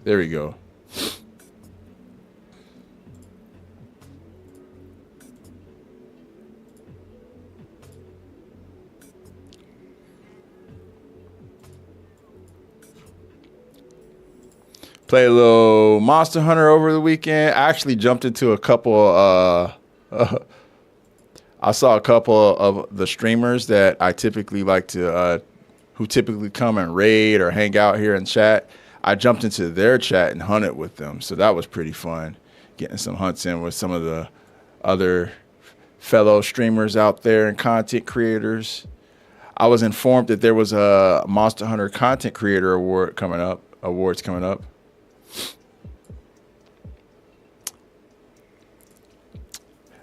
There we go. Play a little Monster Hunter over the weekend. I actually jumped into a couple. I saw a couple of the streamers that I typically like to, who typically come and raid or hang out here and chat. I jumped into their chat and hunted with them, so that was pretty fun. Getting some hunts in with some of the other fellow streamers out there and content creators. I was informed that there was a Monster Hunter Content Creator Awards coming up.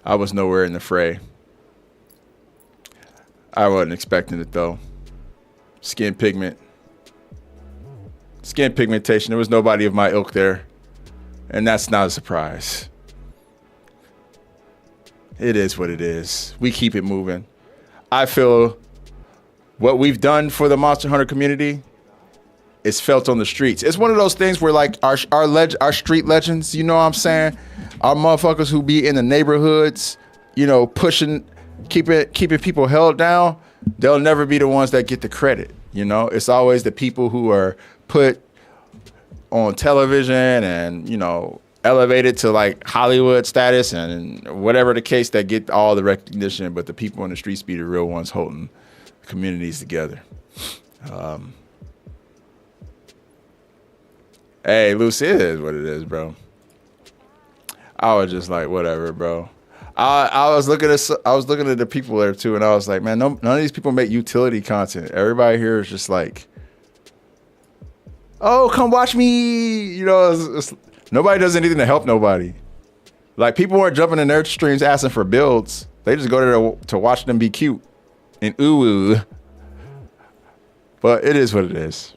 I was nowhere in the fray. I wasn't expecting it though. Skin pigmentation. There was nobody of my ilk there. And that's not a surprise. It is what it is. We keep it moving. I feel what we've done for the Monster Hunter community is felt on the streets. It's one of those things where like our street legends, you know what I'm saying? Our motherfuckers who be in the neighborhoods, you know, pushing, keeping people held down, they'll never be the ones that get the credit. You know, it's always the people who are put on television and, you know, elevated to like Hollywood status and whatever the case that get all the recognition, but the people on the streets be the real ones holding communities together. Hey, Lucy, it is what it is, bro. I was just like, whatever, bro. I was looking at the people there too, and I was like, man, none of these people make utility content. Everybody here is just like, oh, come watch me. You know, nobody does anything to help nobody. Like people weren't jumping in their streams asking for builds. They just go there to watch them be cute and ooh. But it is what it is.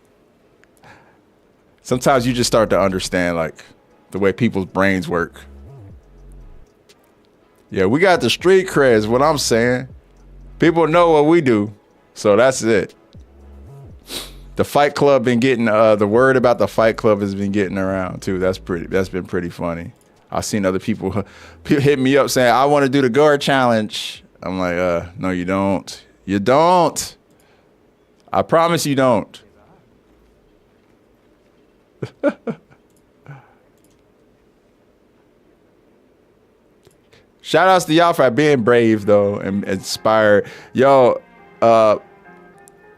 Sometimes you just start to understand like the way people's brains work. Yeah, we got the street cred is what I'm saying. People know what we do. So that's it. The Fight Club been getting, the word about the Fight Club has been getting around too. That's been pretty funny. I've seen other people hit me up saying, I want to do the guard challenge. I'm like, no, you don't. You don't. I promise you don't. Shout outs to y'all for being brave though and inspired. Yo,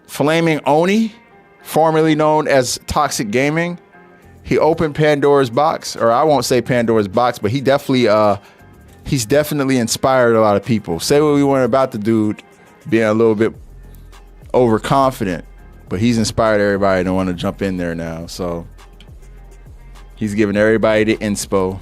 Flaming Oni, formerly known as Toxic Gaming, he opened Pandora's box, or I won't say Pandora's box, but he's definitely inspired a lot of people. Say what we want about the dude being a little bit overconfident, but he's inspired everybody to want to jump in there now. So he's giving everybody the inspo.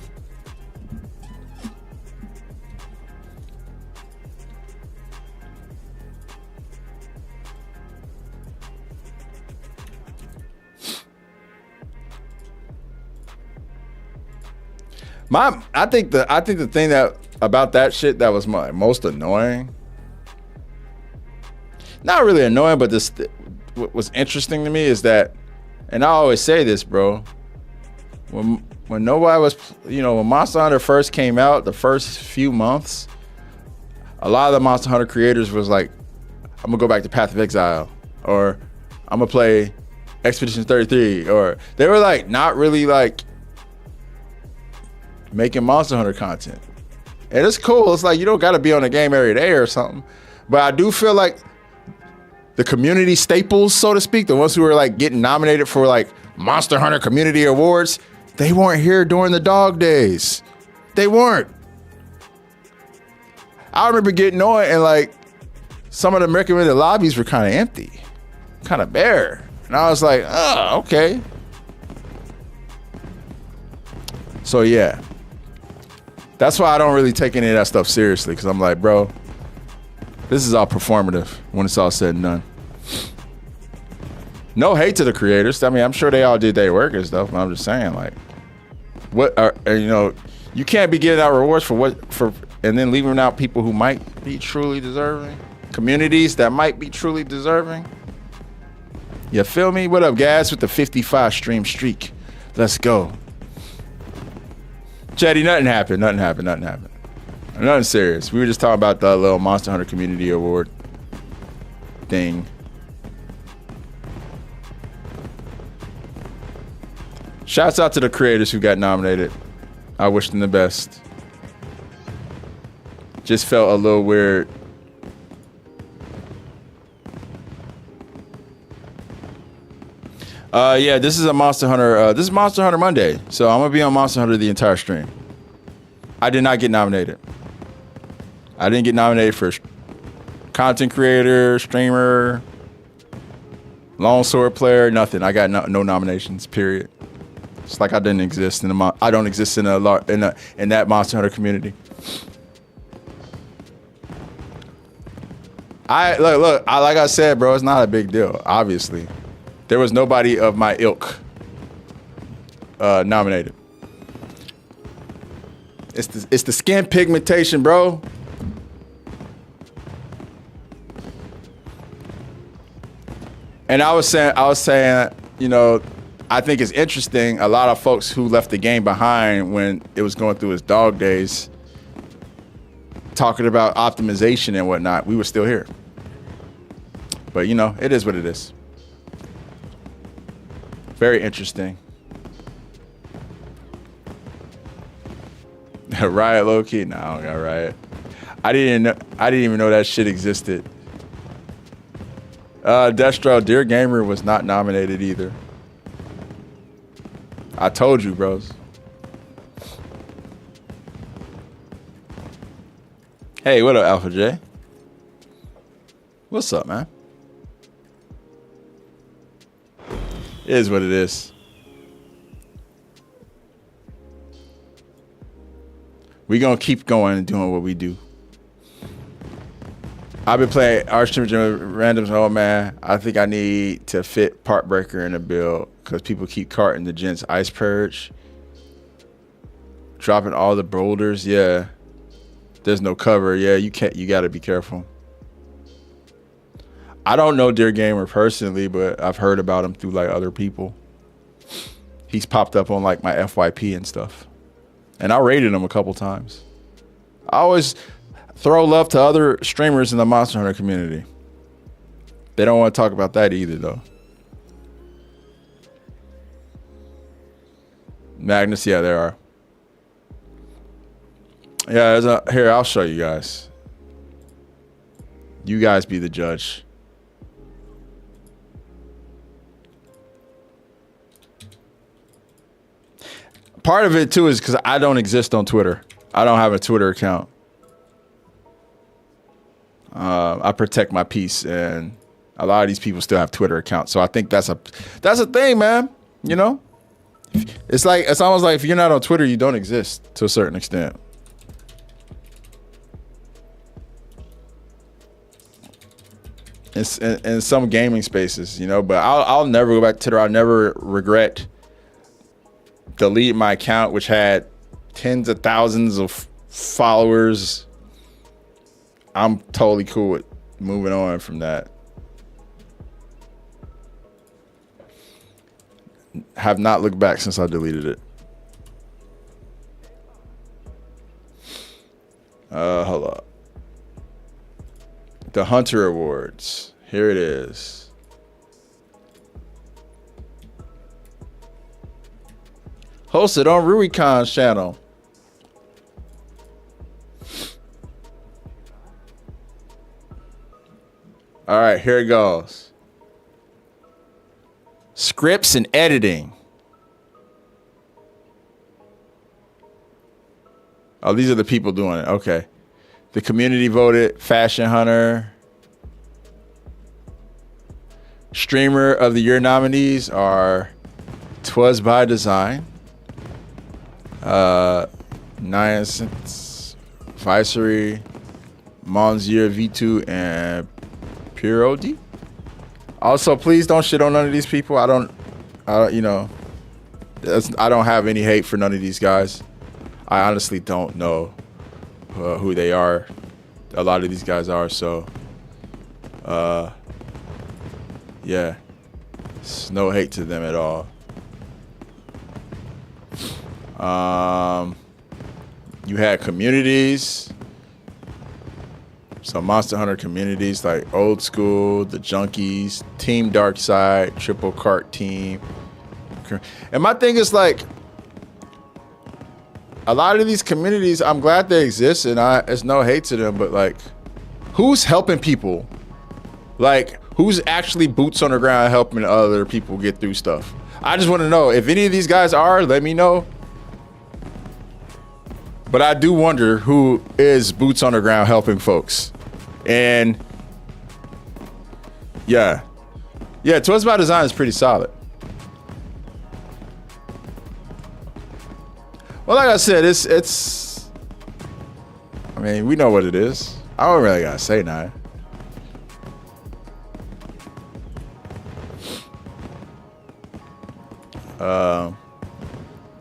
I think the thing that about that shit that was my most annoying, not really annoying, but what was interesting to me is that, and I always say this, bro, when nobody was, you know, when Monster Hunter first came out, the first few months, a lot of the Monster Hunter creators was like, I'm gonna go back to Path of Exile, or I'm gonna play Expedition 33, or they were like not really like making Monster Hunter content. And it's cool. It's like you don't got to be on a game every day or something. But I do feel like the community staples, so to speak, the ones who are like getting nominated for like Monster Hunter Community Awards, they weren't here during the dog days. They weren't. I remember getting on and like some of the recommended lobbies were kind of empty, kind of bare. And I was like, oh, okay. So yeah. That's why I don't really take any of that stuff seriously, because I'm like, bro, this is all performative when it's all said and done. No hate to the creators. I mean, I'm sure they all did their work and stuff, but I'm just saying, like, you know, you can't be giving out rewards for and then leaving out people who might be truly deserving, communities that might be truly deserving. You feel me? What up, guys, with the 55 stream streak? Let's go. Chetty, nothing happened. Nothing serious. We were just talking about the little Monster Hunter Community Award thing. Shouts out to the creators who got nominated. I wish them the best. Just felt a little weird. Yeah, this is a Monster Hunter. This is Monster Hunter Monday, so I'm gonna be on Monster Hunter the entire stream. I did not get nominated. I didn't get nominated for content creator, streamer, longsword player, nothing. I got no nominations. Period. It's like I didn't exist in the. I don't exist in that Monster Hunter community. Look. Like I said, bro, it's not a big deal. Obviously, there was nobody of my ilk nominated. It's the skin pigmentation, bro. And I was saying, you know, I think it's interesting. A lot of folks who left the game behind when it was going through its dog days, talking about optimization and whatnot, we were still here. But you know, it is what it is. Very interesting. Riot low key? No, I don't got Riot. I didn't even know that shit existed. Destro, Dear Gamer was not nominated either. I told you, bros. Hey, what up, Alpha J? What's up, man? It is what it is. We gonna keep going and doing what we do. I've been playing Archimage randoms. Oh man, I think I need to fit Part Breaker in the build because people keep carting the Gents Ice Purge, dropping all the boulders. Yeah, there's no cover. Yeah, you can't. You got to be careful. I don't know Dear Gamer personally, but I've heard about him through like other people. He's popped up on like my FYP and stuff, and I rated him a couple times. I always throw love to other streamers in the Monster Hunter community. They don't want to talk about that either, though. Magnus, yeah, there are. Yeah, here, I'll show you guys. You guys be the judge. Part of it, too, is because I don't exist on Twitter. I don't have a Twitter account. I protect my peace, and a lot of these people still have Twitter accounts. So I think that's a thing, man. You know, it's almost like if you're not on Twitter, you don't exist to a certain extent. It's in some gaming spaces, you know. But I'll never go back to Twitter. I'll never regret deleting my account, which had tens of thousands of followers. I'm totally cool with moving on from that. Have not looked back since I deleted it. Hold up. The Hunter Awards. Here it is. Hosted on Ruicon's channel. All right, here it goes. Scripts and editing. Oh, these are the people doing it. Okay. The community voted Fashion Hunter. Streamer of the Year nominees are Twas by Design, Niacent, Vicery, Monzier V2, and Purody. Also, please don't shit on none of these people. I don't have any hate for none of these guys. I honestly don't know who they are. A lot of these guys are, so yeah, it's no hate to them at all. You had communities. So Monster Hunter communities like Old School, the Junkies, Team Dark Side, Triple Cart Team. And my thing is like, a lot of these communities, I'm glad they exist, and it's no hate to them, but like, who's helping people? Like, who's actually boots on the ground helping other people get through stuff? I just want to know if any of these guys are, let me know. But I do wonder who is boots on the ground helping folks. And yeah, Toys by Design is pretty solid. Well, like I said, it's. I mean, we know what it is. I don't really gotta say nothing.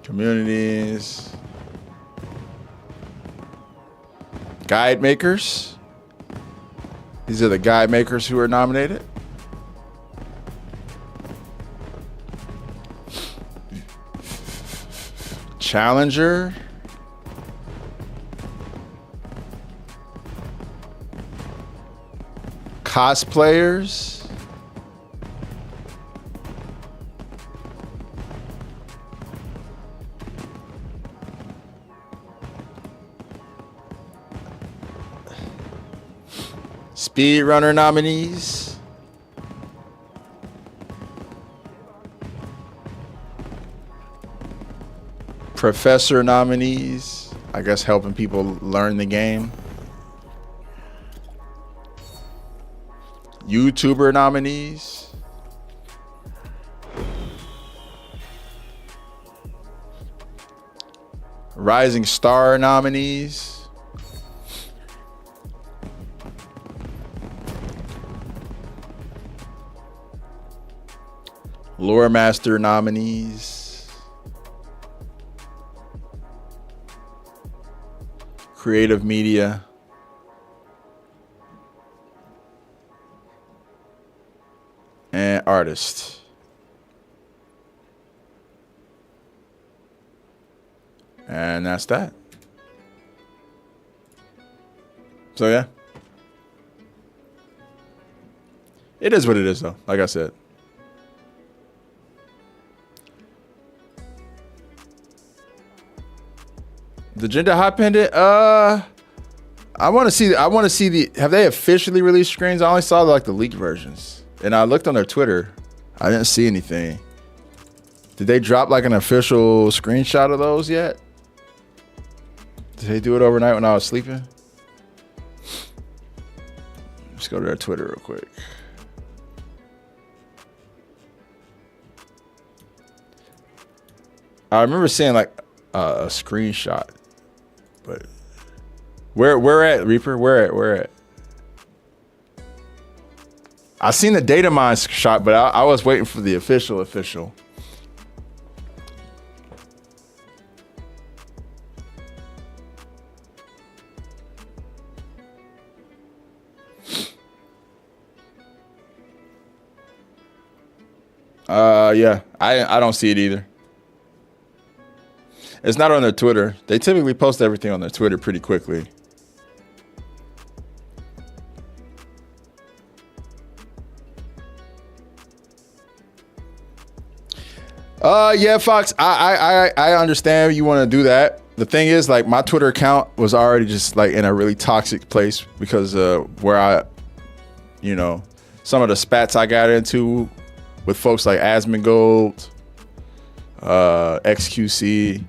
Communities, guide makers. These are the guide makers who are nominated. Challenger. Cosplayers. Speedrunner nominees. Professor nominees. I guess helping people learn the game. YouTuber nominees. Rising Star nominees. Lore Master nominees. Creative Media. And Artist. And that's that. So yeah. It is what it is though, like I said. The gender hot pendant, I want to see the, have they officially released screens? I only saw like the leaked versions. And I looked on their Twitter. I didn't see anything. Did they drop like an official screenshot of those yet? Did they do it overnight when I was sleeping? Let's go to their Twitter real quick. I remember seeing like a screenshot. But where at, Reaper? Where at? I seen the data mine shot, but I was waiting for the official. Yeah, I don't see it either. It's not on their Twitter. They typically post everything on their Twitter pretty quickly. Yeah, Fox, I understand you want to do that. The thing is, like, my Twitter account was already just like in a really toxic place because where I, you know, some of the spats I got into with folks like Asmongold, XQC,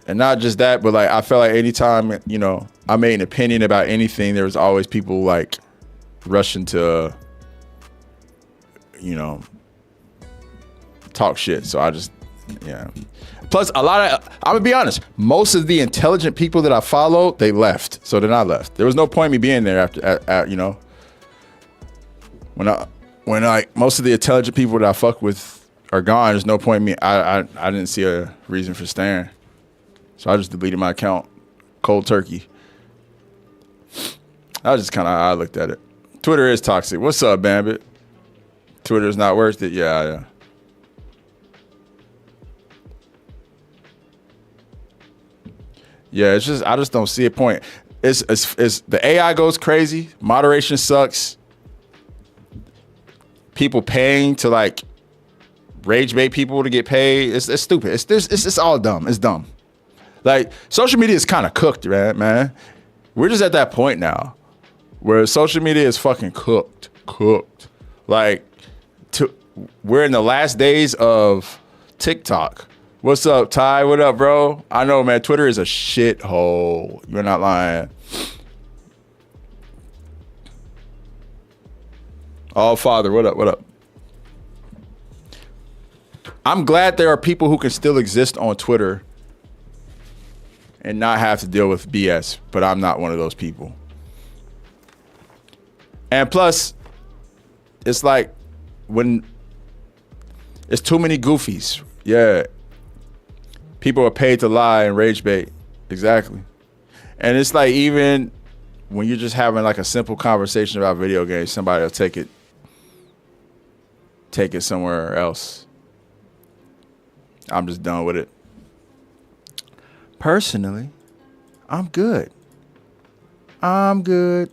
and not just that, but like I felt like anytime, you know, I made an opinion about anything, there was always people like rushing to, you know, talk shit. So I just, yeah. Plus, a lot of, I'm gonna be honest, most of the intelligent people that I followed, they left. So then I left. There was no point in me being there after, you know, when most of the intelligent people that I fuck with are gone, there's no point in me. I didn't see a reason for staying. So I just deleted my account cold turkey. That was just kind of how I looked at it. Twitter is toxic. What's up, Bambit? Twitter's not worth it? Yeah. Yeah, it's just I just don't see a point. It's the AI goes crazy. Moderation sucks. People paying to like rage bait people to get paid. It's stupid. It's all dumb. It's dumb. Like social media is kind of cooked, right, man. We're just at that point now where social media is fucking cooked. Like we're in the last days of TikTok. What's up, Ty? What up, bro? I know, man. Twitter is a shithole. You're not lying. Oh, Father, what up? What up? I'm glad there are people who can still exist on Twitter and not have to deal with BS, but I'm not one of those people. And plus, it's like when it's too many goofies. Yeah. People are paid to lie and rage bait. Exactly. And it's like even when you're just having like a simple conversation about video games, somebody will take it somewhere else. I'm just done with it. Personally, I'm good. I'm good.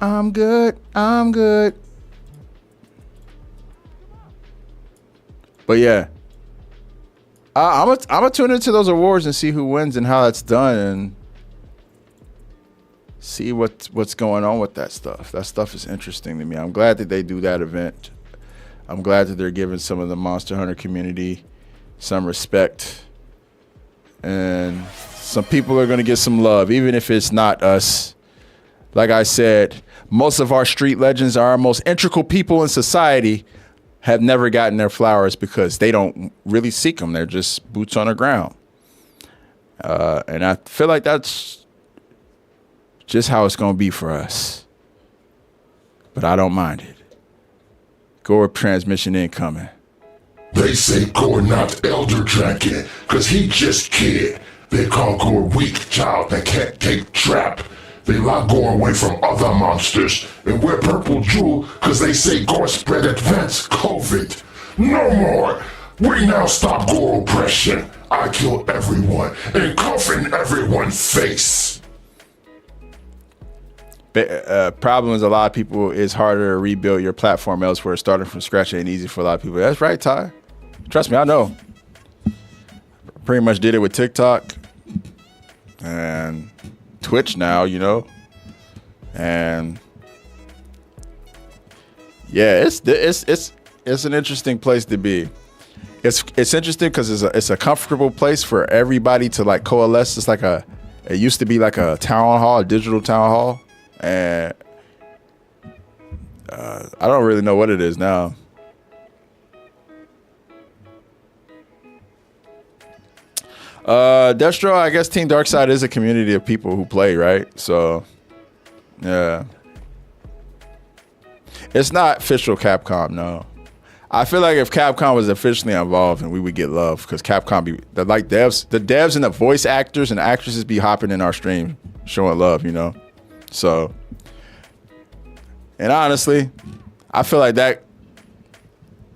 I'm good. I'm good. But yeah, I'm gonna tune into those awards and see who wins and how that's done and see what's going on with that stuff. That stuff is interesting to me. I'm glad that they do that event. I'm glad that they're giving some of the Monster Hunter community some respect. And some people are gonna get some love, even if it's not us. Like I said, most of our street legends are our most integral people in society have never gotten their flowers because they don't really seek them. They're just boots on the ground. And I feel like that's just how it's going to be for us. But I don't mind it. Gore transmission incoming. They say Gore not elder drinking, cause he just kid. They call Gore weak child that can't take trap. They lock Gore away from other monsters and wear purple jewel cause they say Gore spread advanced COVID. No more! We now stop Gore oppression. I kill everyone and coffin everyone's face. Problem is a lot of people, it's harder to rebuild your platform elsewhere. Starting from scratch ain't easy for a lot of people. That's right, Ty. Trust me, I know. Pretty much did it with TikTok and Twitch now, you know, and yeah, it's an interesting place to be. It's interesting because it's a comfortable place for everybody to like coalesce. It's like it used to be like a town hall, a digital town hall, and I don't really know what it is now. Destro, I guess Team Darkside is a community of people who play, right? So, yeah. It's not official Capcom, no. I feel like if Capcom was officially involved, and we would get love, because Capcom the devs and the voice actors and actresses be hopping in our stream, showing love, you know? So, and honestly, I feel like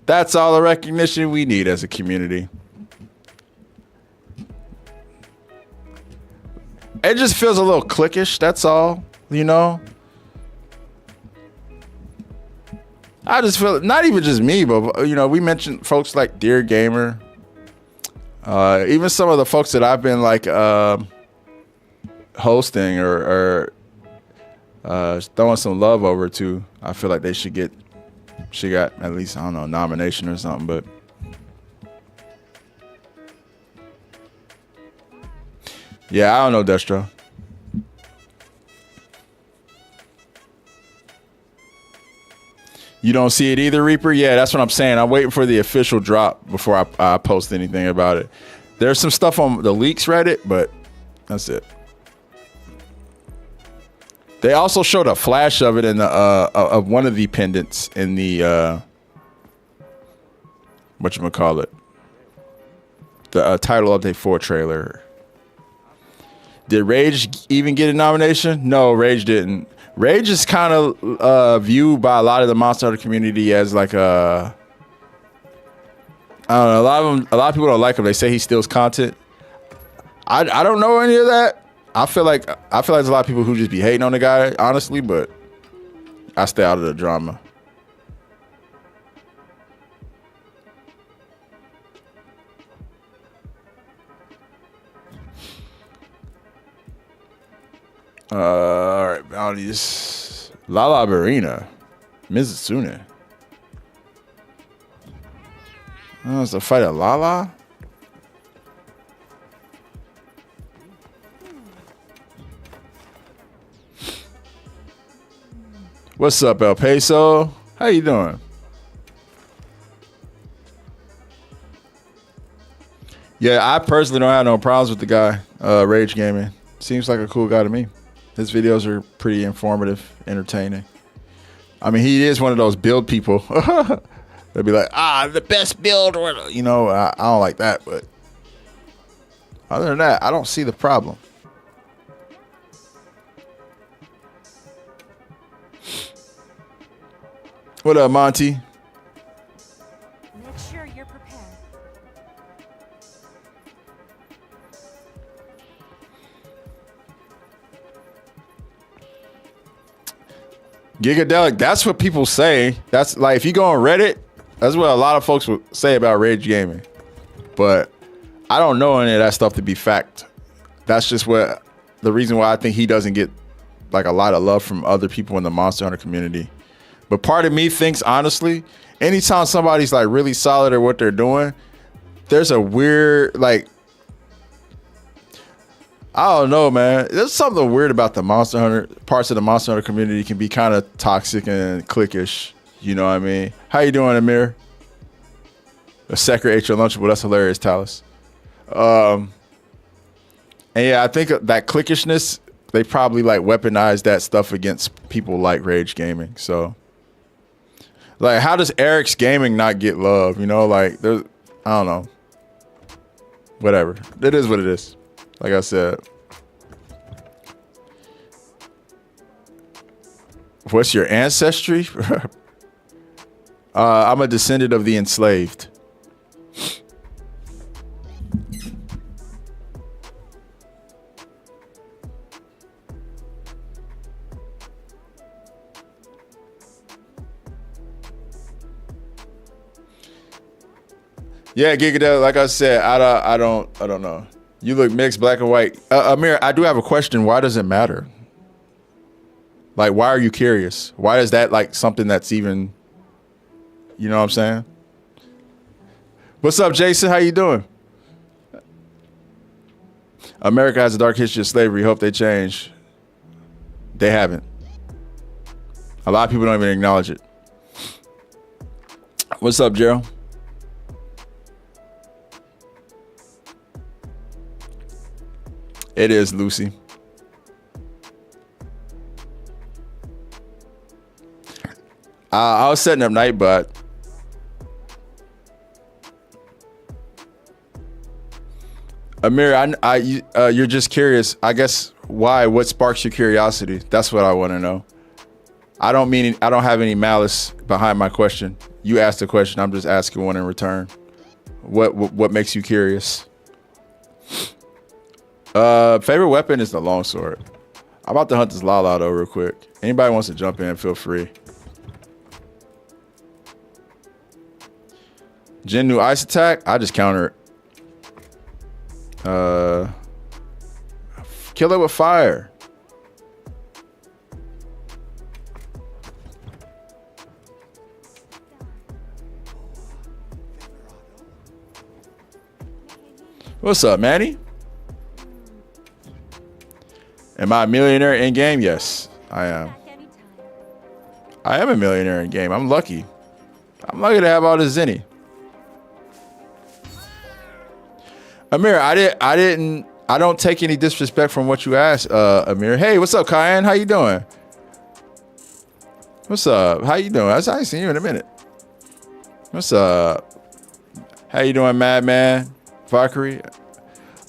that's all the recognition we need as a community. It just feels a little cliquish, that's all, you know? I just feel, not even just me, but, you know, we mentioned folks like Dear Gamer. Even some of the folks that I've been, like, hosting or throwing some love over to, I feel like she got at least, I don't know, a nomination or something, but... Yeah, I don't know, Destro. You don't see it either, Reaper? Yeah, that's what I'm saying. I'm waiting for the official drop before I post anything about it. There's some stuff on the leaks Reddit, but that's it. They also showed a flash of it in the of one of the pendants in the whatchamacallit, the Title Update 4 trailer. Did Rage even get a nomination? No, Rage didn't. Rage is kind of viewed by a lot of the Monster Hunter community as like a, I don't know. A lot of people don't like him. They say he steals content. I don't know any of that. I feel like there's a lot of people who just be hating on the guy, honestly, but I stay out of the drama. All right, bounties. Lala Barina, Mizusune. Oh, it's a fight of Lala. What's up, El Peso? How you doing? Yeah, I personally don't have no problems with the guy. Rage Gaming seems like a cool guy to me. His videos are pretty informative, entertaining. I mean, he is one of those build people. They'll be like, the best build. You know, I don't like that, but other than that, I don't see the problem. What up, Monty? Make sure you're prepared. Gigadelic, that's what people say. That's like, if you go on Reddit, that's what a lot of folks would say about Rage Gaming. But I don't know any of that stuff to be fact. That's just what the reason why I think he doesn't get like a lot of love from other people in the Monster Hunter community. But part of me thinks, honestly, anytime somebody's like really solid at what they're doing, there's a weird, like, I don't know, man. There's something weird about the Monster Hunter, parts of the Monster Hunter community can be kind of toxic and cliquish. You know what I mean? How you doing, Amir? A Secret ate your Lunchable. That's hilarious, Talus. And yeah, I think that cliquishness, they probably like weaponize that stuff against people like Rage Gaming. So, like, how does Eric's Gaming not get love? You know, like, there's, I don't know. Whatever. It is what it is. Like I said. What's your ancestry? I'm a descendant of the enslaved. Yeah, Gigadel, like I said, I don't know. You look mixed, black and white. Amir, I do have a question. Why does it matter? Like, why are you curious? Why is that like something that's even, you know what I'm saying? What's up, Jason? How you doing? America has a dark history of slavery. Hope they change. They haven't. A lot of people don't even acknowledge it. What's up, Gerald? It is, Lucy. I was setting up Nightbot. Amir, you're just curious. I guess why? What sparks your curiosity? That's what I want to know. I don't have any malice behind my question. You asked a question. I'm just asking one in return. What makes you curious? Favorite weapon is the longsword. I'm about to hunt this Lala though real quick. Anybody wants to jump in, feel free. Jinnu ice attack, I just counter it. Kill it with fire. What's up, Manny? Am I a millionaire in game? Yes, I am. I am a millionaire in game. I'm lucky. I'm lucky to have all this zenny. Amir, I don't take any disrespect from what you asked, Amir. Hey, what's up, Kyan? How you doing? What's up? How you doing? I ain't seen you in a minute. What's up? How you doing, Madman? Valkyrie?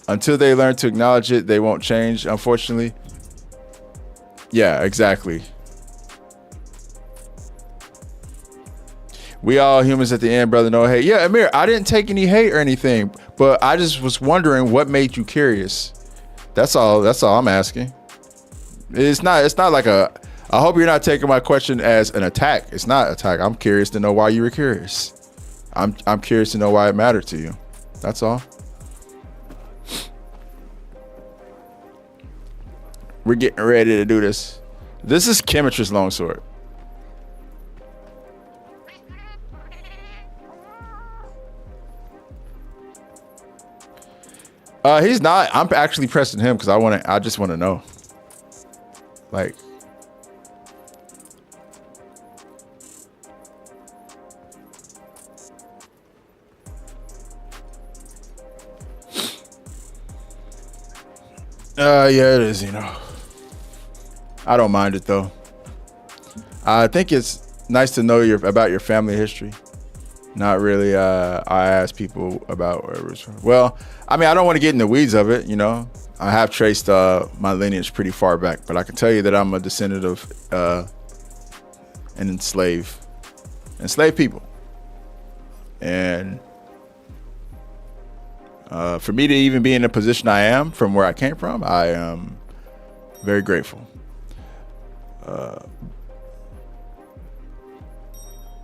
Until they learn to acknowledge it, they won't change, unfortunately. Yeah, exactly. We all humans at the end, brother. No hate. Yeah, Amir, I didn't take any hate or anything, but I just was wondering what made you curious. That's all I'm asking. It's not like a, I hope you're not taking my question as an attack. It's not an attack. I'm curious to know why you were curious. I'm curious to know why it mattered to you. That's all. We're getting ready to do this. This is Chemistr's longsword. He's not. I'm actually pressing him because I just want to know. Like, yeah, it is, you know. I don't mind it though. I think it's nice to know about your family history. Not really. I ask people about where it was from. Well, I mean, I don't want to get in the weeds of it, you know. I have traced my lineage pretty far back, but I can tell you that I'm a descendant of an enslaved people. And for me to even be in the position I am from where I came from, I am very grateful.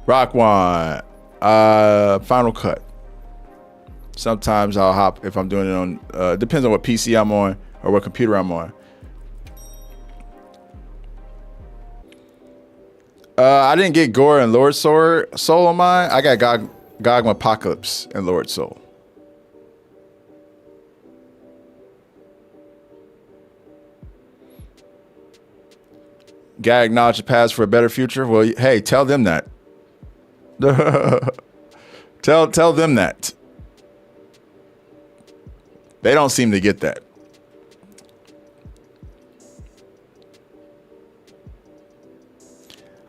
Rockwan, Final Cut. Sometimes I'll hop if I'm doing it on, depends on what PC I'm on or what computer I'm on. I didn't get Gore and Lord Soul on mine. I got Gogma Apocalypse and Lord Soul. Gotta acknowledge the past for a better future. Well, hey, tell them that. tell them that. They don't seem to get that.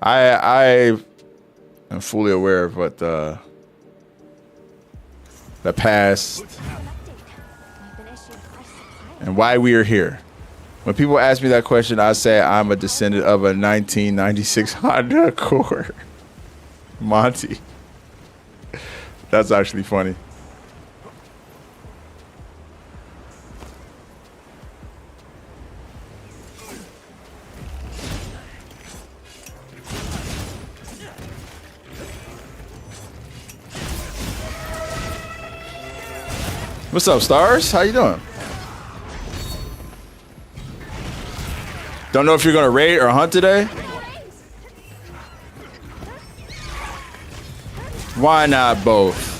I am fully aware of what the past and why we are here. When people ask me that question, I say I'm a descendant of a 1996 Honda Accord. Monty. That's actually funny. What's up, Stars? How you doing? Don't know if you're gonna raid or hunt today? Why not both?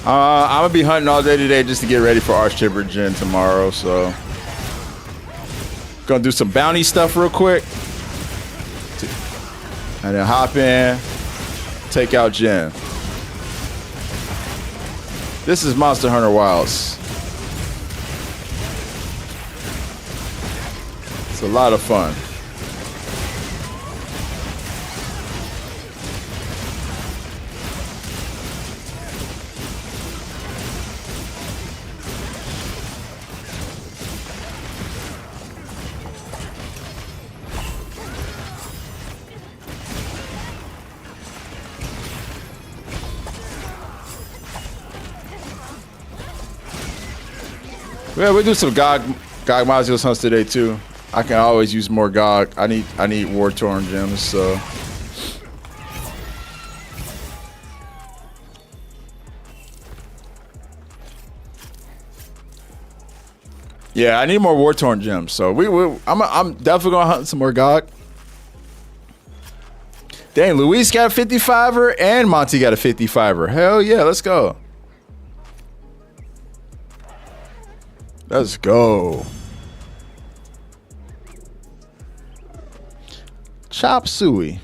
I'm gonna be hunting all day today just to get ready for Archtimber Gen tomorrow, so gonna do some bounty stuff real quick and then hop in, take out Gen. This is Monster Hunter Wilds. It's a lot of fun. Yeah, we do some GOG modules hunts today too. I can always use more GOG. I need war torn gems, so. Yeah, I need more war torn gems. So I'm definitely gonna hunt some more GOG. Dang, Luis got a 55er and Monty got a 55er. Hell yeah, let's go. Let's go. Chop suey.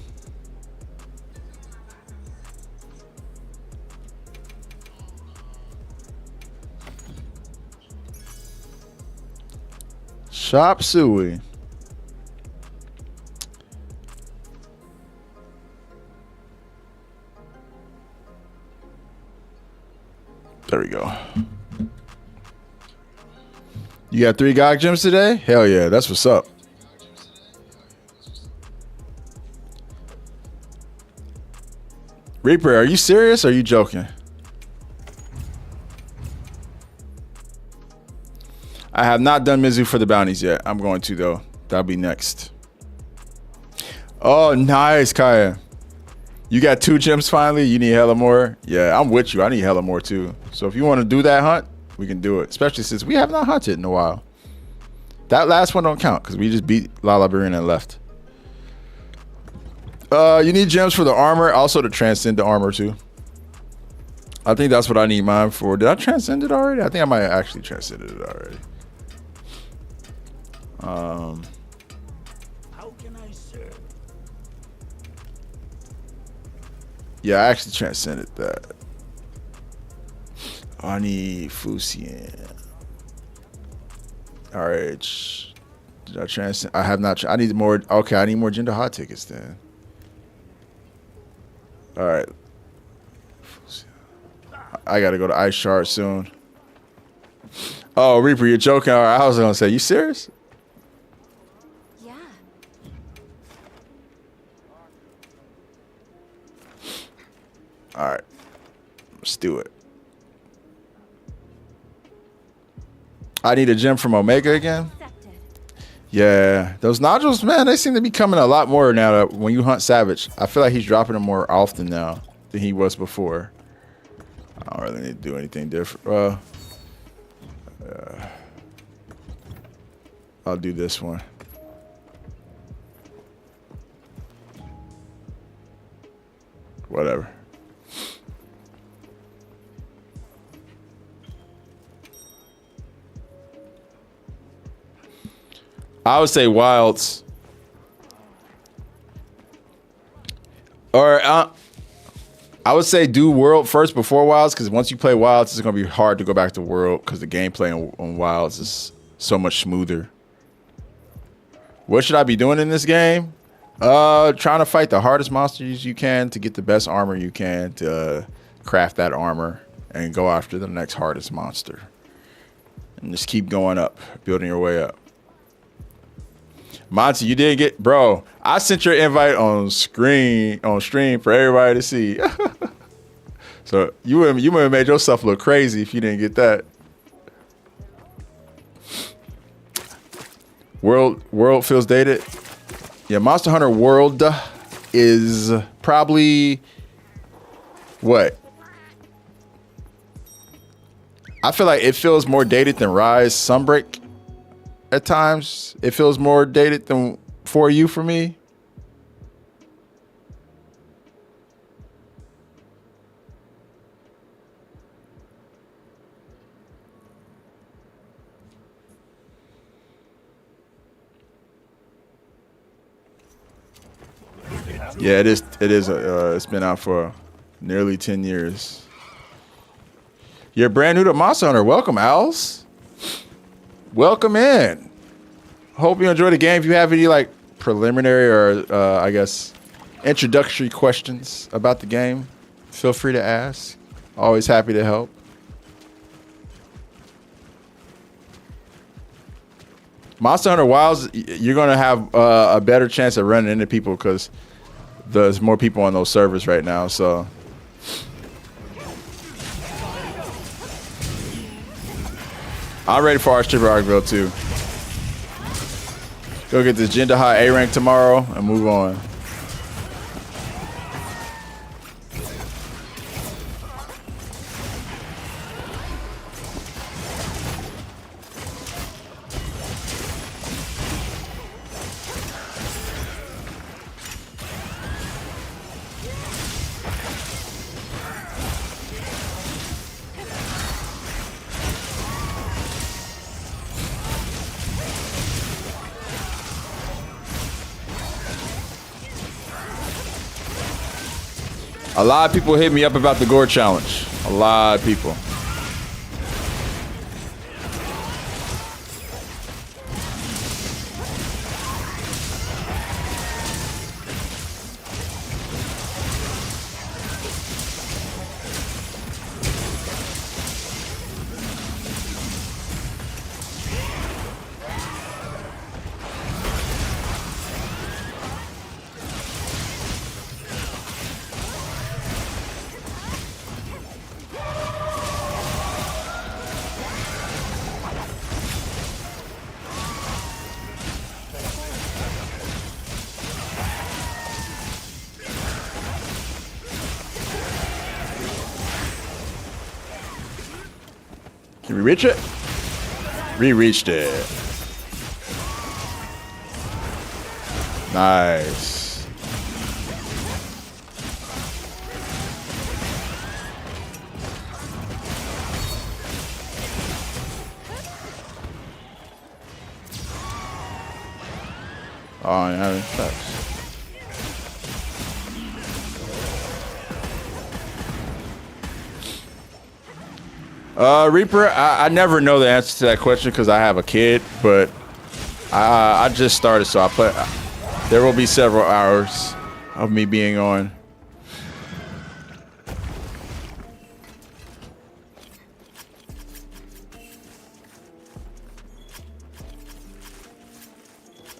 Chop suey. There we go. You got 3 GOG gems today? Hell yeah, that's what's up. Reaper, are you serious or are you joking? I have not done Mizu for the bounties yet. I'm going to though. That'll be next. Oh, nice, Kaya. You got 2 gems finally? You need hella more? Yeah, I'm with you. I need hella more too. So if you want to do that hunt, we can do it. Especially since we have not hunted in a while. That last one don't count because we just beat La Liberian and left. You need gems for the armor, also to transcend the armor too. I think that's what I need mine for. Did I transcend it already? I think I might have actually transcended it already. How can I serve? Yeah, I actually transcended that. I need Fusian. All right. Did I transcend? I have not. I need more. Okay, I need more gender hot tickets then. All right. I gotta go to Ice Shard soon. Oh, Reaper, you're joking. All right, I was gonna say, you serious? Yeah. All right, let's do it. I need a gem from Omega again. Accepted. Yeah, those nodules, man, they seem to be coming a lot more now that when you hunt Savage. I feel like he's dropping them more often now than he was before. I don't really need to do anything different. I'll do this one. Whatever. I would say wilds. Or I would say do world first before wilds, because once you play wilds, it's going to be hard to go back to world because the gameplay on wilds is so much smoother. What should I be doing in this game? Trying to fight the hardest monsters you can to get the best armor you can to craft that armor and go after the next hardest monster. And just keep going up, building your way up. Monty, you did get, bro. I sent your invite on stream for everybody to see. So you would have made yourself look crazy if you didn't get that. World feels dated. Yeah, Monster Hunter World is probably what? I feel like it feels more dated than Rise Sunbreak. At times, it feels more dated than For You for me. Yeah, it is. It is. It's been out for nearly 10 years. You're brand new to Monster Hunter. Welcome, Owls. Welcome in. Hope you enjoy the game. If you have any like preliminary or I guess introductory questions about the game, feel free to ask. Always happy to help. Monster Hunter Wilds, you're gonna have a better chance of running into people because there's more people on those servers right now. So. I'm ready for our stripper Arkville too. Go get this Gender High A rank tomorrow and move on. A lot of people hit me up about the gore challenge. A lot of people. Can we reach it? We reached it. Nice. Oh, yeah, that sucks. Reaper, I never know the answer to that question because I have a kid, but I just started, so there will be several hours of me being on.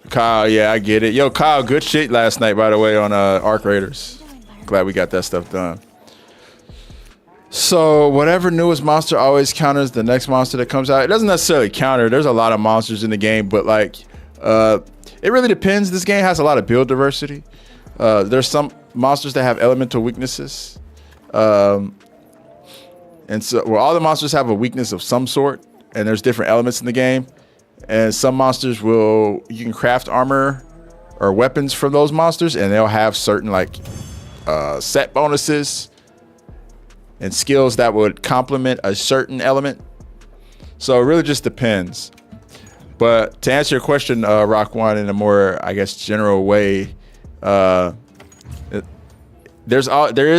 Kyle, yeah, I get it. Yo, Kyle, good shit last night, by the way, on Arc Raiders. Glad we got that stuff done. So whatever newest monster always counters the next monster that comes out. It doesn't necessarily counter. There's a lot of monsters in the game, but like it really depends. This game has a lot of build diversity. There's some monsters that have elemental weaknesses. And so all the monsters have a weakness of some sort, and there's different elements in the game. And some monsters you can craft armor or weapons from those monsters, and they'll have certain like set bonuses and skills that would complement a certain element. So it really just depends. But to answer your question, Rock One, in a more, I guess, general way, there is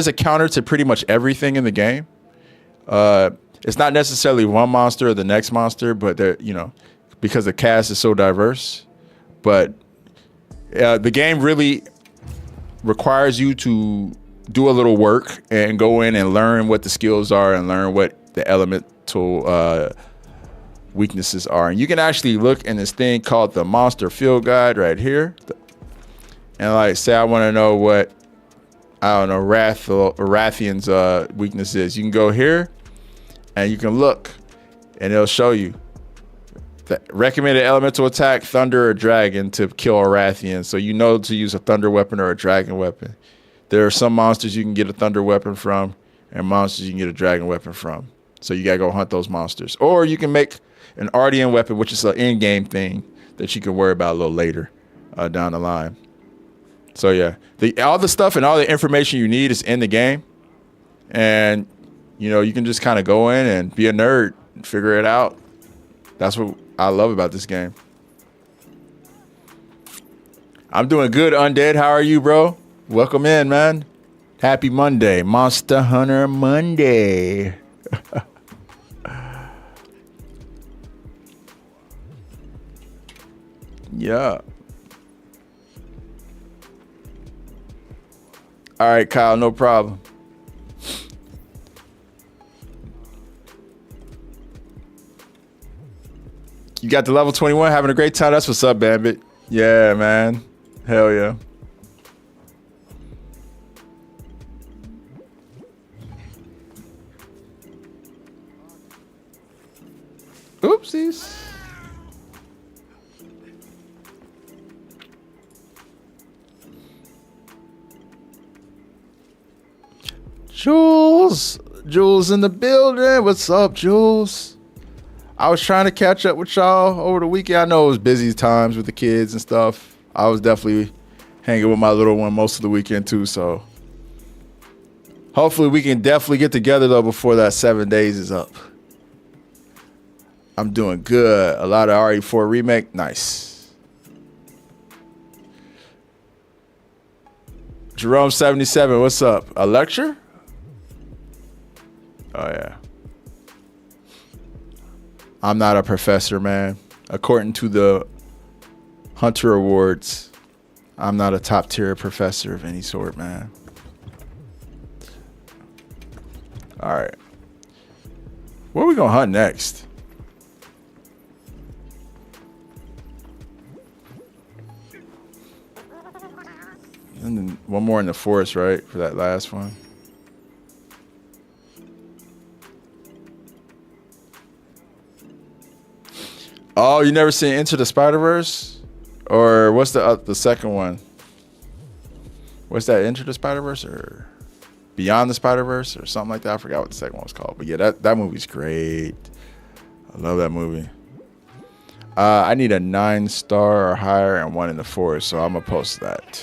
a counter to pretty much everything in the game. It's not necessarily one monster or the next monster, but because the cast is so diverse. But the game really requires you to do a little work and go in and learn what the skills are and learn what the elemental weaknesses are. And you can actually look in this thing called the Monster Field Guide right here. And like, say I want to know what, I don't know, Rathian's weakness is. You can go here and you can look and it'll show you the recommended elemental attack, thunder or dragon to kill a Rathian. So you know to use a thunder weapon or a dragon weapon. There are some monsters you can get a thunder weapon from and monsters you can get a dragon weapon from. So you gotta go hunt those monsters. Or you can make an Ardian weapon, which is an in-game thing that you can worry about a little later down the line. So yeah, all the stuff and all the information you need is in the game. And you can just kind of go in and be a nerd and figure it out. That's what I love about this game. I'm doing good, Undead. How are you, bro? Welcome in, man. Happy Monday. Monster Hunter Monday. Yeah. All right, Kyle, no problem. You got the level 21, having a great time. That's what's up, Bambit. Yeah, man. Hell yeah. Oopsies. Jules in the building. What's up, Jules? I was trying to catch up with y'all over the weekend. I know it was busy times with the kids and stuff. I was definitely hanging with my little one most of the weekend too, so hopefully we can definitely get together though before that 7 days is up. I'm doing good. A lot of RE4 remake. Nice. Jerome 77, what's up? A lecture? Oh yeah. I'm not a professor, man. According to the Hunter Awards, I'm not a top tier professor of any sort, man. All right. Where are we gonna hunt next? And then one more in the forest, right? For that last one. Oh, you never seen Into the Spider-Verse? Or what's the second one? What's that, Into the Spider-Verse or Beyond the Spider-Verse or something like that? I forgot what the second one was called. But yeah, that movie's great. I love that movie. I need a 9-star or higher and 1 in the forest, so I'm gonna post that.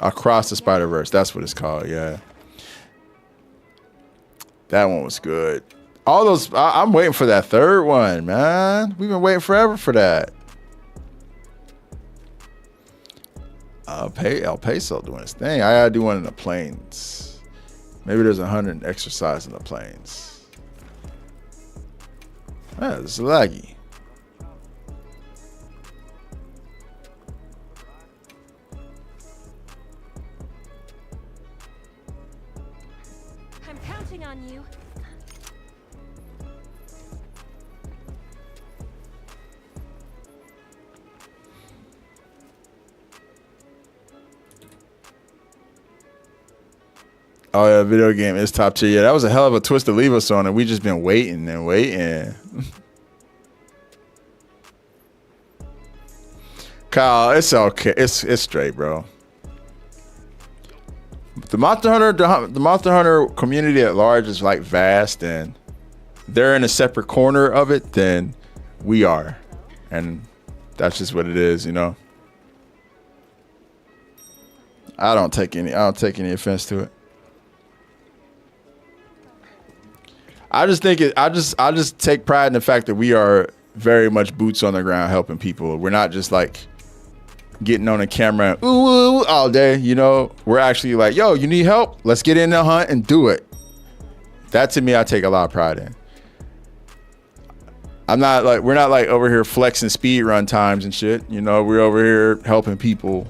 Across the Spider-Verse, that's what it's called. Yeah, that one was good. All those, I'm waiting for that third one, man. We've been waiting forever for that. El Paso doing his thing. I gotta do one in the plains. Maybe there's 100 exercise in the plains. Yeah, it's laggy. I'm counting on you. Oh yeah, video game is top tier. Yeah, that was a hell of a twist to leave us on, and we just been waiting and waiting. Kyle, it's okay. It's straight, bro. The Monster Hunter community at large is like vast, and they're in a separate corner of it than we are, and that's just what it is, you know. I don't take any offense to it. I just think I just take pride in the fact that we are very much boots on the ground helping people. We're not just like getting on a camera and, ooh, all day, you know. We're actually like, yo, you need help? Let's get in the hunt and do it. That to me, I take a lot of pride in. We're not like over here flexing speed run times and shit. You know, we're over here helping people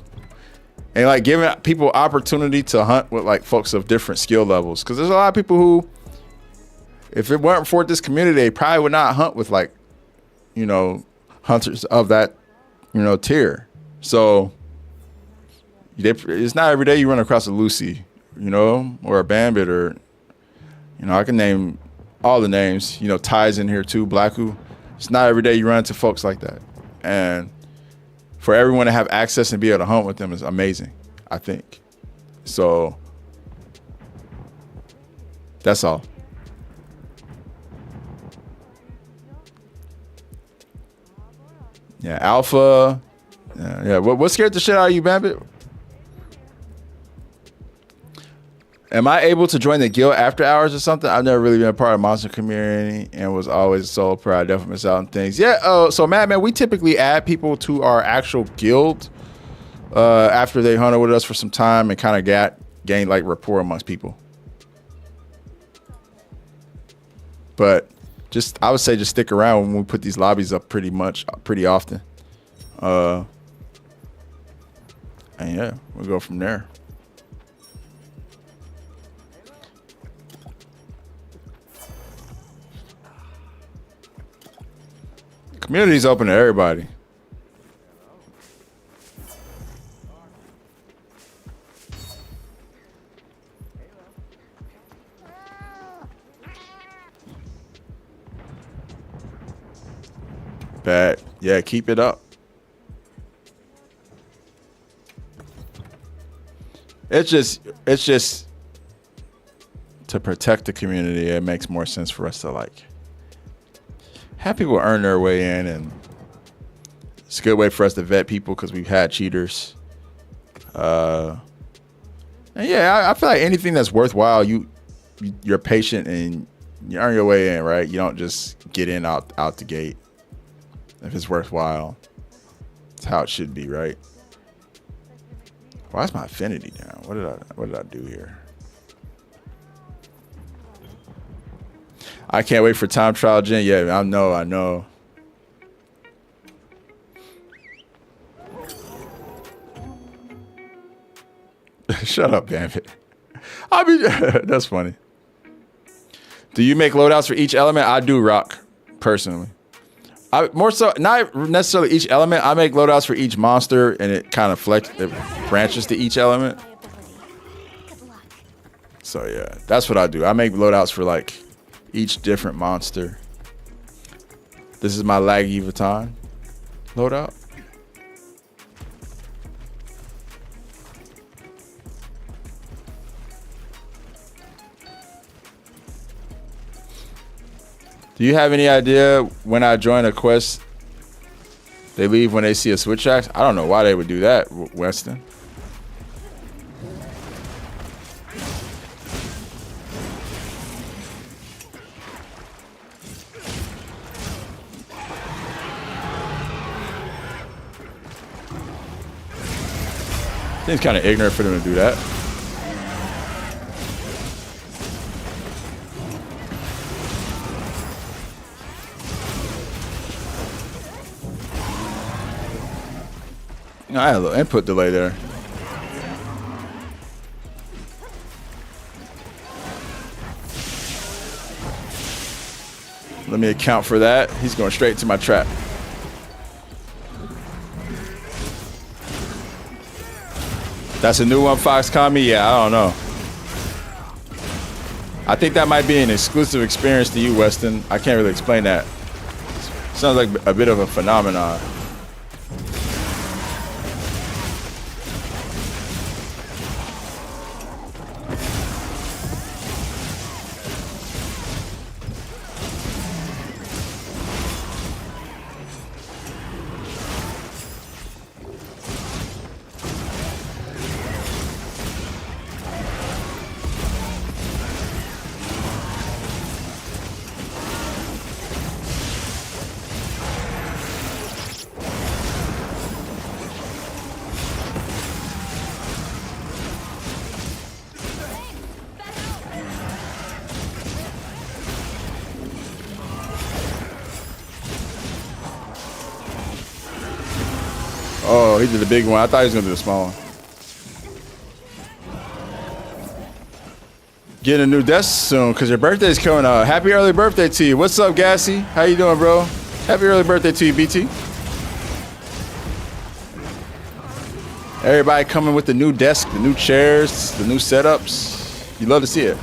and like giving people opportunity to hunt with like folks of different skill levels. Cause there's a lot of people who, if it weren't for this community, they probably would not hunt with like, you know, hunters of that, you know, tier. So it's not every day you run across a Lucy, you know, or a Bambit, or, you know, I can name all the names, you know, Ty's in here too, Blacku. It's not every day you run into folks like that. And for everyone to have access and be able to hunt with them is amazing, I think. So that's all. Yeah, Alpha. Yeah. What scared the shit out of you, Bambit? Am I able to join the guild after hours or something? I've never really been a part of monster community and was always a solo player. I definitely miss out on things. Yeah. So Madman, we typically add people to our actual guild after they hunted with us for some time and kind of gain like rapport amongst people. But I would say just stick around when we put these lobbies up pretty often. And yeah, we'll go from there. Community's open to everybody. Bad. Yeah, keep it up. It's just to protect the community. It makes more sense for us to like have people earn their way in, and it's a good way for us to vet people because we've had cheaters. And yeah, I feel like anything that's worthwhile, you're patient and you earn your way in, right? You don't just get in out the gate. If it's worthwhile, it's how it should be, right? Why is my affinity down? What did I do here? I can't wait for time trial, Jen. Yeah, I know. Shut up, Bambit. That's funny. Do you make loadouts for each element? I do, Rock, personally. More so, not necessarily each element. I make loadouts for each monster, and it kind of branches to each element. So yeah, that's what I do. I make loadouts for like each different monster. This is my Laggy Vuitton loadout. Do you have any idea when I join a quest, they leave when they see a switch axe? I don't know why they would do that, Weston. Seems kind of ignorant for them to do that. I had a little input delay there. Let me account for that. He's going straight to my trap. That's a new one, Fox Kami? Yeah, I don't know. I think that might be an exclusive experience to you, Weston. I can't really explain that. Sounds like a bit of a phenomenon. Oh, he did the big one. I thought he was going to do the small one. Getting a new desk soon because your birthday's coming up. Happy early birthday to you. What's up, Gassy? How you doing, bro? Happy early birthday to you, BT. Everybody coming with the new desk, the new chairs, the new setups. You love to see it.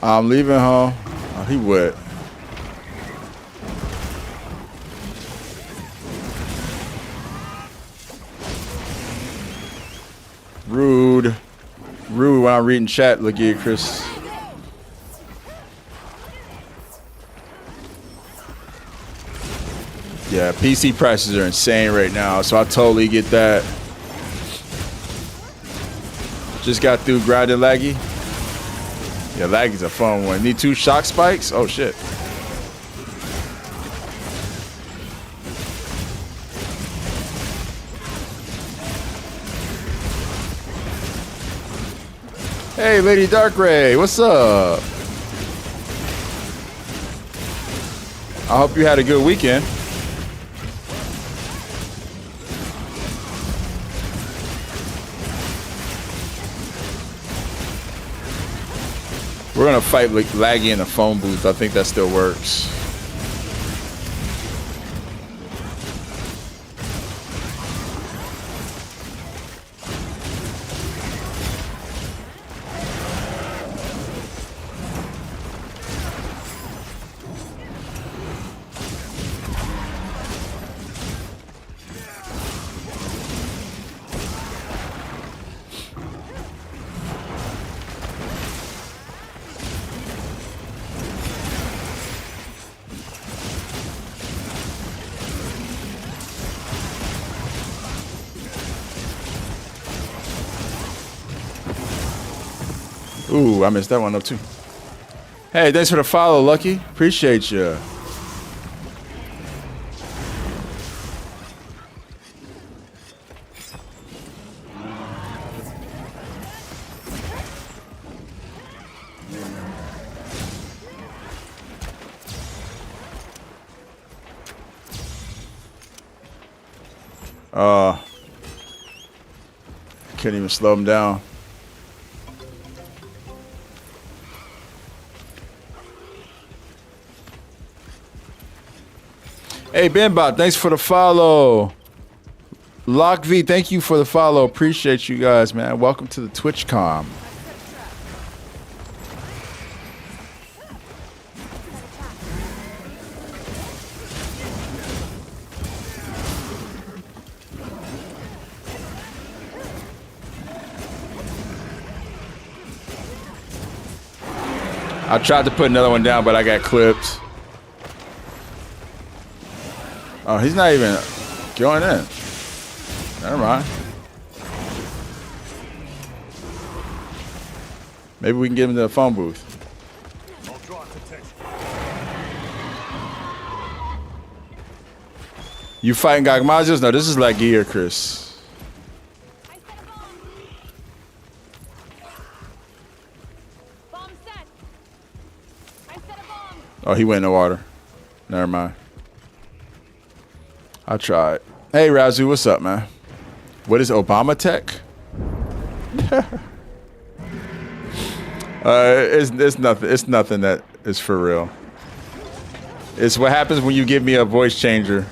I'm leaving home. Oh, he would. Rude. Rude when I'm reading chat, look at Chris. Yeah, PC prices are insane right now, so I totally get that. Just got through grinding laggy. Yeah, laggy's a fun one. Need 2 shock spikes? Oh shit. Hey, Lady Darkray, what's up? I hope you had a good weekend. We're gonna fight Laggy in the phone booth. I think that still works. Ooh, I missed that one up too. Hey, thanks for the follow, Lucky. Appreciate you. Can't even slow him down. Hey, Benbot, thanks for the follow. Lock V, thank you for the follow. Appreciate you guys, man. Welcome to the TwitchCom. I tried to put another one down, but I got clipped. Oh, he's not even going in. Never mind. Maybe we can get him to the phone booth. You fighting Gagmazios? No, this is like gear, Chris. I set a bomb. Bomb set. I set a bomb. Oh, he went in the water. Never mind. I tried. Hey, Razu, what's up, man? What is Obama tech? It's nothing. It's nothing that is for real. It's what happens when you give me a voice changer.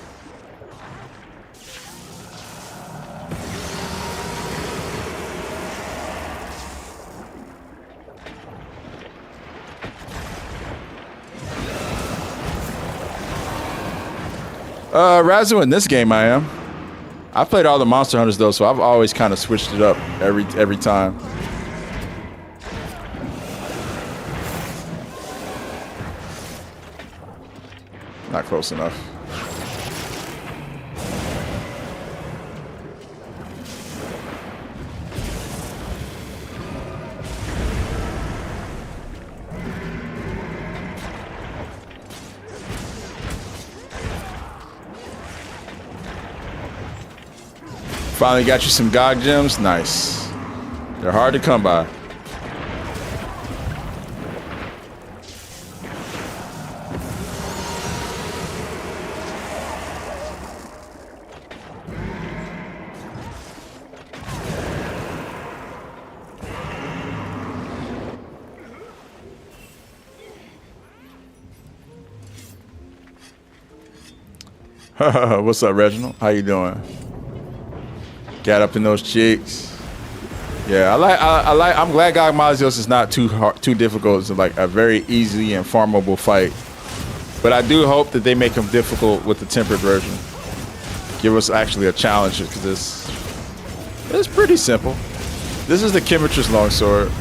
Razu, in this game I am. I played all the Monster Hunters though, so I've always kind of switched it up every time. Not close enough. Finally got you some GOG gems. Nice. They're hard to come by. What's up, Reginald? How you doing? Got up in those cheeks. Yeah, I'm glad Gagmazios is not too hard, too difficult. It's like a very easy and farmable fight. But I do hope that they make him difficult with the tempered version. Give us actually a challenge because it's pretty simple. This is the Chemitress longsword.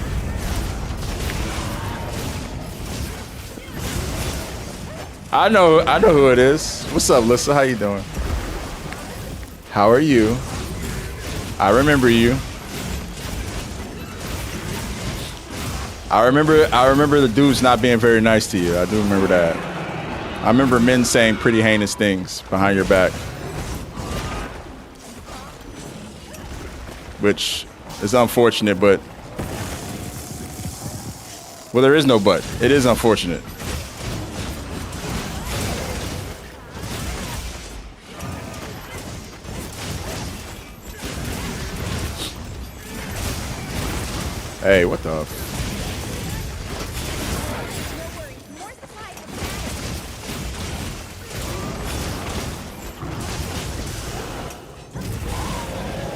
I know who it is. What's up, Lissa? How you doing? How are you? I remember you. I remember the dudes not being very nice to you. I do remember that. I remember men saying pretty heinous things behind your back. Which is unfortunate, but well, there is no but. It is unfortunate. Hey, what the?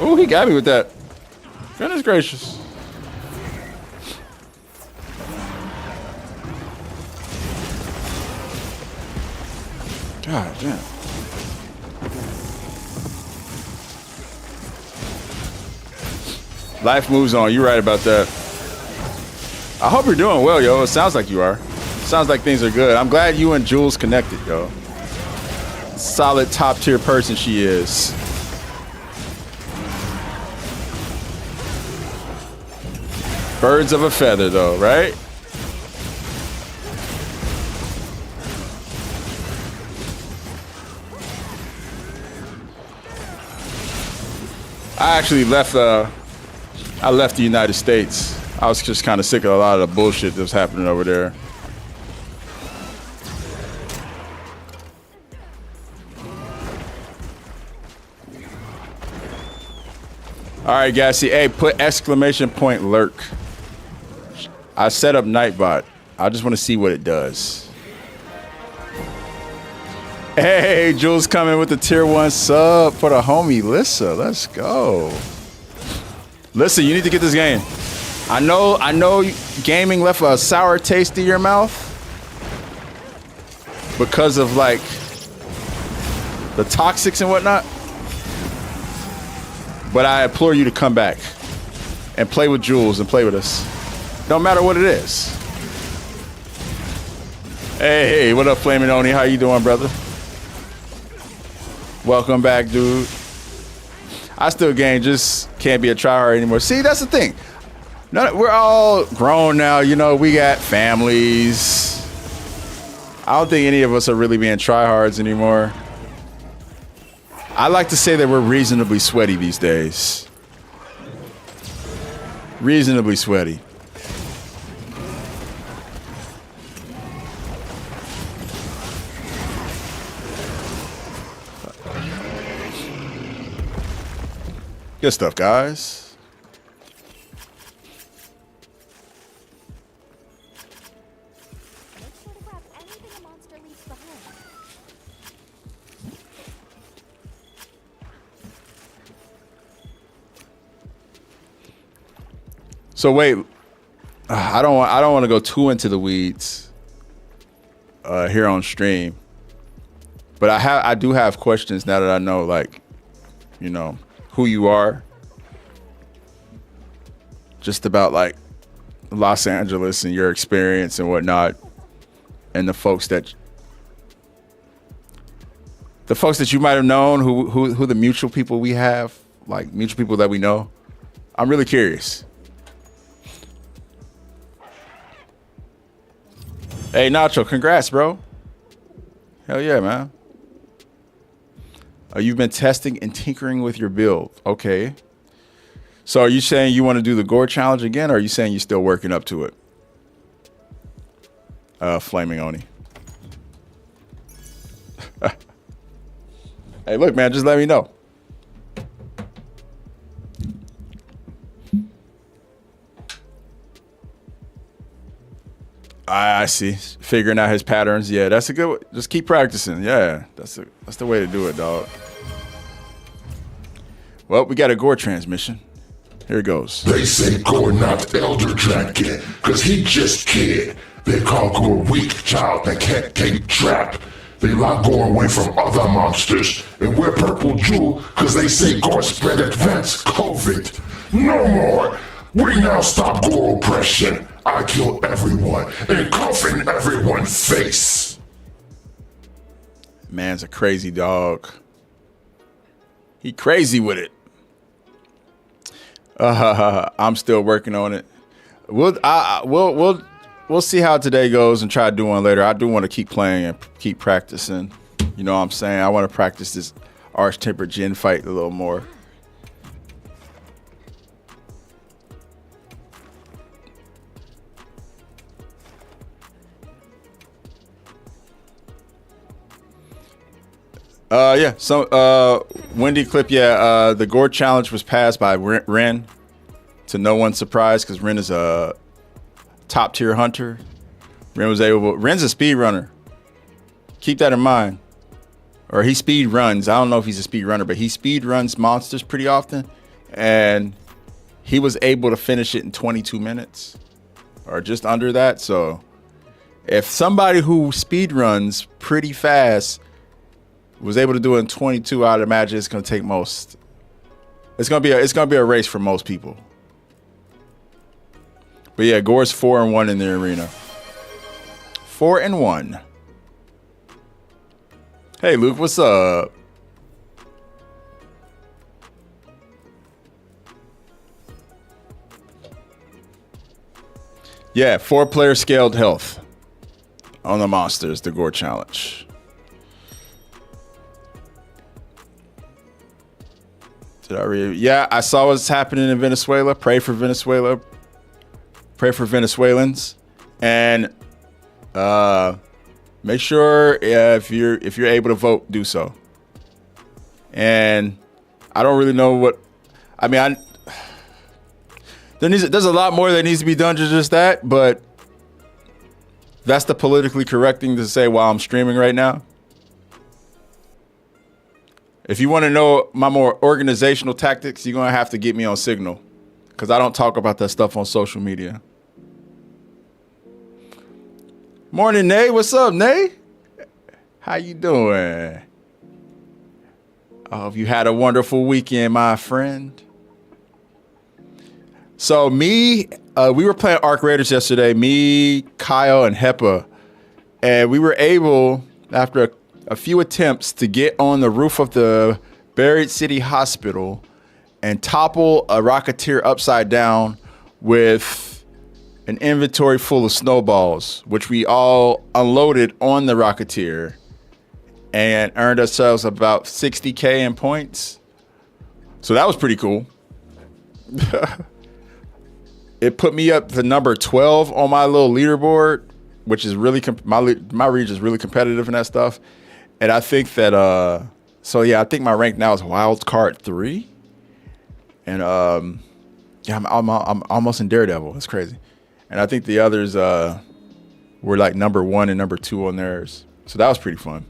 Oh, he got me with that. Goodness gracious. God damn. Life moves on. You're right about that. I hope you're doing well, yo. It sounds like you are. Sounds like things are good. I'm glad you and Jules connected, yo. Solid top tier person she is. Birds of a feather, though, right? I actually left. I left the United States. I was just kind of sick of a lot of the bullshit that was happening over there. All right, Gassy. Hey, put exclamation point lurk. I set up Nightbot. I just want to see what it does. Hey, Jules coming with the tier 1 sub for the homie Lissa. Let's go. Listen, you need to get this game. I know gaming left a sour taste in your mouth because of like the toxics and whatnot. But I implore you to come back and play with Jules and play with us. Don't matter what it is. Hey, what up, Flaming Oni? How you doing, brother? Welcome back, dude. I still game, just can't be a tryhard anymore. See, that's the thing. We're all grown now, you know, we got families. I don't think any of us are really being tryhards anymore. I like to say that we're reasonably sweaty these days. Reasonably sweaty. Good stuff, guys. Make sure to grab anything a monster leaves behind. So wait, I don't want to go too into the weeds here on stream, but I do have questions now that I know, like, you know, who you are, just about like Los Angeles and your experience and whatnot, and the folks that you might have known, who the mutual people we have, like mutual people that we know. I'm really curious. Hey, Nacho, congrats, bro. Hell yeah, man. You've been testing and tinkering with your build. Okay. So are you saying you want to do the gore challenge again, or are you saying you're still working up to it? Flaming Oni. Hey, look, man, just let me know. I see. Figuring out his patterns. Yeah, that's a good. Just keep practicing. Yeah, that's the way to do it, dog. Well, we got a gore transmission. Here it goes. They say Gore not elder dragon, cause he just kid. They call Gore weak child that can't take trap. They lock Gore away from other monsters, and we're purple jewel, cause they say Gore spread advanced COVID. No more! We now stop Gore oppression. I kill everyone and coffin everyone's face. Man's a crazy dog. He crazy with it. I'm still working on it. We'll see how today goes and try to do one later. I do want to keep playing and keep practicing. You know what I'm saying? I want to practice this Arch Temper Jin fight a little more. Yeah, so Wendy clip, yeah, the Gore challenge was passed by Ren, to no one's surprise, because Ren is a top tier hunter. Ren's a speed runner. Keep that in mind. Or he speed runs. I don't know if he's a speed runner, but he speed runs monsters pretty often. And he was able to finish it in 22 minutes or just under that. So if somebody who speed runs pretty fast was able to do it in 22, I'd imagine it's going to take most. It's going to be a race for most people. But yeah, Gore's 4-1 in the arena. 4-1. Hey, Luke, what's up? Yeah, 4-player scaled health on the monsters, the Gore challenge. Did I read? Yeah, I saw what's happening in Venezuela. Pray for Venezuela. Pray for Venezuelans, and make sure if you're able to vote, do so. And I don't really know what. I mean, there's a lot more that needs to be done to just that, but that's the politically correct thing to say while I'm streaming right now. If you want to know my more organizational tactics, you're going to have to get me on Signal because I don't talk about that stuff on social media. Morning, Nay. What's up, Nay? How you doing? I hope you had a wonderful weekend, my friend. So we were playing Arc Raiders yesterday, me, Kyle, and Hepa. And we were able, after a few attempts, to get on the roof of the Buried City Hospital and topple a Rocketeer upside down with an inventory full of snowballs, which we all unloaded on the Rocketeer and earned ourselves about 60K in points. So that was pretty cool. It put me up to number 12 on my little leaderboard, which is really, my region is really competitive in that stuff. And I think that, I think my rank now is wild card 3. And I'm almost in Daredevil. That's crazy. And I think the others were like number 1 and number 2 on theirs. So that was pretty fun.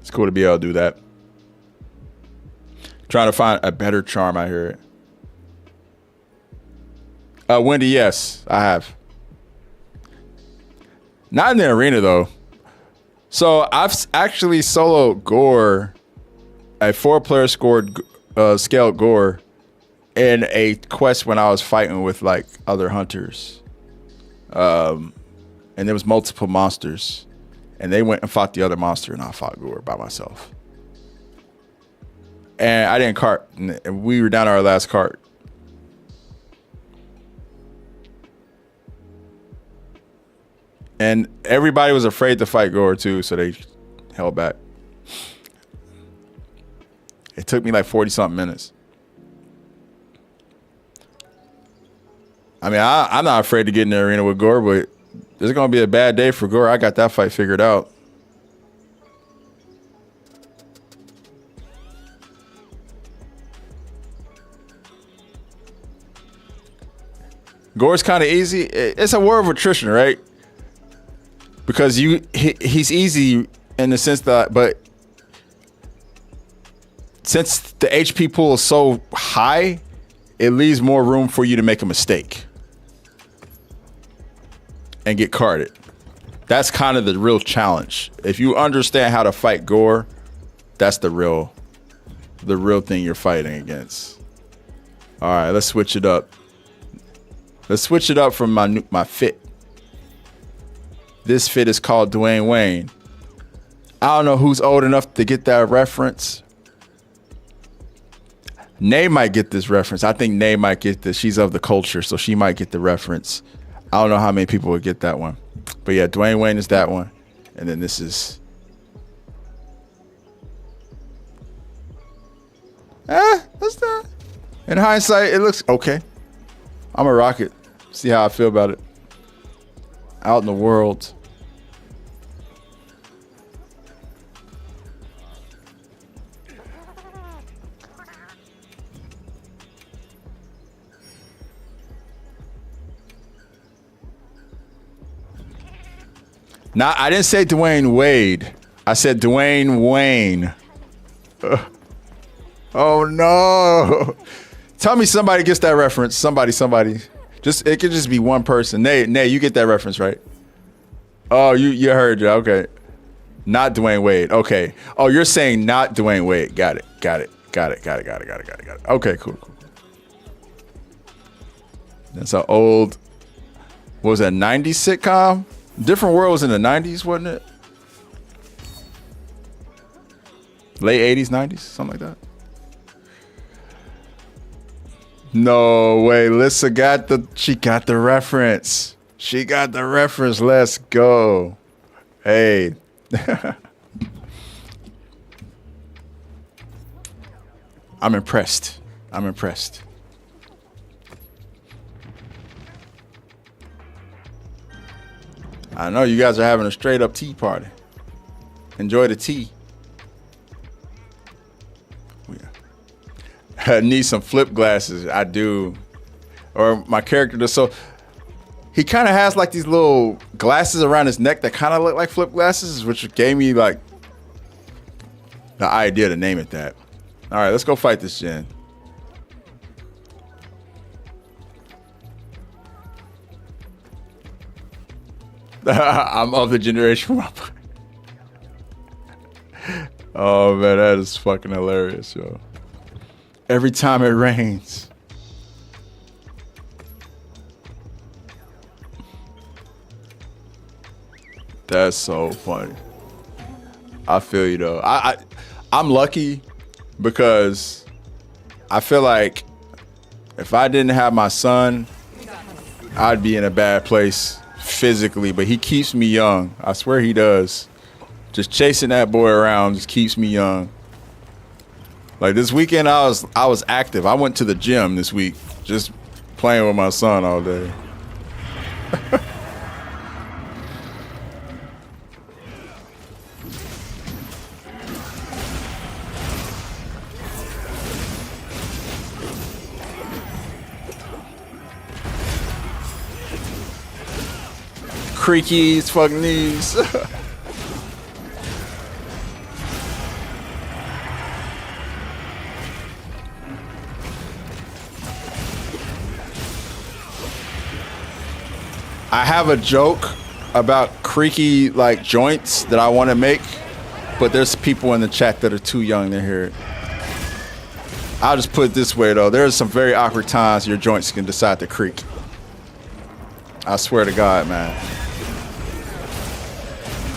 It's cool to be able to do that. Trying to find a better charm out here. Wendy, yes, I have. Not in the arena though. So I've actually soloed Gore, a 4-player scaled Gore, in a quest when I was fighting with like other hunters. And there was multiple monsters. And they went and fought the other monster, and I fought Gore by myself. And I didn't cart. And we were down to our last cart. And everybody was afraid to fight Gore too, so they held back. It took me like 40-something minutes. I mean, I'm not afraid to get in the arena with Gore, but this is going to be a bad day for Gore. I got that fight figured out. Gore's kind of easy. It's a war of attrition, right? Because he's easy in the sense that, but since the HP pool is so high, it leaves more room for you to make a mistake and get carded. That's kind of the real challenge. If you understand how to fight Gore, that's the real thing you're fighting against. All right, let's switch it up. Let's switch it up from my fit. This fit is called Dwayne Wayne. I don't know who's old enough to get that reference. Nay might get this reference. I think Nay might get this. She's of the culture, so she might get the reference. I don't know how many people would get that one. But yeah, Dwayne Wayne is that one. And then this is... That's that. In hindsight, it looks okay. I'm a rocket. See how I feel about it. Out in the world. Now, I didn't say Dwayne Wade. I said Dwayne Wayne. Oh no. Tell me somebody gets that reference. Somebody. It could just be one person. Nay, you get that reference, right? Oh, you heard it. Okay. Not Dwayne Wade. Okay. Oh, you're saying not Dwayne Wade. Got it. Okay, cool. That's an old, what was that, 90s sitcom? Different World was in the 90s, wasn't it? Late 80s, 90s, something like that. No way, Lissa she got the reference. She got the reference. Let's go. Hey. I'm impressed. I know you guys are having a straight up tea party. Enjoy the tea. I need some flip glasses. I do. Or my character does. So he kind of has like these little glasses around his neck that kind of look like flip glasses, which gave me like the idea to name it that. All right, let's go fight this gen. I'm of the generation. Oh man, that is fucking hilarious, yo. Every time it rains. That's so funny. I feel you though. I'm lucky because I feel like if I didn't have my son, I'd be in a bad place physically, but he keeps me young. I swear he does. Just chasing that boy around just keeps me young. Like this weekend I was active. I went to the gym this week just playing with my son all day. Creaky fucking knees. I have a joke about creaky like joints that I want to make, but there's people in the chat that are too young to hear it. I'll just put it this way though, there's some very awkward times your joints can decide to creak. I swear to God, man.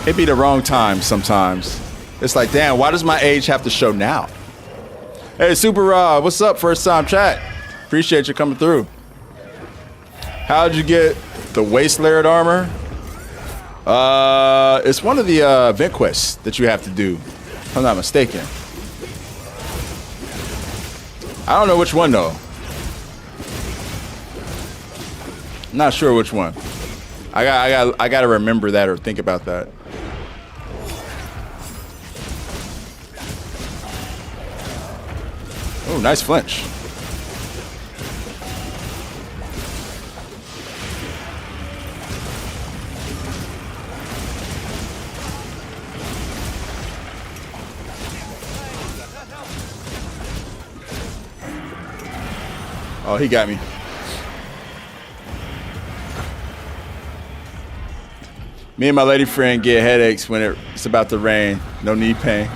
It be the wrong time sometimes. It's like, damn, why does my age have to show now? Hey, Super Rob, what's up? First time chat. Appreciate you coming through. How'd you get the waist layered armor? It's one of the event quests that you have to do, if I'm not mistaken. I don't know which one though. I'm not sure which one. I got to remember that or think about that. Oh, nice flinch. Oh, he got me. Me and my lady friend get headaches when it's about to rain. No knee pain.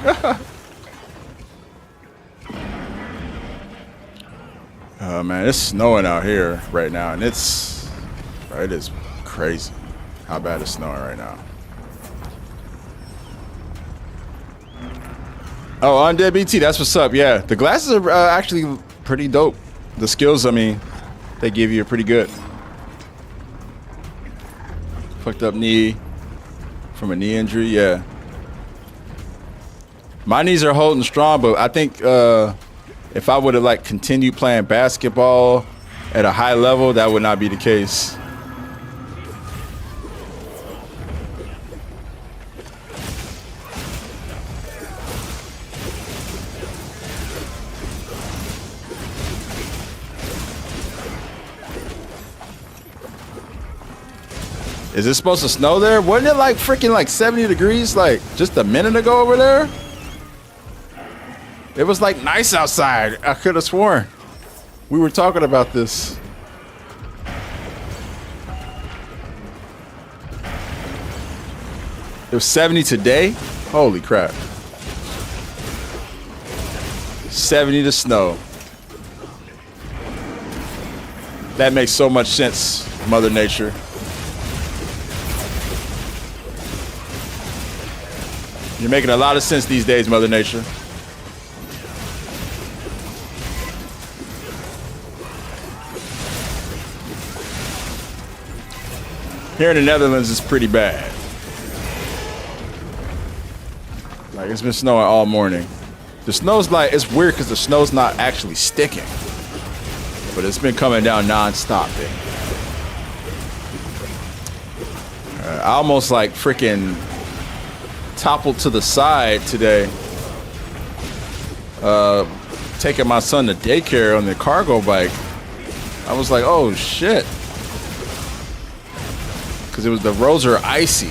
Oh man, it's snowing out here right now, and it is crazy how bad it's snowing right now. Oh, Undead BT, that's what's up. Yeah, the glasses are actually pretty dope. The skills, I mean, they give you are pretty good. Fucked up knee from a knee injury, yeah. My knees are holding strong, but I think if I would have like continued playing basketball at a high level, that would not be the case. Is it supposed to snow there? Wasn't it like freaking like 70 degrees like just a minute ago over there? It was like nice outside. I could have sworn. We were talking about this. It was 70 today? Holy crap. 70 to snow. That makes so much sense, Mother Nature. You're making a lot of sense these days, Mother Nature. Here in the Netherlands, it's pretty bad. Like, it's been snowing all morning. The snow's like, it's weird because the snow's not actually sticking. But it's been coming down non-stop. I almost like freaking toppled to the side today, taking my son to daycare on the cargo bike. I was like, oh shit, because the roads are icy.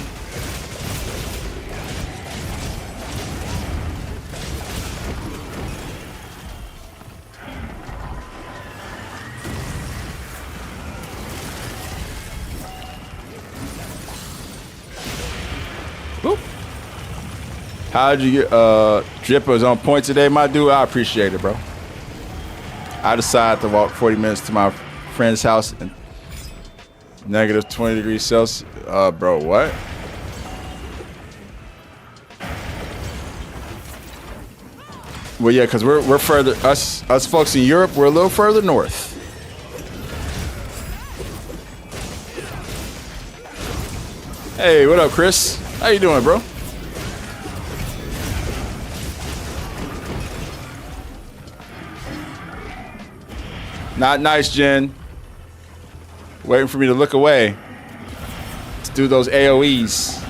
How'd you get Drip was on point today, my dude? I appreciate it, bro. I decided to walk 40 minutes to my friend's house and negative 20 degrees Celsius. Bro, what? Well, yeah, because we're further, us folks in Europe, we're a little further north. Hey, what up, Chris? How you doing, bro? Not nice, Jen. Waiting for me to look away. Let's do those AoEs.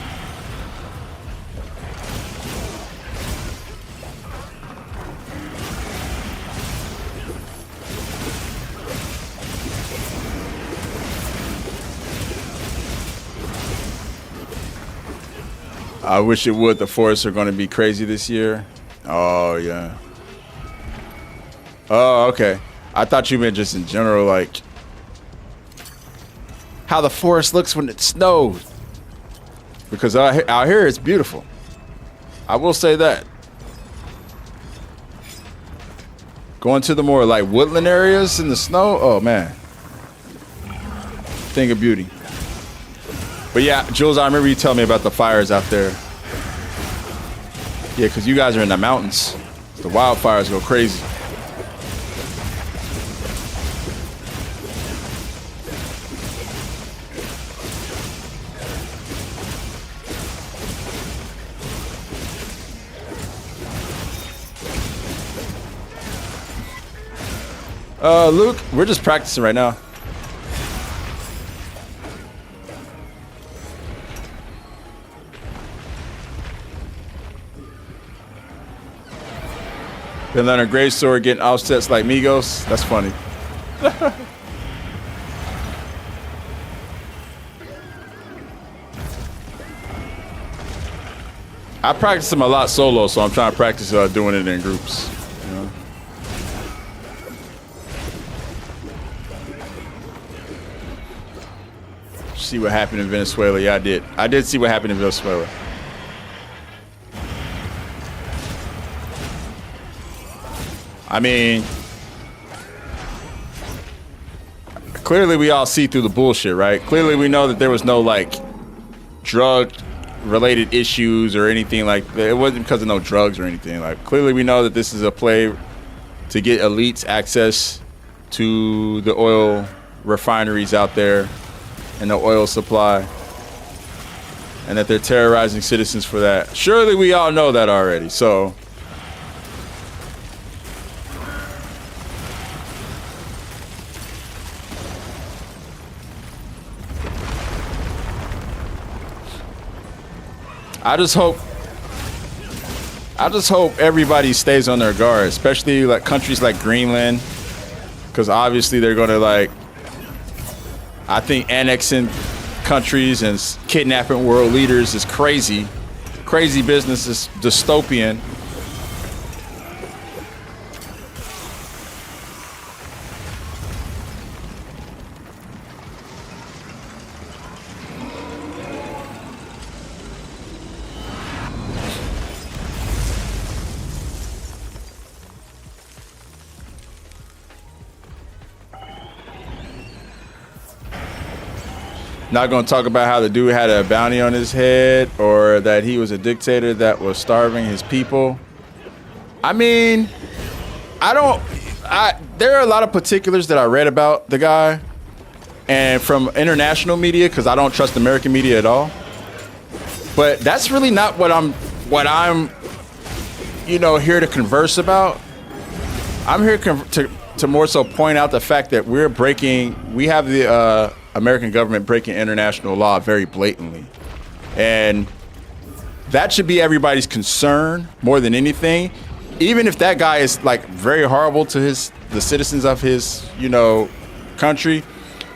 I wish it would. The forests are going to be crazy this year. Oh, yeah. Oh, okay. I thought you meant just in general, like how the forest looks when it snows. Because out here it's beautiful. I will say that. Going to the more like woodland areas in the snow, oh man. Thing of beauty. But yeah, Jules, I remember you telling me about the fires out there. Yeah, because you guys are in the mountains. The wildfires go crazy. Luke, we're just practicing right now. Been learning Grave Sword, getting offsets like Migos. That's funny. I practice them a lot solo, so I'm trying to practice doing it in groups. You know? See what happened in Venezuela? Yeah, I did. I did see what happened in Venezuela. I mean, clearly we all see through the bullshit, right? Clearly we know that there was no like drug-related issues or anything like that. It wasn't because of no drugs or anything. Like clearly we know that this is a play to get elites access to the oil refineries out there and the oil supply, and that they're terrorizing citizens for that. Surely we all know that already. So. I just hope everybody stays on their guard, especially like countries like Greenland, because obviously they're going to like, I think annexing countries and kidnapping world leaders is crazy. Crazy business is dystopian. Not going to talk about how the dude had a bounty on his head or that he was a dictator that was starving his people. I mean, there are a lot of particulars that I read about the guy and from international media, because I don't trust American media at all. But that's really not what I'm here to converse about. I'm here to more so point out the fact that we have the American government breaking international law very blatantly. And that should be everybody's concern more than anything. Even if that guy is like very horrible to the citizens of his, country,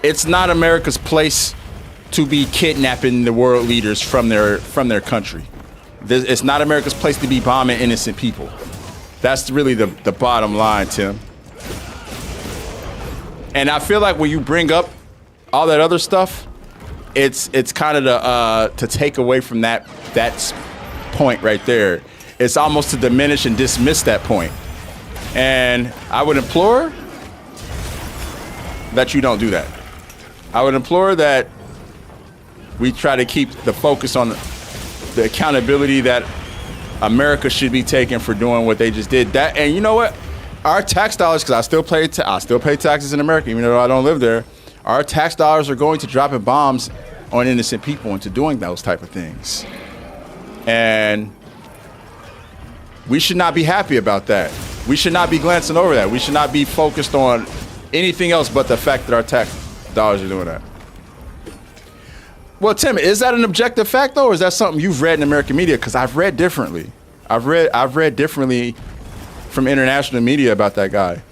it's not America's place to be kidnapping the world leaders from their country. It's not America's place to be bombing innocent people. That's really the bottom line, Tim. And I feel like when you bring up all that other stuff, it's kind of to take away from that point right there. it's almost to diminish and dismiss that point. And I would implore that you don't do that. I would implore that we try to keep the focus on the accountability that America should be taking for doing what they just did. That, and you know what? Our tax dollars, because I still pay taxes in America, even though I don't live there. Our tax dollars are going to dropping bombs on innocent people into doing those type of things. And we should not be happy about that. We should not be glancing over that. We should not be focused on anything else but the fact that our tax dollars are doing that. Well, Tim, is that an objective fact though, or is that something you've read in American media? Because I've read differently. I've read differently from international media about that guy.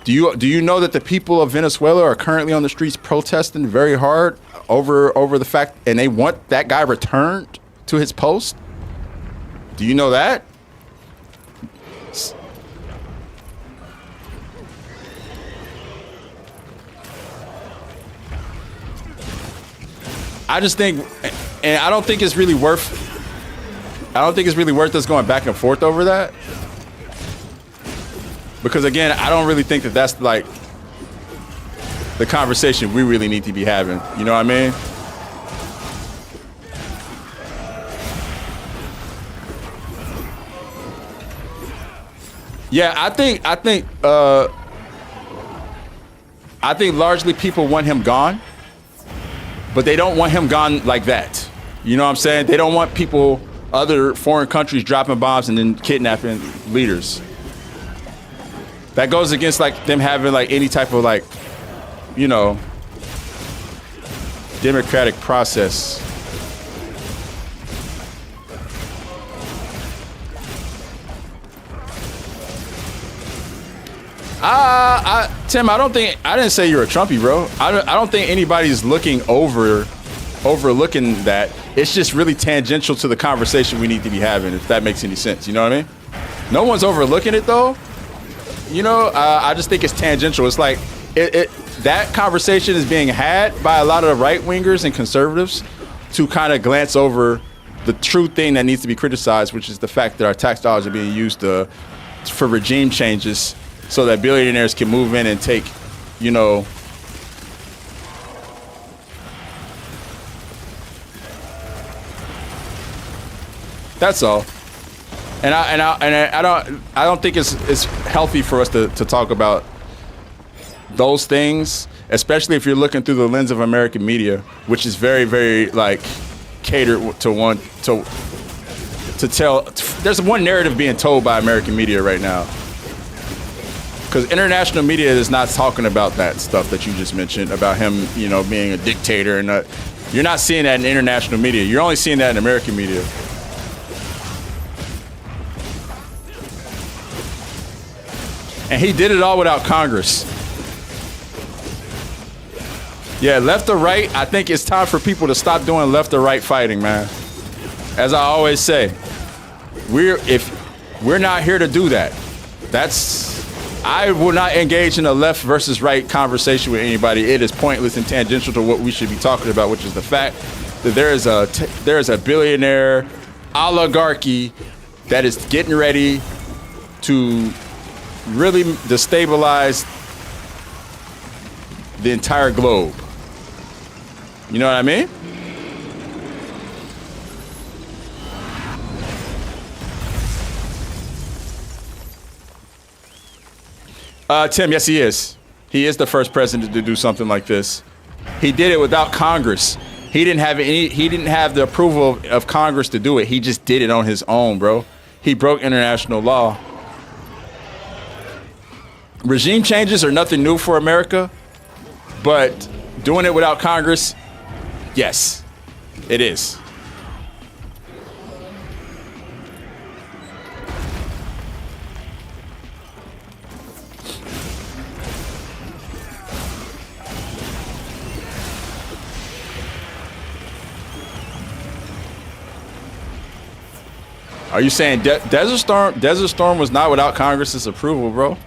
Do you know that the people of Venezuela are currently on the streets protesting very hard over the fact, and they want that guy returned to his post? Do you know that? I just think, and I don't think it's really worth us going back and forth over that. Because again, I don't really think that that's like the conversation we really need to be having. You know what I mean? Yeah, I think largely people want him gone, but they don't want him gone like that. You know what I'm saying? They don't want other foreign countries dropping bombs and then kidnapping leaders. That goes against like them having like any type of like, you know, democratic process. Tim, I didn't say you're a Trumpy, bro. I don't think anybody's overlooking that. It's just really tangential to the conversation we need to be having, if that makes any sense. You know what I mean? No one's overlooking it though. You know, I just think it's tangential. It's like that conversation is being had by a lot of the right-wingers and conservatives to kind of glance over the true thing that needs to be criticized, which is the fact that our tax dollars are being used for regime changes so that billionaires can move in and take, you know, that's all. And I don't think it's healthy for us to talk about those things, especially if you're looking through the lens of American media, which is very, very like catered to tell. There's one narrative being told by American media right now, because international media is not talking about that stuff that you just mentioned about him, you know, being a dictator, and you're not seeing that in international media. You're only seeing that in American media. And he did it all without Congress. Yeah, left or right, I think it's time for people to stop doing left or right fighting, man. As I always say, we're not here to do that. I will not engage in a left versus right conversation with anybody. It is pointless and tangential to what we should be talking about, which is the fact that there is a billionaire oligarchy that is getting ready to really destabilize the entire globe. You know what I mean? Tim, yes, he is. He is the first president to do something like this. He did it without Congress. He didn't have the approval of Congress to do it. He just did it on his own, bro. He broke international law. Regime changes are nothing new for America, but doing it without Congress, yes, it is. Are you saying Desert Storm was not without Congress's approval, bro?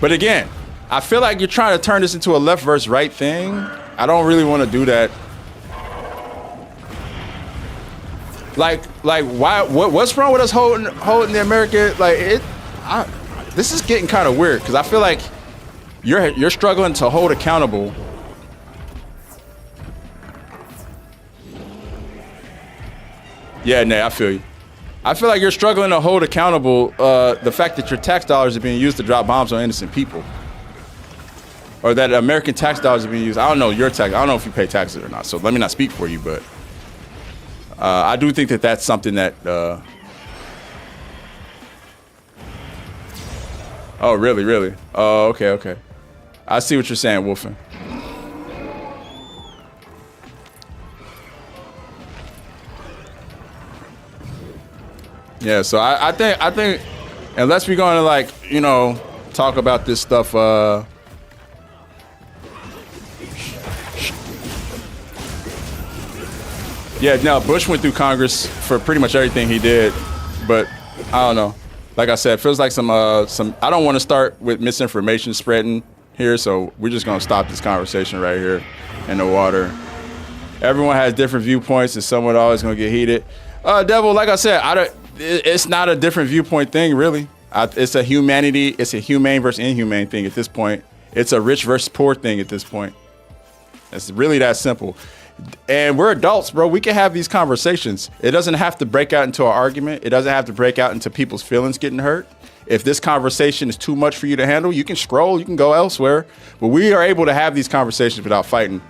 But again, I feel like you're trying to turn this into a left versus right thing. I don't really want to do that. Like why? What's wrong with us holding the American? This is getting kind of weird because I feel like you're struggling to hold accountable. Yeah, Nay, I feel you. I feel like you're struggling to hold accountable the fact that your tax dollars are being used to drop bombs on innocent people. Or that American tax dollars are being used. I don't know your tax. I don't know if you pay taxes or not. So let me not speak for you, but I do think that that's something that. Oh, really, really? Oh, okay. I see what you're saying, Wolfen. Yeah, so I think unless we're going to talk about this stuff. Yeah, no, Bush went through Congress for pretty much everything he did, but I don't know. Like I said, it feels like some. I don't want to start with misinformation spreading here, so we're just gonna stop this conversation right here in the water. Everyone has different viewpoints, and someone always gonna get heated. Devil, like I said, it's not a different viewpoint thing, really. It's a humane versus inhumane thing at this point. It's a rich versus poor thing at this point. It's really that simple. And we're adults, bro. We can have these conversations. It doesn't have to break out into an argument. It doesn't have to break out into people's feelings getting hurt. If this conversation is too much for you to handle, you can scroll, you can go elsewhere. But we are able to have these conversations without fighting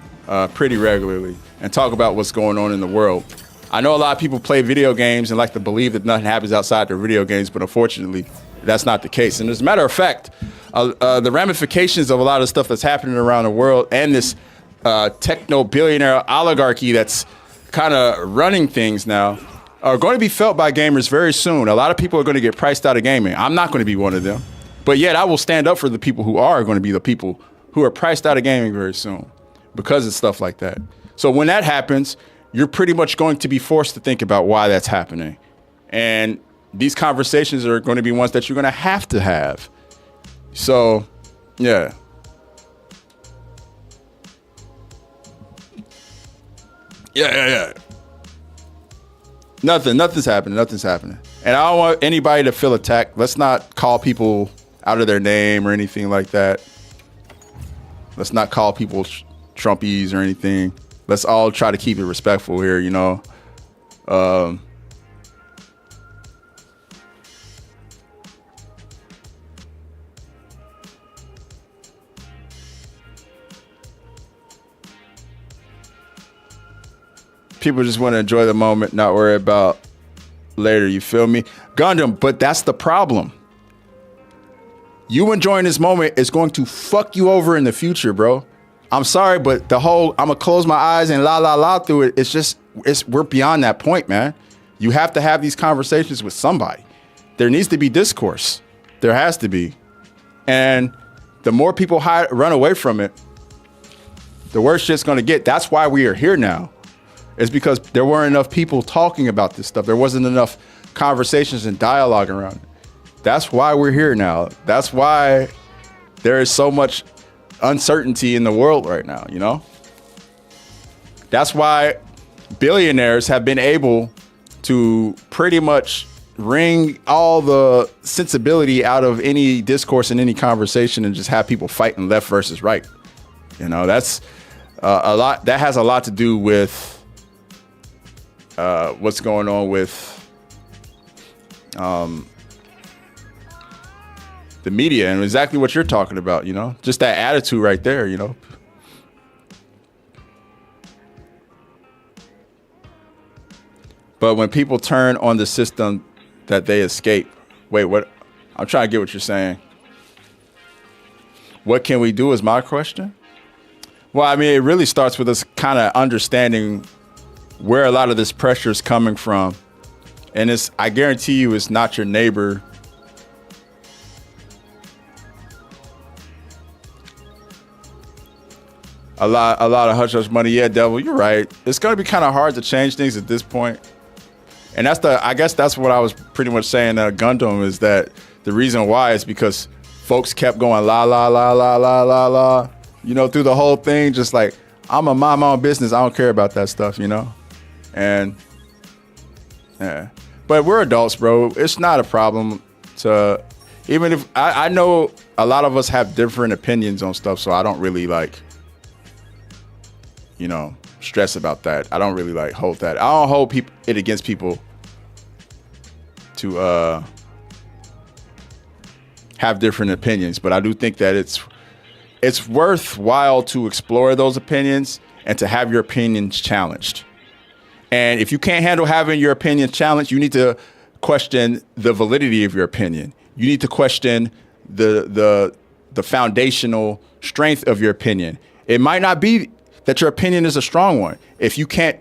pretty regularly and talk about what's going on in the world. I know a lot of people play video games and like to believe that nothing happens outside their video games, but unfortunately, that's not the case. And as a matter of fact, the ramifications of a lot of the stuff that's happening around the world and this techno-billionaire oligarchy that's kind of running things now are going to be felt by gamers very soon. A lot of people are going to get priced out of gaming. I'm not going to be one of them. But yet I will stand up for the people who are going to be the people who are priced out of gaming very soon because of stuff like that. So when that happens, you're pretty much going to be forced to think about why that's happening. And these conversations are going to be ones that you're going to have. So, yeah. Yeah. Nothing's happening. And I don't want anybody to feel attacked. Let's not call people out of their name or anything like that. Let's not call people Trumpies or anything. Let's all try to keep it respectful here, you know. People just want to enjoy the moment, not worry about later. You feel me? Gundam, but that's the problem. You enjoying this moment is going to fuck you over in the future, bro. I'm sorry, but the whole I'm gonna close my eyes and la through it. We're beyond that point, man. You have to have these conversations with somebody. There needs to be discourse. There has to be. And the more people run away from it, the worse shit's gonna get. That's why we are here now. It's because there weren't enough people talking about this stuff. There wasn't enough conversations and dialogue around it. That's why we're here now. That's why there is so much uncertainty in the world right now, you know? That's why billionaires have been able to pretty much wring all the sensibility out of any discourse and any conversation and just have people fighting left versus right. You know, that's a lot. That has a lot to do with what's going on with the media and exactly what you're talking about, you know, just that attitude right there, you know. But when people turn on the system that they escape, wait, what? I'm trying to get what you're saying. What can we do is my question. Well, I mean, it really starts with us kind of understanding where a lot of this pressure is coming from. And I guarantee you it's not your neighbor. A lot of hush-hush money. Yeah, Devil, you're right. It's going to be kind of hard to change things at this point. And I guess that's what I was pretty much saying at Gundam is that the reason why is because folks kept going la, you know, through the whole thing, just like, I'm a mind my own business. I don't care about that stuff, you know? And Yeah. But we're adults, bro. It's not a problem to, even if, I know a lot of us have different opinions on stuff, so I don't really like, stress about that. I don't really like hold that. I don't hold it against people to have different opinions, but I do think that it's worthwhile to explore those opinions and to have your opinions challenged. And if you can't handle having your opinions challenged, you need to question the validity of your opinion. You need to question the foundational strength of your opinion. It might not be that your opinion is a strong one. If you can't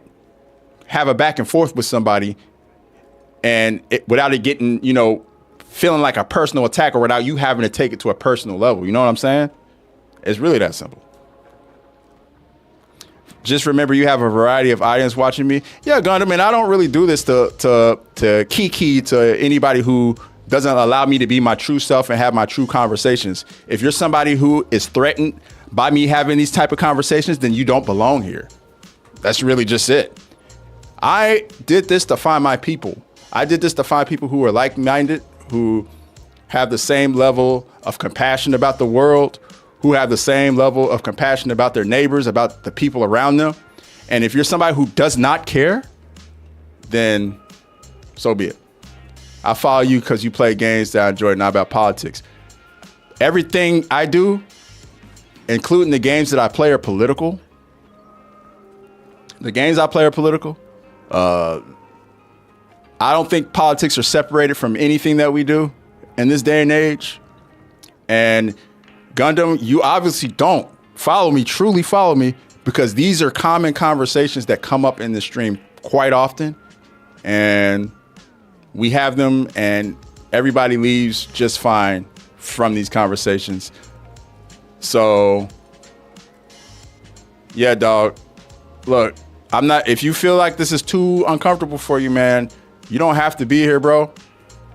have a back and forth with somebody and without it getting, feeling like a personal attack, or without you having to take it to a personal level, you know what I'm saying? It's really that simple. Just remember, you have a variety of audience watching me. Yeah, Gundam, and I don't really do this to kiki to anybody who doesn't allow me to be my true self and have my true conversations. If you're somebody who is threatened by me having these type of conversations, then you don't belong here. That's really just it. I did this to find my people. I did this to find people who are like-minded, who have the same level of compassion about the world, who have the same level of compassion about their neighbors, about the people around them. And if you're somebody who does not care, then so be it. I follow you because you play games that I enjoy, not about politics. Everything I do, including the games that I play, are political. The games I play are political. I don't think politics are separated from anything that we do in this day and age. And Gundam, you obviously don't follow me, truly follow me, because these are common conversations that come up in the stream quite often. And we have them, and everybody leaves just fine from these conversations. So, yeah, dog, look, if you feel like this is too uncomfortable for you, man, you don't have to be here, bro.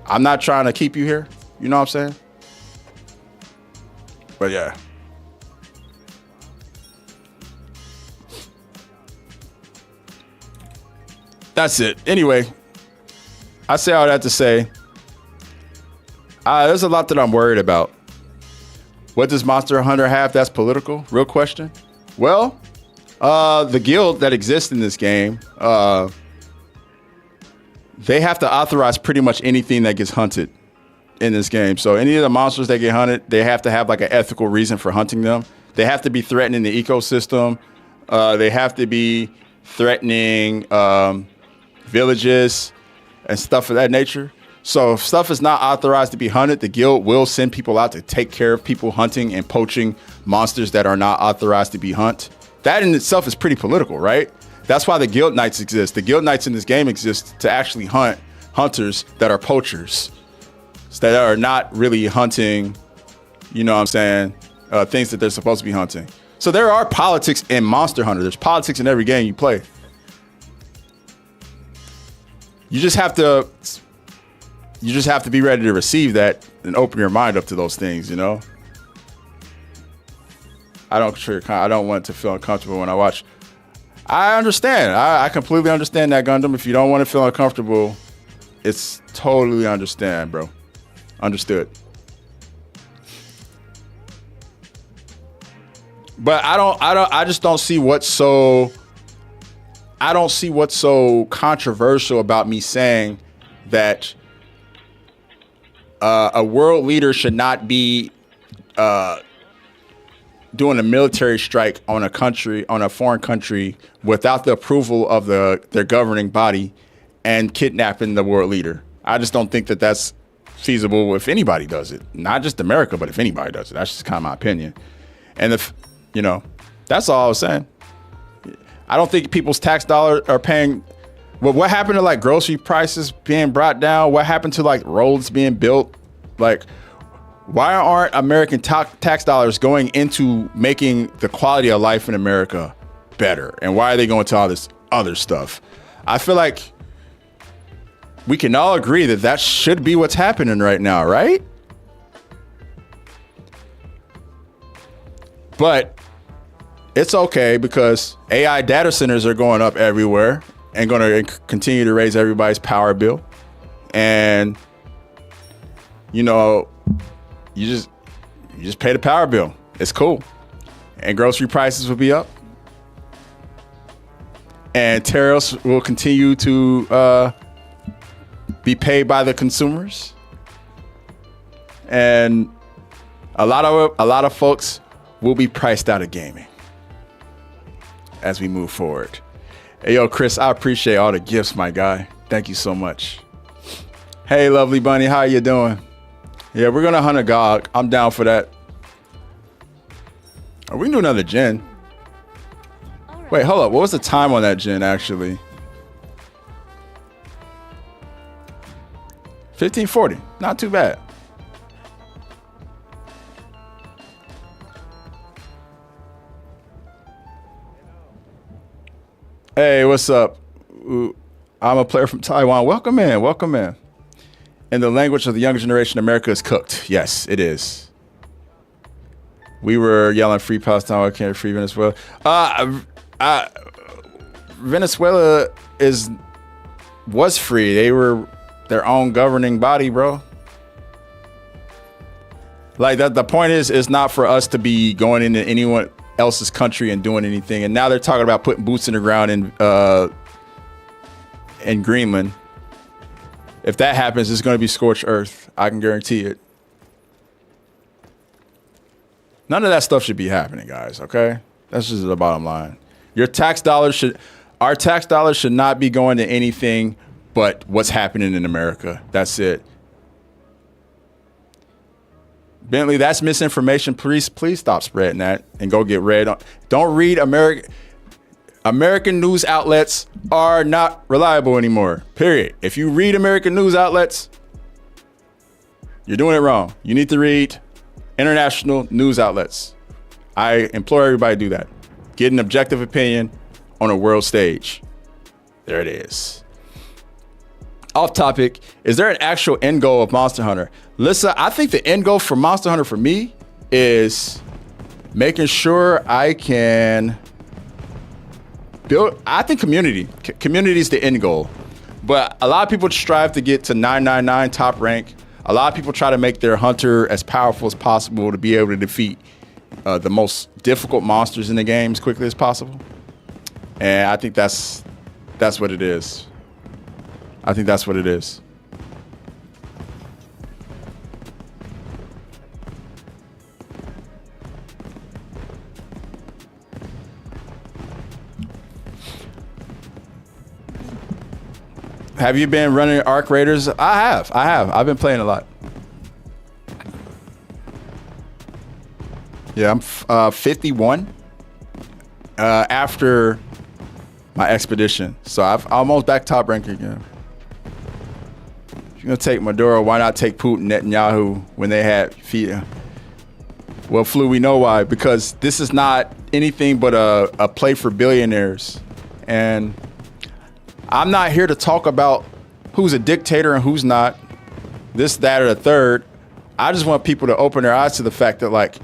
I'm not trying to keep you here. You know what I'm saying? But yeah. That's it. Anyway, I say all that to say, there's a lot that I'm worried about. What does Monster Hunter have that's political? Real question. Well, the guild that exists in this game, they have to authorize pretty much anything that gets hunted in this game. So any of the monsters that get hunted, they have to have like an ethical reason for hunting them. They have to be threatening the ecosystem. They have to be threatening villages and stuff of that nature. So if stuff is not authorized to be hunted, the guild will send people out to take care of people hunting and poaching monsters that are not authorized to be hunted. That in itself is pretty political, right? That's why the guild knights exist. The guild knights in this game exist to actually hunt hunters that are poachers, that are not really hunting, you know what I'm saying, things that they're supposed to be hunting. So there are politics in Monster Hunter. There's politics in every game you play. You just have to be ready to receive that and open your mind up to those things, you know? I don't want to feel uncomfortable when I watch. I understand. I completely understand that, Gundam. If you don't want to feel uncomfortable, it's totally understand, bro. Understood. But I just don't see what's so controversial about me saying that a world leader should not be doing a military strike on a foreign country without the approval of their governing body and kidnapping the world leader. I just don't think that that's feasible if anybody does it. Not just America, but if anybody does it. That's just kind of my opinion. And that's all I was saying. I don't think people's tax dollars are paying. Well, what happened to like grocery prices being brought down? What happened to like roads being built? Like, why aren't American tax dollars going into making the quality of life in America better? And why are they going to all this other stuff? I feel like we can all agree that should be what's happening right now, right? But it's okay because AI data centers are going up everywhere. and going to continue to raise everybody's power bill. And, you know, you just pay the power bill. It's cool. And grocery prices will be up. And tariffs will continue to be paid by the consumers. And a lot of folks will be priced out of gaming as we move forward. Hey, yo, Chris, I appreciate all the gifts, my guy. Thank you so much. Hey, lovely bunny, how you doing? Yeah, we're gonna hunt a GOG. I'm down for that. Oh, we can do another gen. All right. Wait, hold up. What was the time on that gen, actually? 1540. Not too bad. Hey, what's up? Ooh, I'm a player from Taiwan. Welcome in. Welcome in. And the language of the younger generation, America is cooked. Yes, it is. We were yelling free Palestine, I can't free Venezuela. Venezuela was free. They were their own governing body, bro. Like that. The point is, it's not for us to be going into anyone else's country and doing anything. And now they're talking about putting boots in the ground in Greenland. If that happens, it's going to be scorched earth. I can guarantee it. None of that stuff should be happening, guys. Okay, that's just the bottom line. Our tax dollars should not be going to anything but what's happening in America. That's it. Bentley, that's misinformation. Please stop spreading that and go get read. Don't read American news outlets are not reliable anymore. Period. If you read American news outlets, you're doing it wrong. You need to read international news outlets. I implore everybody to do that. Get an objective opinion on a world stage. There it is. Off topic, is there an actual end goal of Monster Hunter? Listen, I think the end goal for Monster Hunter for me is making sure I can build, I think community is the end goal. But a lot of people strive to get to 999 top rank. A lot of people try to make their hunter as powerful as possible to be able to defeat the most difficult monsters in the game as quickly as possible. And I think that's what it is. I think that's what it is. Have you been running Arc Raiders? I have. I've been playing a lot. Yeah, I'm 51 after my expedition. So I'm almost back top rank again. If you're going to take Maduro, why not take Putin, Netanyahu when they had feet? Well, Flu, we know why. Because this is not anything but a play for billionaires. And I'm not here to talk about who's a dictator and who's not, this, that, or the third. I just want people to open their eyes to the fact that, like,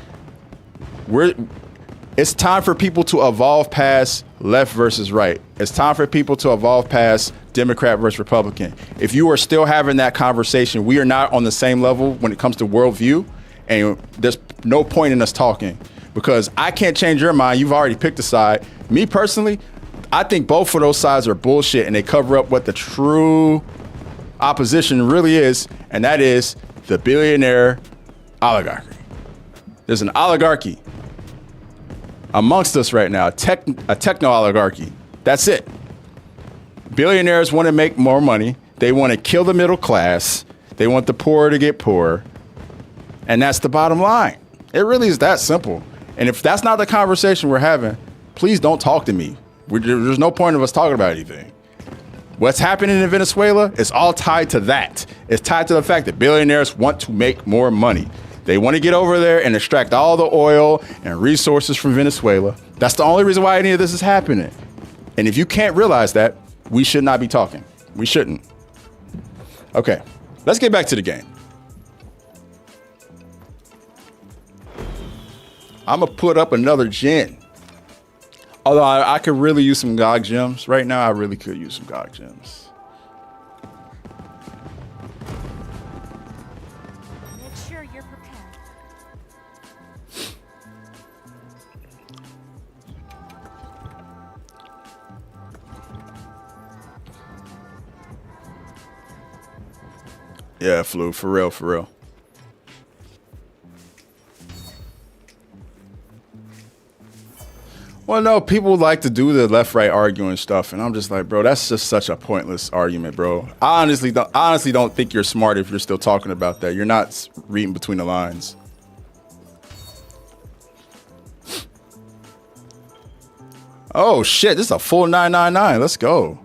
it's time for people to evolve past left versus right. It's time for people to evolve past Democrat versus Republican. If you are still having that conversation, we are not on the same level when it comes to worldview, and there's no point in us talking because I can't change your mind. You've already picked a side. Me personally, I think both of those sides are bullshit and they cover up what the true opposition really is, and that is the billionaire oligarchy. There's an oligarchy amongst us right now, a techno oligarchy. That's it. Billionaires want to make more money. They want to kill the middle class. They want the poor to get poorer. And that's the bottom line. It really is that simple. And if that's not the conversation we're having, please don't talk to me. There's no point of us talking about anything. What's happening in Venezuela is all tied to that. It's tied to the fact that billionaires want to make more money. They want to get over there and extract all the oil and resources from Venezuela. That's the only reason why any of this is happening. And if you can't realize that, we should not be talking. We shouldn't. Okay, let's get back to the game. I'm gonna put up another gen. Although I could really use some GOG gems right now. I really could use some GOG gems. Make sure you're prepared. Yeah, Flu, for real, for real. Well, no, people like to do the left-right arguing stuff, and I'm just like, bro, that's just such a pointless argument, bro. I honestly don't think you're smart if you're still talking about that. You're not reading between the lines. Oh shit, this is a full 999. Let's go.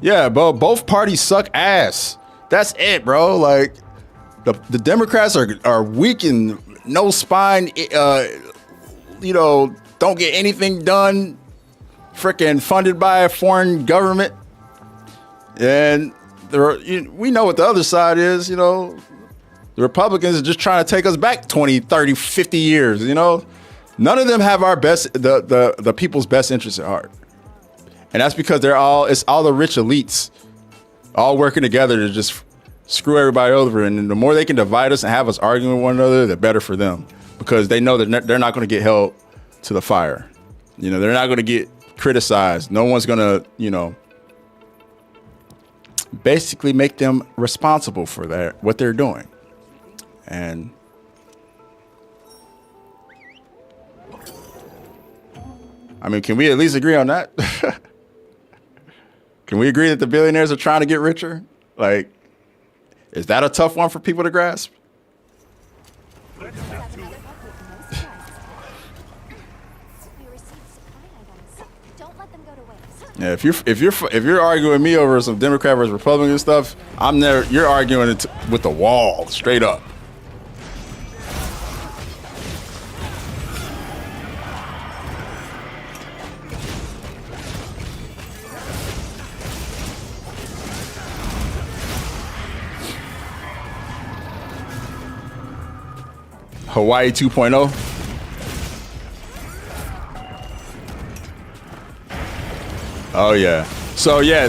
Yeah, bro, both parties suck ass. That's it, bro. Like, the Democrats are weak and no spine, don't get anything done, freaking funded by a foreign government. And we know what the other side is, the Republicans are just trying to take us back 20, 30, 50 years, None of them have our best, the people's best interests at heart. And that's because it's all the rich elites all working together to just screw everybody over. And the more they can divide us and have us arguing with one another, the better for them, because they know that they're not going to get held to the fire. They're not going to get criticized. No one's going to, basically make them responsible for what they're doing. And I mean, can we at least agree on that? Can we agree that the billionaires are trying to get richer? Like, is that a tough one for people to grasp? We received supply items. Don't let them go to waste. Yeah, if you're arguing with me over some Democrat versus Republican stuff, you're arguing it with the wall straight up. Hawaii 2.0. Oh yeah. So yeah,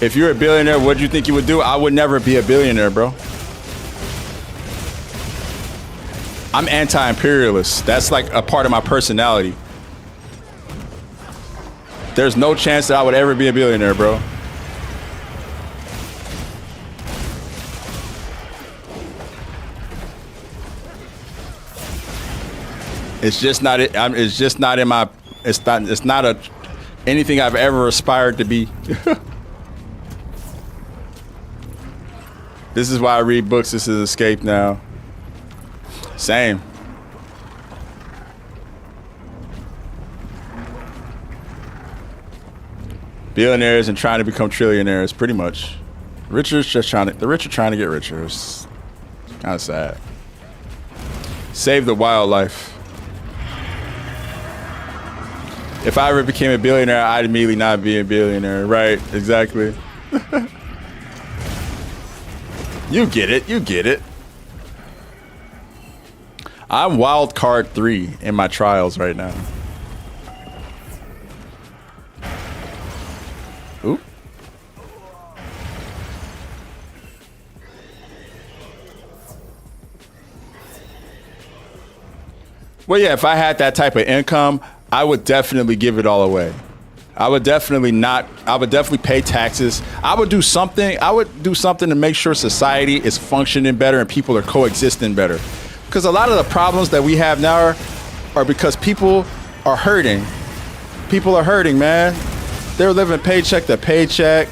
if you're a billionaire, what do you think you would do? I would never be a billionaire, bro. I'm anti-imperialist. That's like a part of my personality. There's no chance that I would ever be a billionaire, bro. It's just not it. It's just not in my. It's not anything I've ever aspired to be. This is why I read books. This is escape now. Same. Billionaires and trying to become trillionaires, pretty much. The rich are trying to get richer. It's kind of sad. Save the wildlife. If I ever became a billionaire, I'd immediately not be a billionaire. Right, exactly. You get it, you get it. I'm wild card 3 in my trials right now. Oop. Well, yeah, if I had that type of income, I would definitely give it all away. I would definitely pay taxes. I would do something to make sure society is functioning better and people are coexisting better. Because a lot of the problems that we have now are because people are hurting. People are hurting, man. They're living paycheck to paycheck.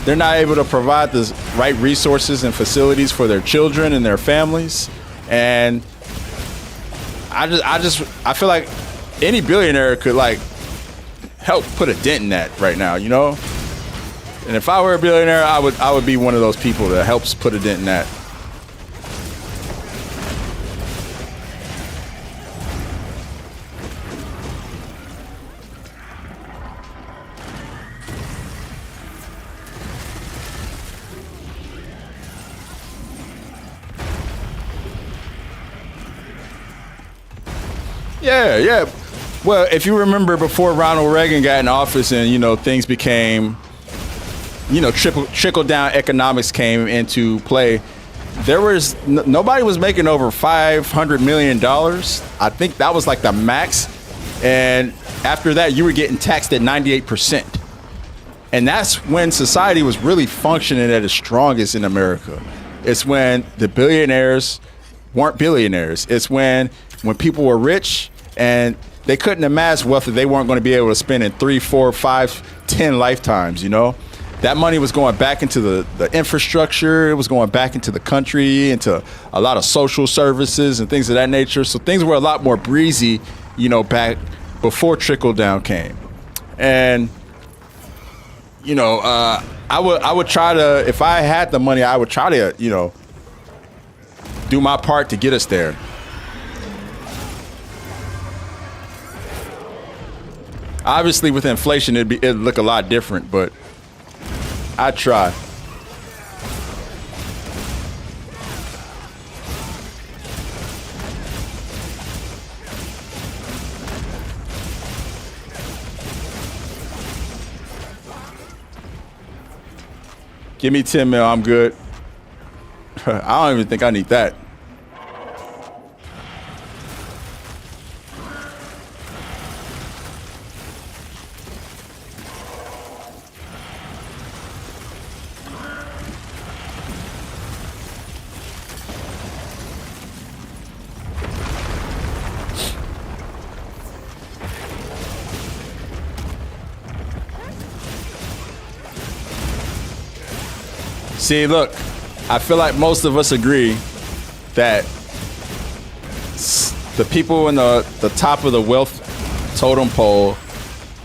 They're not able to provide the right resources and facilities for their children and their families. And I feel like any billionaire could like help put a dent in that right now, And if I were a billionaire, I would be one of those people that helps put a dent in that. Yeah, yeah. Well, if you remember before Ronald Reagan got in office and, things became, trickle down economics came into play, there was nobody was making over $500 million. I think that was like the max. And after that, you were getting taxed at 98%. And that's when society was really functioning at its strongest in America. It's when the billionaires weren't billionaires. It's when people were rich and they couldn't amass wealth that they weren't going to be able to spend in 3, 4, 5, 10 lifetimes, That money was going back into the infrastructure. It was going back into the country, into a lot of social services and things of that nature. So things were a lot more breezy, back before trickle down came. And, I would try to, if I had the money, I would try to, do my part to get us there. Obviously, with inflation, it'd look a lot different, but I try. Give me 10 mil, I'm good. I don't even think I need that. See, look, I feel like most of us agree that the people in the top of the wealth totem pole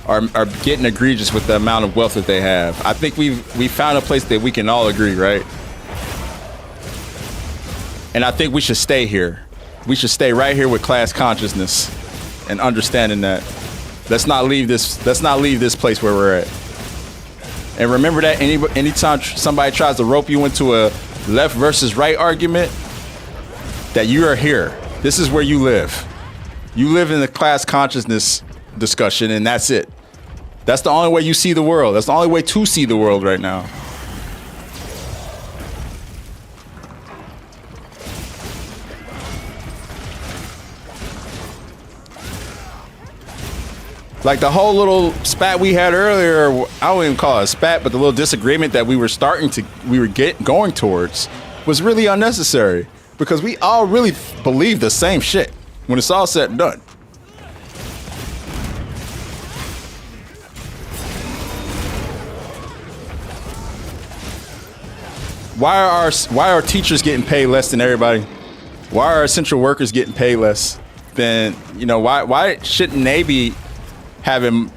are getting egregious with the amount of wealth that they have. I think we found a place that we can all agree, right? And I think we should stay here. We should stay right here with class consciousness and understanding that. Let's not leave this place where we're at. And remember that anytime somebody tries to rope you into a left versus right argument, that you are here. This is where you live. You live in the class consciousness discussion, and that's it. That's the only way you see the world. That's the only way to see the world right now. Like the whole little spat we had earlier, I don't even call it a spat, but the little disagreement that we were going towards was really unnecessary because we all really believe the same shit when it's all said and done. Why are teachers getting paid less than everybody? Why are essential workers getting paid less than, why shouldn't they be having,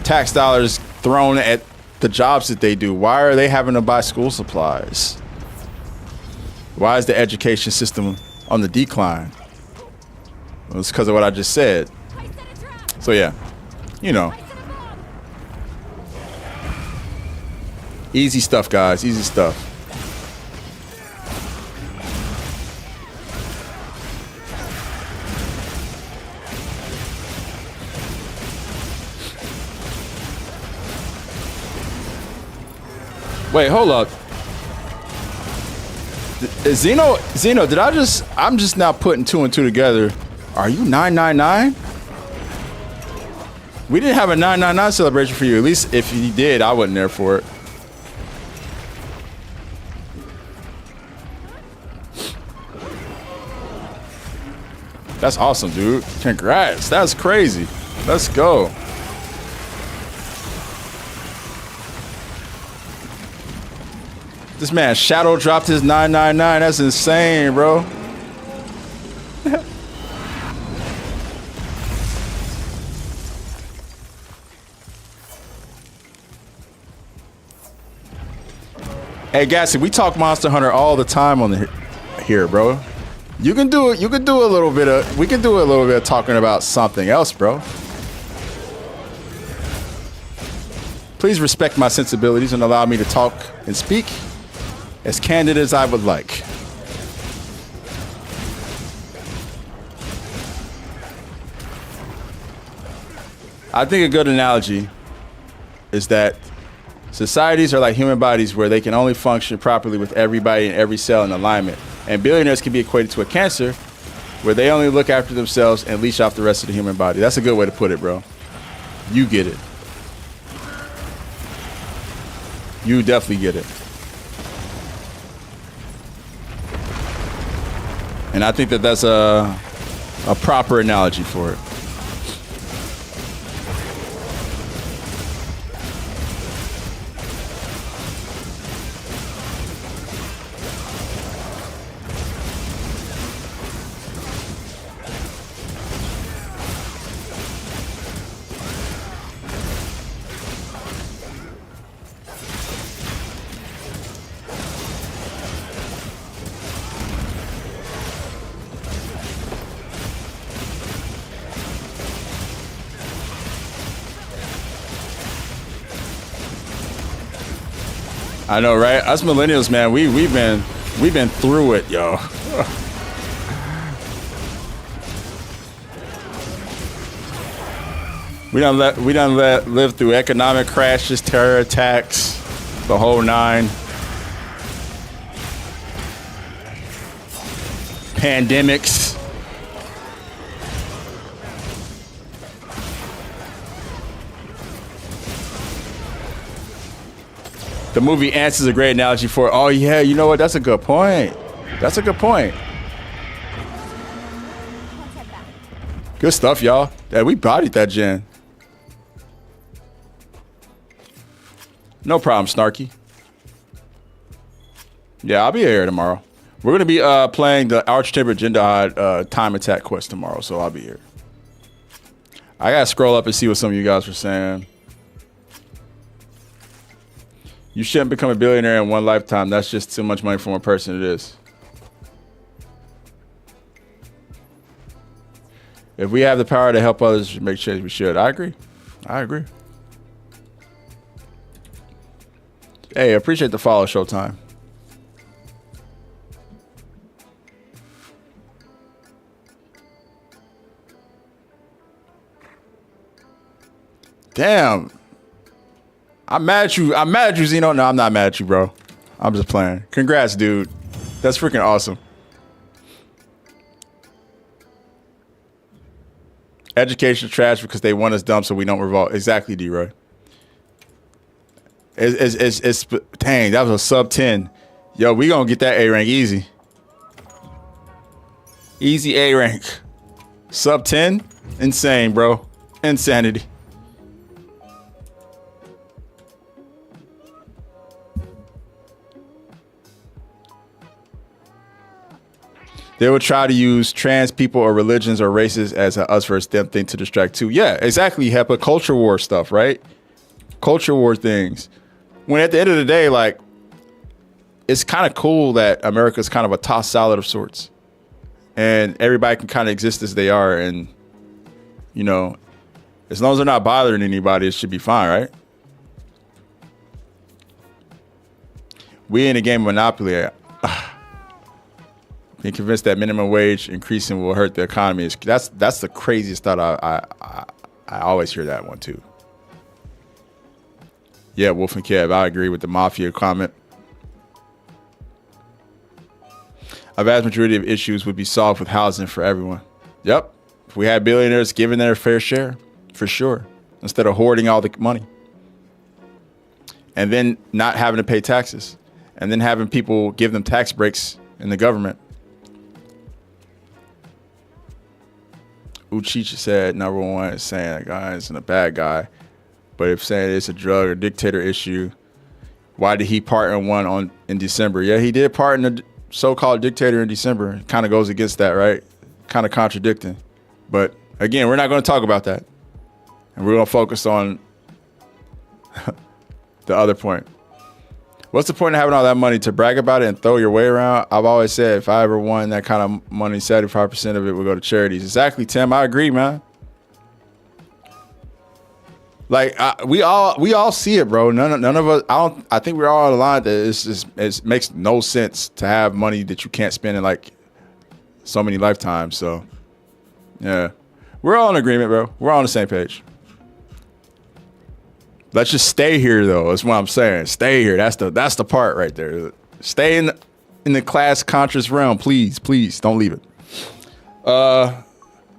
tax dollars thrown at the jobs that they do? Why are they having to buy school supplies? Why is the education system on the decline? Well, it's because of what I just said. So yeah, easy stuff, guys. Easy stuff. Wait, hold up. Zeno, I'm just now putting 2 and 2 together. Are you 999? We didn't have a 999 celebration for you. At least if you did, I wasn't there for it. That's awesome, dude. Congrats. That's crazy. Let's go. This man shadow dropped his 999. That's insane, bro. Hey, Gassy, we talk Monster Hunter all the time on here, bro. You can do it. We can do a little bit of talking about something else, bro. Please respect my sensibilities and allow me to talk and speak as candid as I would like. I think a good analogy is that societies are like human bodies where they can only function properly with everybody and every cell in alignment. And billionaires can be equated to a cancer where they only look after themselves and leash off the rest of the human body. That's a good way to put it, bro. You get it. You definitely get it. And I think that that's a proper analogy for it. I know, right? Us millennials, man, we've been through it, yo. we done live through economic crashes, terror attacks, the whole nine. Pandemics. The movie Ants is a great analogy for it. Oh, yeah, you know what? That's a good point. That's a good point. Good stuff, y'all. Yeah, we bodied that gen. No problem, Snarky. Yeah, I'll be here tomorrow. We're going to be playing the Arch-Timber Jindahad Time Attack quest tomorrow, so I'll be here. I got to scroll up and see what some of you guys were saying. You shouldn't become a billionaire in one lifetime. That's just too much money for one person. It is. If we have the power to help others make change, we should. I agree. I agree. Hey, I appreciate the follow, Showtime. Damn. I'm mad at you. I'm mad at you, Zeno. No, I'm not mad at you, bro. I'm just playing. Congrats, dude. That's freaking awesome. Education is trash because they want us dumb so we don't revolt. Exactly, D-Roy. It's dang, that was a sub 10. Yo, we gonna get that A rank easy. Easy A rank. Sub 10? Insane, bro. Insanity. They will try to use trans people or religions or races as an us versus them thing to distract too. Yeah, exactly, HEPA. Culture war stuff, right? Culture war things. When at the end of the day, like, it's kind of cool that America's kind of a tossed salad of sorts. And everybody can kind of exist as they are. And, you know, as long as they're not bothering anybody, it should be fine, right? We in a game of Monopoly. Being convinced that minimum wage increasing will hurt the economy. That's the craziest thought. I always hear that one too. Yeah, Wolf and Kev, I agree with the mafia comment. A vast majority of issues would be solved with housing for everyone. Yep. If we had billionaires giving their fair share, for sure, instead of hoarding all the money. And then not having to pay taxes. And then having people give them tax breaks in the government. Uchicha said number one is saying a guy isn't a bad guy, but if saying it's a drug or dictator issue, why did he pardon one in December? Yeah, he did pardon a so-called dictator in December. It kind of goes against that, right? Kind of contradicting. But again, we're not going to talk about that, and we're going to focus on the other point. What's the point of having all that money to brag about it and throw your way around? I've always said if I ever won that kind of money, 75% of it would go to charities. Exactly, Tim. I agree, man. Like we all see it, bro. None of us. I think we're all on the line that it makes no sense to have money that you can't spend in like so many lifetimes. So yeah, we're all in agreement, bro. We're all on the same page. Let's just stay here, though. That's what I'm saying. Stay here. That's the part right there. Stay in the class conscious realm, please. Please don't leave it. All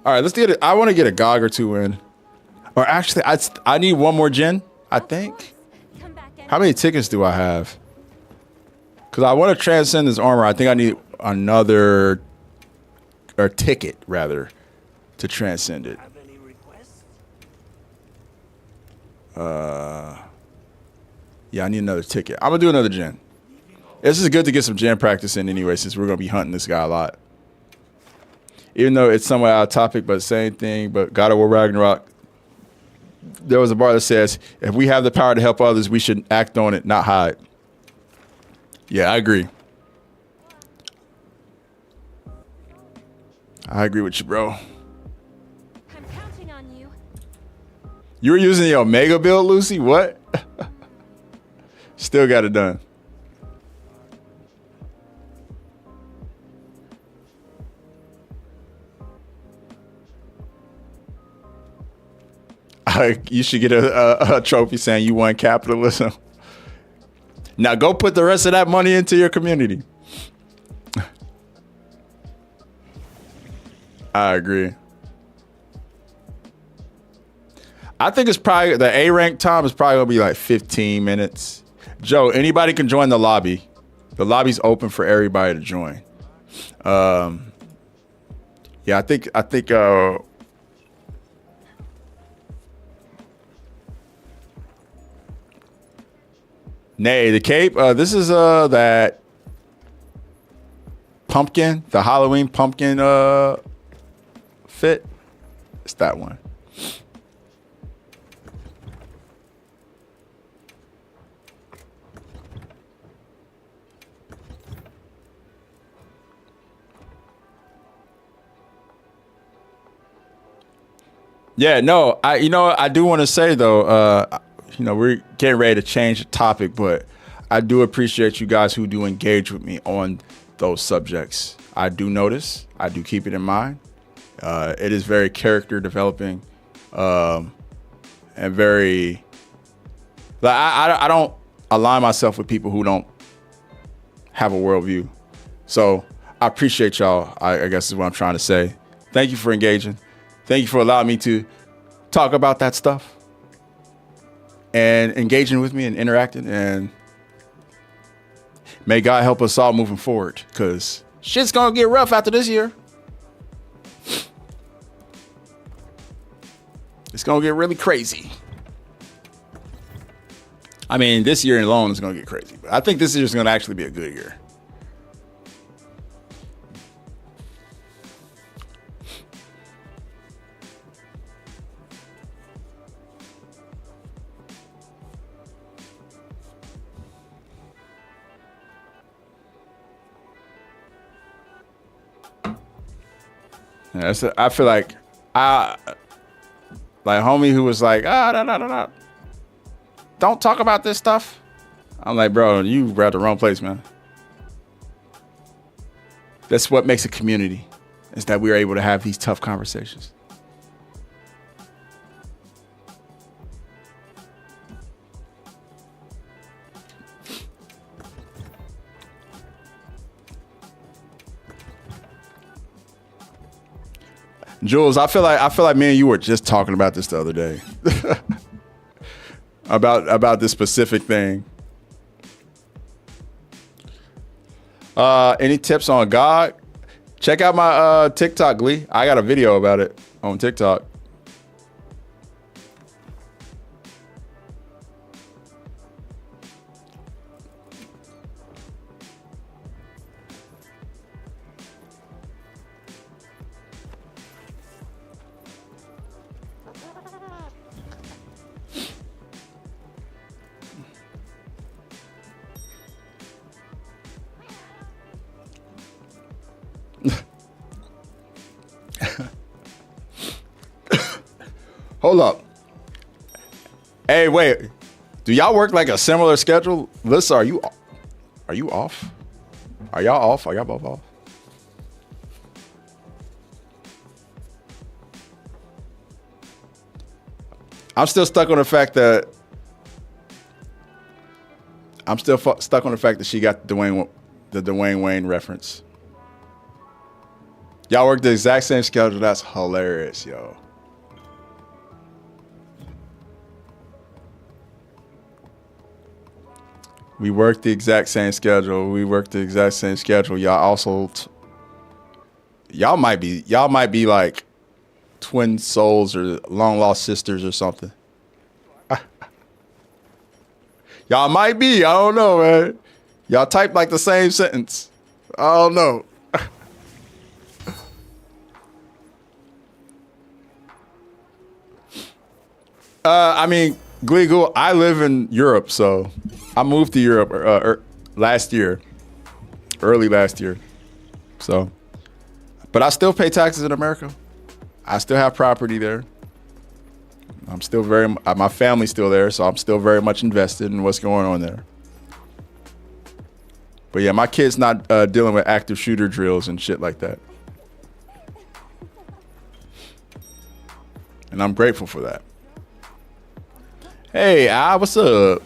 right, let's get it. I want to get a GOG or two in. Or actually, I need one more gen, I think. Come back in. How many tickets do I have? Because I want to transcend this armor. I think I need another, or ticket, rather, to transcend it. Have any requests? Yeah, I need another ticket. I'm going to do another gen. This is good to get some gen practice in anyway, since we're going to be hunting this guy a lot. Even though it's somewhat out of topic, but same thing. But God of War Ragnarok, there was a bar that says, if we have the power to help others, we should act on it, not hide. Yeah, I agree. I agree with you, bro. I'm counting on you. You were using the Omega build, Lucy? What? Still got it done. You should get a trophy saying you won capitalism. Now go put the rest of that money into your community. I agree. I think it's probably the A rank time is probably gonna be like 15 minutes. Joe, anybody can join the lobby. The lobby's open for everybody to join. Yeah, I think Nay, the cape. This is that pumpkin, the Halloween pumpkin fit. It's that one. Yeah, no, I do want to say though, we're getting ready to change the topic, but I do appreciate you guys who do engage with me on those subjects. I do notice, I do keep it in mind. It is very character developing, and very, like, I don't align myself with people who don't have a worldview. So I appreciate y'all, I guess is what I'm trying to say. Thank you for engaging. Thank you for allowing me to talk about that stuff and engaging with me and interacting. And may God help us all moving forward, because shit's going to get rough after this year. It's going to get really crazy. I mean, this year alone is going to get crazy, but I think this year is going to actually be a good year. Yeah, I feel like homie who was like, don't talk about this stuff. I'm like, bro, you were at the wrong place, man. That's what makes a community, is that we're able to have these tough conversations. Jules, I feel like me and you were just talking about this the other day. about this specific thing. Any tips on God? Check out my TikTok, Glee. I got a video about it on TikTok. Hold up. Hey, wait. Do y'all work like a similar schedule? Listen, are you off? Are y'all off? Are y'all both off? I'm still stuck on the fact that I'm still stuck on the fact that she got the Dwayne Wayne reference. Y'all work the exact same schedule. That's hilarious, yo. We work the exact same schedule. Y'all also, y'all might be like twin souls or long lost sisters or something. Y'all might be. I don't know, man. Y'all type like the same sentence. I don't know. I mean, Gleagle, I live in Europe, so I moved to Europe early last year. So, but I still pay taxes in America. I still have property there. I'm still my family's still there, so I'm still very much invested in what's going on there. But yeah, my kid's not dealing with active shooter drills and shit like that. And I'm grateful for that. Hey, what's up?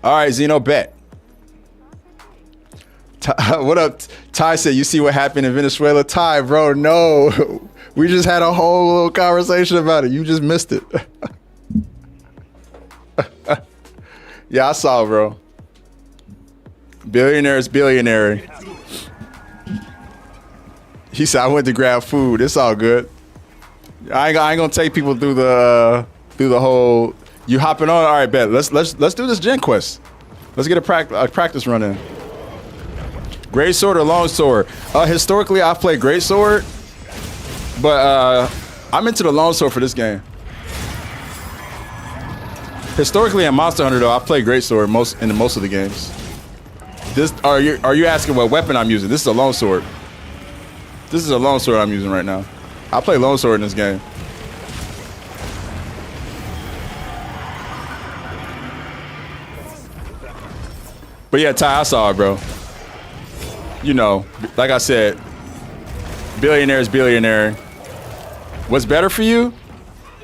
All right, Zeno, bet. What up? Ty said, you see what happened in Venezuela? Ty, bro, no. We just had a whole little conversation about it. You just missed it. Yeah, I saw, bro. Billionaire is billionaire. He said, I went to grab food. It's all good. I ain't gonna take people through the whole. You hopping on? All right, bet. Let's do this gen quest. Let's get a practice run in. Great sword or long sword? Historically, I've played great sword, but I'm into the long sword for this game. Historically, in Monster Hunter, though, I play great sword in most of the games. Are you asking what weapon I'm using? This is a long sword. This is a long sword I'm using right now. I play long sword in this game. But yeah, Ty, I saw it, bro. You know, like I said, billionaire is billionaire. What's better for you?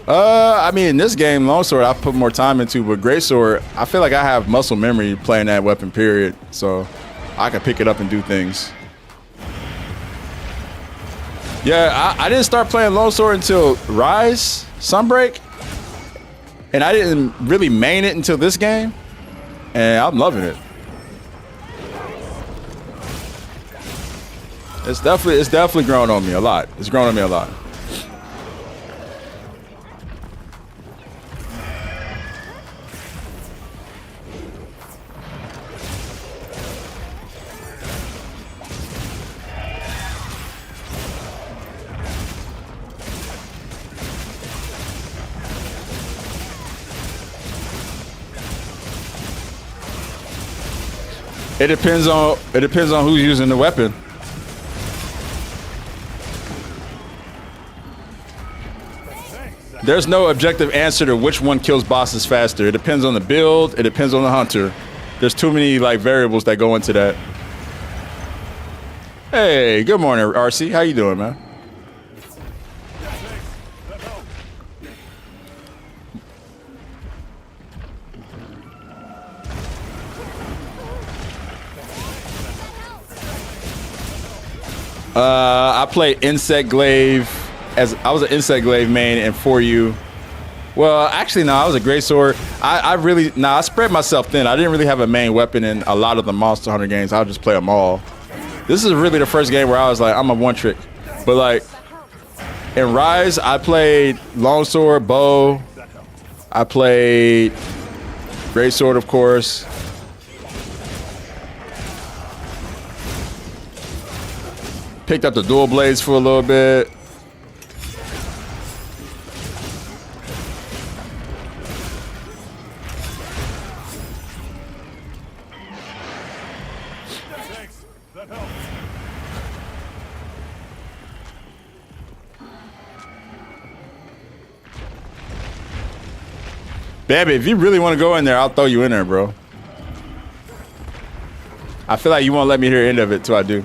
I mean, in this game, longsword, I put more time into, but greatsword, I feel like I have muscle memory playing that weapon, period. So I can pick it up and do things. Yeah, I didn't start playing longsword until Rise, Sunbreak, and I didn't really main it until this game, and I'm loving it. It's definitely grown on me a lot. It's grown on me a lot. It depends on who's using the weapon. There's no objective answer to which one kills bosses faster. It depends on the build. It depends on the hunter. There's too many like variables that go into that. Hey, good morning, RC. How you doing, man? I played Insect Glaive as I was an Insect Glaive main and for you. Well, actually, no, I was a greatsword. I spread myself thin. I didn't really have a main weapon in a lot of the Monster Hunter games. I'll just play them all. This is really the first game where I was like, I'm a one trick. But like in Rise, I played longsword, bow. I played greatsword, of course. Picked up the dual blades for a little bit. Baby, if you really want to go in there, I'll throw you in there, bro. I feel like you won't let me hear the end of it till I do.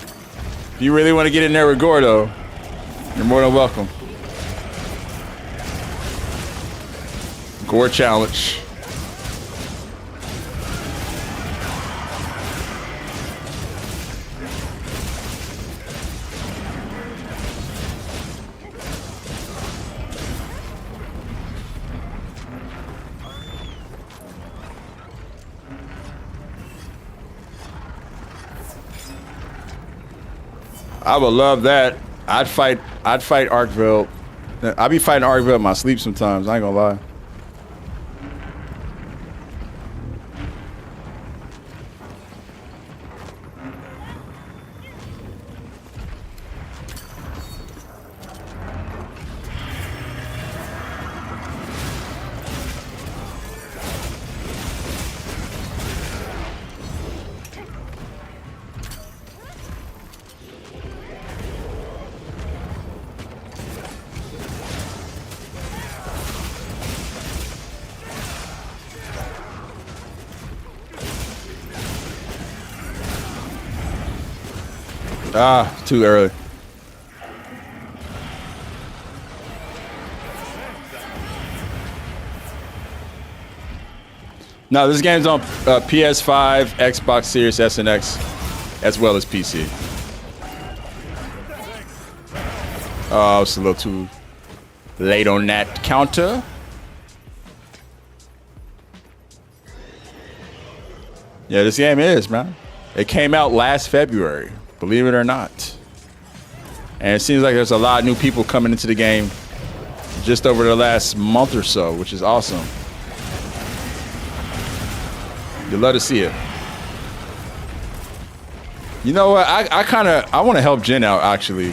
If you really want to get in there with Gordo, you're more than welcome. Gore challenge. I would love that. I'd fight Arkville. I'd be fighting Arkville in my sleep sometimes. I ain't gonna lie. Ah, too early. No, this game's on PS5, Xbox Series S and X, as well as PC. Oh, it's a little too late on that counter. Yeah, this game is, man. It came out last February. Believe it or not. And it seems like there's a lot of new people coming into the game just over the last month or so, which is awesome. You'd love to see it. You know what? I want to help Jen out, actually.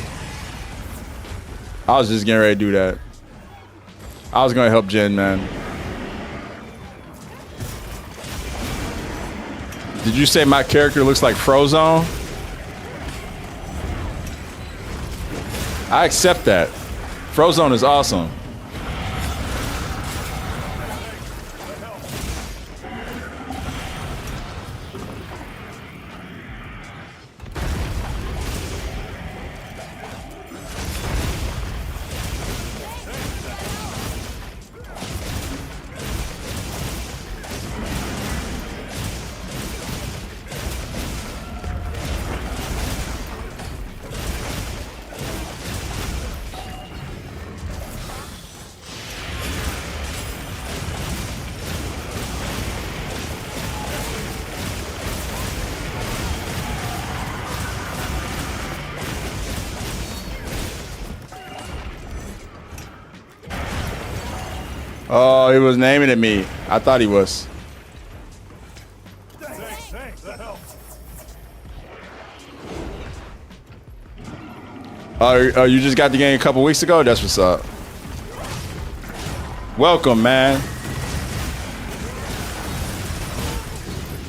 I was just getting ready to do that. I was going to help Jen, man. Did you say my character looks like Frozone? I accept that. Frozone is awesome. Oh, he was naming at me. I thought he was. Oh, you just got the game a couple weeks ago? That's what's up. Welcome, man.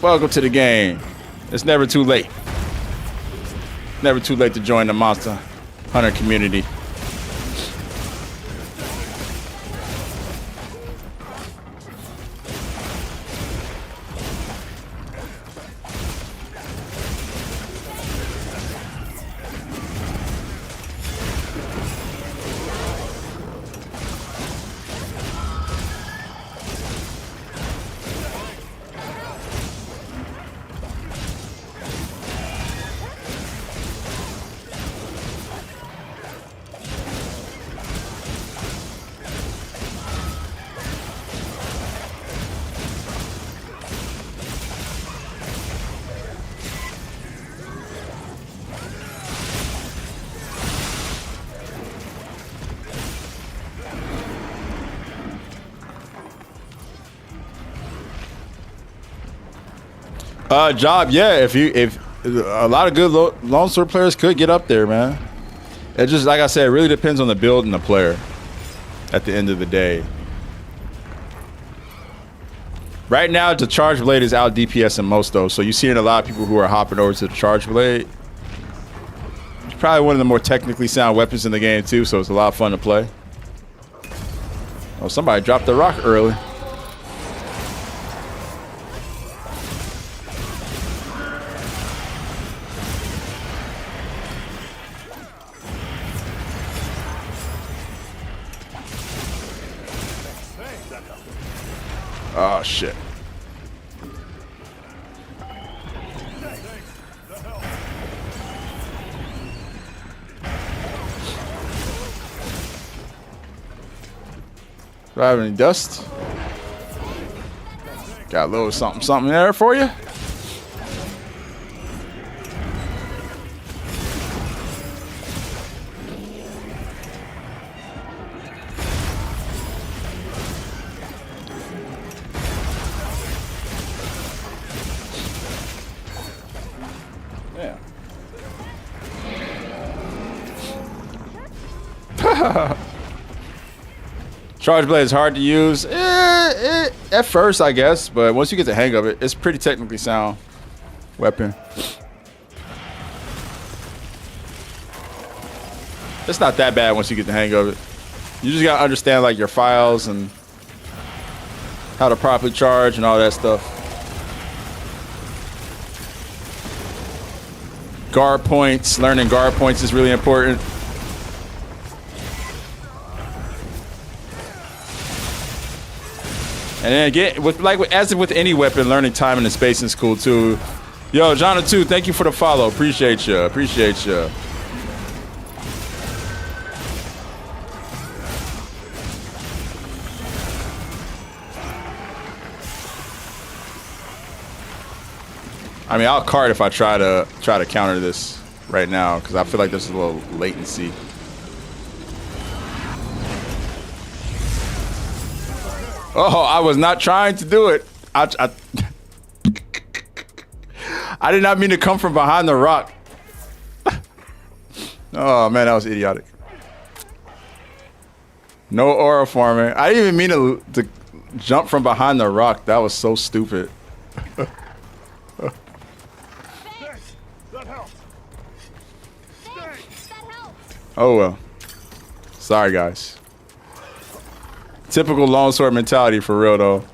Welcome to the game. It's never too late. Never too late to join the Monster Hunter community. Job, yeah. If a lot of good Lone Sword players could get up there, man. It just, like I said, it really depends on the build and the player. At the end of the day, right now the Charge Blade is out DPS in most though, so you're seeing a lot of people who are hopping over to the Charge Blade. It's probably one of the more technically sound weapons in the game too, so it's a lot of fun to play. Oh, somebody dropped the rock early. Oh, shit. Do I have any dust? Got a little something there for you. Yeah. Charge blade is hard to use. At first, I guess, but once you get the hang of it, it's pretty technically sound weapon. It's not that bad once you get the hang of it. You just gotta understand like your files and how to properly charge and all that stuff. Guard points, learning guard points is really important. And then again, as with any weapon, learning timing and spacing is cool too. Yo, Jonathan, thank you for the follow. Appreciate you. Appreciate you. I mean, I'll cart if I try to counter this right now because I feel like there's a little latency. Oh, I was not trying to do it. I did not mean to come from behind the rock. Oh man, that was idiotic. No aura farming. I didn't even mean to jump from behind the rock. That was so stupid. Oh well. Sorry guys. Typical longsword mentality for real though.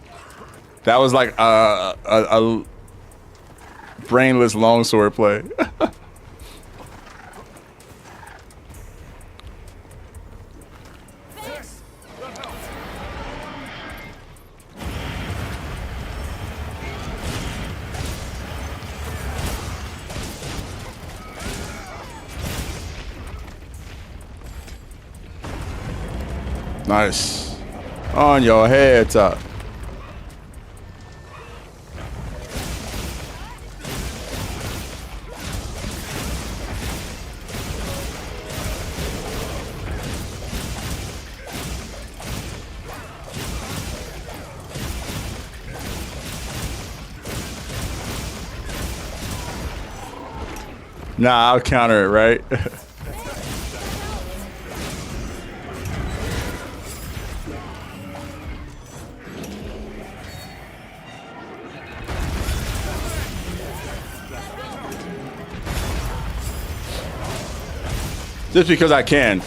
That was like a brainless longsword play. Nice. On your head top. Nah, I'll counter it, right? Just because I can.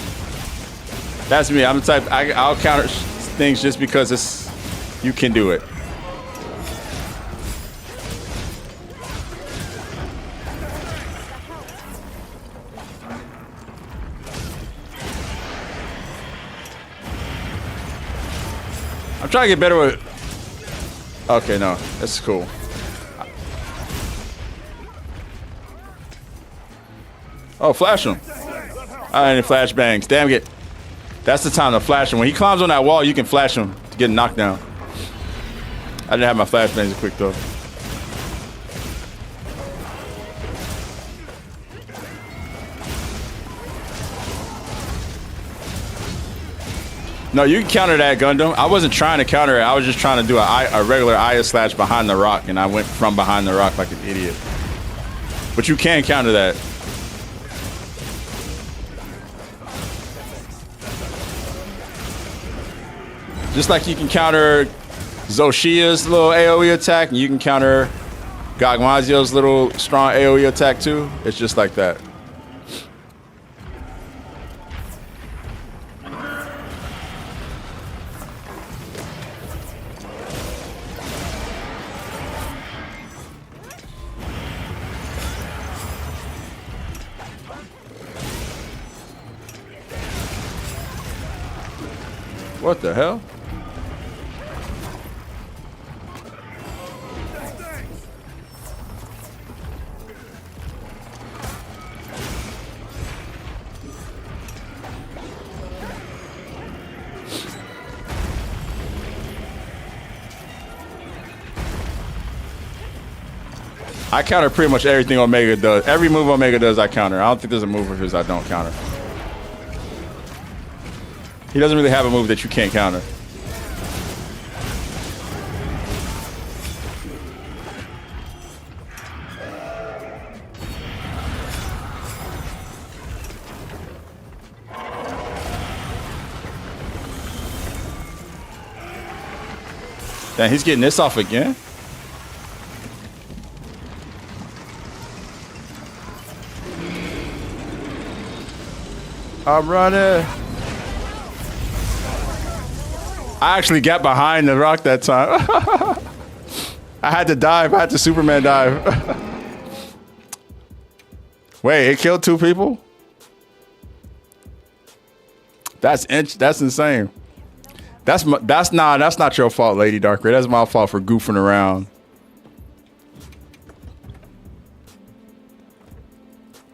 That's me. I'm the type. I'll counter things just because you can do it. I'm trying to get better with. Okay, no, that's cool. Oh, flash him. I didn't flash bangs. Damn it. That's the time to flash him. When he climbs on that wall, you can flash him to get knocked down. I didn't have my flash bangs quick though. No, you can counter that, Gundam. I wasn't trying to counter it. I was just trying to do a regular Aya slash behind the rock, and I went from behind the rock like an idiot. But you can counter that. Just like you can counter Zoshia's little AoE attack, and you can counter Gagmazio's little strong AoE attack too. It's just like that. What the hell? I counter pretty much everything Omega does. Every move Omega does, I counter. I don't think there's a move of his I don't counter. He doesn't really have a move that you can't counter. Damn, he's getting this off again. I'm running. I actually got behind the rock that time. I had to dive. I had to Superman dive. Wait, it killed 2 people? That's insane. That's not your fault, Lady Darkrai. That's my fault for goofing around.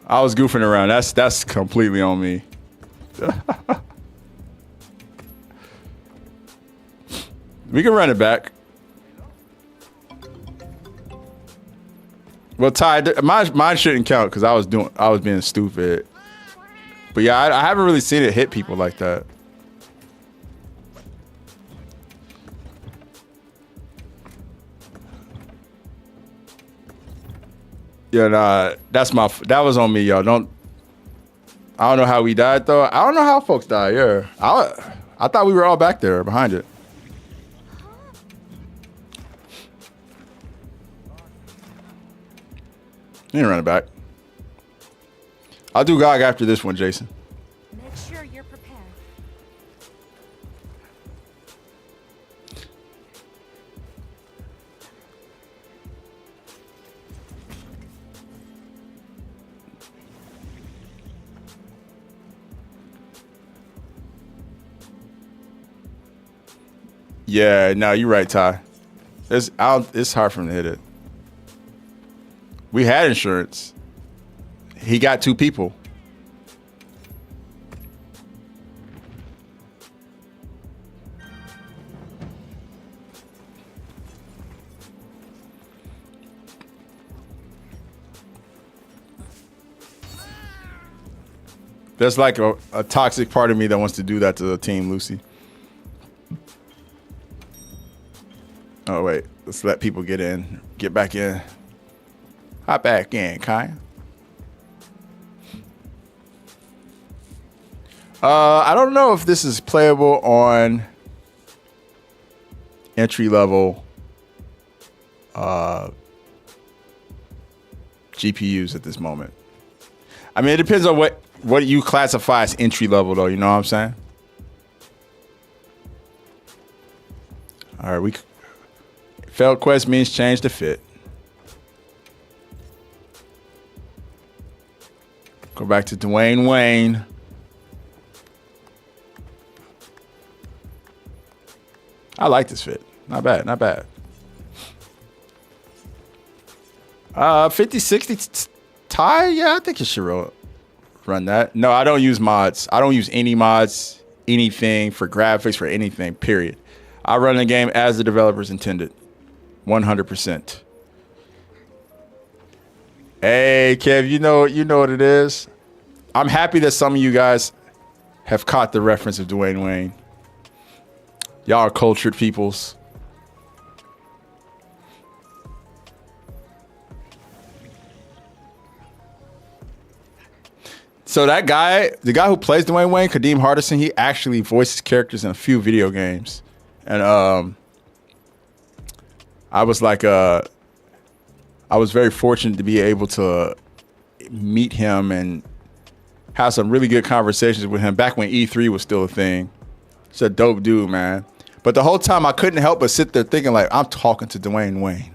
I was goofing around. That's completely on me. We can run it back. Well, Ty, mine shouldn't count because I was being stupid. But yeah, I haven't really seen it hit people like that. Yeah, nah, that was on me, y'all. I don't know how we died though. I don't know how folks died. Yeah, I thought we were all back there behind it. You ain't running back. I'll do GOG after this one, Jason. Make sure you're prepared. Yeah, no, you're right, Ty. It's hard for him to hit it. We had insurance. He got 2 people. There's like a toxic part of me that wants to do that to the team, Lucy. Oh, wait. Let's let people get in. Get back in. Hop back in, Kai. I don't know if this is playable on entry level GPUs at this moment. I mean, it depends on what you classify as entry level, though. You know what I'm saying? All right, failed quest means change to fit. Go back to Dwayne Wayne. I like this fit. Not bad, not bad. 50-60 tie? Yeah, I think you should run that. No, I don't use mods. I don't use any mods, anything for graphics, for anything, period. I run the game as the developers intended. 100%. Hey, Kev, you know what it is. I'm happy that some of you guys have caught the reference of Dwayne Wayne. Y'all are cultured peoples. So that guy, the guy who plays Dwayne Wayne, Kadeem Hardison, he actually voices characters in a few video games. And I was very fortunate to be able to meet him and have some really good conversations with him back when E3 was still a thing. He's a dope dude, man. But the whole time I couldn't help but sit there thinking like, I'm talking to Dwayne Wayne.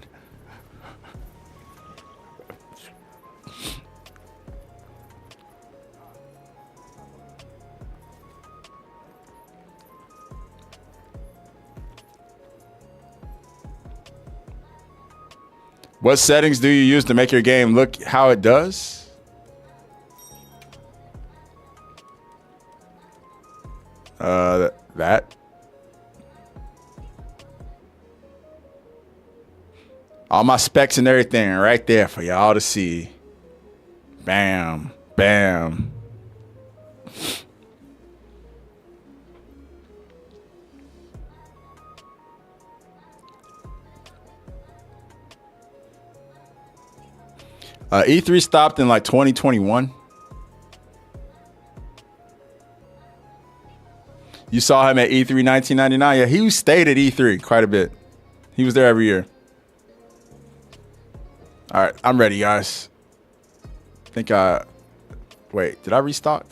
What settings do you use to make your game look how it does? That. All my specs and everything right there for y'all to see. Bam, bam. E3 stopped in like 2021. You saw him at E3 1999. Yeah, he stayed at E3 quite a bit. He was there every year. All right, I'm ready, guys. Wait, did I restock?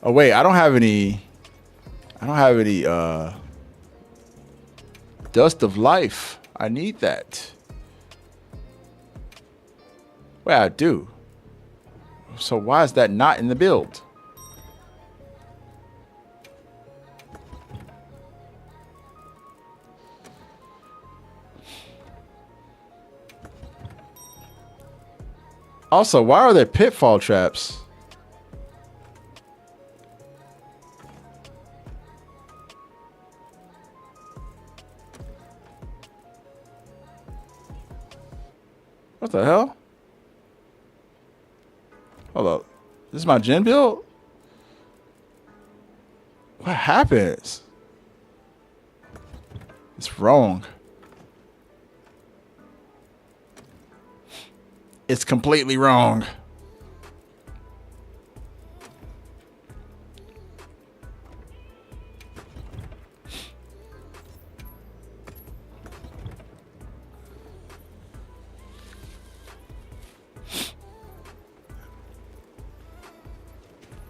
Oh wait, I don't have any Dust of Life. I need that. Wait, I do. So why is that not in the build? Also, why are there pitfall traps? What the hell? Hold up. This is my gen build? What happens? It's wrong. It's completely wrong.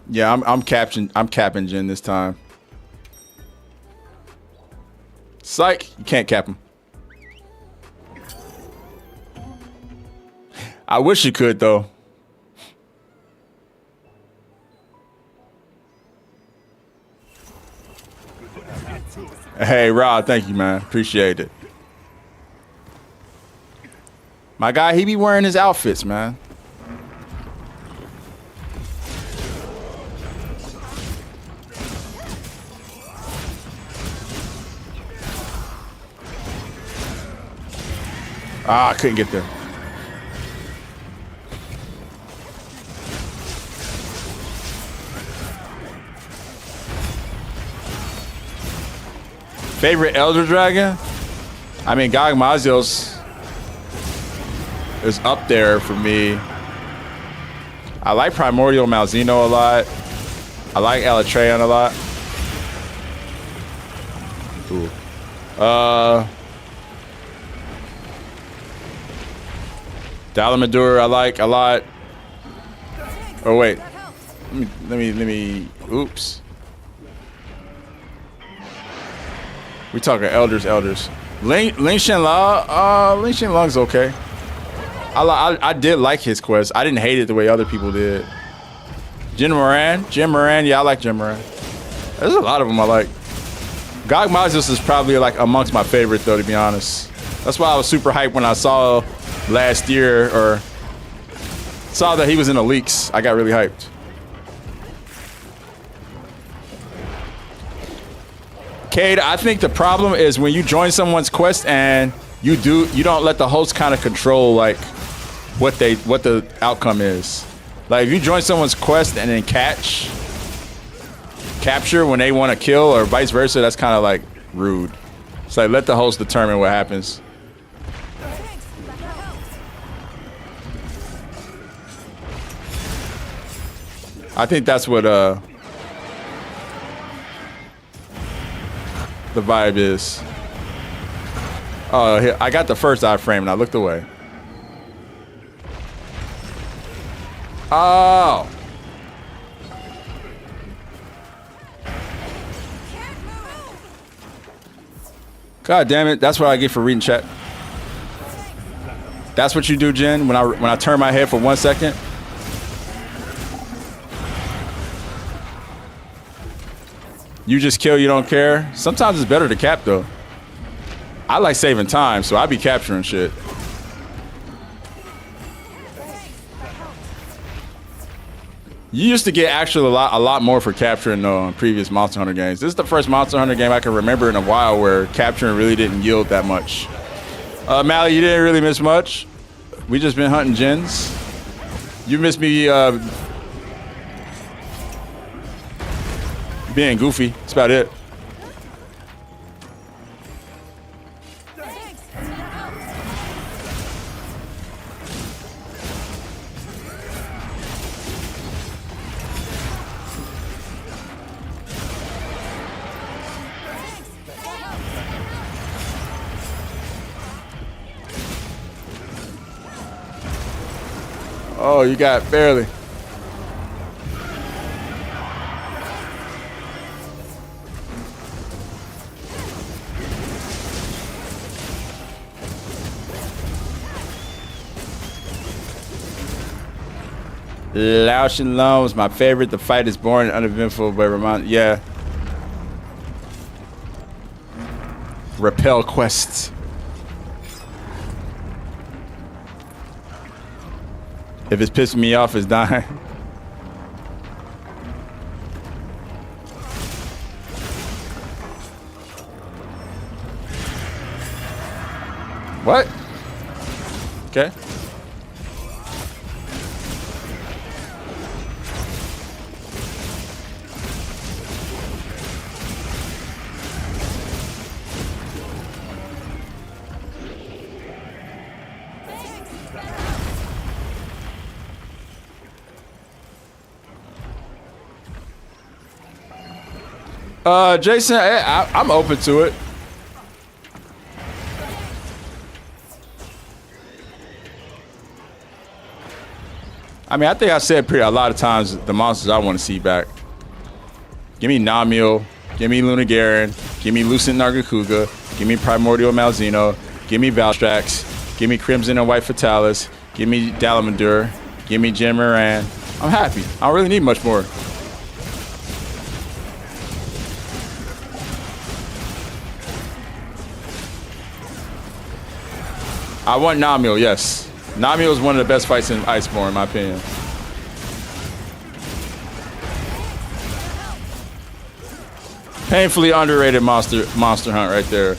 Yeah, I'm capping Jin this time. Psych, you can't cap him. I wish you could though. Hey Rod, thank you, man. Appreciate it. My guy, he be wearing his outfits, man. Ah, I couldn't get there. Favorite Elder Dragon? I mean, Gog Mazios is up there for me. I like Primordial Malzeno a lot. I like Elytreon a lot. Ooh. Dalamadur I like a lot. Oh wait. Let me oops. We talking elders. Ling Shenlong's okay. I did like his quest. I didn't hate it the way other people did. Jin Moran, yeah, I like Jin Moran. There's a lot of them I like. Gog Mazios is probably like amongst my favorite though, to be honest. That's why I was super hyped when I saw last year or saw that he was in the leaks. I got really hyped. Cade, I think the problem is when you join someone's quest and you don't let the host kind of control like what the outcome is. Like if you join someone's quest and then capture when they want to kill or vice versa, that's kind of like rude. It's like let the host determine what happens. I think that's what the vibe is. Oh, I got the first iframe and I looked away. Oh. God damn it! That's what I get for reading chat. That's what you do, Jen. When I turn my head for 1 second. You just kill, you don't care. Sometimes it's better to cap though. I like saving time, so I be capturing shit. You used to get actually a lot more for capturing though in previous Monster Hunter games. This is the first Monster Hunter game I can remember in a while where capturing really didn't yield that much. Malik, you didn't really miss much. We just been hunting gens. You missed me being goofy. That's about it. Oh, you got barely. Lao Shalom was my favorite. The fight is boring and uneventful, but yeah. Repel quests. If it's pissing me off, it's dying. What? Okay. Jason, I'm open to it. I mean, I think I said a lot of times the monsters I want to see back. Give me Namiel, give me Luna Garen, give me Lucent Nargacuga, give me Primordial Malzeno, give me Valstrax, give me Crimson and White Fatalis, give me Dalamadur, give me Jim Moran. I'm happy. I don't really need much more. I want Namiel, yes. Namiel is one of the best fights in Iceborne, in my opinion. Painfully underrated monster hunt right there.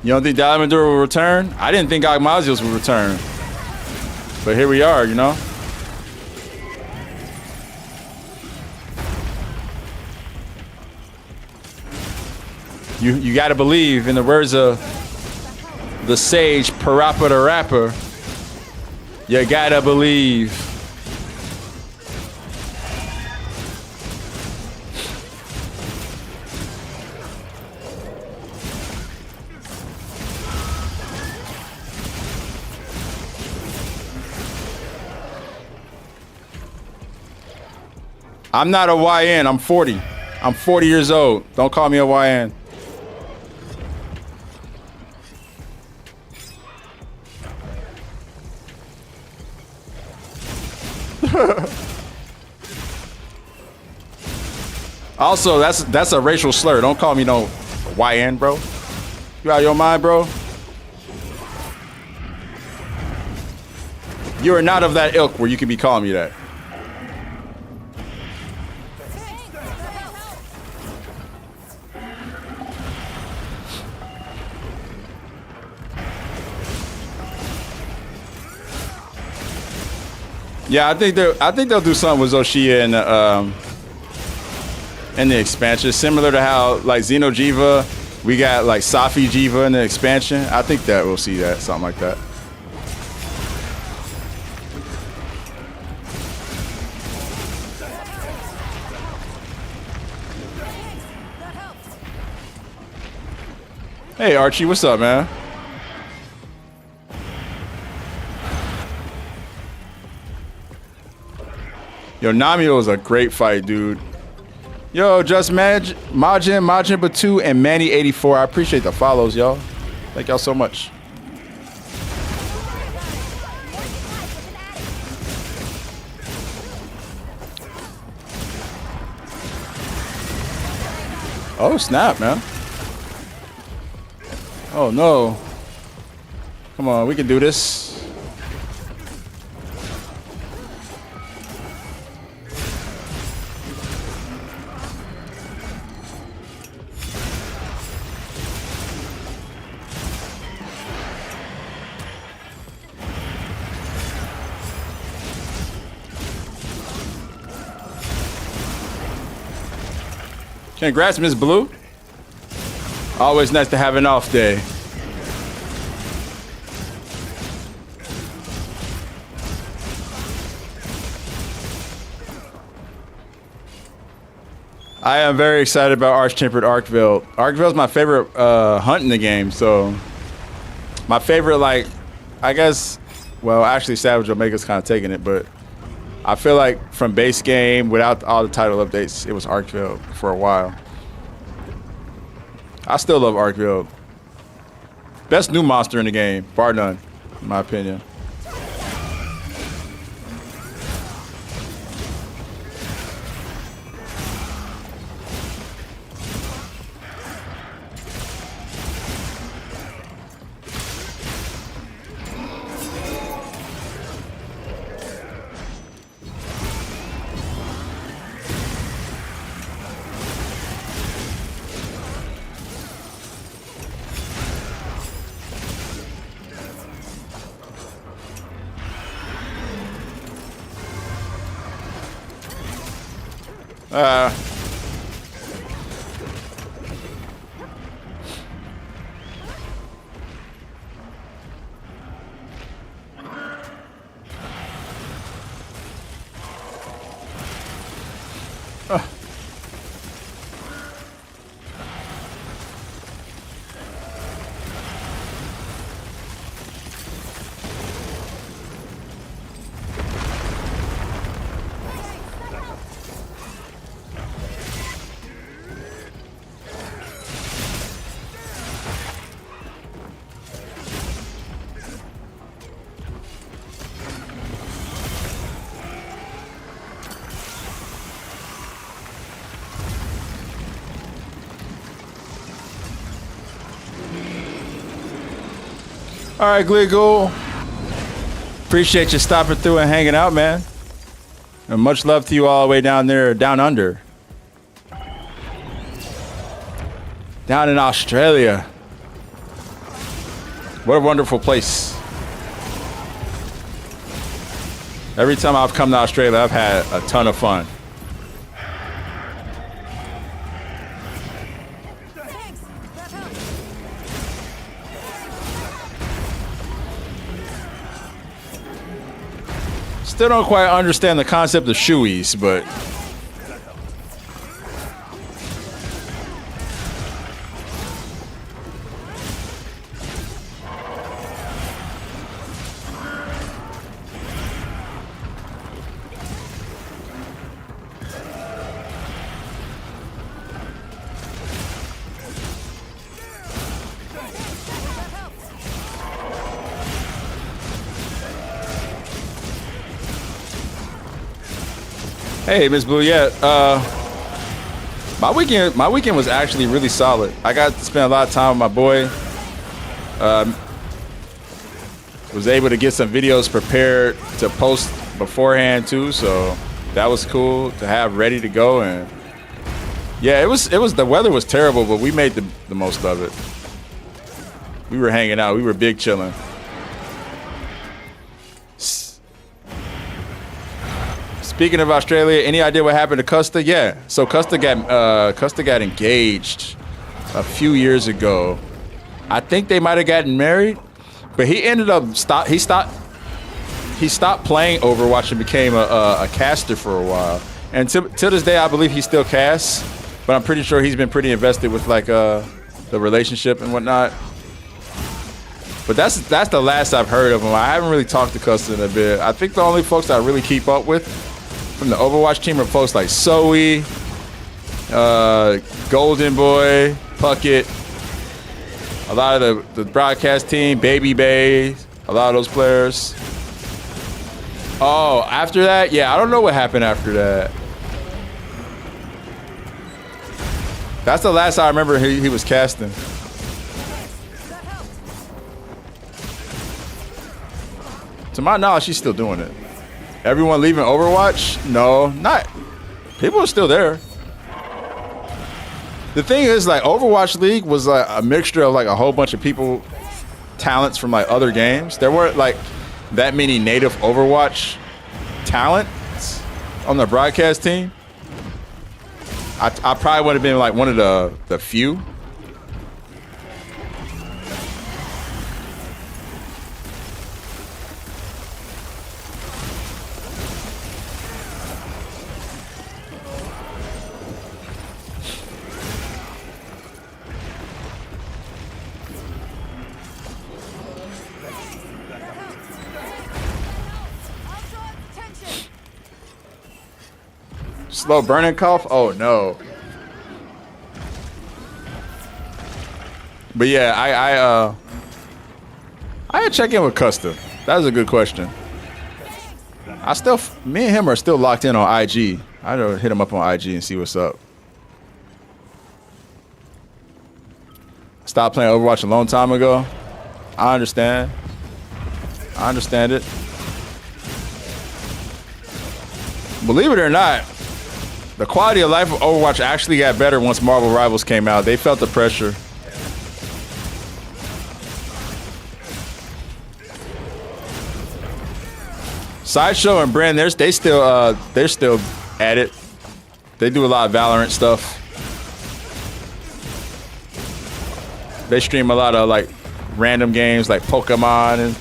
You don't think Dalamadur will return? I didn't think Agmazios would return. But here we are, you know? You gotta believe, in the words of the sage Parappa the Rapper, you gotta believe. I'm not a YN, I'm 40. I'm 40 years old. Don't call me a YN. Also, that's a racial slur. Don't call me no YN, bro. You out of your mind, bro? You are not of that ilk where you can be calling me that. Yeah, I think they'll do something with Zoshia in the expansion, similar to how like Xeno'jiiva, we got like Safi Jiva in the expansion. I think that we'll see that, something like that. Hey Archie, what's up, man? Yo, Namiel is a great fight, dude. Yo, Just Majin Batu, and Manny84. I appreciate the follows, y'all. Thank y'all so much. Oh, snap, man. Oh, no. Come on, we can do this. Congrats, Miss Blue. Always nice to have an off day. I am very excited about Arch-Tempered Arkville. Arkville's my favorite hunt in the game, so my favorite, like, I guess, well, actually Savage Omega's kind of taking it, but I feel like from base game, without all the title updates, it was Arkville for a while. I still love Arkville. Best new monster in the game, bar none, in my opinion. All right, Gligo. Appreciate you stopping through and hanging out, man. And much love to you all the way down there, down under. Down in Australia. What a wonderful place. Every time I've come to Australia, I've had a ton of fun. Still don't quite understand the concept of shoeies, but hey, Miss Blue, yeah. My weekend was actually really solid. I got to spend a lot of time with my boy. Was able to get some videos prepared to post beforehand too, so that was cool to have ready to go. And yeah, it was the weather was terrible, but we made the most of it. We were hanging out. We were big chilling. Speaking of Australia, any idea what happened to Custa? Yeah, so Custa got engaged a few years ago. I think they might have gotten married, but he ended up he stopped playing Overwatch and became a caster for a while. And to this day, I believe he still casts, but I'm pretty sure he's been pretty invested with like the relationship and whatnot. But that's the last I've heard of him. I haven't really talked to Custa in a bit. I think the only folks I really keep up with from the Overwatch team are folks like Zoe, Golden Boy, Puckett, a lot of the broadcast team, Baby Bay, a lot of those players. Oh, after that? Yeah, I don't know what happened after that. That's the last I remember he was casting. To my knowledge, she's still doing it. Everyone leaving Overwatch? No, not. People are still there. The thing is, like, Overwatch League was like a mixture of like a whole bunch of people, talents from like other games. There weren't like that many native Overwatch talents on the broadcast team. I probably would have been like one of the few. Slow burning cough? Oh no. But yeah, I had to check in with Custom. That was a good question. Me and him are still locked in on IG. I gotta hit him up on IG and see what's up. I stopped playing Overwatch a long time ago. I understand. I understand it. Believe it or not, the quality of life of Overwatch actually got better once Marvel Rivals came out. They felt the pressure. Sideshow and Brand, they're still at it. They do a lot of Valorant stuff. They stream a lot of like random games like Pokemon and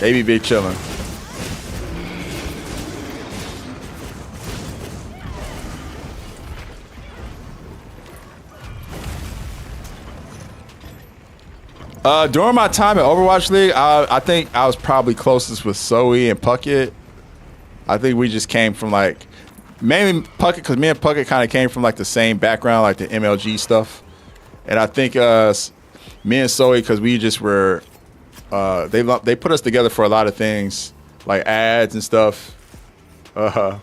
they be big chilling. During my time at Overwatch League, I think I was probably closest with Zoe and Puckett. I think we just came from like, mainly Puckett, because me and Puckett kind of came from like the same background, like the MLG stuff. And I think me and Zoe, because we just were, they put us together for a lot of things, like ads and stuff. I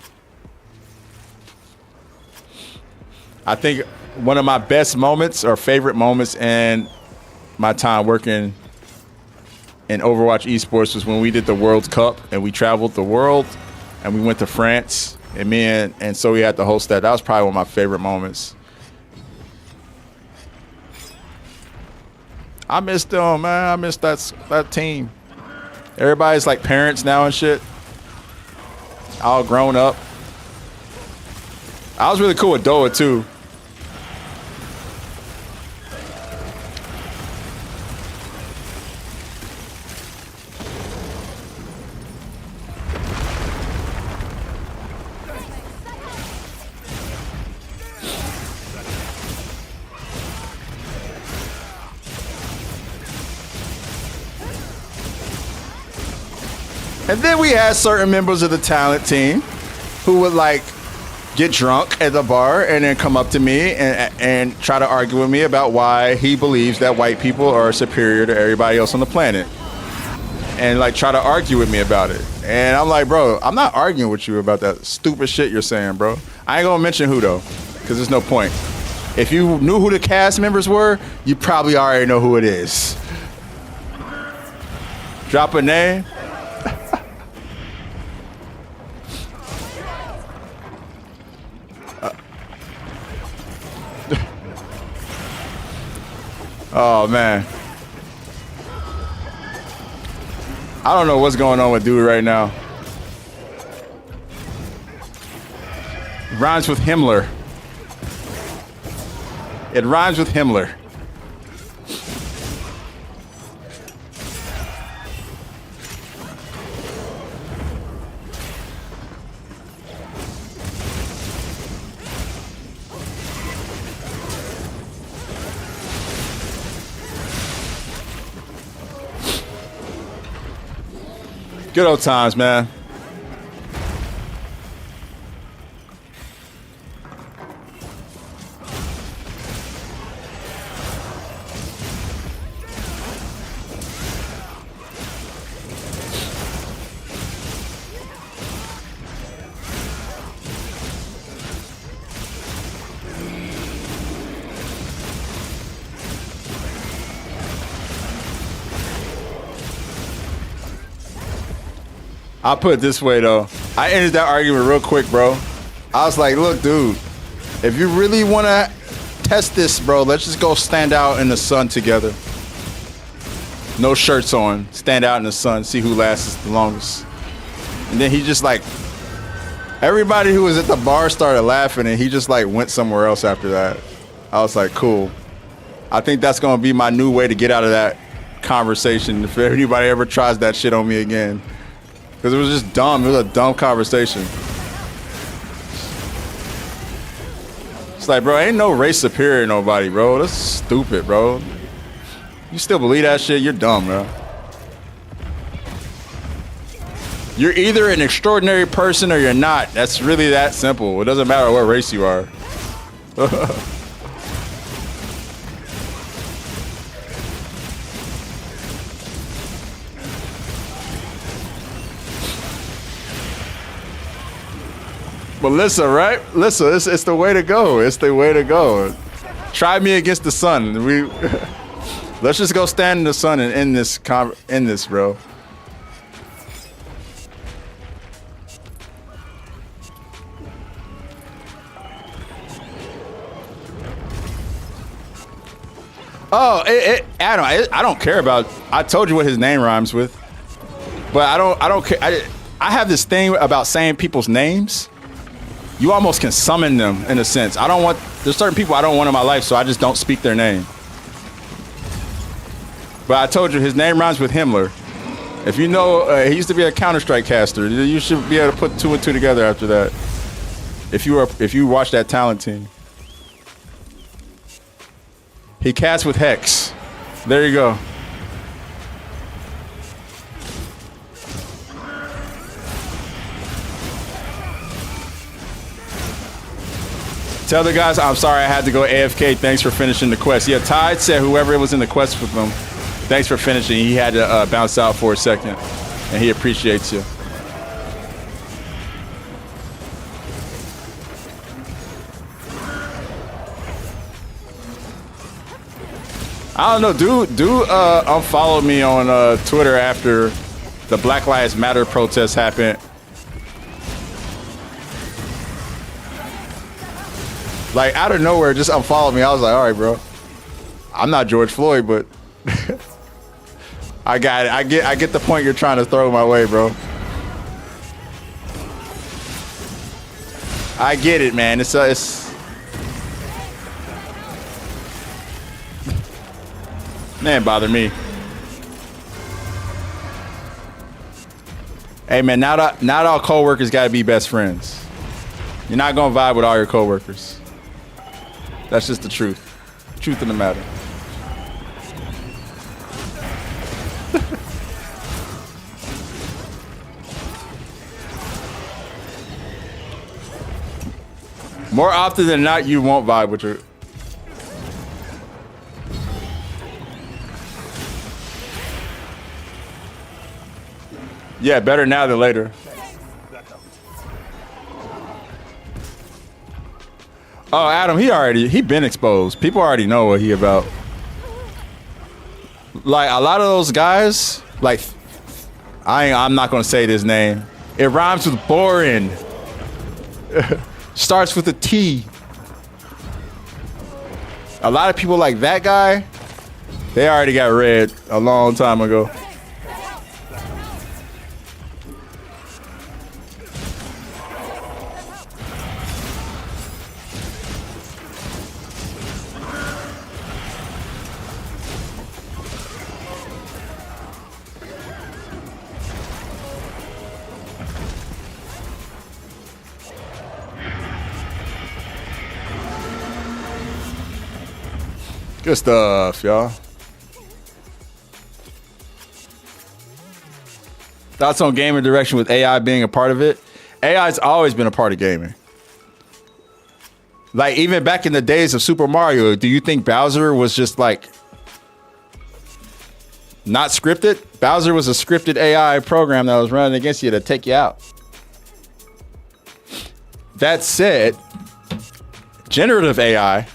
think one of my best moments or favorite moments in my time working in Overwatch esports was when we did the World Cup and we traveled the world and we went to France and me and so we had to host that. That was probably one of my favorite moments. I miss them, man. I miss that team. Everybody's like parents now and shit. All grown up. I was really cool with Doa too. And then we had certain members of the talent team who would like get drunk at the bar and then come up to me and try to argue with me about why he believes that white people are superior to everybody else on the planet. And like try to argue with me about it. And I'm like, bro, I'm not arguing with you about that stupid shit you're saying, bro. I ain't gonna mention who though, because there's no point. If you knew who the cast members were, you probably already know who it is. Drop a name. Oh man, I don't know what's going on with dude right now. It rhymes with Himmler. It rhymes with Himmler. Good old times, man. I'll put it this way, though. I ended that argument real quick, bro. I was like, look, dude, if you really want to test this, bro, let's just go stand out in the sun together. No shirts on. Stand out in the sun. See who lasts the longest. And then he just, like, Everybody who was at the bar started laughing, and he just like went somewhere else after that. I was like, cool. I think that's gonna be my new way to get out of that conversation if anybody ever tries that shit on me again. Because it was just dumb. It was a dumb conversation. It's like, bro, ain't no race superior to nobody, bro. That's stupid, bro. You still believe that shit? You're dumb, bro. You're either an extraordinary person or you're not. That's really that simple. It doesn't matter what race you are. Melissa, right? Listen, it's the way to go. It's the way to go. Try me against the sun. Let's just go stand in the sun and end this, bro. Oh, Adam, I don't care about. I told you what his name rhymes with, but I don't care. I have this thing about saying people's names. You almost can summon them in a sense. There's certain people I don't want in my life, so I just don't speak their name. But I told you his name rhymes with Himmler. If you know, he used to be a Counter-Strike caster. You should be able to put 2 and 2 together after that. If you watch that talent team. He casts with Hex. There you go. Tell the guys I'm sorry I had to go AFK. Thanks for finishing the quest. Yeah, Tide said whoever was in the quest with him, thanks for finishing. He had to bounce out for a second, and he appreciates you. I don't know, dude unfollowed me on Twitter after the Black Lives Matter protests happened. Like out of nowhere, just unfollowed me. I was like, all right, bro. I'm not George Floyd, but I got it. I get the point you're trying to throw my way, bro. I get it, man. It's man, bother me. Hey, man, not all coworkers gotta be best friends. You're not gonna vibe with all your coworkers. That's just the truth. Truth in the matter. More often than not, you won't vibe with your... Yeah, better now than later. Oh, Adam, he been exposed. People already know what he about. Like a lot of those guys, like I'm not gonna say this name. It rhymes with boring. Starts with a T. A lot of people like that guy, they already got red a long time ago. Good stuff, y'all. Thoughts on gaming direction with AI being a part of it? AI's always been a part of gaming. Like, even back in the days of Super Mario, do you think Bowser was just like not scripted? Bowser was a scripted AI program that was running against you to take you out. That said, generative AI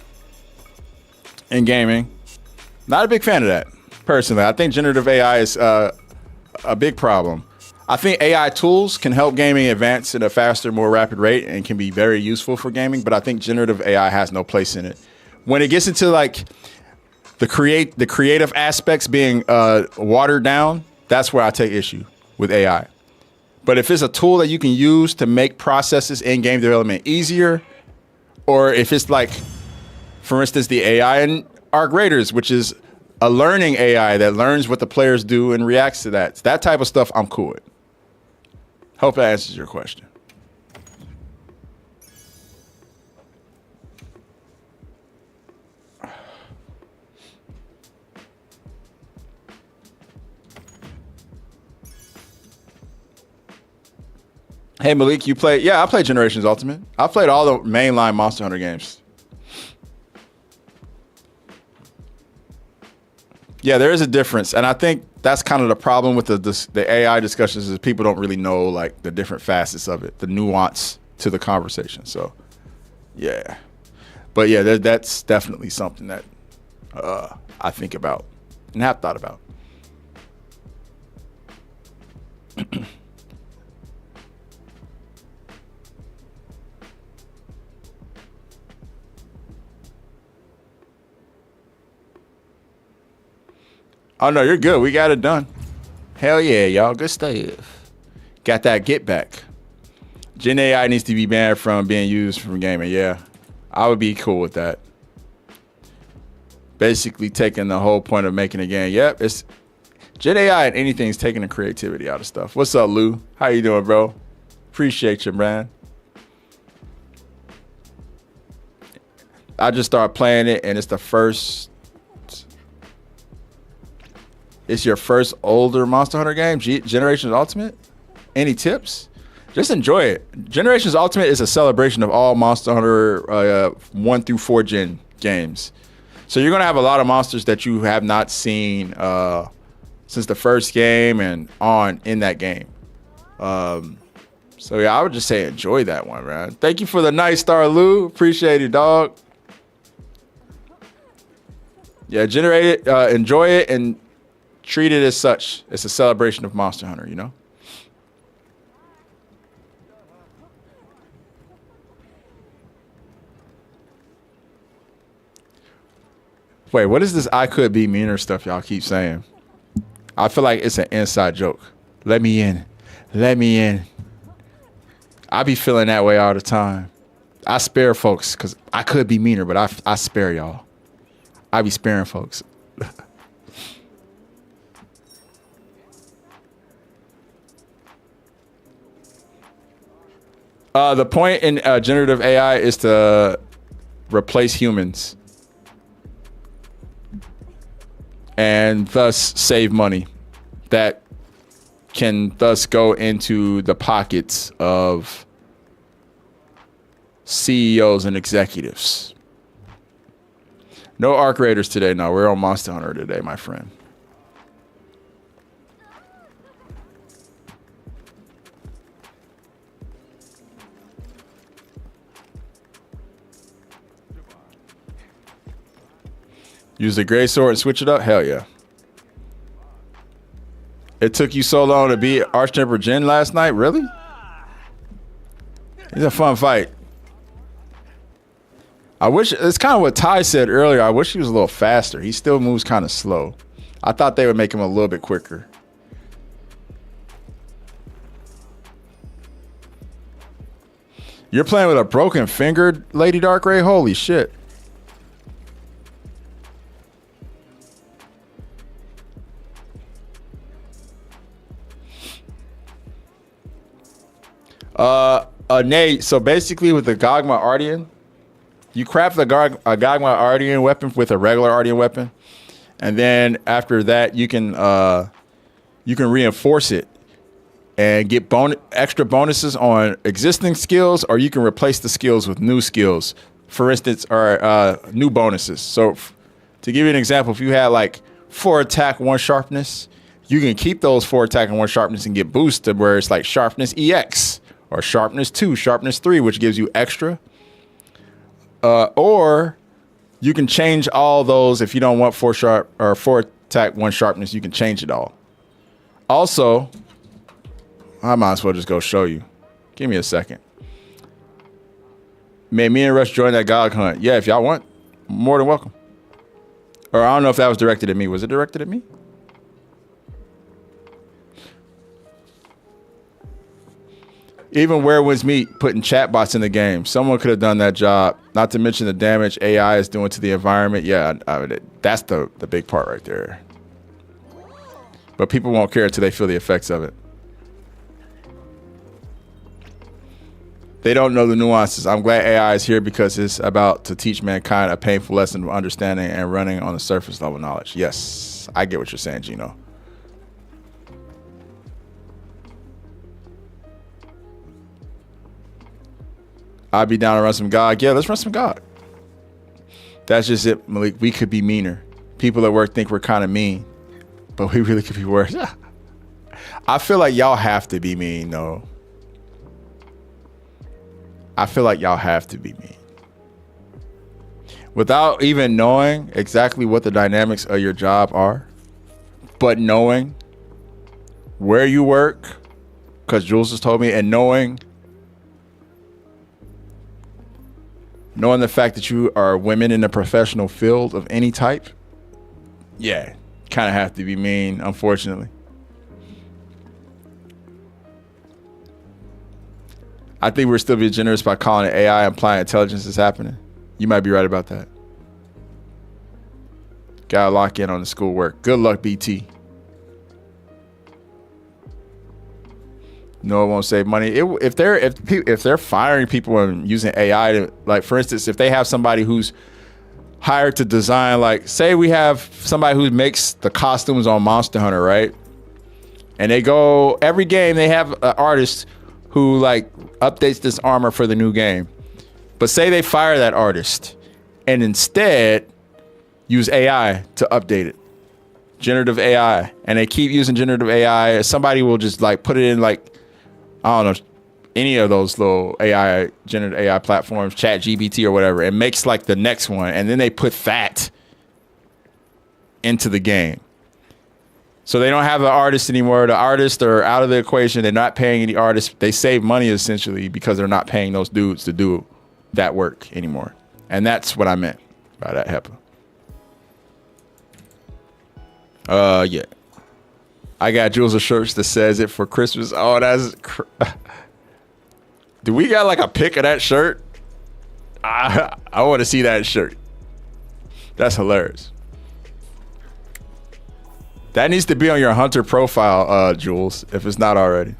in gaming, not a big fan of that, personally. I think generative AI is a big problem. I think AI tools can help gaming advance at a faster, more rapid rate and can be very useful for gaming, but I think generative AI has no place in it. When it gets into like the creative aspects being watered down, that's where I take issue with AI. But if it's a tool that you can use to make processes in game development easier, or if it's like, for instance, the AI in Arc Raiders, which is a learning AI that learns what the players do and reacts to that. That type of stuff I'm cool with. Hope that answers your question. Hey Malik, you play? Yeah, I played Generations Ultimate. I played all the mainline Monster Hunter games. Yeah, there is a difference, and I think that's kind of the problem with the AI discussions is people don't really know like the different facets of it, the nuance to the conversation. So, yeah, but yeah, that's definitely something that I think about and have thought about. Oh, no, you're good. We got it done. Hell yeah, y'all. Good stuff. Got that get back. Gen AI needs to be banned from being used from gaming. Yeah, I would be cool with that. Basically taking the whole point of making a game. Yep, it's Gen AI and anything's taking the creativity out of stuff. What's up, Lou? How you doing, bro? Appreciate you, man. I just started playing it, and it's your first older Monster Hunter game, Generations Ultimate? Any tips? Just enjoy it. Generations Ultimate is a celebration of all Monster Hunter 1 through 4 gen games. So you're going to have a lot of monsters that you have not seen since the first game and on in that game. So yeah, I would just say enjoy that one, man. Thank you for the nice star, Lou. Appreciate it, dog. Yeah, generate it, enjoy it, and treat it as such. It's a celebration of Monster Hunter, you know? Wait, what is this I could be meaner stuff y'all keep saying? I feel like it's an inside joke. Let me in. Let me in. I be feeling that way all the time. I spare folks because I could be meaner, but I spare y'all. I be sparing folks. The point in generative AI is to replace humans and thus save money that can thus go into the pockets of CEOs and executives. No Arc Raiders today. No, we're on Monster Hunter today, my friend. Use the gray sword and switch it up? Hell yeah. It took you so long to beat Arch-Emperor Jin last night? Really? It's a fun fight. I wish, it's kind of what Ty said earlier. I wish he was a little faster. He still moves kind of slow. I thought they would make him a little bit quicker. You're playing with a broken finger, Lady Darkrai? Holy shit. Nate, so basically with the Gogma Ardian, you craft a Gogma Ardian weapon with a regular Ardian weapon, and then after that you can reinforce it and get extra bonuses on existing skills, or you can replace the skills with new skills, for instance, or new bonuses. So to give you an example, if you had like 4 attack, 1 sharpness, you can keep those 4 attack and 1 sharpness and get boosted where it's like sharpness EX or sharpness 2, sharpness 3, which gives you extra. Or you can change all those if you don't want 4 sharp or 4 attack, 1 sharpness, you can change it all. Also, I might as well just go show you. Give me a second. May me and Rush join that Gog hunt? Yeah, if y'all want, more than welcome. Or I don't know if that was directed at me. Was it directed at me? Even Where Winds Meet, putting chatbots in the game. Someone could have done that job. Not to mention the damage AI is doing to the environment. Yeah, that's the big part right there. But people won't care until they feel the effects of it. They don't know the nuances. I'm glad AI is here because it's about to teach mankind a painful lesson of understanding and running on the surface level knowledge. Yes, I get what you're saying, Gino. I'd be down to run some GOG. Yeah, let's run some GOG. That's just it, Malik. We could be meaner. People at work think we're kind of mean, but we really could be worse. I feel like y'all have to be mean, though. I feel like y'all have to be mean. Without even knowing exactly what the dynamics of your job are, but knowing where you work, because Jules has told me, and knowing the fact that you are women in a professional field of any type, yeah, kind of have to be mean, unfortunately. I think we're still being generous by calling it AI. Implying intelligence is happening. You might be right about that. Gotta lock in on the schoolwork. Good luck, BT. No, it won't save money. If they're firing people and using AI to, like, for instance, if they have somebody who's hired to design, like, say we have somebody who makes the costumes on Monster Hunter, right? And they go every game, they have an artist who like updates this armor for the new game. But say they fire that artist and instead use AI to update it. Generative AI. And they keep using generative AI. Somebody will just like put it in like, I don't know, any of those little AI, generative AI platforms, Chat GBT or whatever. It makes like the next one. And then they put that into the game. So they don't have an artist anymore. The artists are out of the equation. They're not paying any artists. They save money essentially because they're not paying those dudes to do that work anymore. And that's what I meant by that HEPA. Yeah. I got Jules a shirt that says it for Christmas. Oh, that's... Do we got like a pic of that shirt? I want to see that shirt. That's hilarious. That needs to be on your Hunter profile, Jules, if it's not already.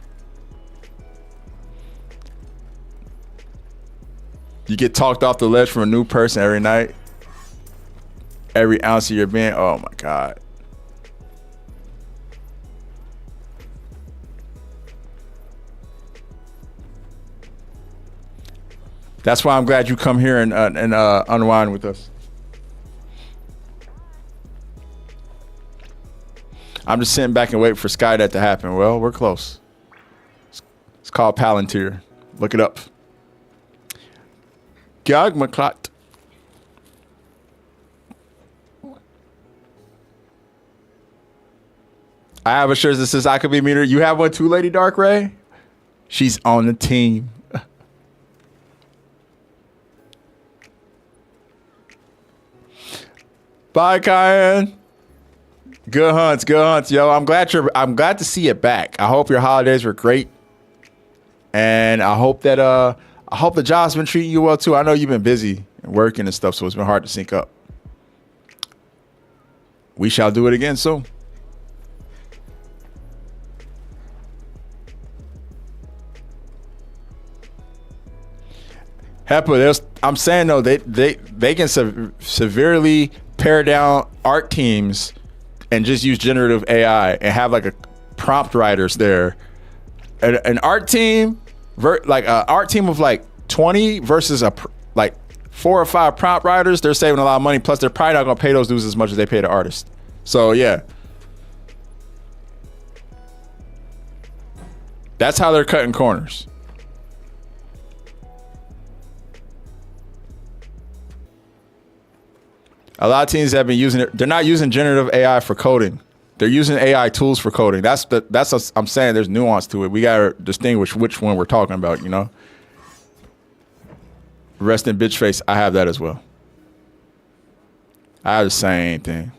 You get talked off the ledge from a new person every night. Every ounce of your being. Oh my God. That's why I'm glad you come here and unwind with us. I'm just sitting back and waiting for Skynet to happen. Well, we're close. It's called Palantir. Look it up. Gagmaklat. I have a shirt that says I could be meaner. You have one too, Lady Dark Ray? She's on the team. Bye, Kyan. Good hunts, yo. I'm glad to see it back. I hope your holidays were great. And I hope that I hope the job's been treating you well too. I know you've been busy and working and stuff, so it's been hard to sync up. We shall do it again soon. HEPA, I'm saying though, they can severely pare down art teams and just use generative AI and have like a prompt writers there. An art team, like an art team of like 20 versus like 4 or 5 prompt writers, they're saving a lot of money. Plus, they're probably not gonna pay those dudes as much as they pay the artist. So yeah, that's how they're cutting corners. A lot of teams have been using it. They're not using generative AI for coding. They're using AI tools for coding. I'm saying there's nuance to it. We gotta distinguish which one we're talking about, you know? Rest in bitch face, I have that as well. I have the same thing.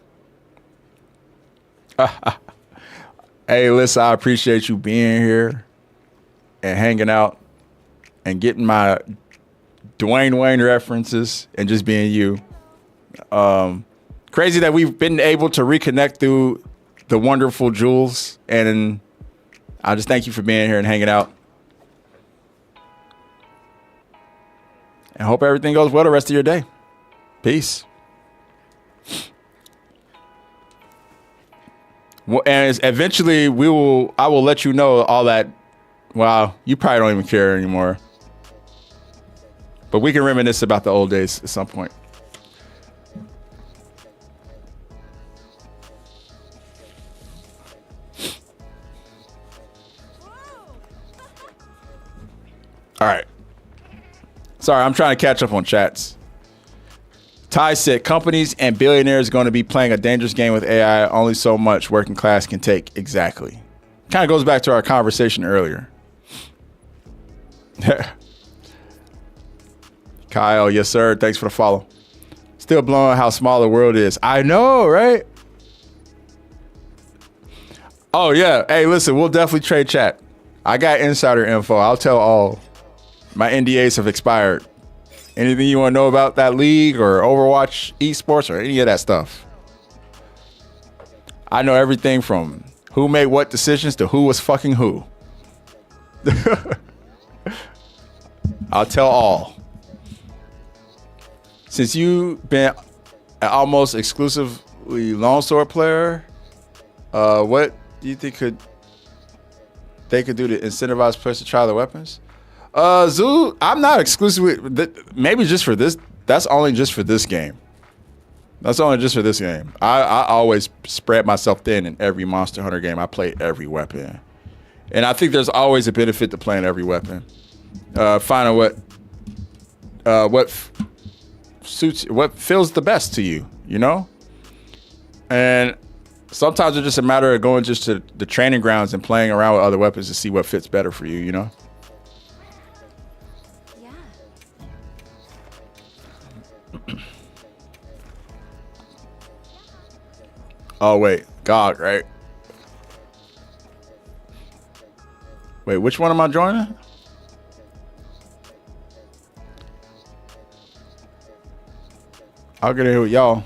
Hey, listen, I appreciate you being here. and hanging out and getting my Dwayne Wayne references and just being you. Crazy that we've been able to reconnect through the wonderful Jules, and I just thank you for being here and hanging out. And hope everything goes well the rest of your day. Peace. Well, and eventually I will let you know all that. Well, you probably don't even care anymore. But we can reminisce about the old days at some point. All right. Sorry, I'm trying to catch up on chats. Ty said, companies and billionaires going to be playing a dangerous game with AI. Only so much working class can take. Exactly. Kind of goes back to our conversation earlier. Kyle, yes, sir. Thanks for the follow. Still blowing how small the world is. I know, right? Oh, yeah. Hey, listen, we'll definitely trade chat. I got insider info. I'll tell all. My NDAs have expired. Anything you want to know about that league or Overwatch esports or any of that stuff? I know everything from who made what decisions to who was fucking who. I'll tell all. Since you've been an almost exclusively longsword player, what do you think they could do to incentivize players to try their weapons? Zoo, I'm not exclusively, maybe just for this. That's only just for this game. That's only just for this game. I always spread myself thin in every Monster Hunter game. I play every weapon. And I think there's always a benefit to playing every weapon. Finding what suits, what feels the best to you, you know? And sometimes it's just a matter of going just to the training grounds and playing around with other weapons to see what fits better for you, you know? Oh, wait. GOG, right? Wait, which one am I joining? I'll get in here with y'all.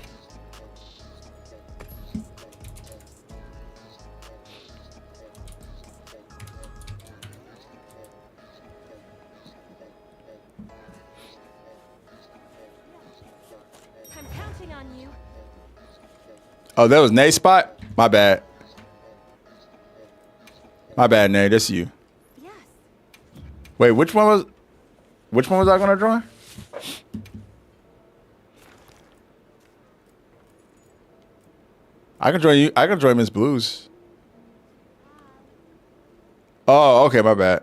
I'm counting on you. Oh, that was Nay's spot? My bad. My bad, Nay. That's you. Yes. Wait, which one was I gonna join? I can join you. I can join Miss Blues. Oh, okay, my bad.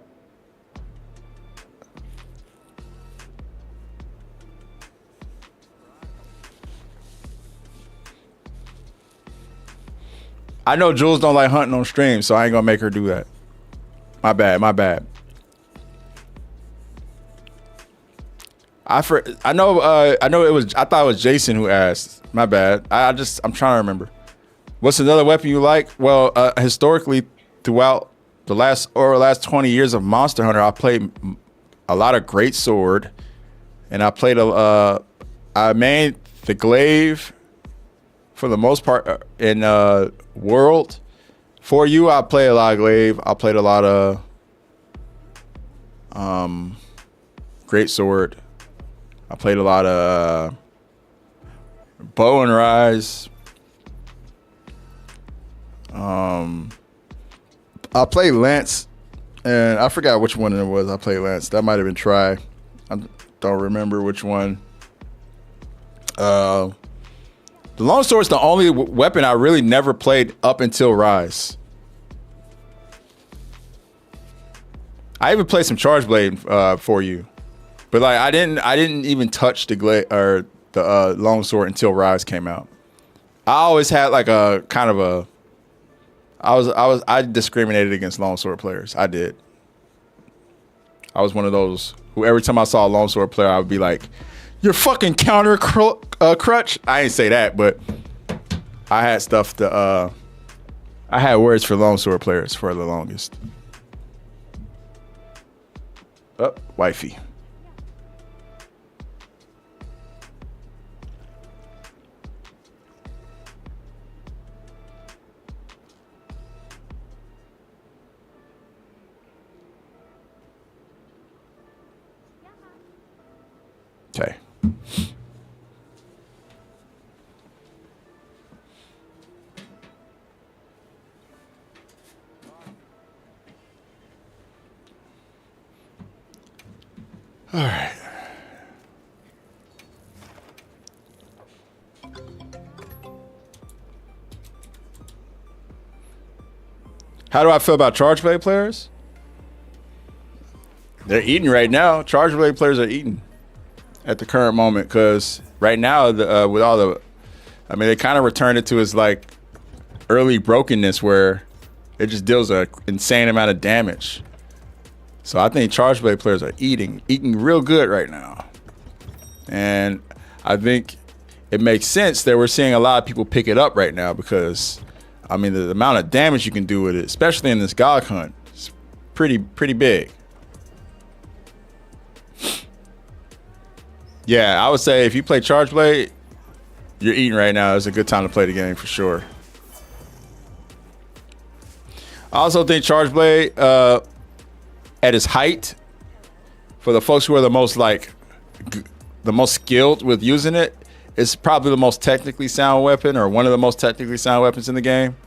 I know Jules don't like hunting on stream, so I ain't gonna make her do that. My bad, my bad. I know it was, I thought it was Jason who asked. My bad. I'm trying to remember. What's another weapon you like? Well, historically, throughout the last 20 years of Monster Hunter, I played a lot of Great Sword, and I played I made the glaive for the most part in World. For you, I play a lot of glaive. I played a lot of Great Sword. I played a lot of Bow and Rise. I played Lance, and I forgot which one it was. I played Lance. That might have been Try. I don't remember which one. The longsword is the only weapon I really never played up until Rise. I even played some Charge Blade for you, but like I didn't even touch the longsword until Rise came out. I always had like a kind of a. I discriminated against longsword players. I did. I was one of those who every time I saw a longsword player, I would be like, "You're fucking counter crutch." I ain't say that, but I had stuff to. I had words for longsword players for the longest. Oh, wifey. Okay. All right. How do I feel about Charge Blade players? They're eating right now. Charge Blade players are eating at the current moment because right now, with all the, I mean, they kind of returned it to its like early brokenness where it just deals an insane amount of damage. So I think Charge Blade players are eating real good right now. And I think it makes sense that we're seeing a lot of people pick it up right now because, I mean, the amount of damage you can do with it, especially in this God hunt, is pretty big. Yeah, I would say if you play Charge Blade, you're eating right now. It's a good time to play the game for sure. I also think Charge Blade, at its height, for the folks who are the most skilled with using it, it's probably the most technically sound weapon or one of the most technically sound weapons in the game.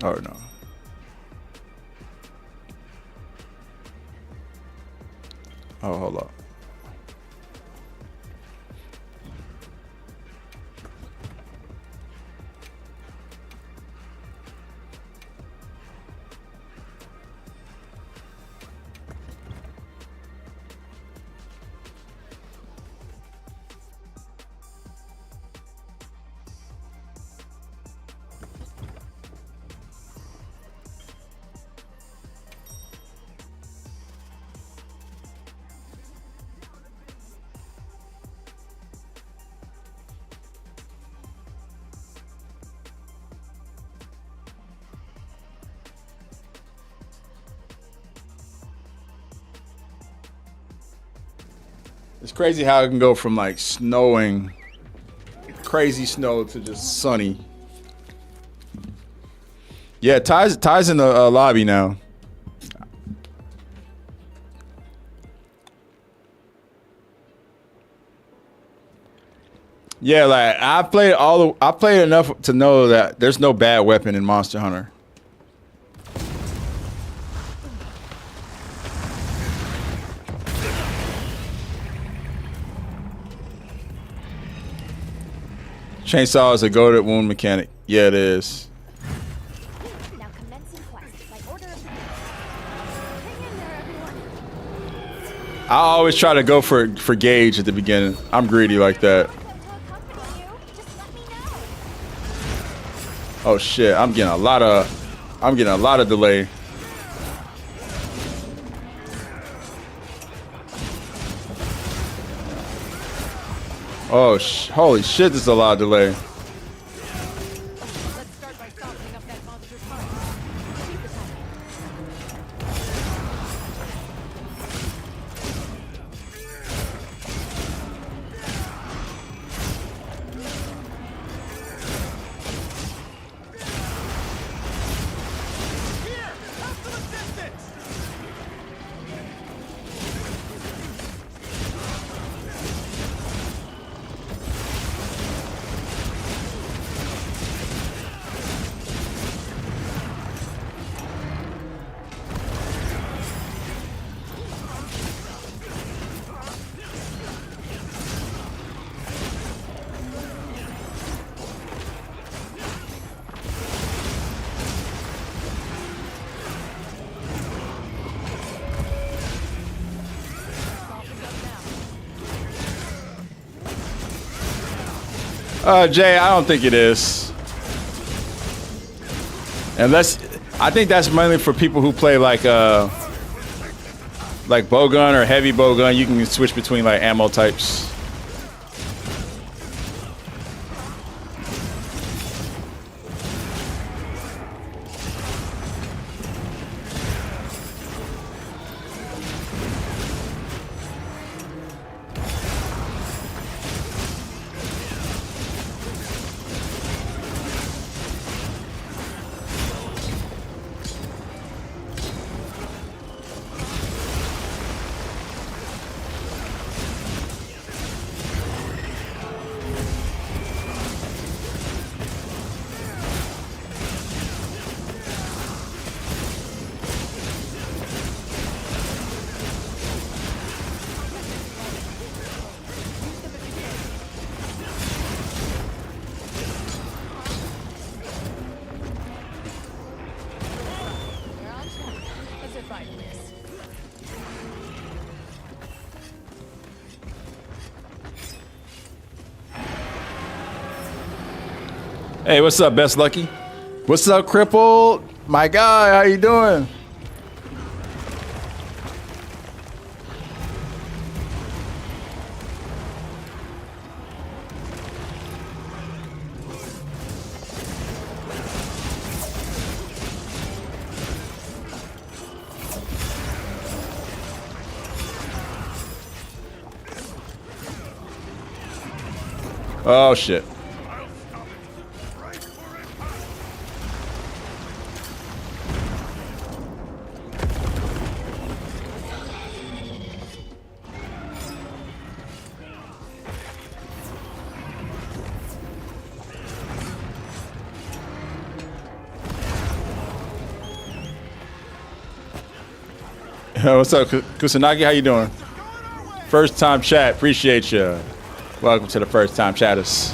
Oh no. Oh, hold up. It's crazy how it can go from like snowing, crazy snow, to just sunny. Yeah, Ty's in the lobby now. Yeah, like I played enough to know that there's no bad weapon in Monster Hunter. Chainsaw is a goated wound mechanic. Yeah, it is. Now commencing quest by order of the Hang in there, everyone. I always try to go for gauge at the beginning. I'm greedy like that. Just let me know. Oh shit, I'm getting a lot of delay. Oh, holy shit, this is a lot of delay. Let's start by softening up that monster's heart. Keep it tight. Jay, I don't think it is. Unless, I think that's mainly for people who play like bowgun or heavy bowgun. You can switch between like ammo types. Hey, what's up, Best Lucky? What's up, Crippled? My guy, how you doing? Oh, shit. What's up, Kusanagi? How you doing? First time chat. Appreciate you. Welcome to the first time chatters.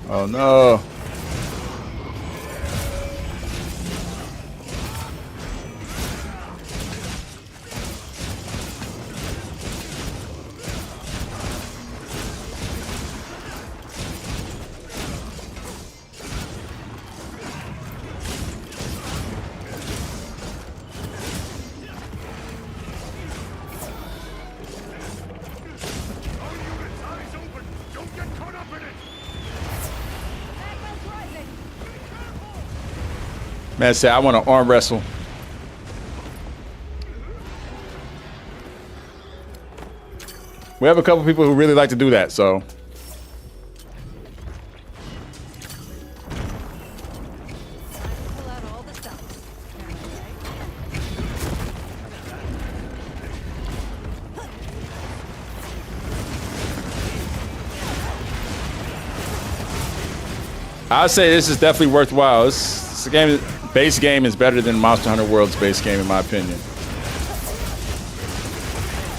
Oh no. Man said, I want to arm wrestle. We have a couple people who really like to do that, so. Pull out all the stops. I'd say this is definitely worthwhile. This game, base game is better than Monster Hunter World's base game, in my opinion.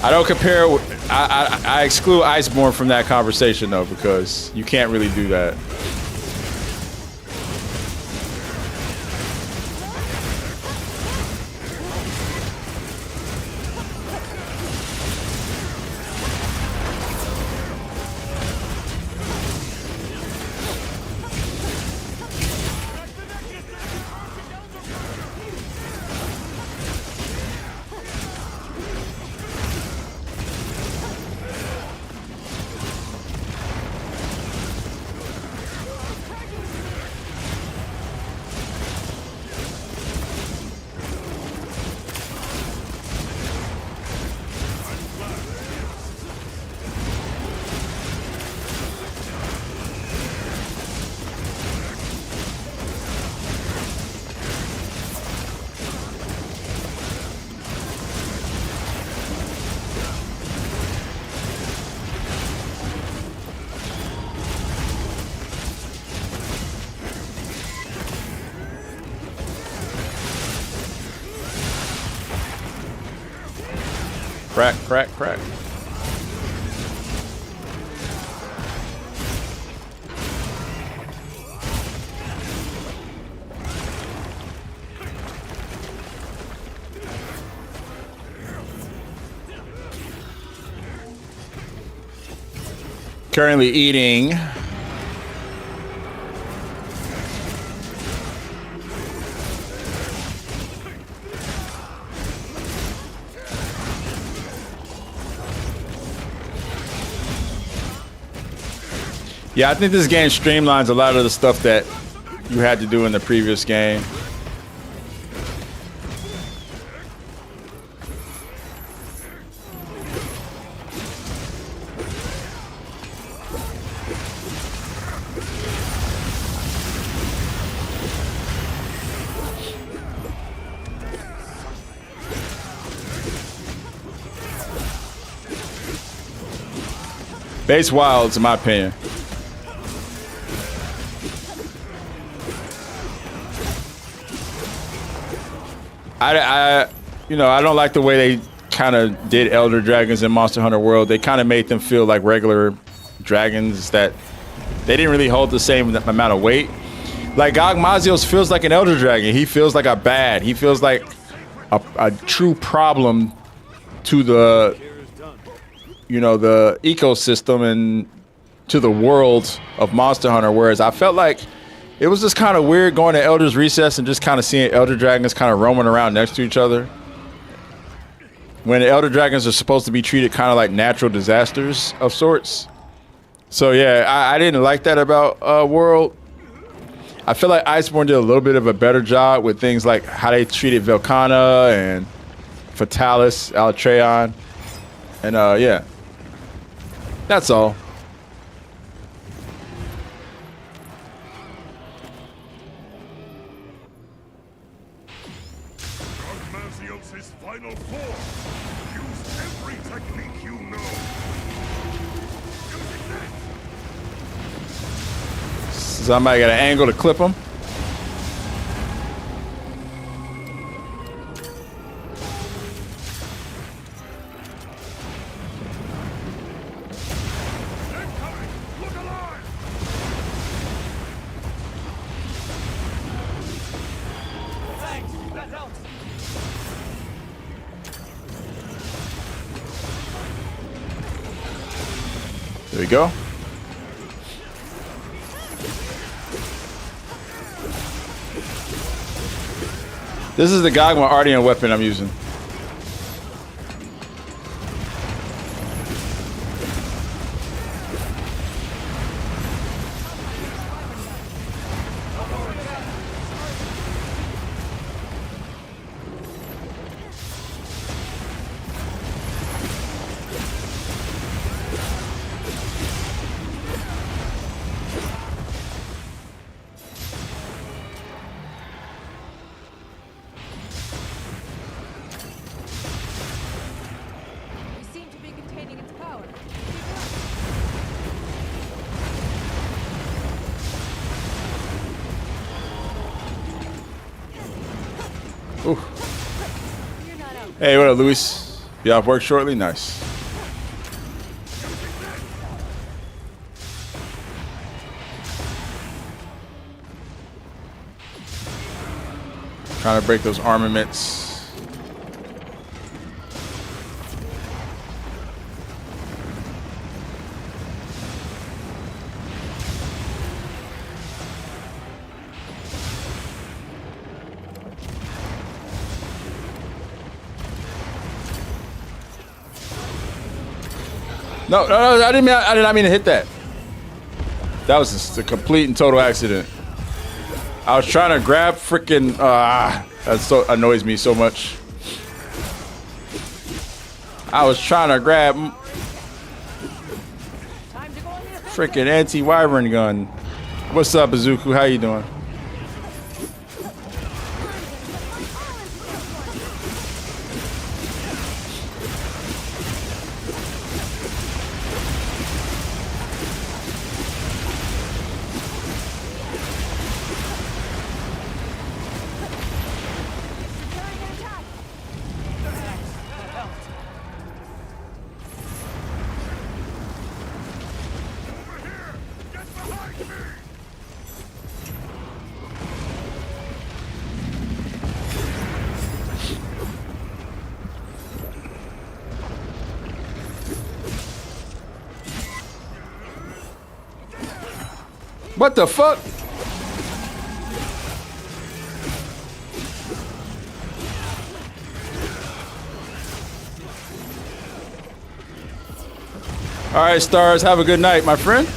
I don't compare. I exclude Iceborne from that conversation though, because you can't really do that. Crack, crack, crack. Currently eating yeah, I think this game streamlines a lot of the stuff that you had to do in the previous game. Base Wilds, in my opinion. I don't like the way they kind of did Elder Dragons in Monster Hunter World. They kind of made them feel like regular dragons that they didn't really hold the same amount of weight. Like Gog Mazios feels like an Elder Dragon. He feels like a bad. He feels like a true problem to the you know, the ecosystem and to the world of Monster Hunter. Whereas I felt like it was just kind of weird going to Elder's Recess and just kind of seeing Elder Dragons kind of roaming around next to each other, when the Elder Dragons are supposed to be treated kind of like natural disasters of sorts. So yeah, I didn't like that about World. I feel like Iceborne did a little bit of a better job with things like how they treated Velkhana and Fatalis, Alatreon, and yeah, that's all. Mazio's final form. Use every technique you know. Using this. Somebody got an angle to clip him. Incoming! Look alive! Thanks. That helps. There we go. This is the Gogma Ardian weapon I'm using. We seem to be containing its power. Ooh. You're not out. Hey, what up, Luis? You off work shortly? Nice. Trying to break those armaments. No, I didn't mean. I did not mean to hit that. That was just a complete and total accident. I was trying to grab freaking. That so annoys me so much. I was trying to grab Time to go on the offensive. freaking anti-wyvern gun. What's up, Izuku? How you doing? Securing an attack. Over here! Get behind me! What the fuck? All right, stars. Have a good night, my friend.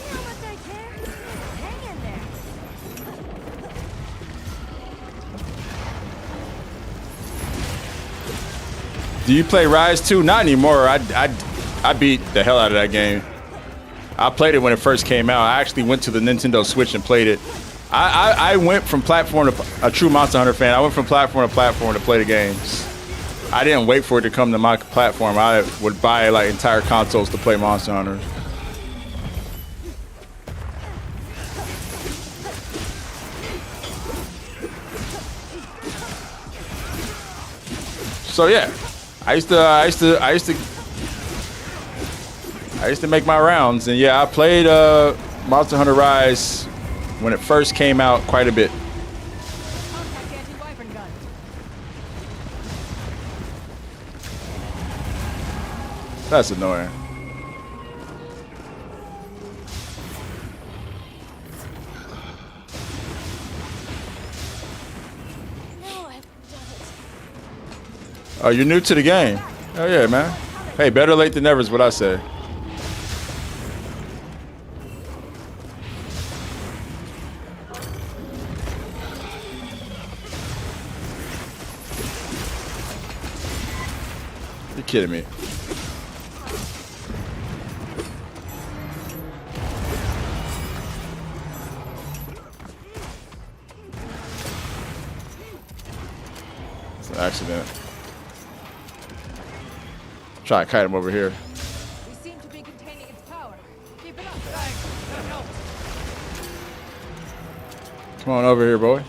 How much I care? Hang in there. Do you play Rise 2? Not anymore. I beat the hell out of that game. I played it when it first came out. I actually went to the Nintendo Switch and played it. I went from platform to a true Monster Hunter fan. I went from platform to platform to play the games. I didn't wait for it to come to my platform. I would buy like entire consoles to play Monster Hunter. So yeah, I used to make my rounds, and yeah, I played Monster Hunter Rise when it first came out quite a bit. Contact anti-wyvern gun. That's annoying. No, I've done it. Oh, you're new to the game. Oh yeah, man. Hey, better late than never is what I say. You're kidding me. It's an accident. Try to kite him over here. We seem to be containing its power. Keep it up. Thanks. That helps. Come on over here, boy.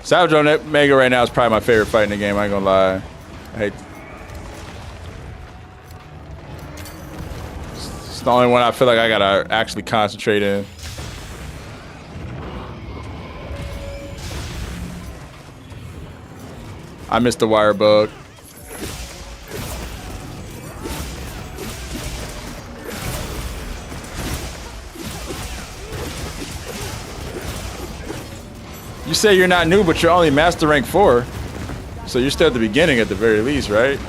Savage on that Mega right now is probably my favorite fight in the game. I ain't gonna lie. I hate. It's the only one I feel like I gotta actually concentrate in. I missed the wire bug. You say you're not new, but you're only Master Rank 4. So you're still at the beginning at the very least, right?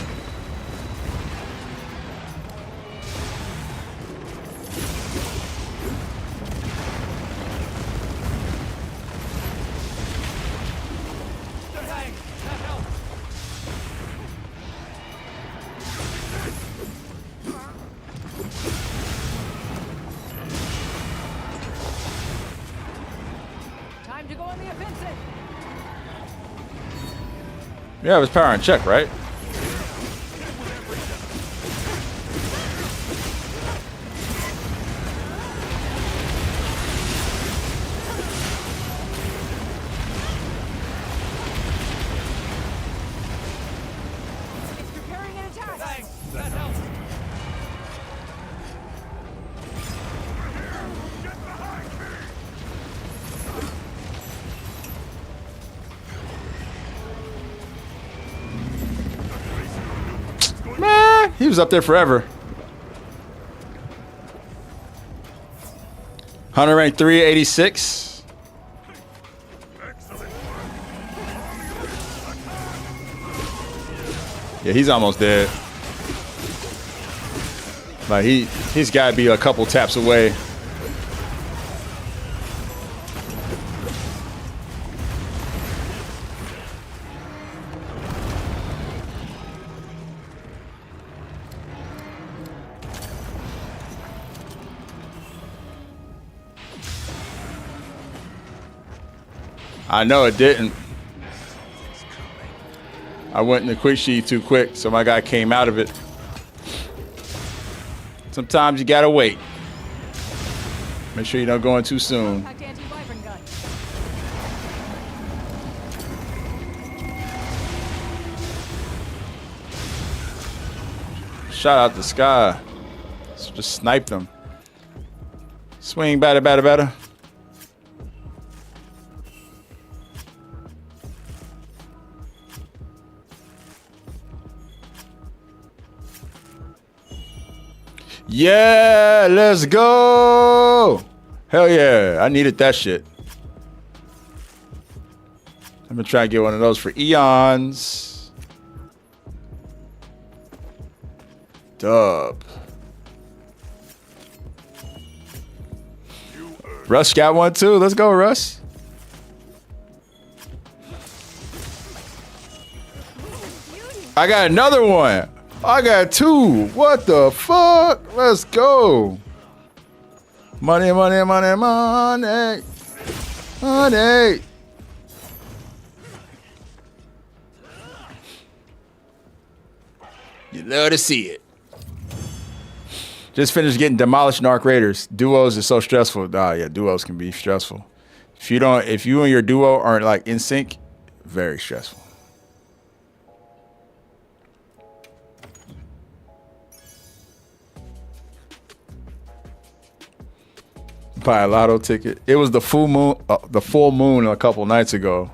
Thanks. That helps. Time to go on the offensive. You have his power in check, right? It's preparing an attack. Thanks. That helps. Man, he was up there forever. Hunter rank 386. Yeah, he's almost dead. Like he's got to be a couple taps away. I know it didn't. I went in the quick sheet too quick, so my guy came out of it. Sometimes you gotta wait. Make sure you don't go in too soon. Contact anti-wyvern gun. Shot out the sky. Just sniped them. Swing, batter, batter, batter. Yeah, let's go. Hell yeah, I needed that shit. I'm gonna try and get one of those for eons. Dub. Russ got one too. Let's go, Russ. I got another one. I got two. What the fuck? Let's go. Money, money, money, money. Money. You love to see it. Just finished getting demolished in Arc Raiders. Duos is so stressful. Ah, yeah, duos can be stressful. If you and your duo aren't like in sync, very stressful. Buy a lotto ticket. It was the full moon a couple nights ago.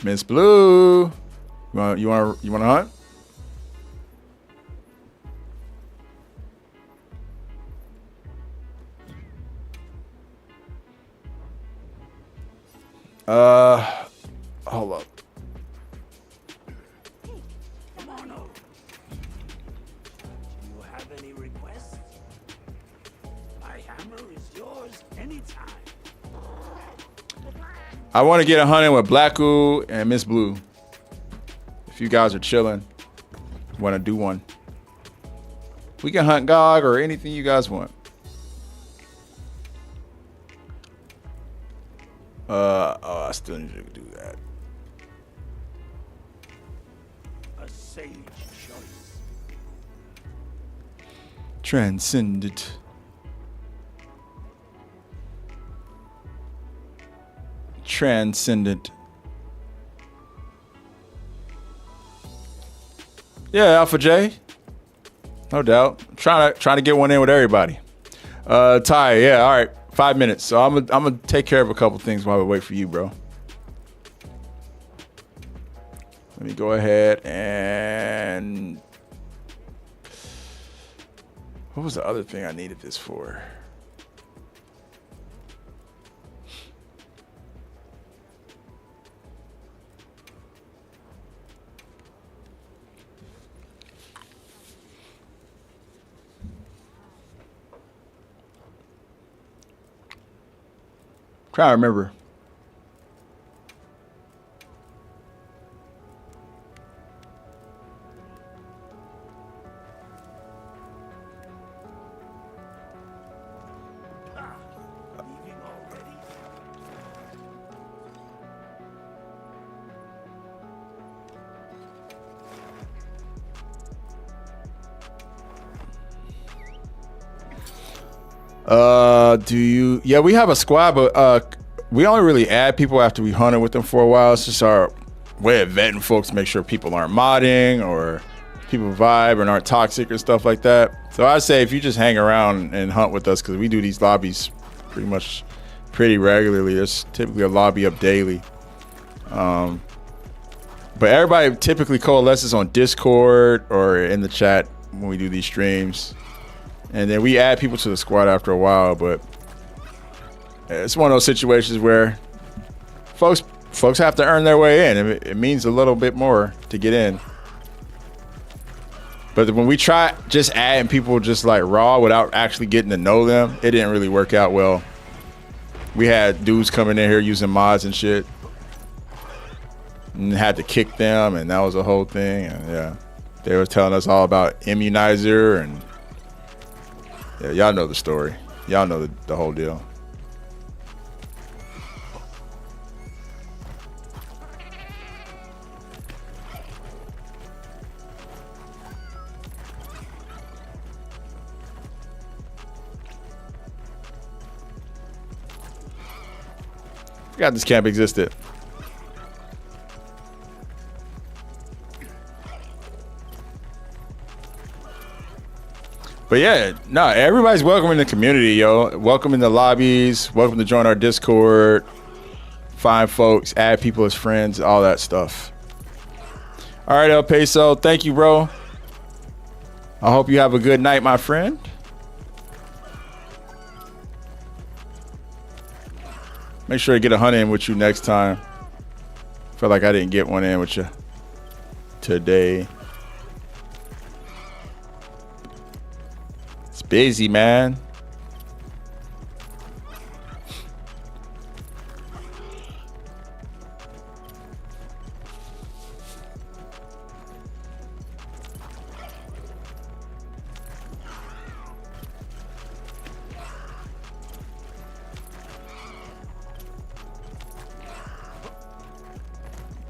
Miss Blue, you want to hunt? Hold up. Come on over. Do you have any requests? My hammer is yours anytime. I want to get a hunting with Blacku and Miss Blue. If you guys are chilling, want to do one. We can hunt Gog or anything you guys want. I still need to do that. A sage choice. Transcendent. Transcendent. Yeah, Alpha J. No doubt. Trying to get one in with everybody. Ty, yeah, all right. 5 minutes. So I'm gonna take care of a couple things while we wait for you, bro. Let me go ahead and what was the other thing I needed this for? Trying to remember. Leaving already? Yeah, we have a squad, but we only really add people after we hunted with them for a while. It's just our way of vetting folks to make sure people aren't modding or people vibe and aren't toxic or stuff like that. So I say if you just hang around and hunt with us, because we do these lobbies pretty regularly. There's typically a lobby up daily. But everybody typically coalesces on Discord or in the chat when we do these streams. And then we add people to the squad after a while, but it's one of those situations where folks have to earn their way in. It means a little bit more to get in. But when we try just adding people just like raw without actually getting to know them, it didn't really work out well. We had dudes coming in here using mods and shit and had to kick them, and that was a whole thing. And yeah, they were telling us all about immunizer, and yeah, y'all know the story. Y'all know the whole deal. Forgot this camp existed. But yeah, no, everybody's welcome in the community, yo. Welcome in the lobbies. Welcome to join our Discord. Find folks, add people as friends, all that stuff. All right, El Peso, thank you, bro. I hope you have a good night, my friend. Make sure to get a hunt in with you next time. Feel like I didn't get one in with you today. It's busy, man.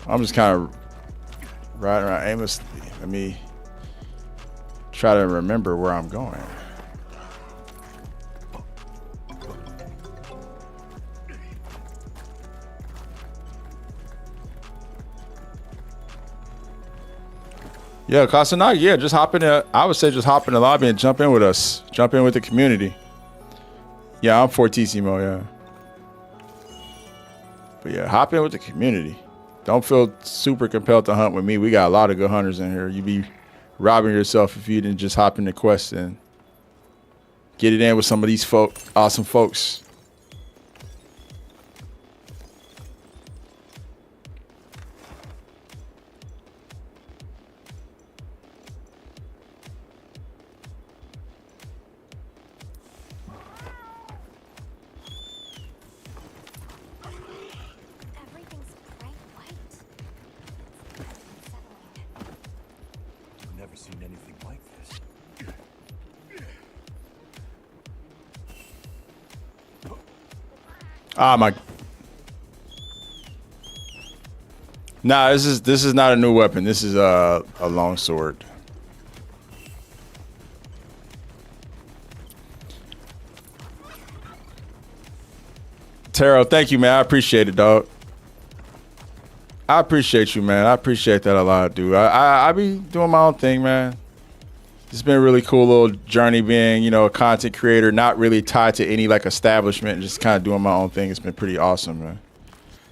I'm just kind of riding around aimlessly. Let me try to remember where I'm going. Yeah, Casanagi, yeah, just hop in the, I would say just hop in the lobby and jump in with us. Jump in with the community. Yeah, I'm Fortissimo, yeah. But yeah, hop in with the community. Don't feel super compelled to hunt with me. We got a lot of good hunters in here. You'd be robbing yourself if you didn't just hop in the quest and get it in with some of these awesome folks. Everything's bright white. Unsettling. Never seen anything like this. Ah, my. Nah, this is not a new weapon. This is a long sword. Taro, thank you, man. I appreciate it, dog. I appreciate you, man. I appreciate that a lot, dude. I be doing my own thing, man. It's been a really cool little journey being, you know, a content creator, not really tied to any like establishment, just kind of doing my own thing. It's been pretty awesome, man.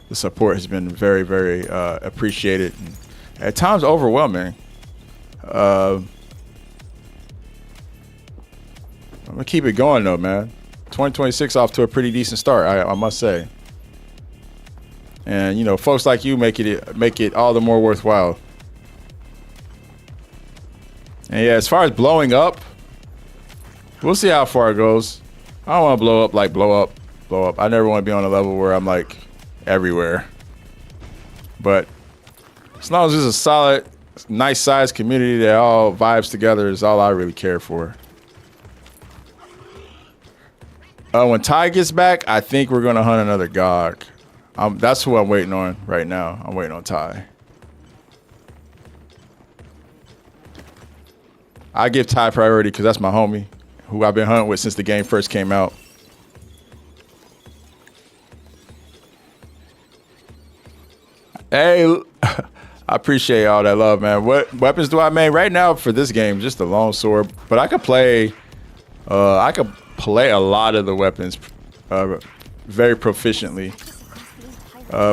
The support has been very, very appreciated, and at times overwhelming. I'm gonna keep it going though, man. 2026 off to a pretty decent start, I must say. And you know, folks like you make it all the more worthwhile. And yeah, as far as blowing up, we'll see how far it goes. I don't want to blow up. Blow up. I never want to be on a level where I'm like everywhere. But as long as there's a solid, nice sized community that all vibes together is all I really care for. When Ty gets back, I think we're gonna hunt another Gog. That's who I'm waiting on right now. I'm waiting on Ty. I give Ty priority because that's my homie, who I've been hunting with since the game first came out. Hey, I appreciate all that love, man. What weapons do I make right now for this game? Just the long sword, but I could play. I could play a lot of the weapons very proficiently.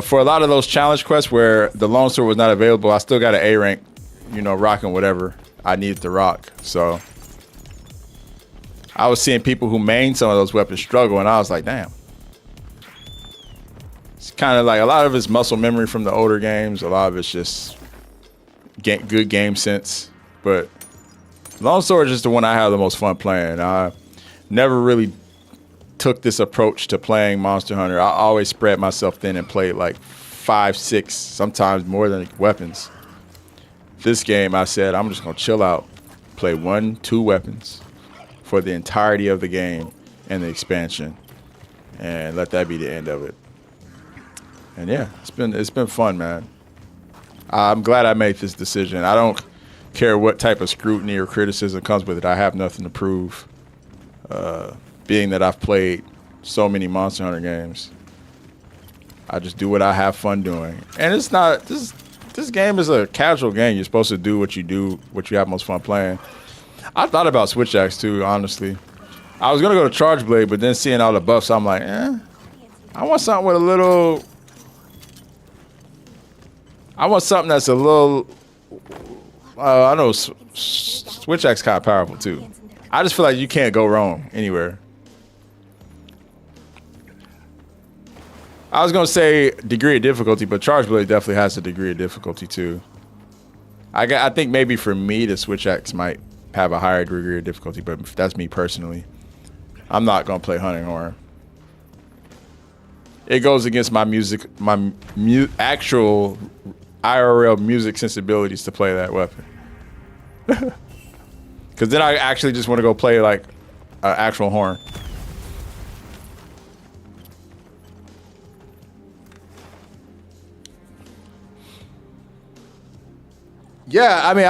For a lot of those challenge quests where the long sword was not available, I still got an A rank, you know, rocking whatever I needed to rock. So I was seeing people who main some of those weapons struggle, and I was like, damn. It's kind of like a lot of it's muscle memory from the older games. A lot of it's just good game sense. But longsword is just the one I have the most fun playing. I never really took this approach to playing Monster Hunter. I always spread myself thin and played like 5, 6, sometimes more than weapons. This game, I said, I'm just going to chill out, play 1, 2 weapons for the entirety of the game and the expansion, and let that be the end of it. And yeah, it's been fun, man. I'm glad I made this decision. I don't care what type of scrutiny or criticism comes with it. I have nothing to prove, being that I've played so many Monster Hunter games. I just do what I have fun doing. And it's not, this game is a casual game. You're supposed to do, what you have most fun playing. I thought about Switch Axe too, honestly. I was gonna go to Charge Blade, but then seeing all the buffs, I'm like, I want something with a little, I want something that's a little, I know Switch Axe kind of powerful too. I just feel like you can't go wrong anywhere. I was gonna say degree of difficulty, but Charge Blade definitely has a degree of difficulty too. I think maybe for me, the Switch Axe might have a higher degree of difficulty, but that's me personally. I'm not gonna play Hunting Horn. It goes against my actual IRL music sensibilities to play that weapon. Because then I actually just want to go play like an actual horn. Yeah, I mean,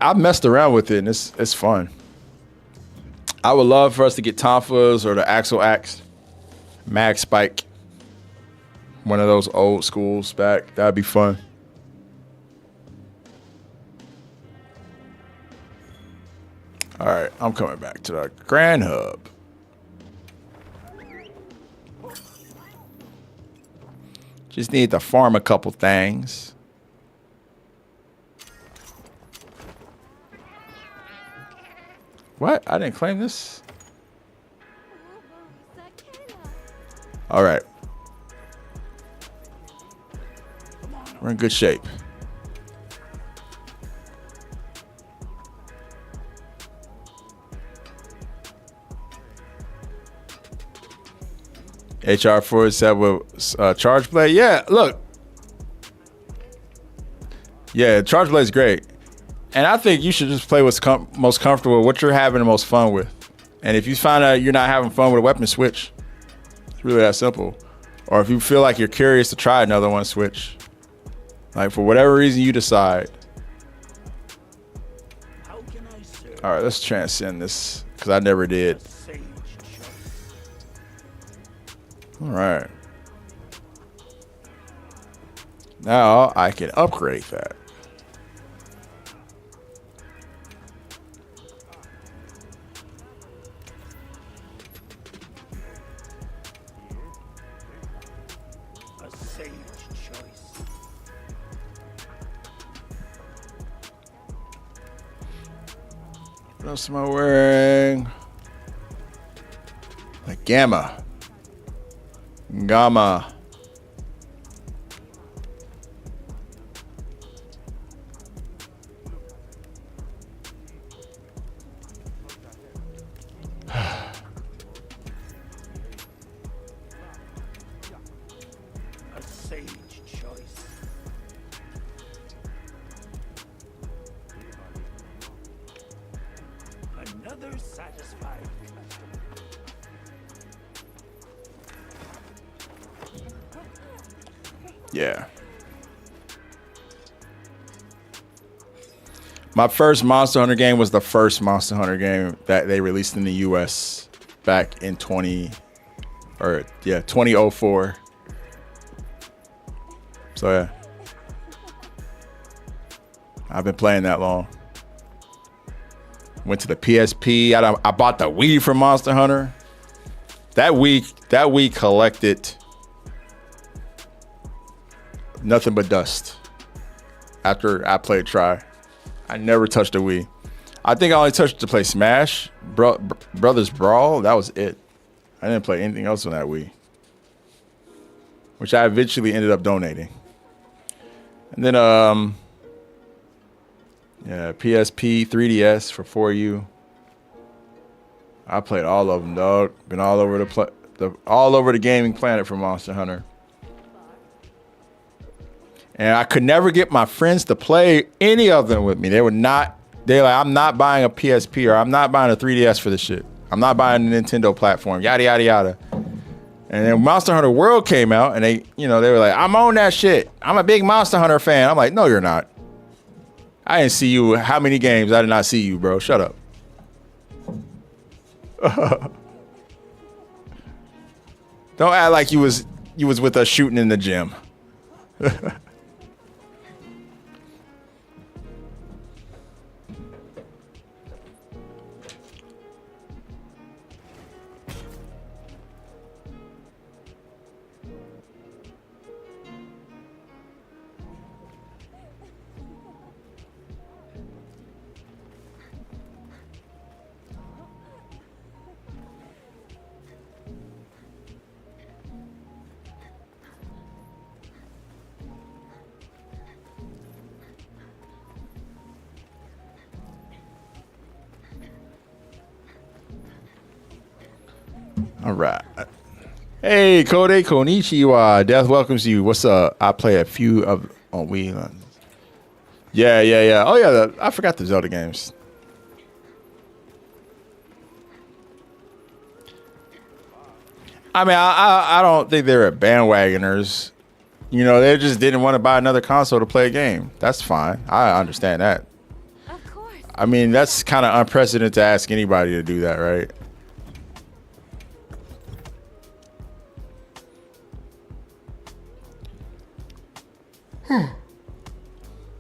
I've messed around with it, and it's fun. I would love for us to get Tonfas or the Axle Axe, Mag Spike, one of those old schools back. That'd be fun. All right, I'm coming back to the Grand Hub. Just need to farm a couple things. What? I didn't claim this. All right. We're in good shape. HR4 said with Charge Blade. Yeah, look. Yeah, Charge Blade's great. And I think you should just play what's most comfortable, what you're having the most fun with. And if you find out you're not having fun with a weapon, switch. It's really that simple. Or if you feel like you're curious to try another one, switch. Like, for whatever reason you decide. How can I serve? All right, let's transcend this, because I never did. Sage choice. All right. Now I can upgrade that. A sage choice. What else am I wearing? Like Gamma. Gamma. A sage choice. Another satisfied customer. Yeah. My first Monster Hunter game was the first Monster Hunter game that they released in the US back in 2004. So yeah. I've been playing that long. Went to the PSP. I bought the Wii for Monster Hunter. That Wii collected nothing but dust. After I played Try, I never touched a Wii. I think I only touched it to play Smash, Brothers Brawl. That was it. I didn't play anything else on that Wii, which I eventually ended up donating. And then yeah, PSP, 3DS for 4U. I played all of them, dog. Been all over the gaming planet for Monster Hunter. And I could never get my friends to play any of them with me. They're like, I'm not buying a PSP, or I'm not buying a 3DS for this shit. I'm not buying a Nintendo platform, yada, yada, yada. And then Monster Hunter World came out, and they were like, I'm on that shit. I'm a big Monster Hunter fan. I'm like, no, you're not. I didn't see you. How many games? I did not see you, bro. Shut up. Don't act like you was with us shooting in the gym. All right. Hey, Kode Konichiwa. Death welcomes you. What's up? I play a few on Wii. Yeah. Oh, yeah. I forgot the Zelda games. I mean, I don't think they're bandwagoners. You know, they just didn't want to buy another console to play a game. That's fine. I understand that. Of course. I mean, that's kind of unprecedented to ask anybody to do that, right?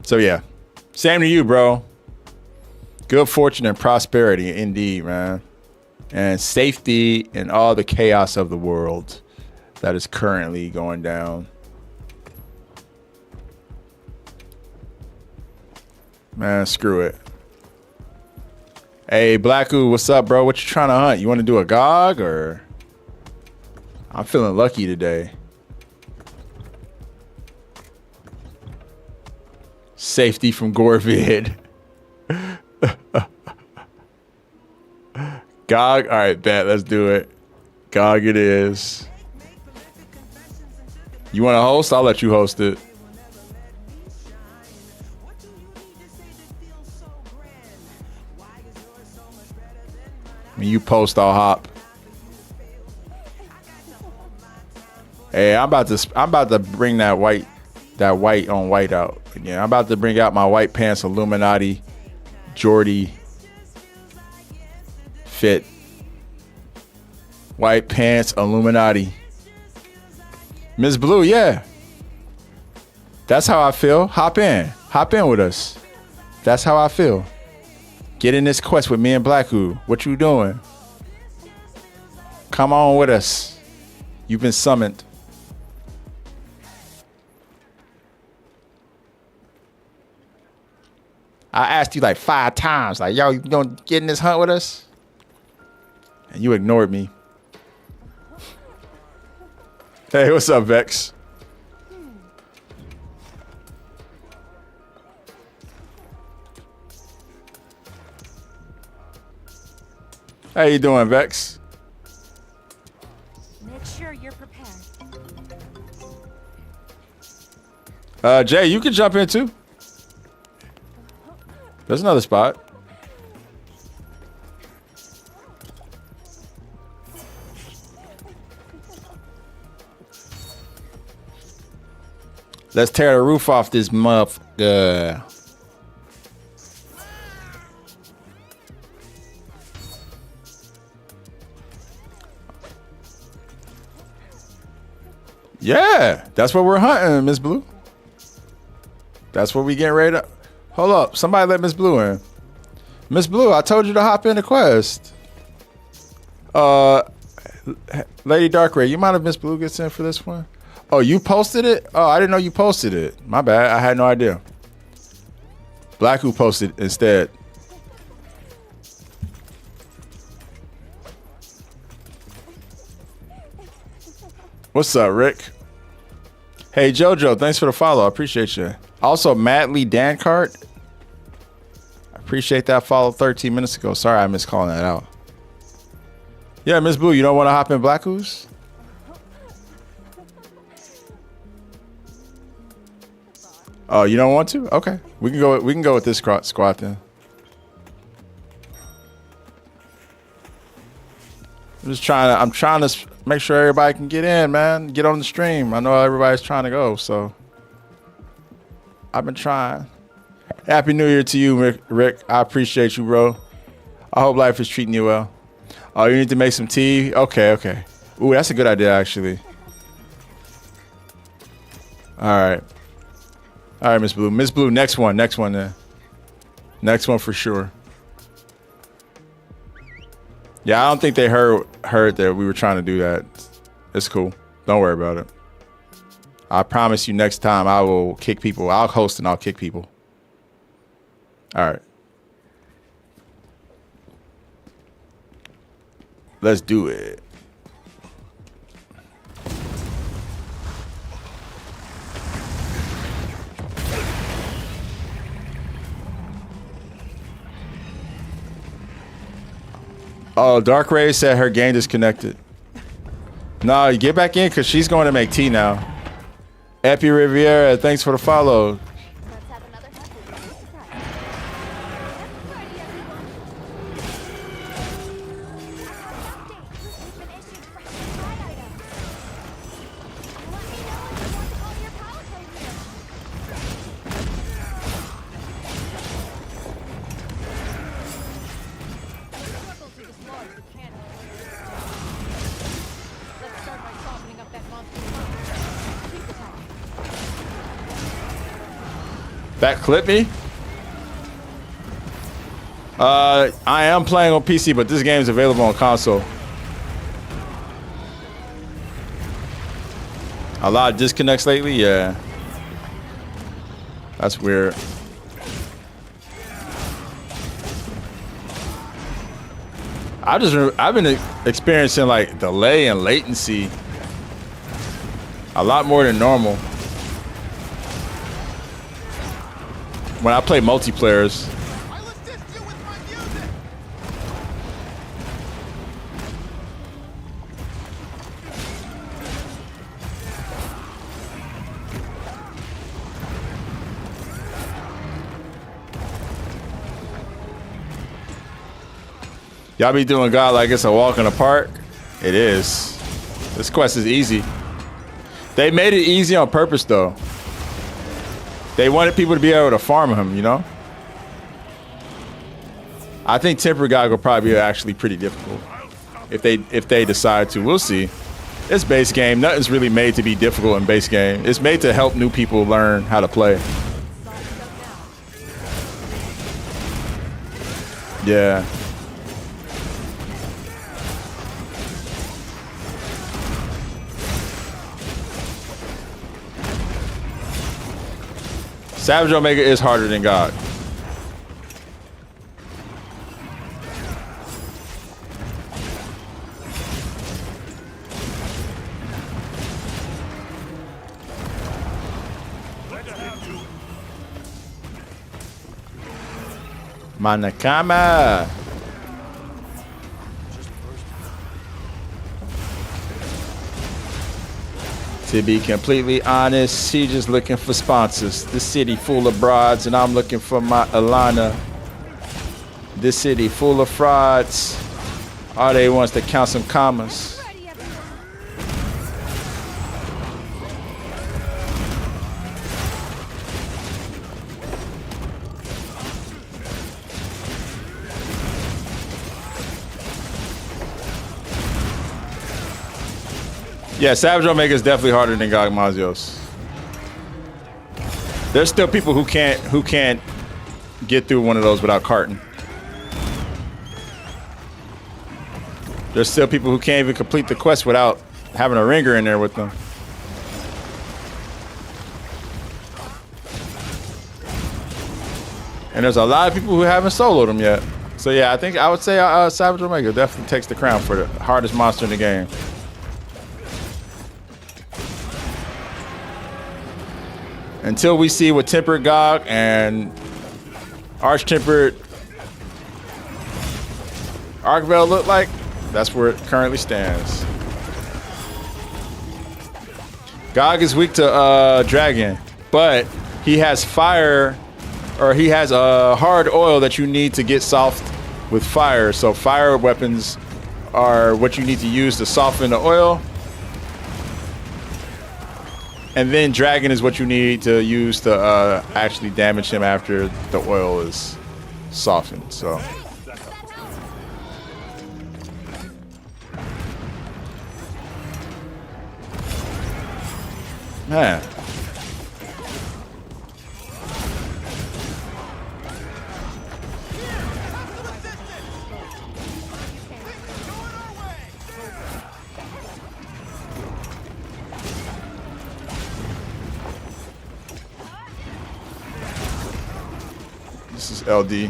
So yeah, same to you, bro. Good fortune and prosperity indeed, man. And safety in all the chaos of the world that is currently going down. Man, screw it. Hey, Blacku, what's up, bro? What you trying to hunt? You want to do a GOG or? I'm feeling lucky today. Safety from Gorevid. GOG? All right, bet. Let's do it. GOG it is. You want to host? I'll let you host it. When you post, I'll hop. Hey, I'm about to bring that white on white out again. I'm about to bring out my white pants Illuminati Jordy fit. White pants Illuminati. Miss Blue, yeah. That's how I feel. Hop in. Hop in with us. That's how I feel. Get in this quest with me and Blacku. What you doing? Come on with us. You've been summoned. I asked you like 5 times, like, yo, you gonna get in this hunt with us? And you ignored me. Hey, what's up, Vex? How you doing, Vex? Make sure you're prepared. Jay, you can jump in too. There's another spot. Let's tear the roof off this motherfucker. Yeah, that's what we're hunting, Miss Blue. That's what we getting ready to. Hold up, somebody let Miss Blue in. Miss Blue, I told you to hop in the quest. Lady Darkray, you mind if Miss Blue gets in for this one? Oh, you posted it? Oh, I didn't know you posted it. My bad, I had no idea. Blacku posted instead. What's up, Rick? Hey, JoJo, thanks for the follow. I appreciate you. Also, Madly Dancart. I appreciate that follow 13 minutes ago. Sorry, I missed calling that out. Yeah, Miss Blue, you don't want to hop in Blacku's? Oh, you don't want to? Okay, we can go. We can go with this squad then. I'm trying to make sure everybody can get in, man. Get on the stream. I know everybody's trying to go, so I've been trying. Happy New Year to you, Rick. I appreciate you, bro. I hope life is treating you well. Oh, you need to make some tea? Okay. Ooh, that's a good idea, actually. All right, Miss Blue. Miss Blue, next one then. Next one for sure. Yeah, I don't think they heard that we were trying to do that. It's cool. Don't worry about it. I promise you next time I will kick people. I'll host and I'll kick people. All right. Let's do it. Oh, Dark Ray said her game disconnected. No, you get back in because she's going to make tea now. Epi Riviera, thanks for the follow. Let's have another happy surprise. Ready, everyone. We've been issued fresh supply items. Let me know if you want to call your That clipped me? I am playing on PC, but this game is available on console. A lot of disconnects lately, yeah. That's weird. I've been experiencing like delay and latency a lot more than normal when I play multiplayers. Y'all be doing God like it's a walk in the park? It is. This quest is easy. They made it easy on purpose, though. They wanted people to be able to farm him, you know? I think Temper God will probably be actually pretty difficult if they decide to. We'll see. It's base game. Nothing's really made to be difficult in base game. It's made to help new people learn how to play. Yeah. Savage Omega is harder than God. Manakama. To be completely honest, she just looking for sponsors. This city full of broads, and I'm looking for my Alana. This city full of frauds. All they wants to count some commas. Yeah, Savage Omega is definitely harder than God Mazios. There's still people who can't get through one of those without carting. There's still people who can't even complete the quest without having a ringer in there with them. And there's a lot of people who haven't soloed them yet. So yeah, I would say Savage Omega definitely takes the crown for the hardest monster in the game. Until we see what Tempered Gog and Arch-Tempered Arcvale look like, that's where it currently stands. Gog is weak to Dragon, but he has fire, or he has a hard oil that you need to get soft with fire. So fire weapons are what you need to use to soften the oil. And then Dragon is what you need to use to actually damage him after the oil is softened. So. Man. This is LD.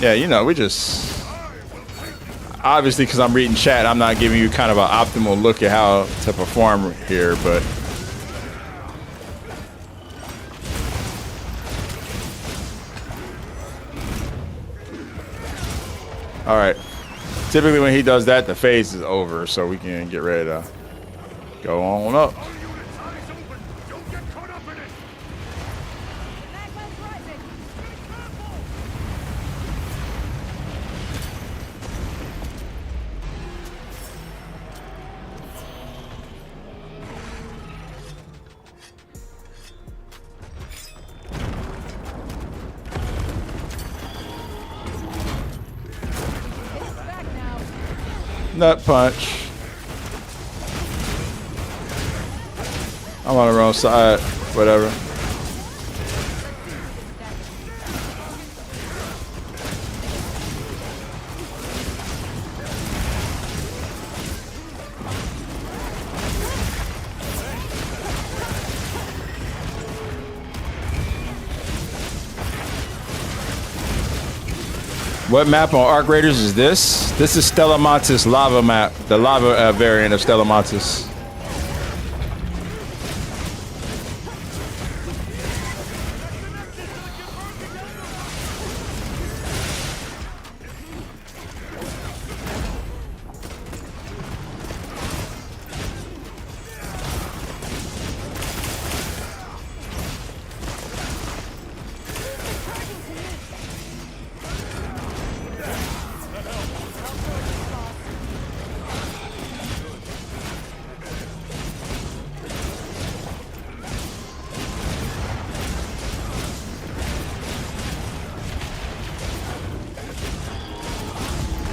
Yeah, you know, we just obviously, because I'm reading chat, I'm not giving you kind of an optimal look at how to perform here, but all right. Typically when he does that, the phase is over, so we can get ready to go on up. Nut punch. I'm on the wrong side. Whatever. What map on Arc Raiders is this? This is Stella Montis lava map, the lava variant of Stella Montis.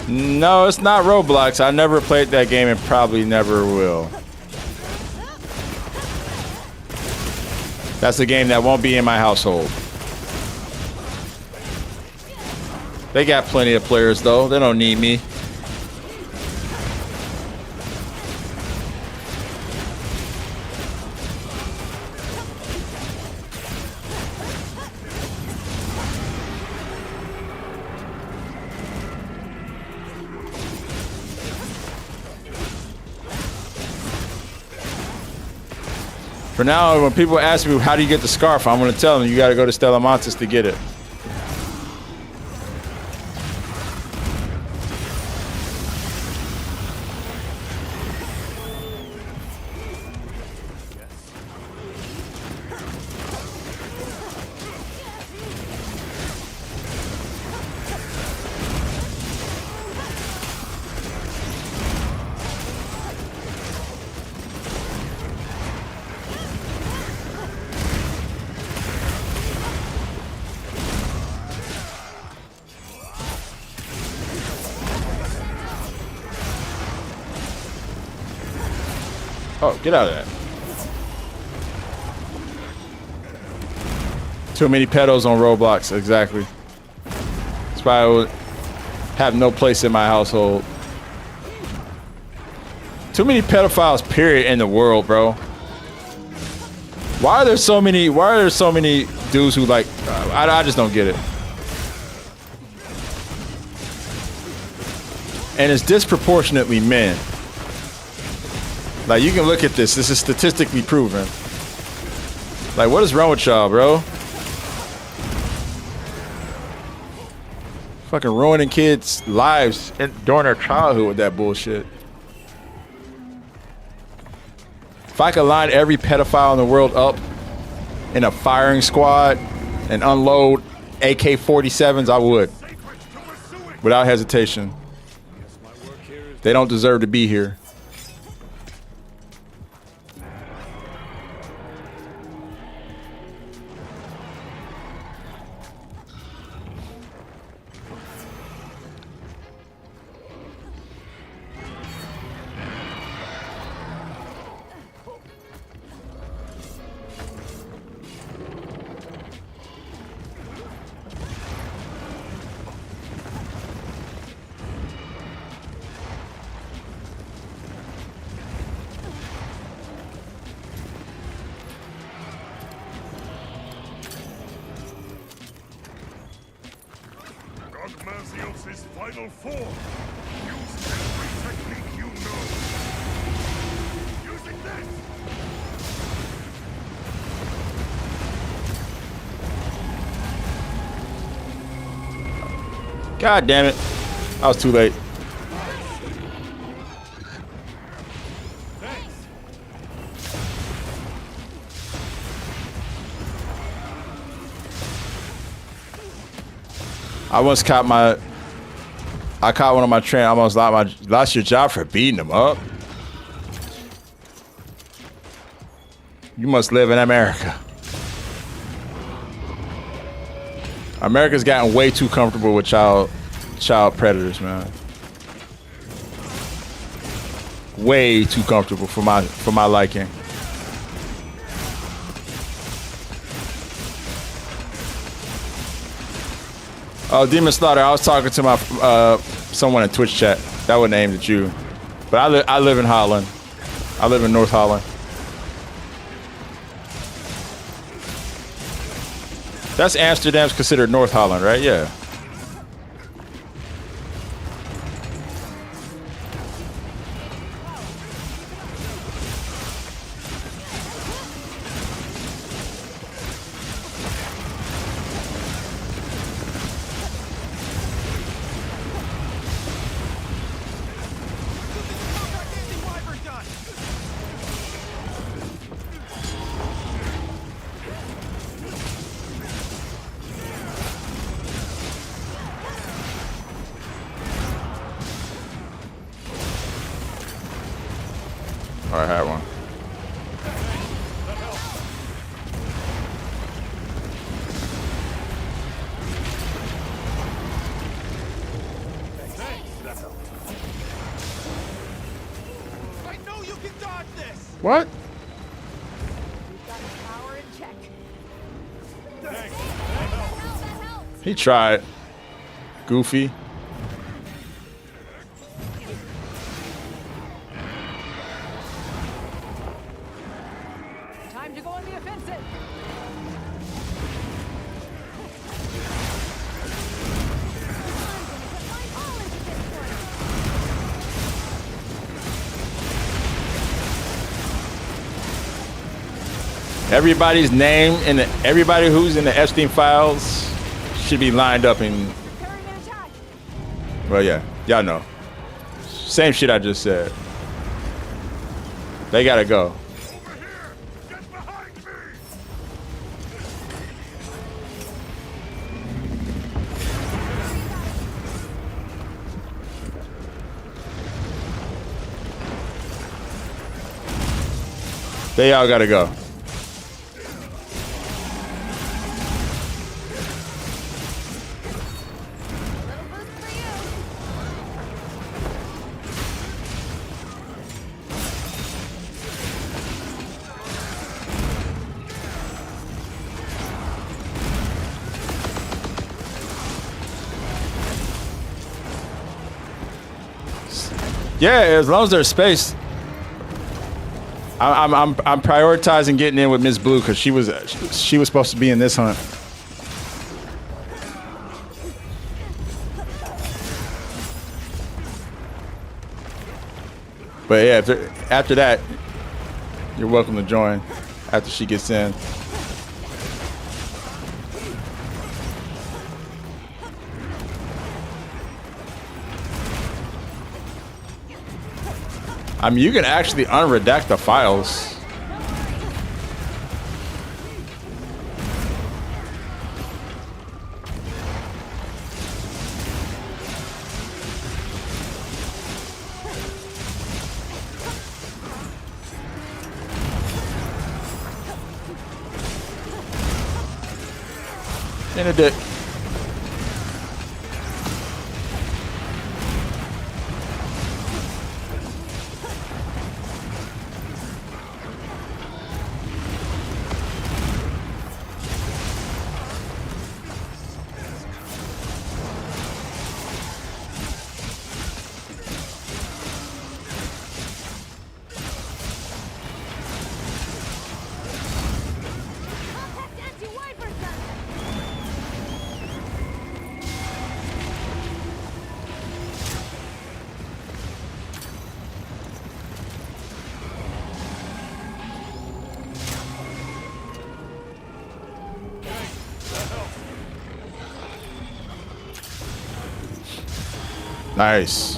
No, it's not Roblox. I never played that game and probably never will. That's a game that won't be in my household. They got plenty of players though. They don't need me. For now, when people ask me, how do you get the scarf? I'm going to tell them, you got to go to Stella Montis to get it. Oh, get out of that. Too many pedos on Roblox, exactly. That's why I would have no place in my household. Too many pedophiles, period, in the world, bro. Why are there so many dudes who like, I just don't get it. And it's disproportionately men. Like, you can look at this. This is statistically proven. Like, what is wrong with y'all, bro? Fucking ruining kids' lives during their childhood with that bullshit. If I could line every pedophile in the world up in a firing squad and unload AK-47s, I would. Without hesitation. They don't deserve to be here. His final form. Use every technique you know. Using this. God damn it. I was too late. I once caught one of my trainers. I almost lost your job for beating him up. You must live in America. America's gotten way too comfortable with child predators, man. Way too comfortable for my liking. Oh, Demon Slaughter, I was talking to my someone in Twitch chat. That wasn't aimed at you. But I live in Holland. I live in North Holland. That's Amsterdam's considered North Holland, right? Yeah. Oh, I had one. I know you can dodge this. What? We've got power in check. That helps. He tried. Goofy. Time to go on the offensive. Put my all into this one. Everybody's name and everybody who's in the Epstein files should be lined up in. Preparing an attack. Well, yeah, y'all know. Same shit I just said. They gotta go. Over here! Get behind me! They all gotta go. Little boost for you. Yeah, as long as there's space. I'm prioritizing getting in with Miss Blue because she was supposed to be in this hunt. But yeah, after that, you're welcome to join after she gets in. I mean, you can actually unredact the files. In a dick. Contact anti-wiper gun. Nice.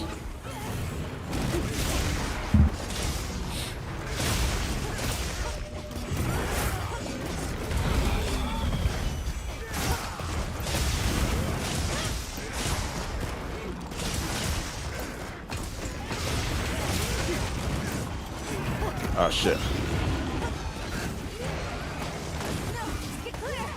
Oh shit. Get clear.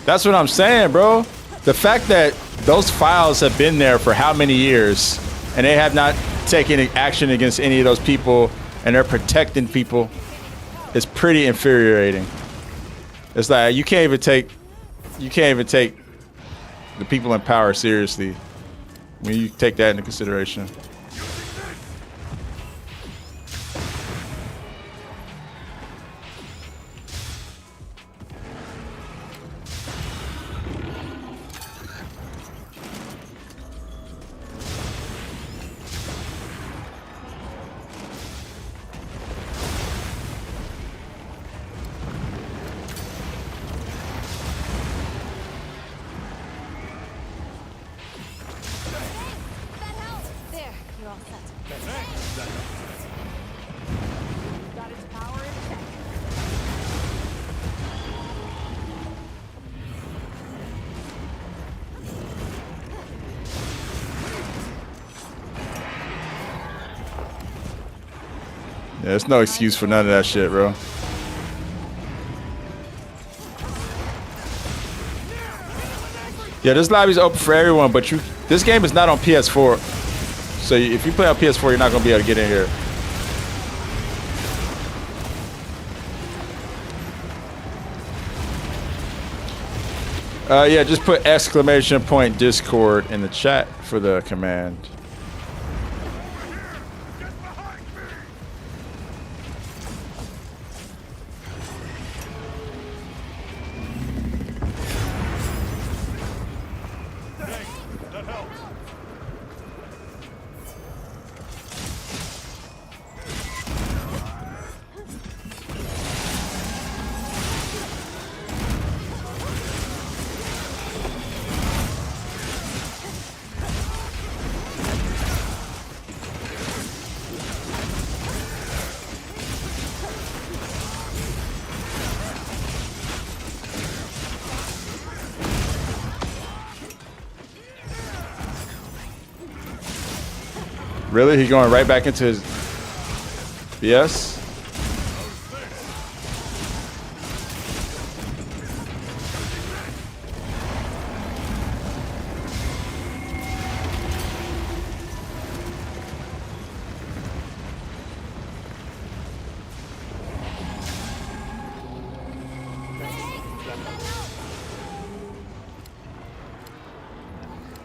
That's what I'm saying, bro. The fact that those files have been there for how many years and they have not taken action against any of those people and they're protecting people is pretty infuriating. It's like you can't even take the people in power seriously when you take that into consideration. That helps. There, you're all set. Got its power in check. Yeah, there's no excuse for none of that shit, bro. Yeah, this lobby's open for everyone, but this game is not on PS4. So if you play on PS4, you're not gonna be able to get in here. Yeah, just put !Discord in the chat for the command. Really? He's going right back into his BS?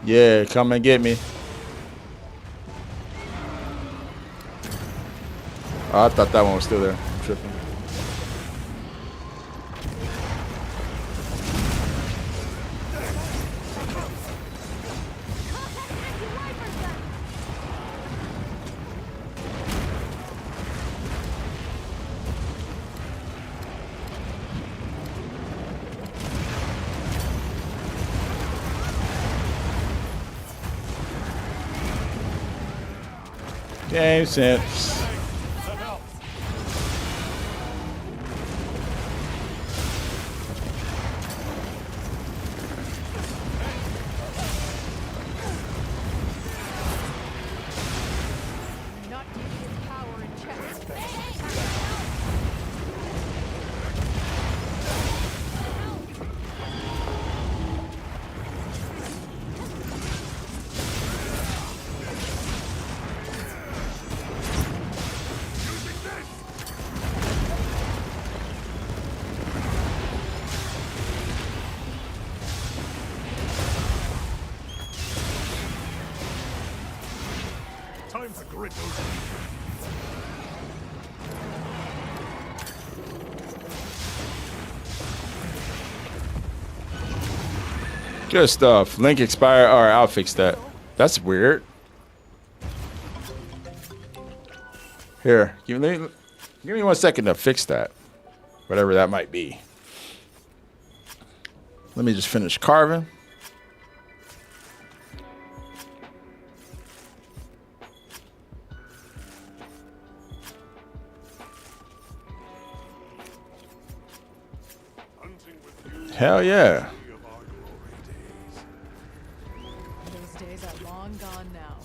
Yeah, come and get me. Oh, I thought that one was still there. I'm tripping. Game sense. Not keeping its power in check. Time to grit those teeth. Good stuff. Link expire. All right, I'll fix that. That's weird. Here, give me 1 second to fix that. Whatever that might be. Let me just finish carving. Hell yeah. Those days are long gone now.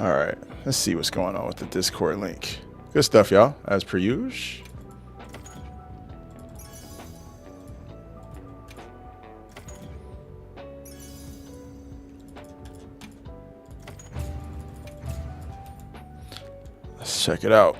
All right, let's see what's going on with the Discord link. Good stuff, y'all, as per usual. Let's check it out.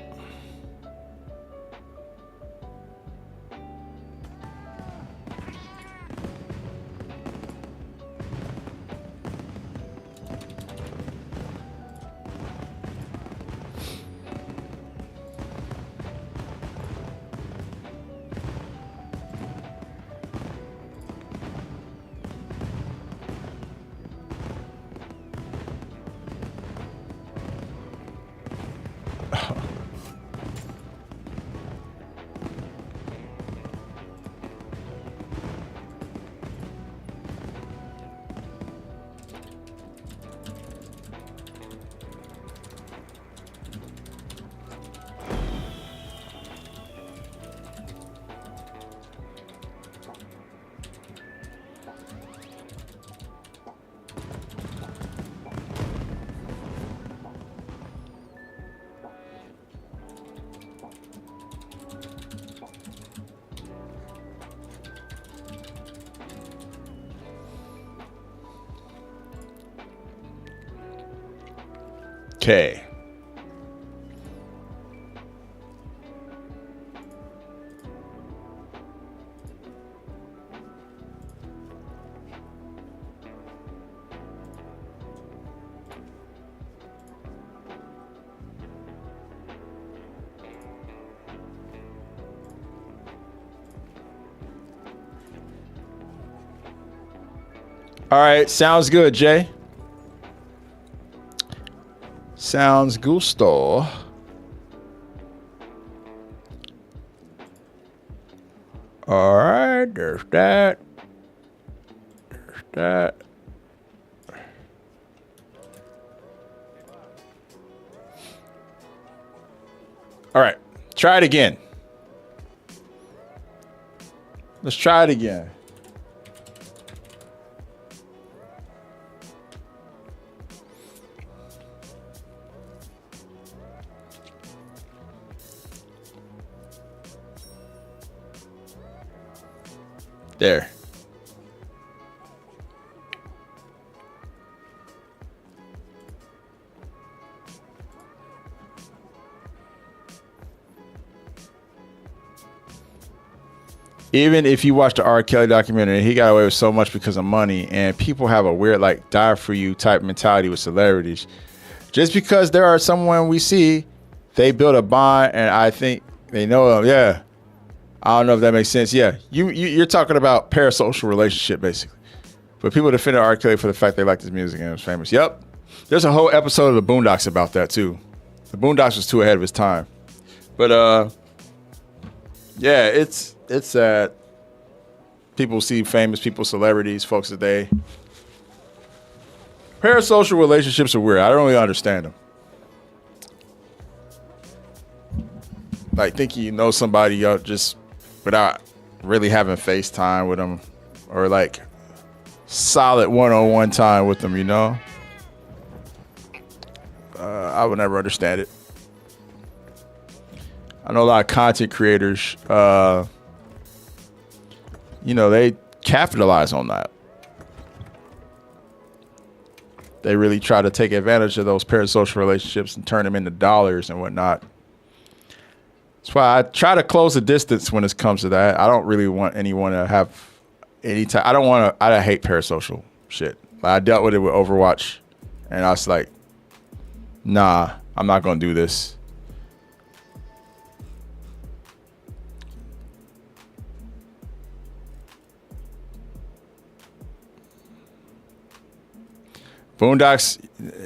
Okay. All right, sounds good, Jay. Sounds gusto. All right, there's that. There's that. All right, try it again. Let's try it again. There. Even if you watch the R. Kelly documentary, he got away with so much because of money, and people have a weird, like, die for you type mentality with celebrities. Just because there are someone we see, they build a bond, and I think they know them. Yeah. I don't know if that makes sense. Yeah, you're talking about parasocial relationship, basically. But people defended R. Kelly for the fact they liked his music and it was famous. Yep. There's a whole episode of the Boondocks about that, too. The Boondocks was too ahead of his time. But, yeah, it's sad. People see famous people, celebrities, folks that they... Parasocial relationships are weird. I don't really understand them. Like, thinking you know somebody just without really having FaceTime with them or, like, solid one-on-one time with them, you know? I would never understand it. I know a lot of content creators, you know, they capitalize on that. They really try to take advantage of those parasocial relationships and turn them into dollars and whatnot. That's why I try to close the distance when it comes to that. I don't really want anyone to have any time. I hate parasocial shit. Like, I dealt with it with Overwatch, and I was like, nah, I'm not going to do this. Boondocks,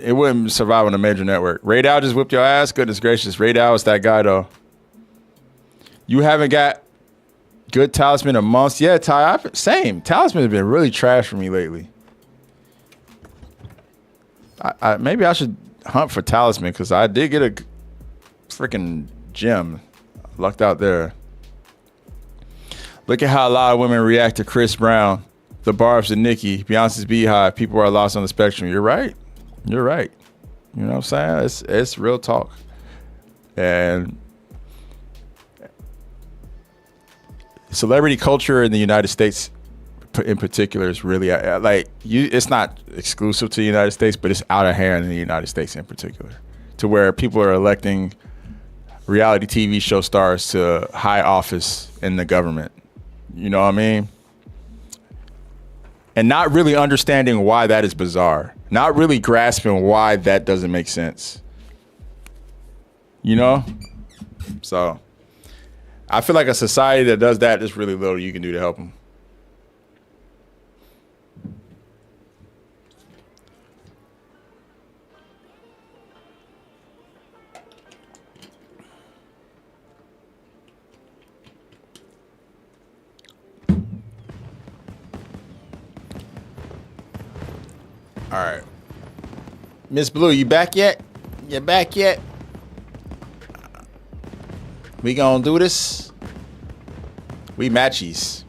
it wouldn't survive on a major network. Raid Al just whipped your ass. Goodness gracious. Raid Al is that guy, though. You haven't got good Talisman in months. Yeah, Ty, same. Talisman has been really trash for me lately. Maybe I should hunt for Talisman because I did get a freaking gem. Lucked out there. Look at how a lot of women react to Chris Brown, the Barbs and Nicki, Beyonce's Beehive. People are lost on the spectrum. You're right. You're right. You know what I'm saying? It's real talk. And celebrity culture in the United States in particular is really like it's not exclusive to the United States, but it's out of hand in the United States in particular, to where people are electing reality TV show stars to high office in the government. You know what I mean? And not really understanding why that is bizarre. Not really grasping why that doesn't make sense. You know? So I feel like a society that does that, there's really little you can do to help them. All right. Miss Blue, you back yet? You back yet? We gonna do this? We matchies.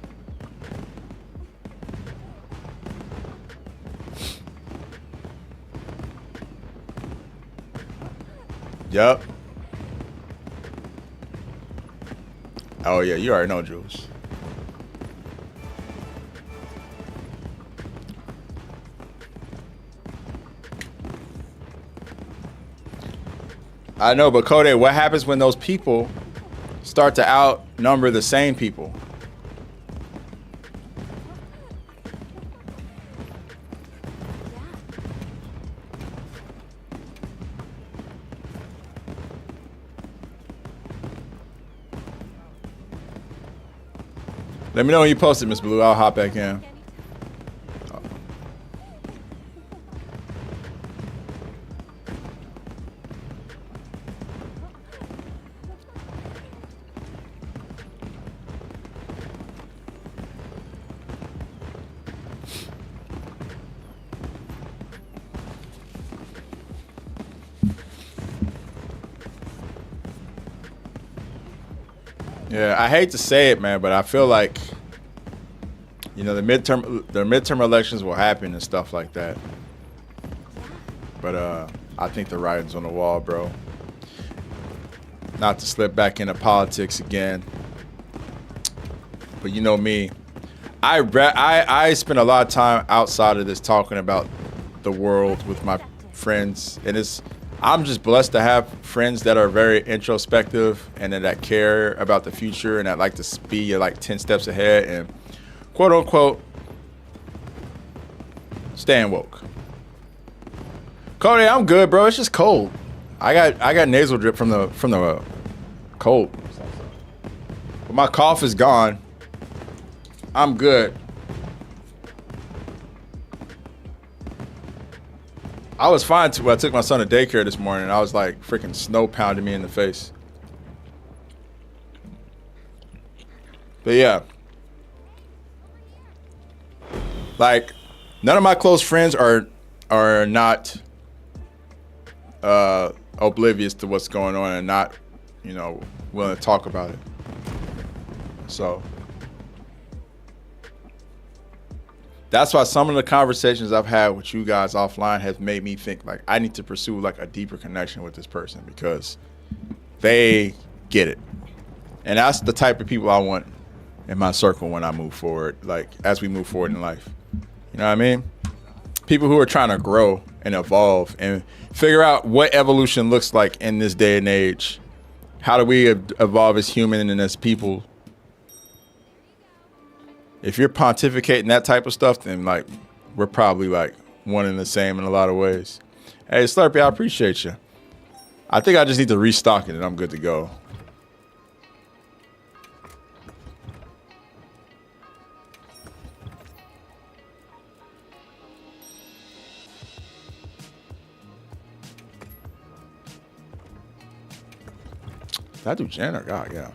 Yup. Oh yeah, you already know, Jules. I know, but Cody, what happens when those people start to outnumber the sane people? Let me know when you post it, Miss Blue. I'll hop back in. Yeah, I hate to say it, man, but I feel like, you know, the midterm elections will happen and stuff like that. But I think the writing's on the wall, bro. Not to slip back into politics again. But you know me, I spend a lot of time outside of this talking about the world with my friends, and I'm just blessed to have friends that are very introspective and that care about the future and that like to be like 10 steps ahead and quote unquote staying woke. Cody, I'm good, bro. It's just cold. I got nasal drip from the cold. But my cough is gone. I'm good. I was fine too. I took my son to daycare this morning and I was like freaking snow pounding me in the face. But yeah. Like, none of my close friends are not oblivious to what's going on and not, you know, willing to talk about it. So that's why some of the conversations I've had with you guys offline has made me think like I need to pursue like a deeper connection with this person because they get it. And that's the type of people I want in my circle when I move forward, like as we move forward in life. You know what I mean? People who are trying to grow and evolve and figure out what evolution looks like in this day and age. How do we evolve as human and as people? If you're pontificating that type of stuff, then like we're probably like one and the same in a lot of ways. Hey, Slurpee, I appreciate you. I think I just need to restock it and I'm good to go. Did I do Jen or God? Yeah.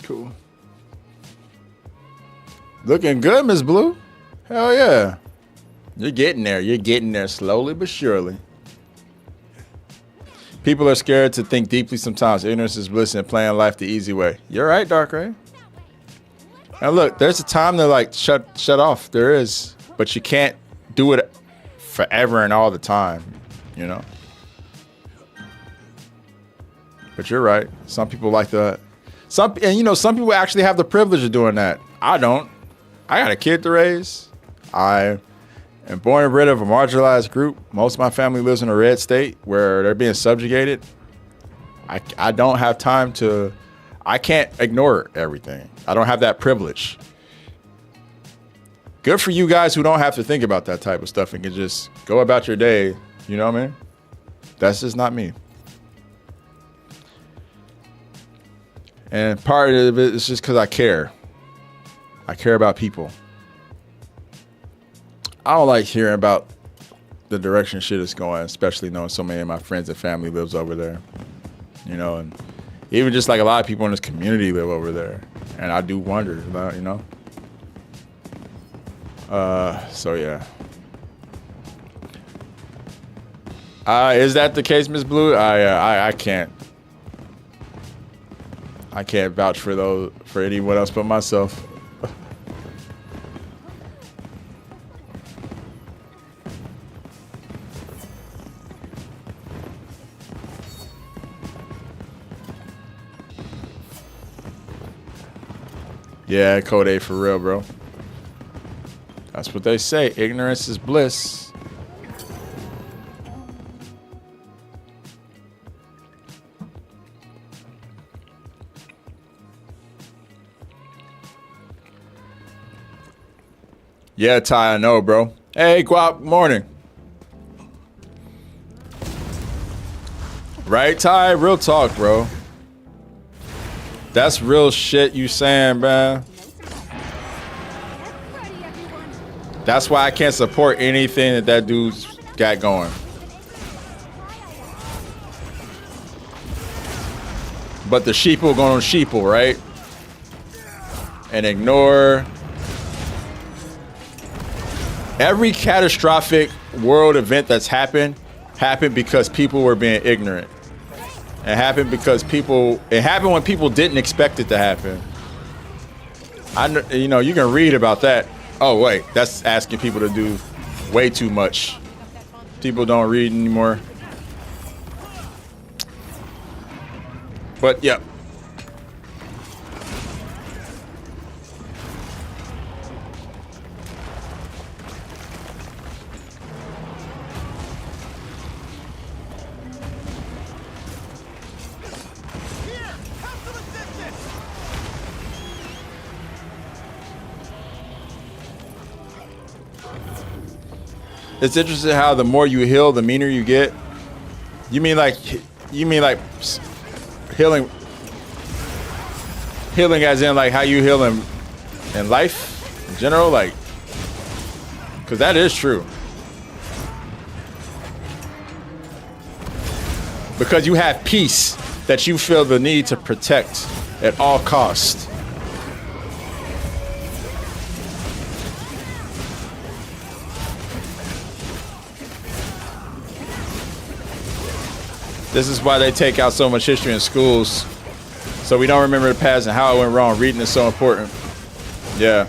Cool. Looking good, Miss Blue. Hell yeah. You're getting there. You're getting there slowly but surely. People are scared to think deeply sometimes. Ignorance is bliss and playing life the easy way. You're right, Dark Ray. And look, there's a time to like shut off. There is, but you can't do it forever and all the time, you know. But you're right. Some people like some people actually have the privilege of doing that. I don't. I got a kid to raise. I am born and bred of a marginalized group. Most of my family lives in a red state where they're being subjugated. I don't have time to. I can't ignore everything. I don't have that privilege. Good for you guys who don't have to think about that type of stuff and can just go about your day. You know what I mean? That's just not me. And part of it is just because I care. I care about people. I don't like hearing about the direction shit is going, especially knowing so many of my friends and family lives over there. You know, and even just like a lot of people in this community live over there. And I do wonder about, you know. So yeah. Is that the case, Miss Blue? I can't vouch for anyone else but myself. Yeah, Code A for real, bro. That's what they say. Ignorance is bliss. Yeah, Ty, I know, bro. Hey, Guap, morning. Right, Ty? Real talk, bro. That's real shit you saying, man. That's why I can't support anything that dude's got going. But the sheeple going on sheeple, right? And ignore every catastrophic world event that's happened because people were being ignorant. It happened it happened when people didn't expect it to happen. You know, you can read about that. Oh, wait, that's asking people to do way too much. People don't read anymore. But, yeah. It's interesting how the more you heal, the meaner you get. You mean like healing as in like how you heal in life in general, like, because that is true. Because you have peace that you feel the need to protect at all costs. This is why they take out so much history in schools, so we don't remember the past and how it went wrong. Reading is so important. Yeah.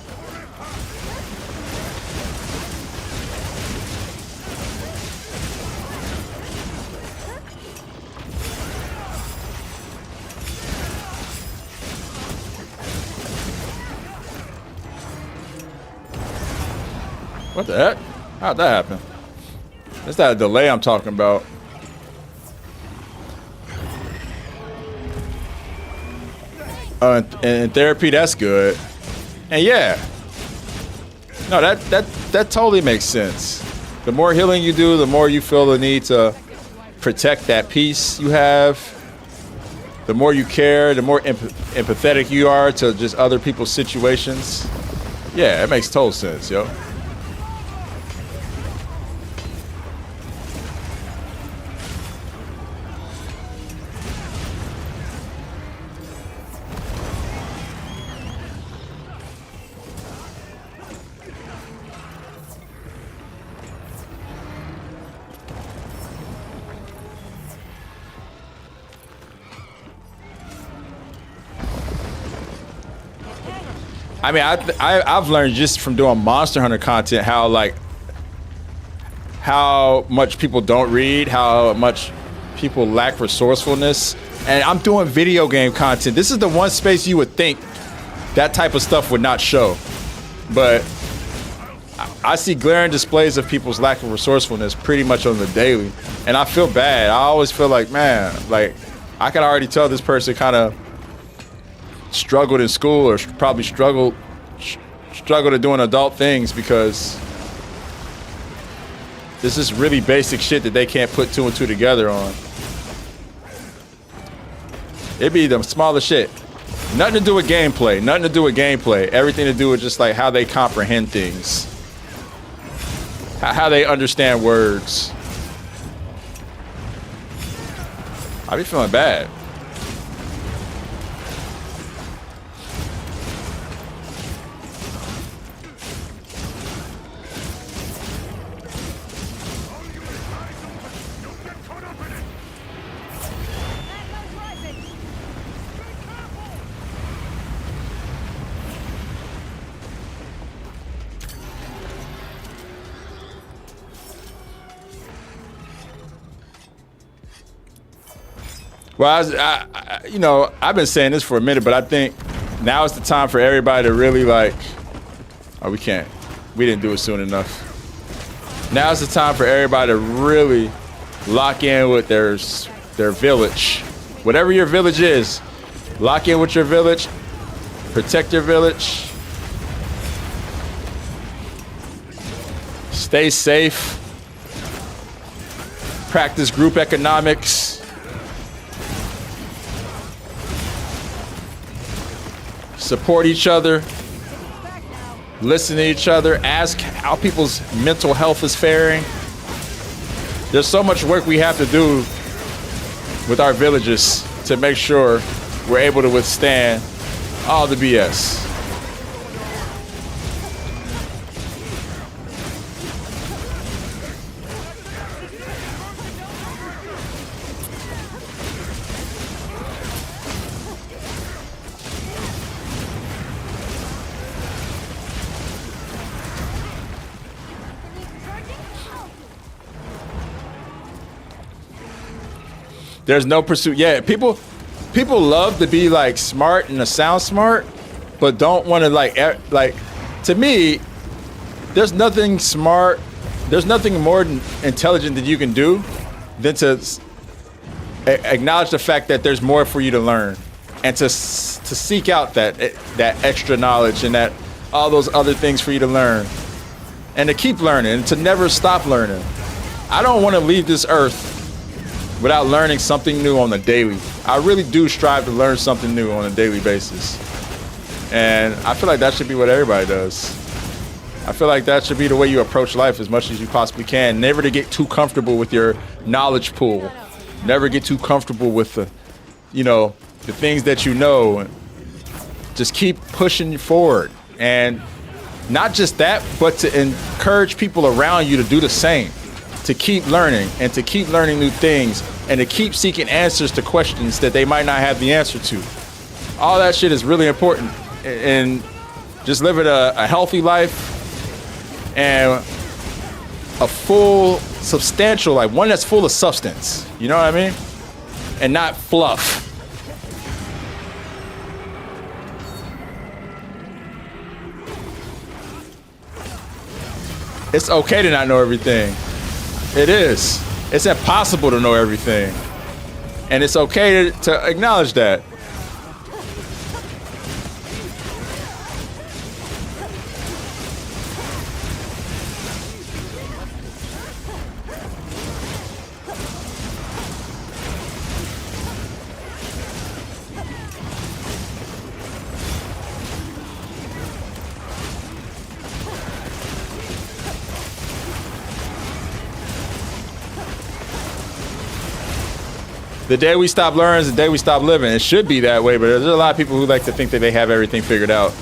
What the heck? How'd that happen? That's that delay I'm talking about. In therapy, that's good. And yeah, no, that totally makes sense. The more healing you do, the more you feel the need to protect that peace you have. The more you care, the more empathetic you are to just other people's situations. Yeah, it makes total sense, yo. I mean, I've learned just from doing Monster Hunter content how much people don't read, how much people lack resourcefulness. And I'm doing video game content. This is the one space you would think that type of stuff would not show. But I see glaring displays of people's lack of resourcefulness pretty much on the daily. And I feel bad. I always feel like, man, like I can already tell this person kind of struggled in school or probably struggled at doing adult things because this is really basic shit that they can't put two and two together on. It'd be the smallest shit. Nothing to do with gameplay. Nothing to do with gameplay. Everything to do with just like how they comprehend things. How they understand words. I be feeling bad. Well, I've been saying this for a minute, but I think now is the time for everybody to really like. Oh, we can't. We didn't do it soon enough. Now is the time for everybody to really lock in with their village, whatever your village is. Lock in with your village. Protect your village. Stay safe. Practice group economics. Support each other, listen to each other, ask how people's mental health is faring. There's so much work we have to do with our villages to make sure we're able to withstand all the BS. There's no pursuit. Yeah, people love to be like smart and to sound smart, but don't want to like to me, there's nothing smart, there's nothing more intelligent that you can do than to acknowledge the fact that there's more for you to learn and to seek out that extra knowledge and that all those other things for you to learn and to keep learning and to never stop learning. I don't want to leave this earth without learning something new on the daily. I really do strive to learn something new on a daily basis. And I feel like that should be what everybody does. I feel like that should be the way you approach life as much as you possibly can. Never to get too comfortable with your knowledge pool. Never get too comfortable with the things that you know. Just keep pushing forward. And not just that, but to encourage people around you to do the same. To keep learning and to keep learning new things and to keep seeking answers to questions that they might not have the answer to. All that shit is really important. And just living a healthy life and a full, substantial life, one that's full of substance. You know what I mean? And not fluff. It's okay to not know everything. It is. It's impossible to know everything. And it's okay to acknowledge that. The day we stop learning is the day we stop living. It should be that way, but there's a lot of people who like to think that they have everything figured out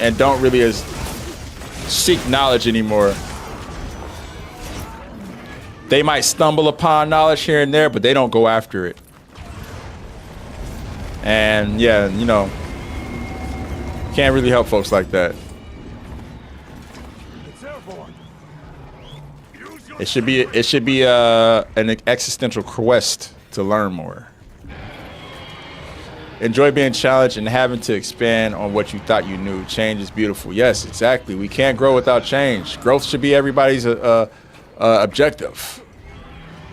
and don't really seek knowledge anymore. They might stumble upon knowledge here and there, but they don't go after it. And yeah, Can't really help folks like that. It's airborne. Use your It should be an existential quest to learn more. Enjoy being challenged and having to expand on what you thought you knew. Change is beautiful. Yes, exactly. We can't grow without change. Growth should be everybody's objective.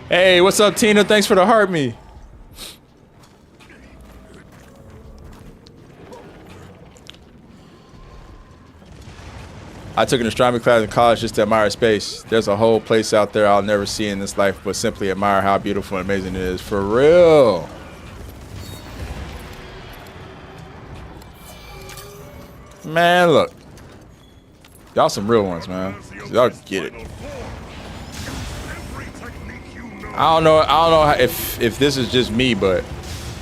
Hey, what's up, Tina? Thanks for the heart me. I took an astronomy class in college just to admire space. There's a whole place out there I'll never see in this life, but simply admire how beautiful and amazing it is. For real. Man, look. Y'all some real ones, man. Y'all get it. every technique you know. I don't know if this is just me, but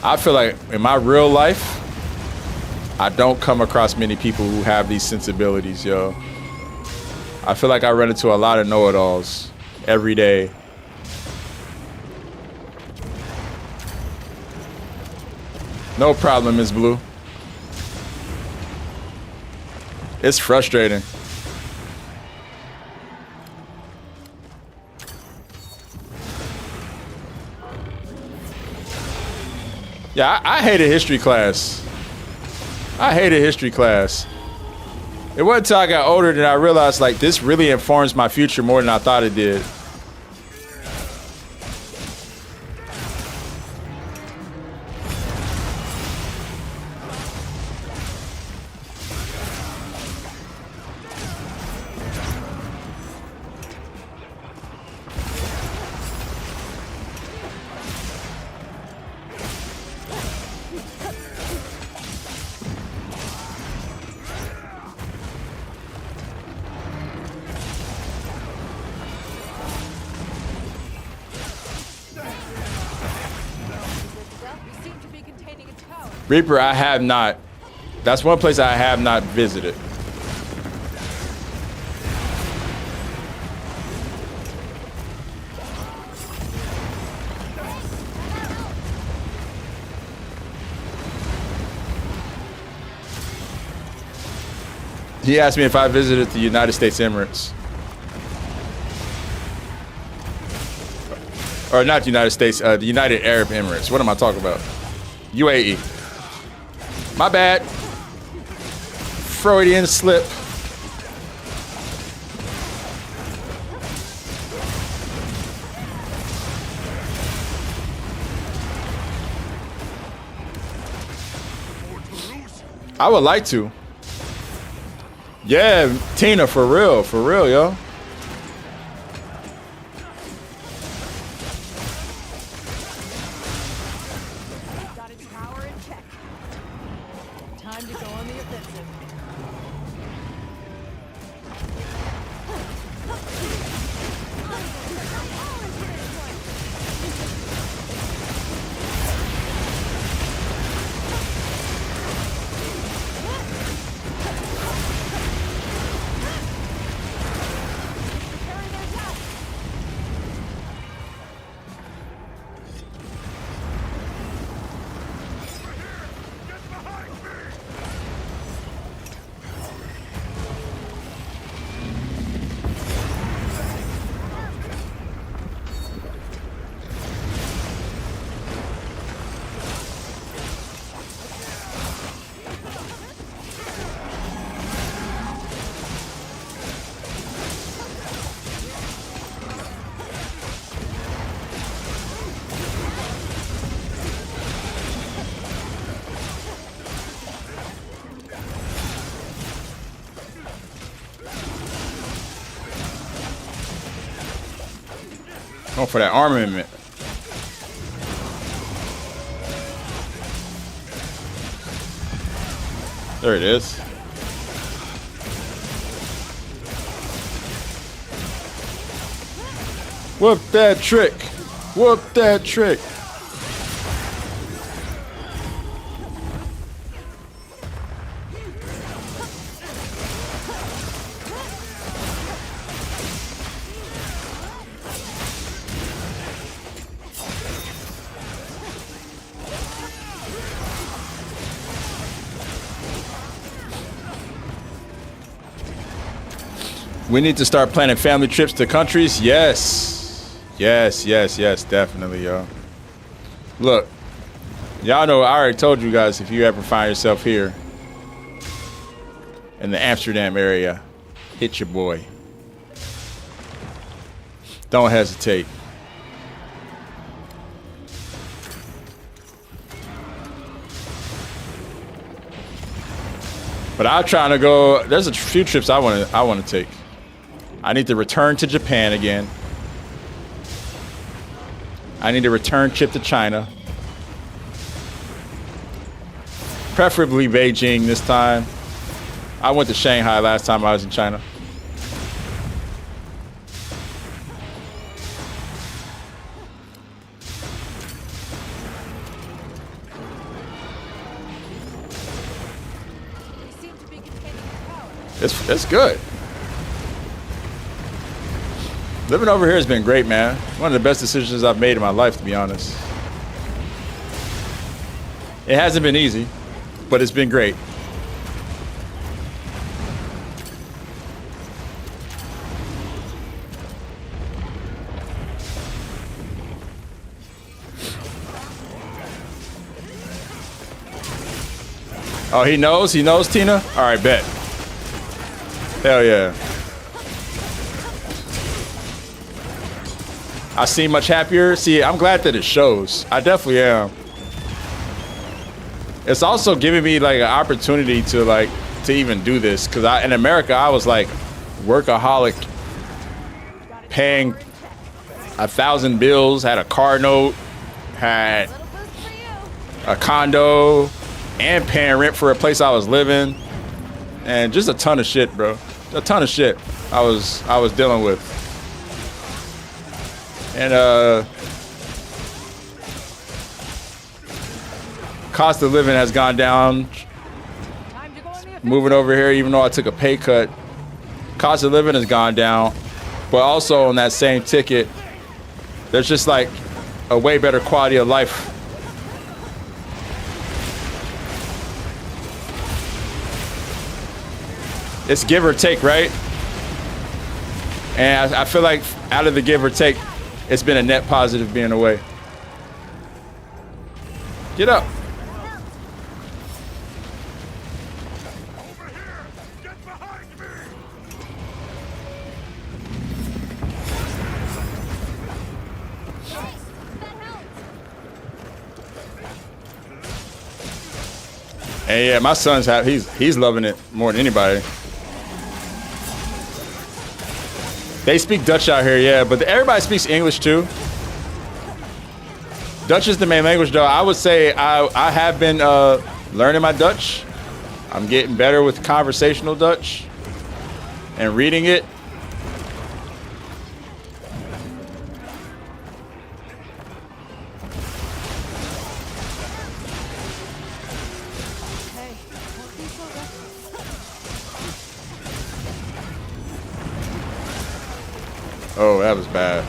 I feel like in my real life, I don't come across many people who have these sensibilities, yo. I feel like I run into a lot of know-it-alls every day. No problem, Ms. Blue. It's frustrating. Yeah, I hated history class. I hated history class. It wasn't until I got older that I realized, like, this really informs my future more than I thought it did. We seem to be containing a tower. Reaper, I have not. That's one place I have not visited. He asked me if I visited the United States Emirates. Or not the United States, the United Arab Emirates. What am I talking about? UAE. My bad. Freudian slip. I would like to. Yeah, Tina, for real, yo. Got its power in check. Time to go on the offensive. Oh, for that armament. There it is. Whoop that trick. Whoop that trick. We need to start planning family trips to countries. Yes. Yes, yes, yes, definitely, yo. Look, y'all know I already told you guys, if you ever find yourself here in the Amsterdam area, hit your boy. Don't hesitate. But I'm trying to go. There's a few trips I want to take. I need to return to Japan again. I need a return trip to China. Preferably Beijing this time. I went to Shanghai last time I was in China. It's good. Living over here has been great, man. One of the best decisions I've made in my life, to be honest. It hasn't been easy, but it's been great. Oh, he knows? He knows, Tina? All right, bet. Hell yeah. I seem much happier. See, I'm glad that it shows. I definitely am. It's also giving me like an opportunity to even do this. Cause in America, I was like workaholic, paying 1,000 bills, had a car note, had a condo, and paying rent for a place I was living. And just a ton of shit, bro. A ton of shit I was dealing with. And cost of living has gone down. Moving over here, even though I took a pay cut, cost of living has gone down. But also on that same ticket, there's just like a way better quality of life. It's give or take, right? And I feel like out of the give or take, it's been a net positive being away. Get up. Over here! Get behind me! Thanks. That helps. And yeah, my son's he's loving it more than anybody. They speak Dutch out here, yeah, but everybody speaks English too. Dutch is the main language, though. I would say I have been learning my Dutch. I'm getting better with conversational Dutch and reading it. Oh, that was bad.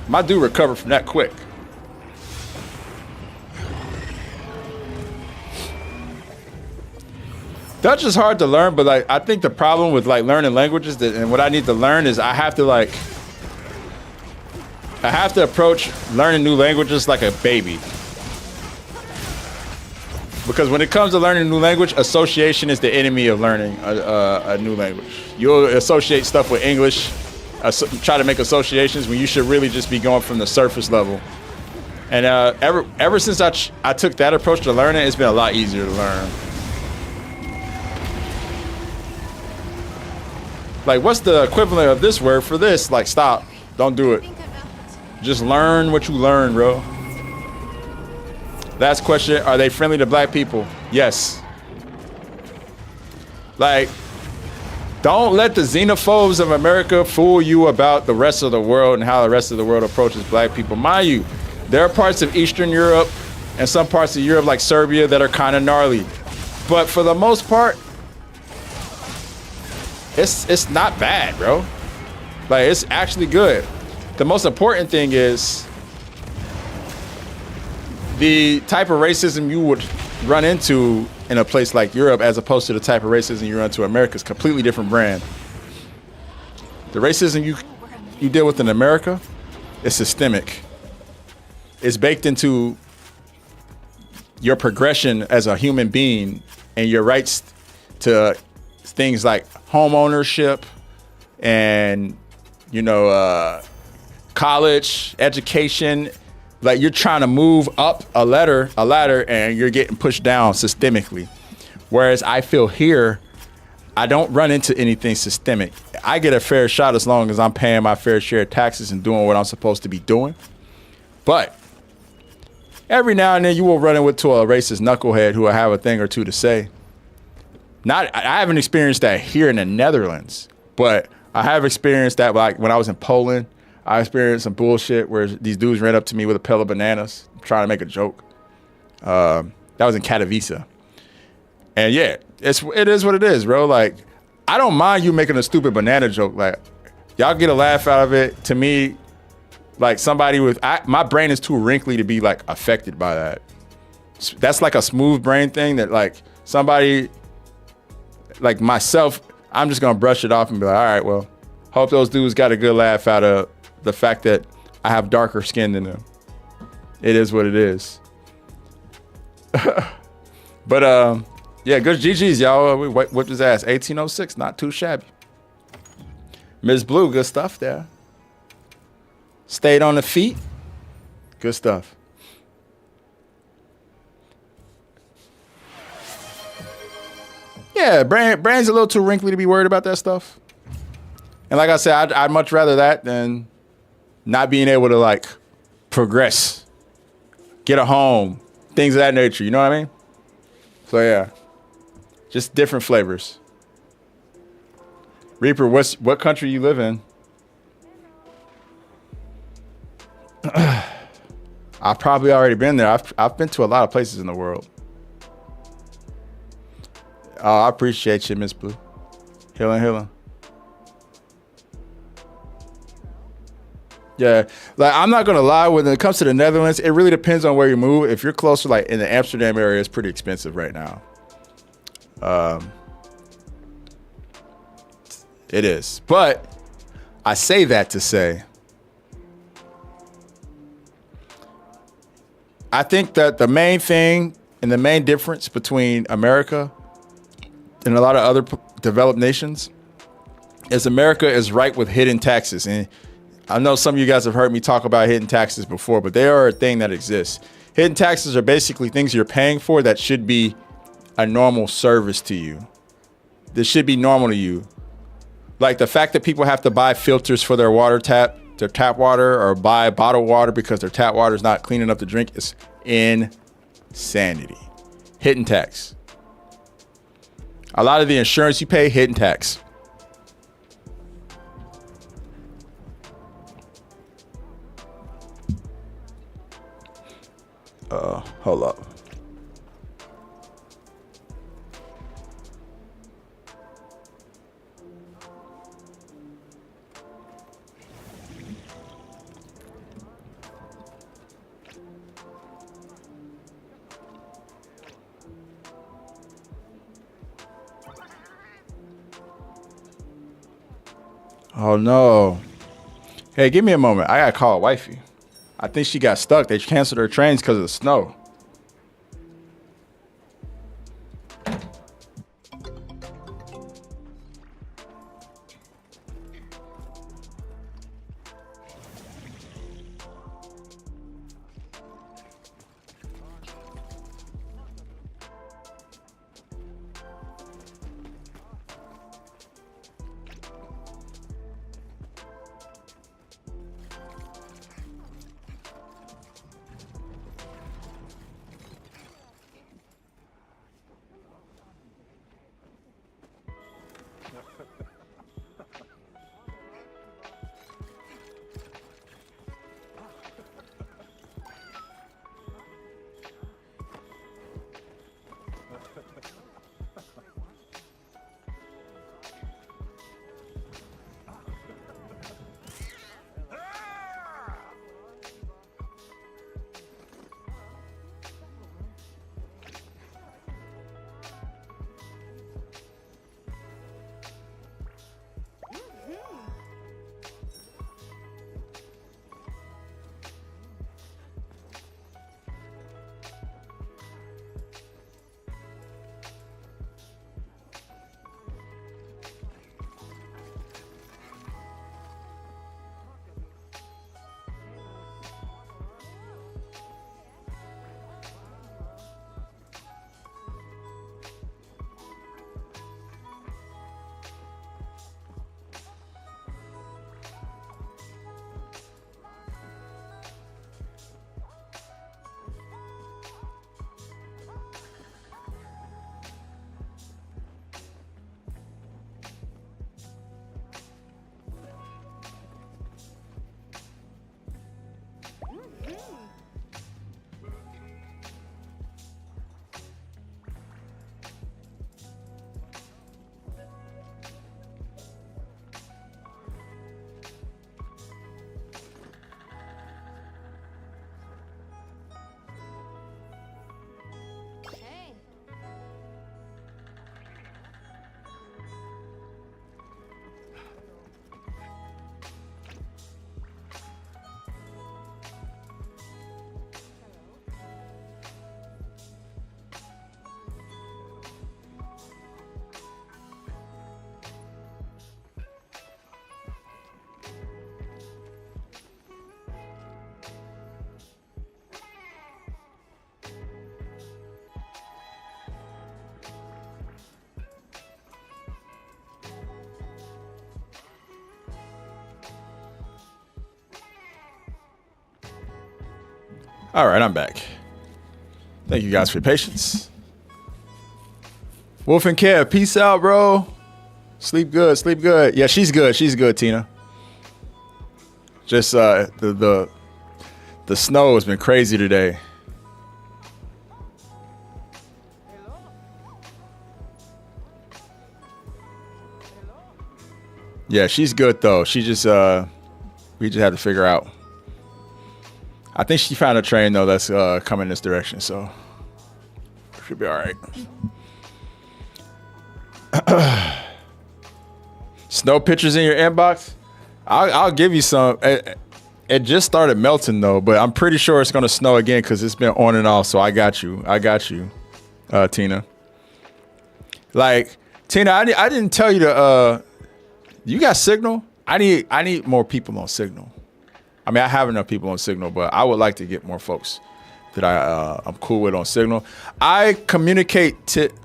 My dude recovered from that quick. Dutch is hard to learn, but like I think the problem with like learning languages and what I need to learn is I have to approach learning new languages like a baby. Because when it comes to learning a new language, association is the enemy of learning a new language. You'll associate stuff with English, try to make associations when you should really just be going from the surface level. And ever since I took that approach to learning, it's been a lot easier to learn. Like, what's the equivalent of this word for this? Like, stop. Don't do it. Just learn what you learn, bro. Last question, are they friendly to black people? Yes. Like, don't let the xenophobes of America fool you about the rest of the world and how the rest of the world approaches black people. Mind you, there are parts of Eastern Europe and some parts of Europe like Serbia that are kind of gnarly. But for the most part, it's not bad, bro. Like, it's actually good. The most important thing is the type of racism you would run into in a place like Europe as opposed to the type of racism you run to America is completely different brand. The racism you deal with in America is systemic. It's baked into your progression as a human being and your rights to things like home ownership and, college, education. Like you're trying to move up a ladder and you're getting pushed down systemically. Whereas I feel here, I don't run into anything systemic. I get a fair shot as long as I'm paying my fair share of taxes and doing what I'm supposed to be doing. But every now and then you will run into a racist knucklehead who will have a thing or two to say. I haven't experienced that here in the Netherlands, but I have experienced that like when I was in Poland. I experienced some bullshit where these dudes ran up to me with a pail of bananas trying to make a joke. That was in Katowice. And yeah, it is what it is, bro. Like, I don't mind you making a stupid banana joke. Like, y'all get a laugh out of it. To me, like somebody my brain is too wrinkly to be like affected by that. That's like a smooth brain thing that like somebody like myself, I'm just gonna brush it off and be like, all right, well, hope those dudes got a good laugh out of the fact that I have darker skin than them. It is what it is. But yeah, good GG's, y'all. We whipped his ass. 1806, not too shabby. Ms. Blue, good stuff there. Stayed on the feet. Good stuff. Yeah, brain's a little too wrinkly to be worried about that stuff. And like I said, I'd much rather that than not being able to like progress, get a home, things of that nature. You know what I mean? So yeah, just different flavors. Reaper, what country you live in? I've probably already been there. I've been to a lot of places in the world. Oh, I appreciate you, Miss Blue. Healing. Yeah, like I'm not gonna lie. When it comes to the Netherlands, it really depends on where you move. If you're closer, like in the Amsterdam area, it's pretty expensive right now. It is, but I say that to say, I think that the main thing and the main difference between America and a lot of other developed nations is America is right with hidden taxes. And I know some of you guys have heard me talk about hidden taxes before, but they are a thing that exists. Hidden taxes are basically things you're paying for that should be a normal service to you. This should be normal to you. Like the fact that people have to buy filters for their tap water, or buy bottled water because their tap water is not clean enough to drink is insanity. Hidden tax. A lot of the insurance you pay, hidden tax. Hold up. Oh no. Hey, give me a moment. I gotta call wifey. I think she got stuck. They canceled her trains because of the snow. All right, I'm back. Thank you guys for your patience. Wolf and Kev, peace out, bro. Sleep good, sleep good. Yeah, she's good. She's good, Tina. Just the snow has been crazy today. Yeah, she's good though. She just we just had to figure out. I think she found a train though that's coming this direction, so should be all right. Snow pictures in your inbox? I'll give you some. It just started melting though, but I'm pretty sure it's gonna snow again because it's been on and off. So I got you, Tina. Like Tina, I didn't tell you to. You got Signal? I need more people on Signal. I mean, I have enough people on Signal, but I would like to get more folks that I'm cool with on Signal. I communicate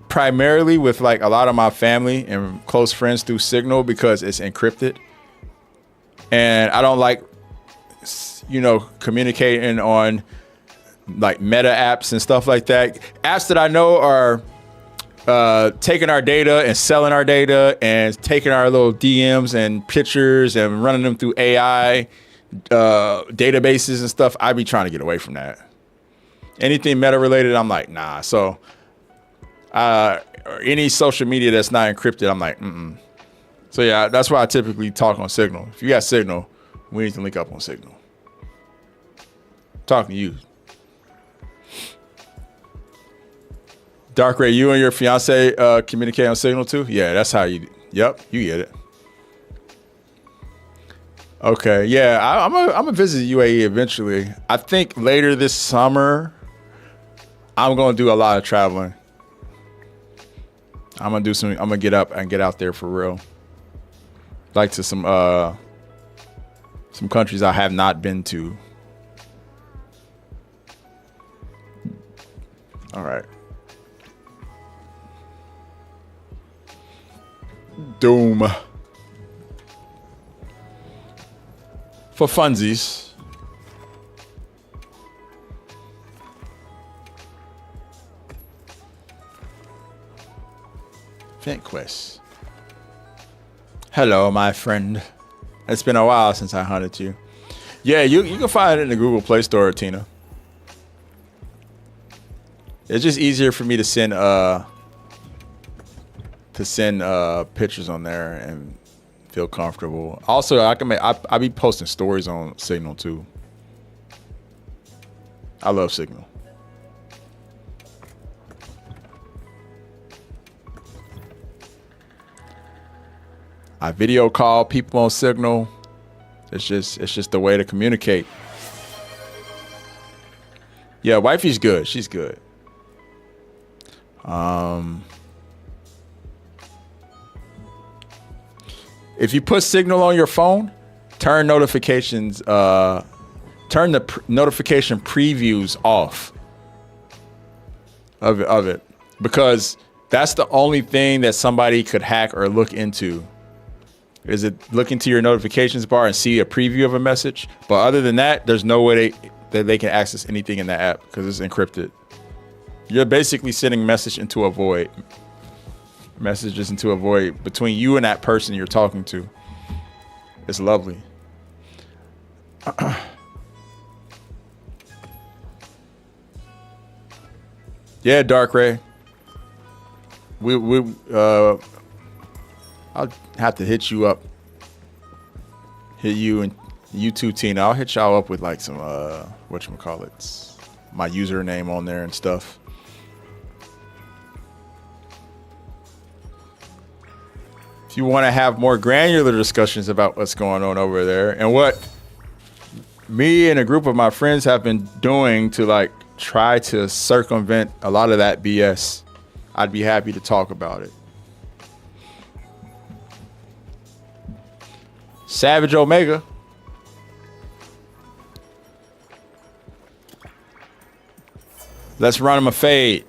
primarily with like a lot of my family and close friends through Signal because it's encrypted, and I don't like, communicating on like meta apps and stuff like that. Apps that I know are taking our data and selling our data and taking our little DMs and pictures and running them through AI databases and stuff. I be trying to get away from that. Anything meta related, I'm like, nah. So or any social media that's not encrypted, I'm like, mm-mm. So yeah, that's why I typically talk on Signal. If you got Signal, we need to link up on Signal. Talking to you. Dark Ray, you and your fiance communicate on Signal too? Yeah, that's how you. Yep, you get it. Okay, yeah, I'm gonna visit UAE eventually. I think later this summer, I'm gonna do a lot of traveling. I'm gonna get up and get out there for real. Like to some countries I have not been to. All right. Doom. For funsies. Vent Quest. Hello, my friend. It's been a while since I hunted you. Yeah, you can find it in the Google Play Store, Tina. It's just easier for me to send pictures on there and feel comfortable. Also, I be posting stories on Signal too. I love Signal. I video call people on Signal. It's just the way to communicate. Yeah, wifey's good. She's good. If you put Signal on your phone, turn notifications, turn the notification previews off of it, because that's the only thing that somebody could hack or look into. Is it look into your notifications bar and see a preview of a message? But other than that, there's no way that they can access anything in that app because it's encrypted. You're basically sending messages into a void between you and that person you're talking to. It's lovely. Yeah, Dark Ray. I'll have to hit you up. Hit you and you too, Tina. I'll hit y'all up with like some whatchamacallit, my username on there and stuff. If you want to have more granular discussions about what's going on over there and what me and a group of my friends have been doing to like try to circumvent a lot of that BS, I'd be happy to talk about it. Savage Omega. Let's run him a fade.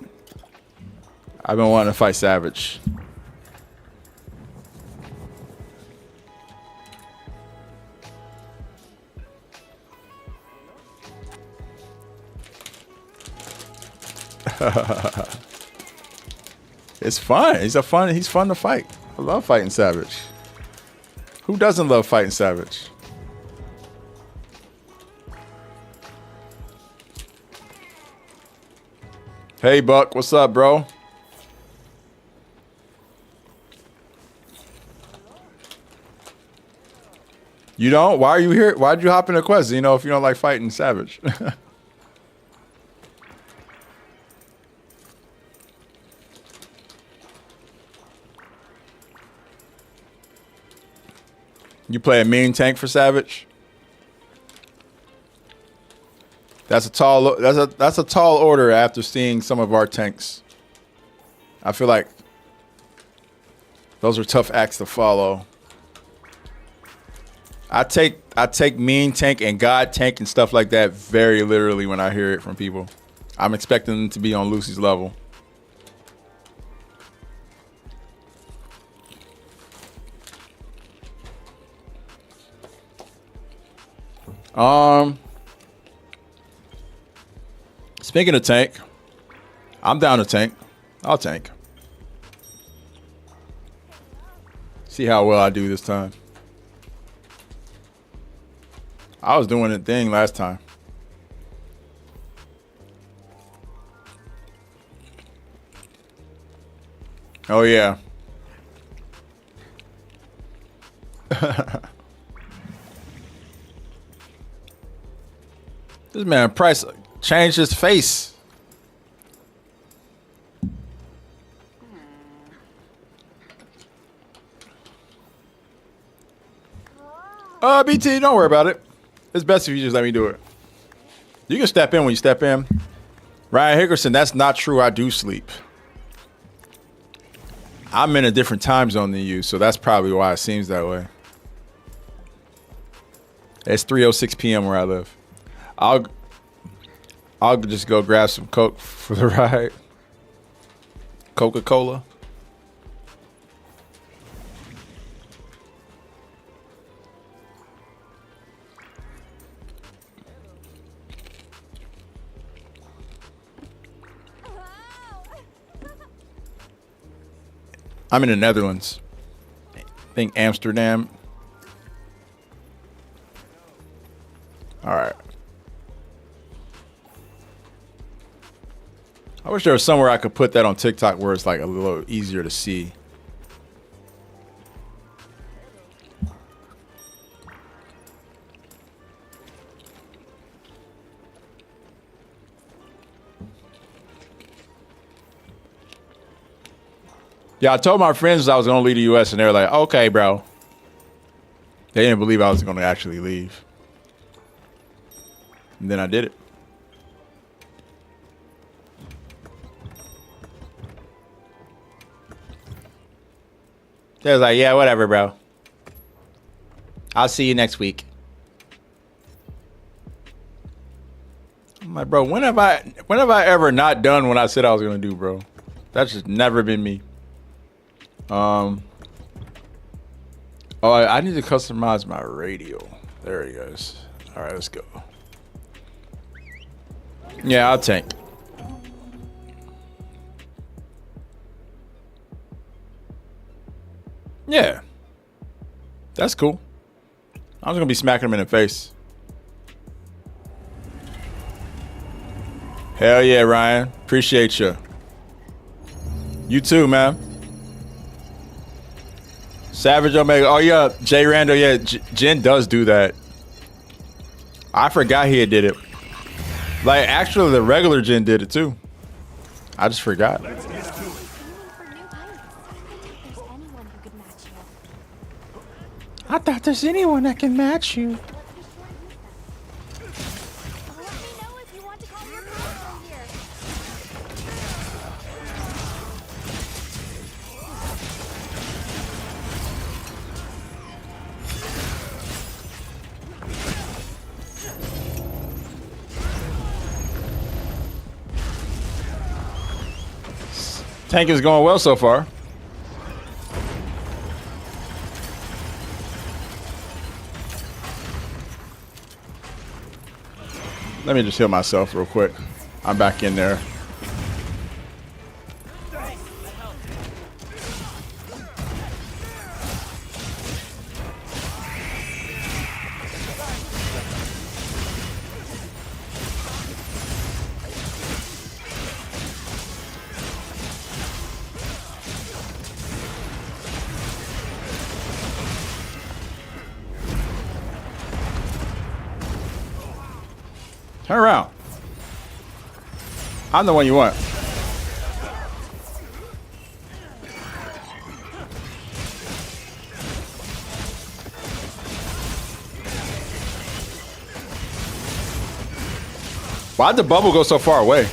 I've been wanting to fight Savage. It's fun. He's fun to fight. I love fighting Savage. Who doesn't love fighting Savage? Hey Buck, what's up, bro? You don't? Why are you here? Why'd you hop in a quest? You know, if you don't like fighting Savage. You play a mean tank for Savage? That's a tall order after seeing some of our tanks. I feel like those are tough acts to follow. I take mean tank and God tank and stuff like that very literally when I hear it from people. I'm expecting them to be on Lucy's level. Speaking of tank, I'm down to tank. I'll tank. See how well I do this time. I was doing a thing last time. Oh yeah. This man Price changed his face. BT, don't worry about it. It's best if you just let me do it. You can step in when you step in. Ryan Hickerson, that's not true. I do sleep. I'm in a different time zone than you, so that's probably why it seems that way. It's 3:06 p.m. where I live. I'll just go grab some Coke for the ride. Coca-Cola. I'm in the Netherlands. I think Amsterdam. All right. I wish there was somewhere I could put that on TikTok where it's like a little easier to see. Yeah, I told my friends I was going to leave the U.S. and they were like, okay, bro. They didn't believe I was going to actually leave. And then I did it. They was like, yeah, whatever, bro. I'll see you next week. I'm like, bro, when have I ever not done what I said I was going to do, bro? That's just never been me. Oh, I need to customize my radio. There he goes. All right, let's go. Yeah, I'll tank. Yeah. That's cool. I was going to be smacking him in the face. Hell yeah, Ryan. Appreciate you. You too, man. Savage Omega. Oh, yeah. Jay Randall. Yeah, Jen does do that. I forgot he did it. Like, actually, the regular Jen did it, too. I just forgot. For new items. I thought there's anyone who could match you. I thought there's anyone that can match you. Let me know if you want to call your friends from here. Tank is going well so far. Let me just heal myself real quick. I'm back in there. Turn around. I'm the one you want. Why'd the bubble go so far away?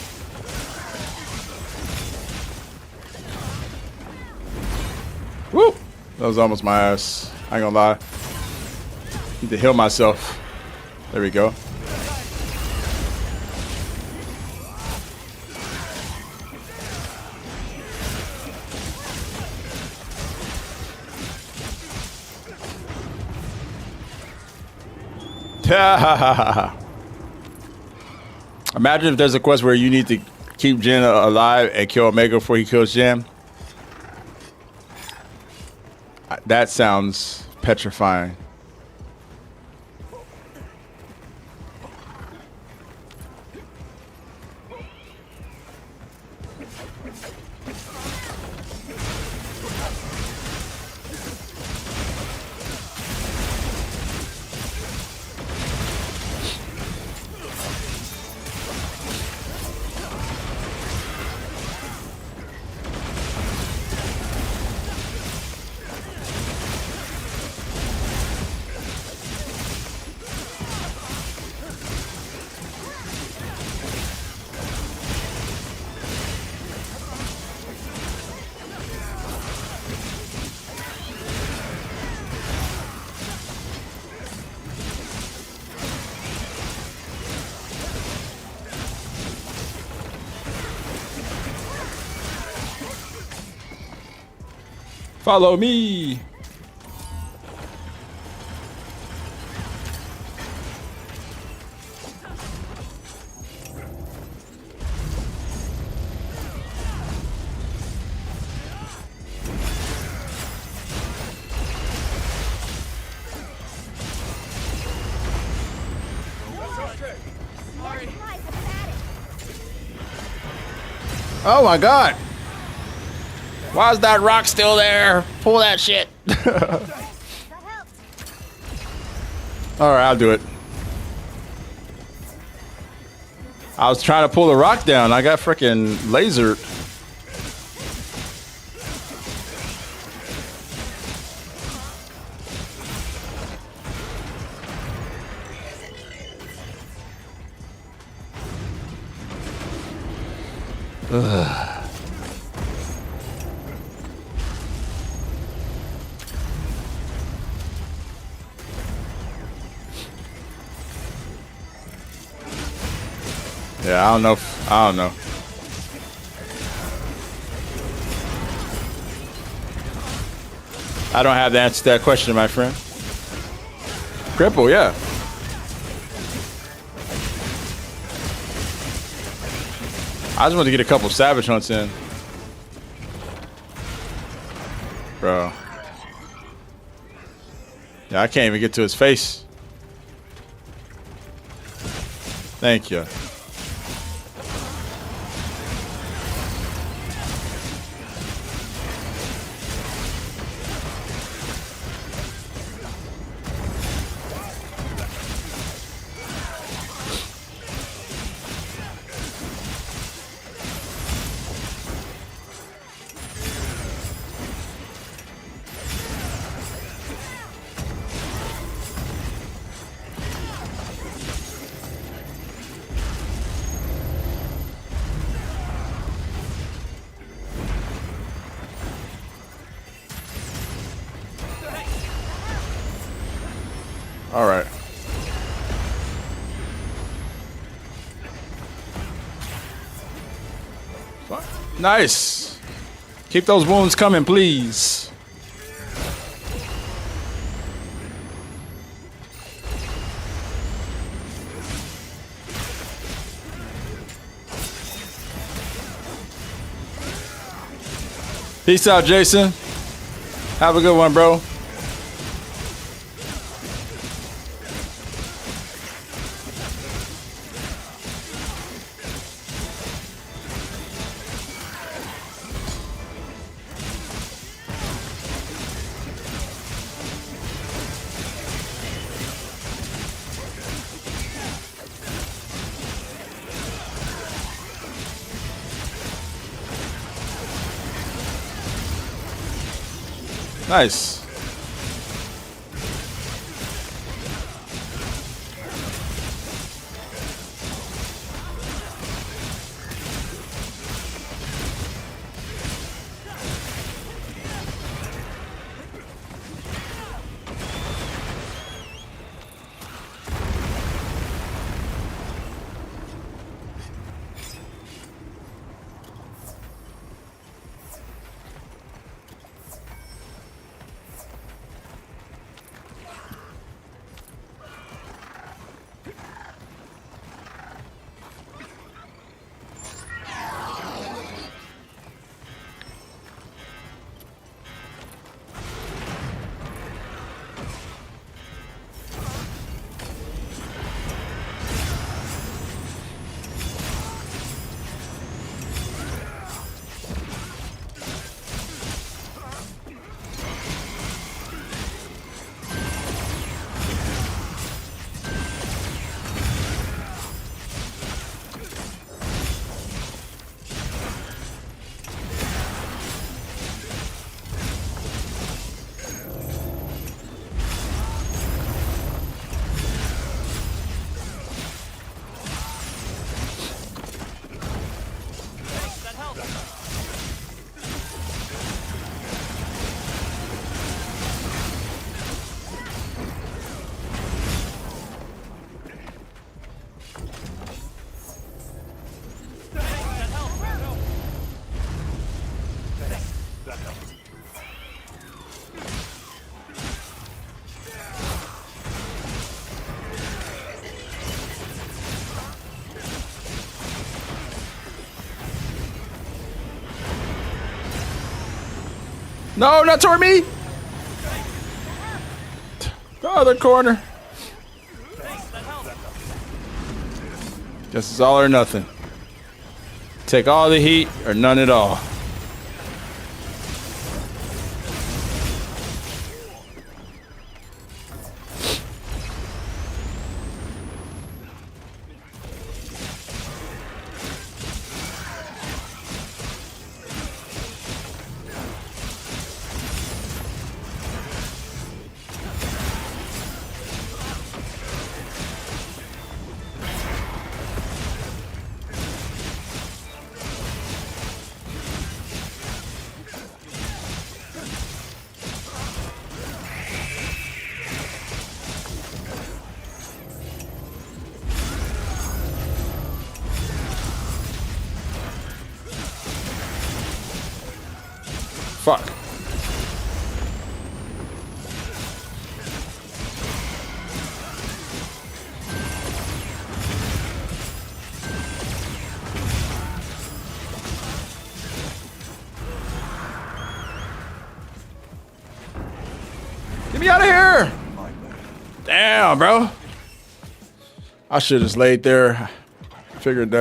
Woo! That was almost my ass. I ain't gonna lie. Need to heal myself. There we go. Imagine if there's a quest where you need to keep Jin alive and kill Omega before he kills Jin. That sounds petrifying. Follow me. Oh my God. Why is that rock still there? Pull that shit. All right, I'll do it. I was trying to pull the rock down. I got freaking lasered. Ugh. Yeah, I don't know. I don't know. I don't have the answer to that question, my friend. Cripple, yeah. I just want to get a couple savage hunts in. Bro. Yeah, I can't even get to his face. Thank you. All right. Nice. Keep those wounds coming, please. Peace out, Jason. Have a good one, bro. Nice. No, not toward me. The other corner. Guess it's all or nothing. Take all the heat or none at all. Fuck. Get me out of here! Damn, bro. I should have just laid there. Figured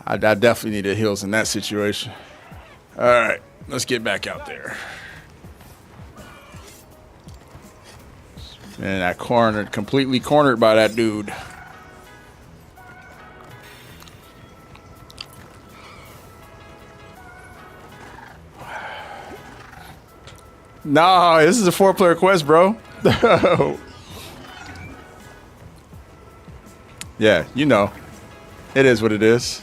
I definitely needed heals in that situation. All right, let's get back out there. Man, that cornered, completely cornered by that dude. No, this is a 4-player quest, bro. Yeah, you know. It is what it is.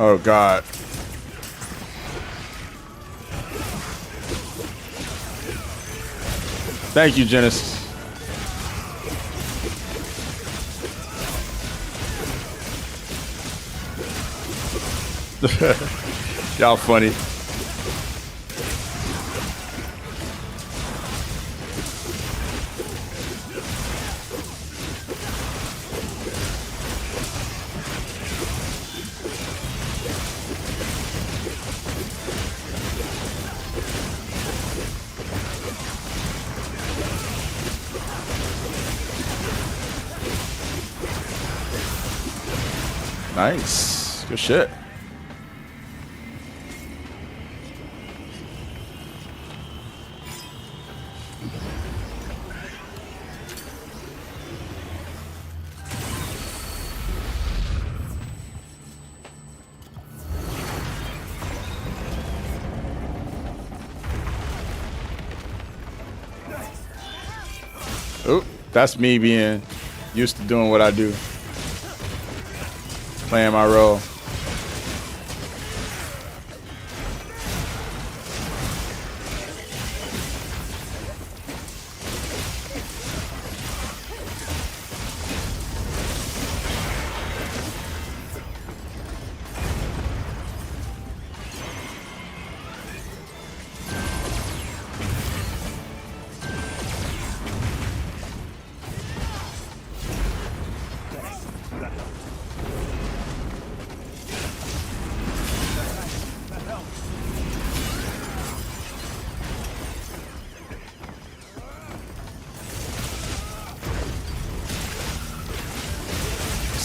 Oh, God. Thank you, Genesis. Y'all funny. Nice. Good shit. That's me being used to doing what I do. Playing my role.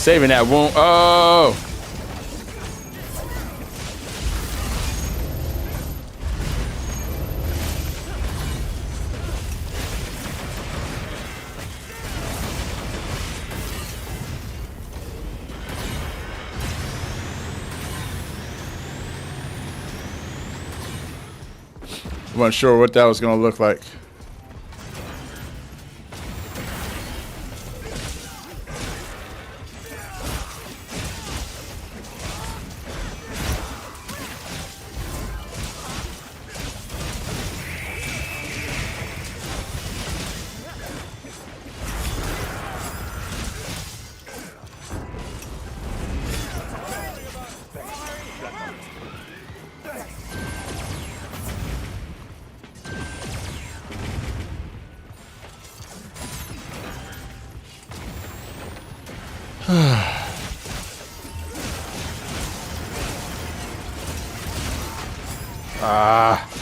Saving that wound. Oh! I wasn't sure what that was going to look like. Ah.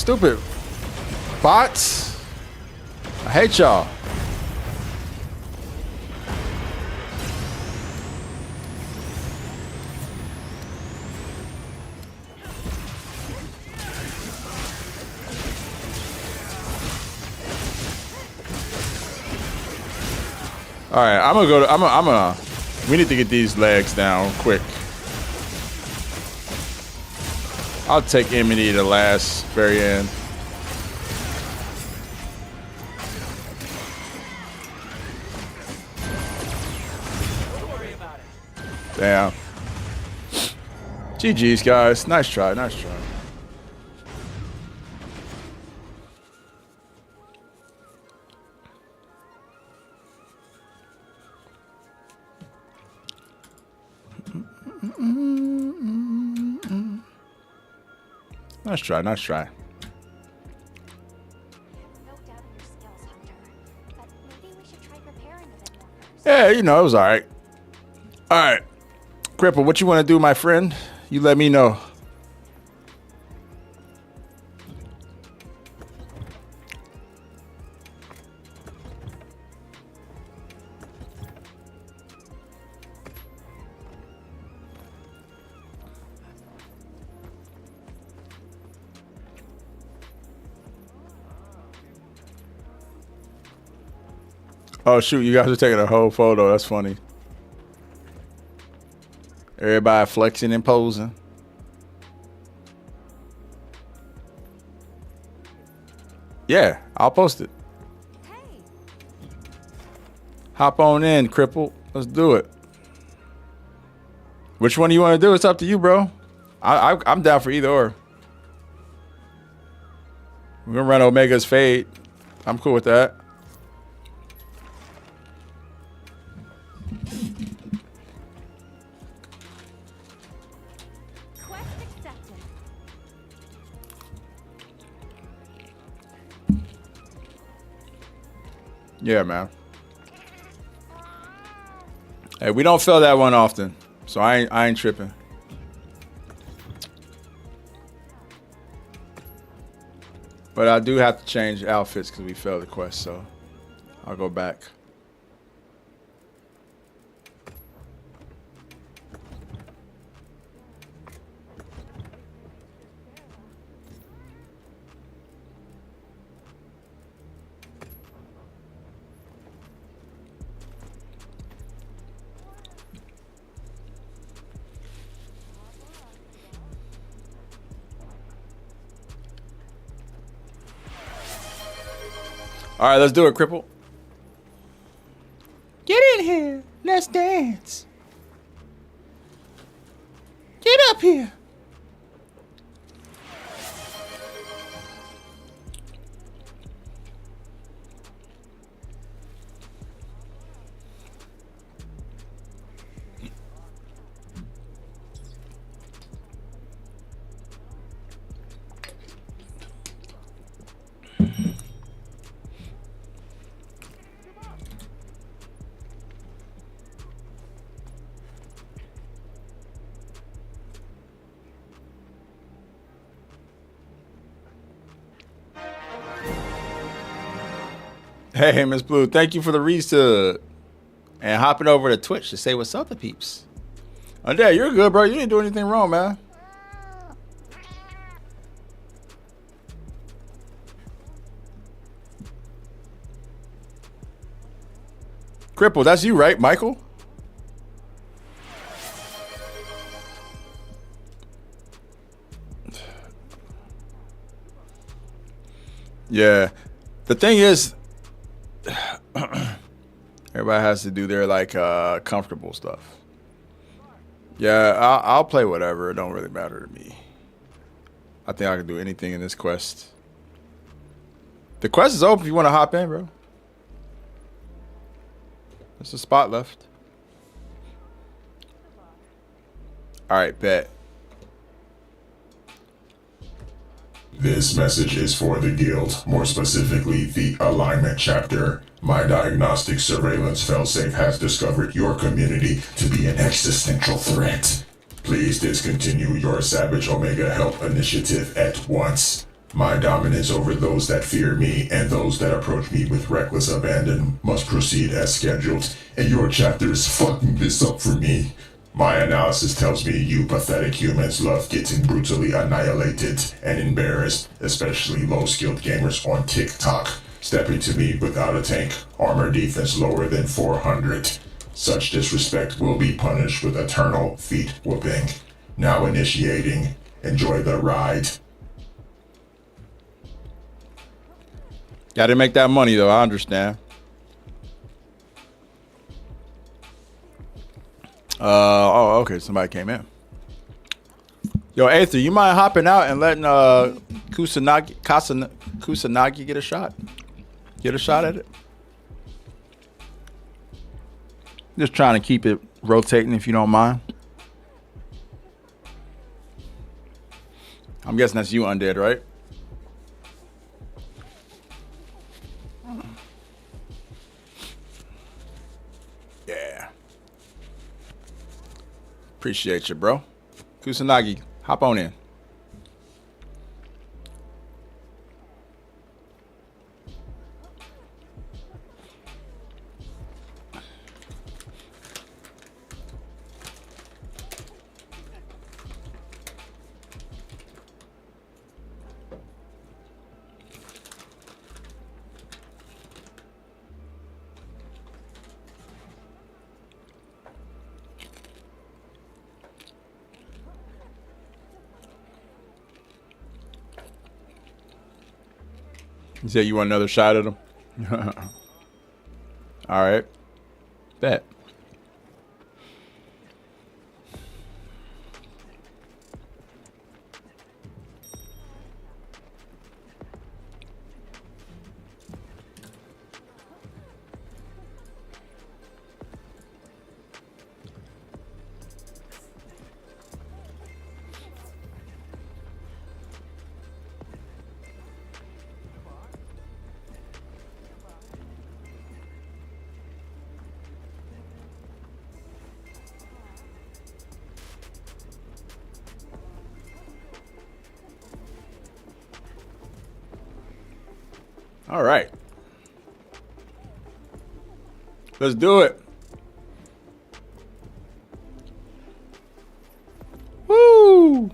Stupid bots. I hate y'all. All right, I'm gonna go to. I'm gonna. We need to get these legs down quick. I'll take Emily to last, very end. Damn. GG's, guys. Nice try, nice try. Nice try, nice try. No doubt in your skills, Hunter. But maybe we should try preparing a bit more first. Yeah, you know, it was all right. All right. Cripple, what you want to do, my friend? You let me know. Oh, shoot. You guys are taking a whole photo. That's funny. Everybody flexing and posing. Yeah, I'll post it. Hey, Hop on in, Cripple. Let's do it. Which one do you want to do? It's up to you, bro. I'm down for either or. We're going to run Omega's Fade. I'm cool with that. quest accepted. Yeah, man. Hey, we don't fail that one often, so I ain't tripping. But I do have to change outfits because we failed the quest, so I'll go back. All right, let's do it, Cripple. Get in here. Let's dance. Get up here. Hey, Miss Blue, thank you for the resub and hopping over to Twitch to say what's up to peeps. Dad, you're good, bro. You didn't do anything wrong, man. Cripple, that's you, right, Michael? Yeah. The thing is, everybody has to do their like comfortable stuff. Yeah, I'll play whatever. It don't really matter to me. I think I can do anything in this quest. The quest is open if you want to hop in, bro. There's a spot left. All right, bet. This message is for the Guild, more specifically the Alignment Chapter. My diagnostic surveillance failsafe has discovered your community to be an existential threat. Please discontinue your Savage Omega Help initiative at once. My dominance over those that fear me and those that approach me with reckless abandon must proceed as scheduled, and your chapter is fucking this up for me. My analysis tells me you pathetic humans love getting brutally annihilated and embarrassed, especially low-skilled gamers on TikTok, stepping to me without a tank, armor defense lower than 400. Such disrespect will be punished with eternal feet whooping. Now initiating. Enjoy the ride. Gotta make that money, though. I understand. Oh, okay. Somebody came in. Yo, Aether, you mind hopping out and letting Kusanagi get a shot? Get a shot at it? Just trying to keep it rotating, if you don't mind. I'm guessing that's you, Undead, right? Yeah. Appreciate you, bro. Kusanagi, hop on in. You said you want another shot at him? All right. Bet. All right. Let's do it. Woo!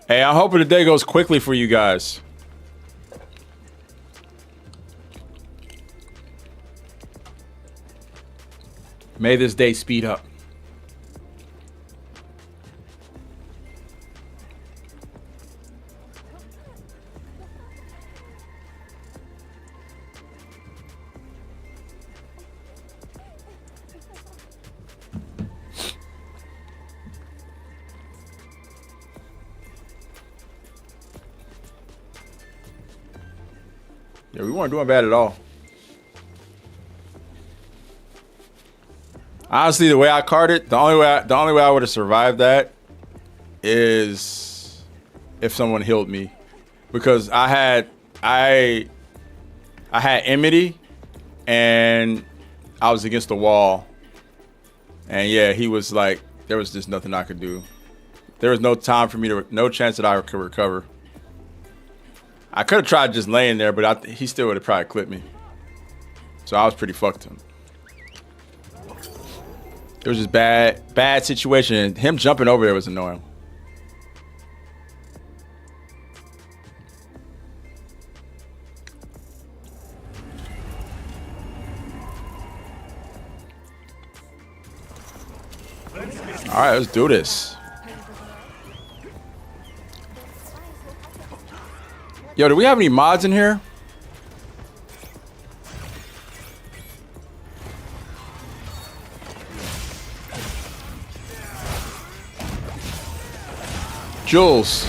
Hey, I'm hoping the day goes quickly for you guys. May this day speed up. Yeah, we weren't doing bad at all. Honestly, the way I carded, the only way I would have survived that is if someone healed me, because I had enmity and I was against the wall, and yeah, he was like, there was just nothing I could do. There was no time for me to, no chance that I could recover. I could have tried just laying there, but he still would have probably clipped me. So I was pretty fucked him. It was just bad situation. Him jumping over there was annoying. All right, let's do this. Yo, do we have any mods in here? Jules,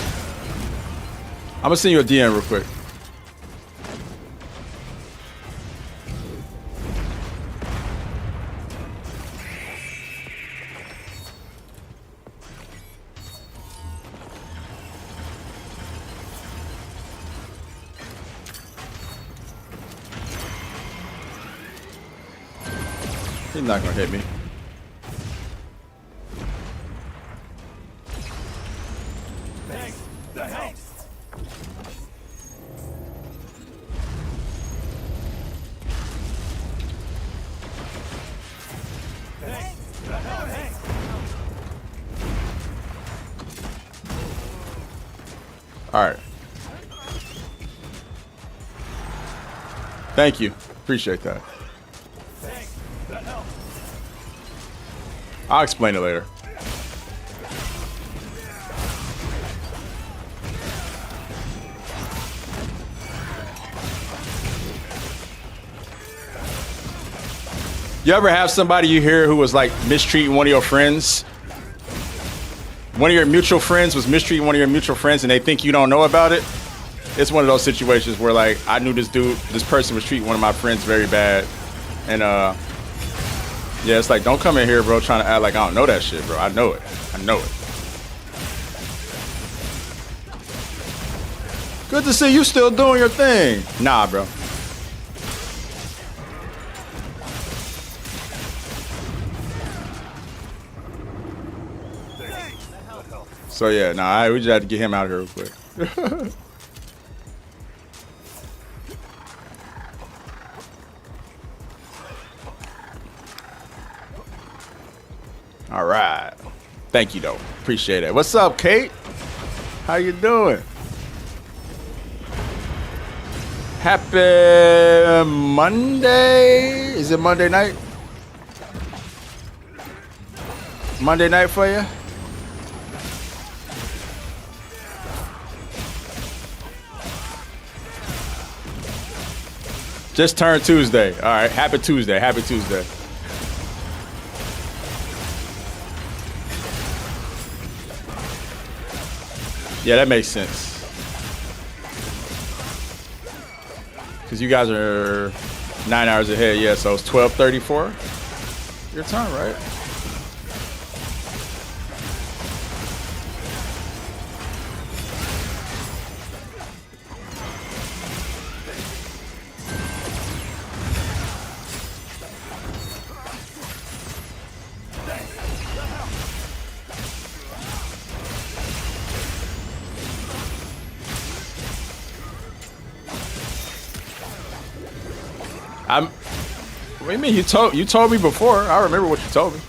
I'm gonna send you a DM real quick. He's not gonna hit me. All right. Thank you. Appreciate that. I'll explain it later. You ever have somebody you hear who was like mistreating one of your friends? One of your mutual friends was mistreating one of your mutual friends and they think you don't know about it? It's one of those situations where like I knew this person was treating one of my friends very bad. And yeah, it's like, don't come in here, bro, trying to act like I don't know that shit, bro. I know it. I know it. Good to see you still doing your thing. Nah, bro. So yeah, nah, we just had to get him out of here real quick. All right. Thank you, though. Appreciate it. What's up, Kate? How you doing? Happy Monday. Is it Monday night? Monday night for you? Just turned Tuesday. All right. Happy Tuesday. Happy Tuesday. Yeah, that makes sense. Because you guys are 9 hours ahead. Yeah, so it's 12:34. Your time, right? What do you mean? You told me before. I remember what you told me.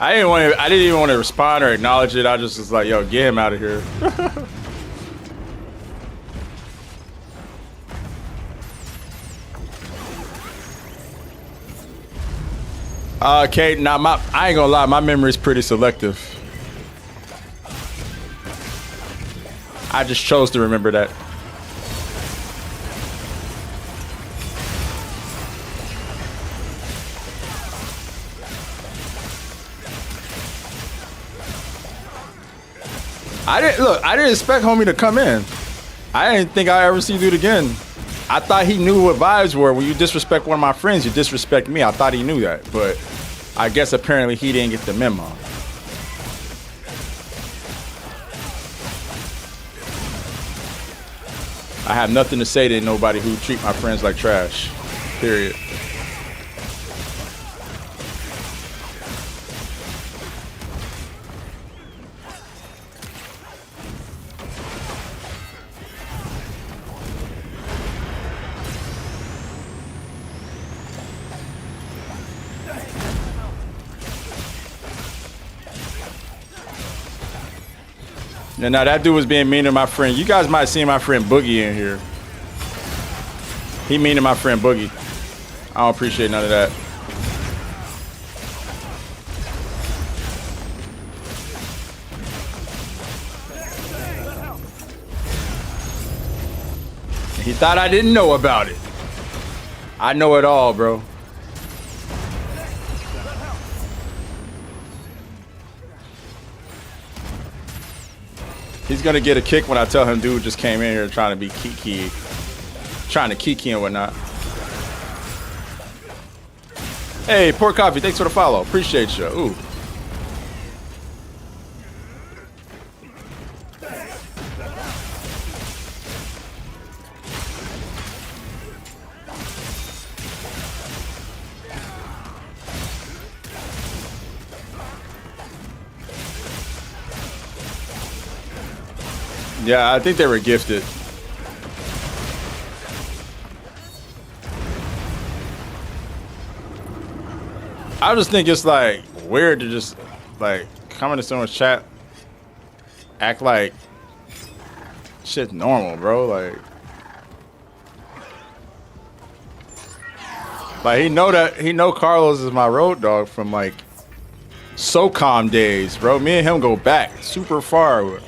I didn't even want to respond or acknowledge it. I just was like, yo, get him out of here. Kate, now I ain't gonna lie, my memory's pretty selective. I just chose to remember that. I didn't expect homie to come in. I didn't think I'd ever see dude again. I thought he knew what vibes were. When you disrespect one of my friends, you disrespect me. I thought he knew that, but I guess apparently he didn't get the memo. I have nothing to say to nobody who treat my friends like trash. Period. Now that dude was being mean to my friend. You guys might have seen my friend Boogie in here. He mean to my friend Boogie. I don't appreciate none of that. He thought I didn't know about it. I know it all, bro. He's gonna get a kick when I tell him dude just came in here trying to be kiki and whatnot. Hey, Pour Coffee, thanks for the follow. Appreciate you. Ooh. Yeah, I think they were gifted. I just think it's like weird to just like come into someone's chat, act like shit's normal, bro. Like he know Carlos is my road dog from like SOCOM days, bro. Me and him go back super far.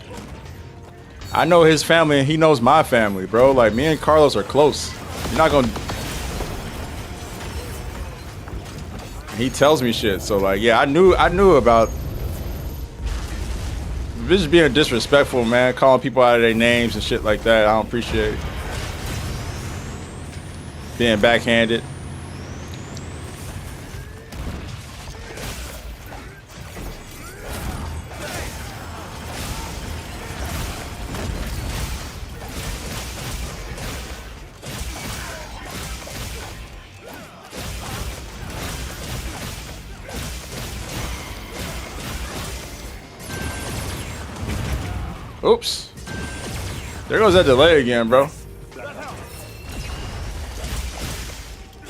I know his family and he knows my family, bro. Like me and Carlos are close. You're not gonna. He tells me shit, so like, yeah, I knew about. Just being disrespectful, man. Calling people out of their names and shit like that. I don't appreciate it. Being backhanded. Oops. There goes that delay again, bro.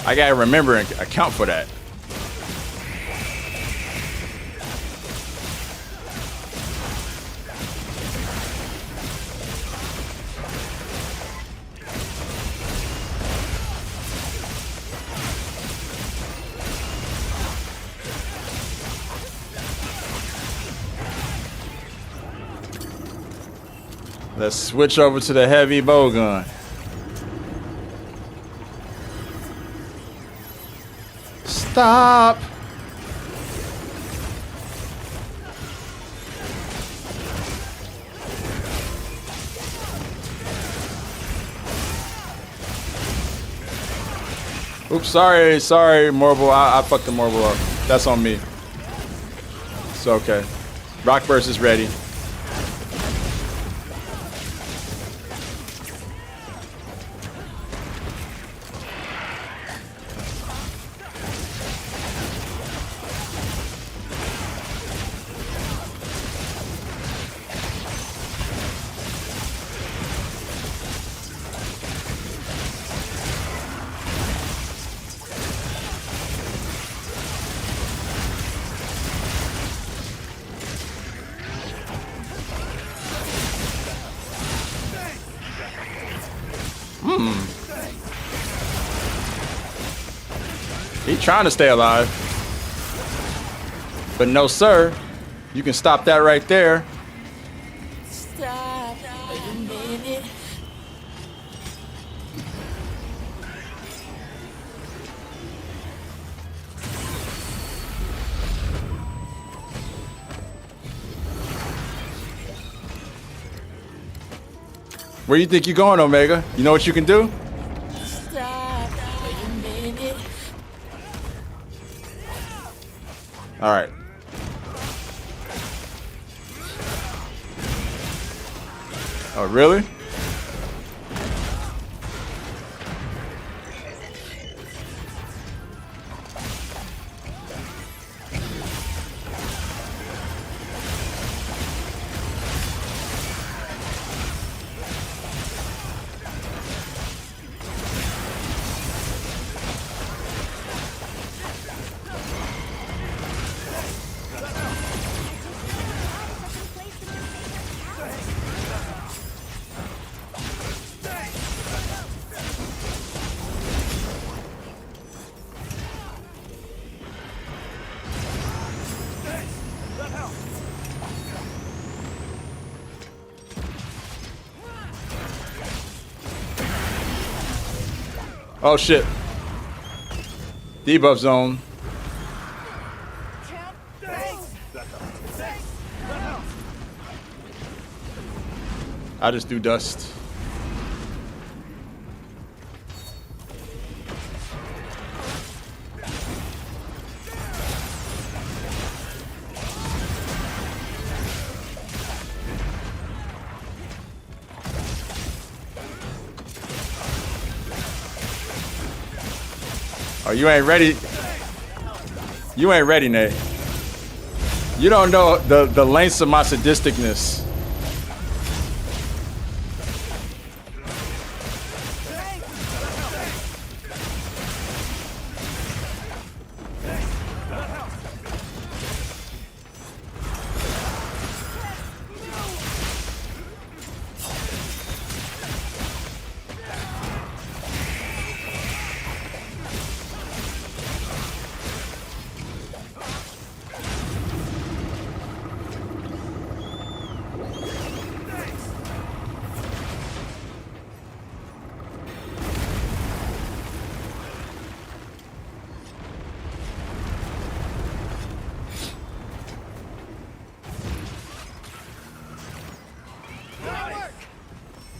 I gotta remember and account for that. Let's switch over to the heavy bow gun. Stop. Oops, sorry, Marble. I fucked the Marble up. That's on me. It's okay. Rock burst is ready. He trying to stay alive. But no, sir. You can stop that right there. Stop. Wait a minute. Where you think you're going, Omega? You know what you can do? Stop. Wait a minute. All right. Oh, really? Oh shit. Debuff zone. I just do dust. Oh, you ain't ready. You ain't ready, Nate. You don't know the lengths of my sadisticness.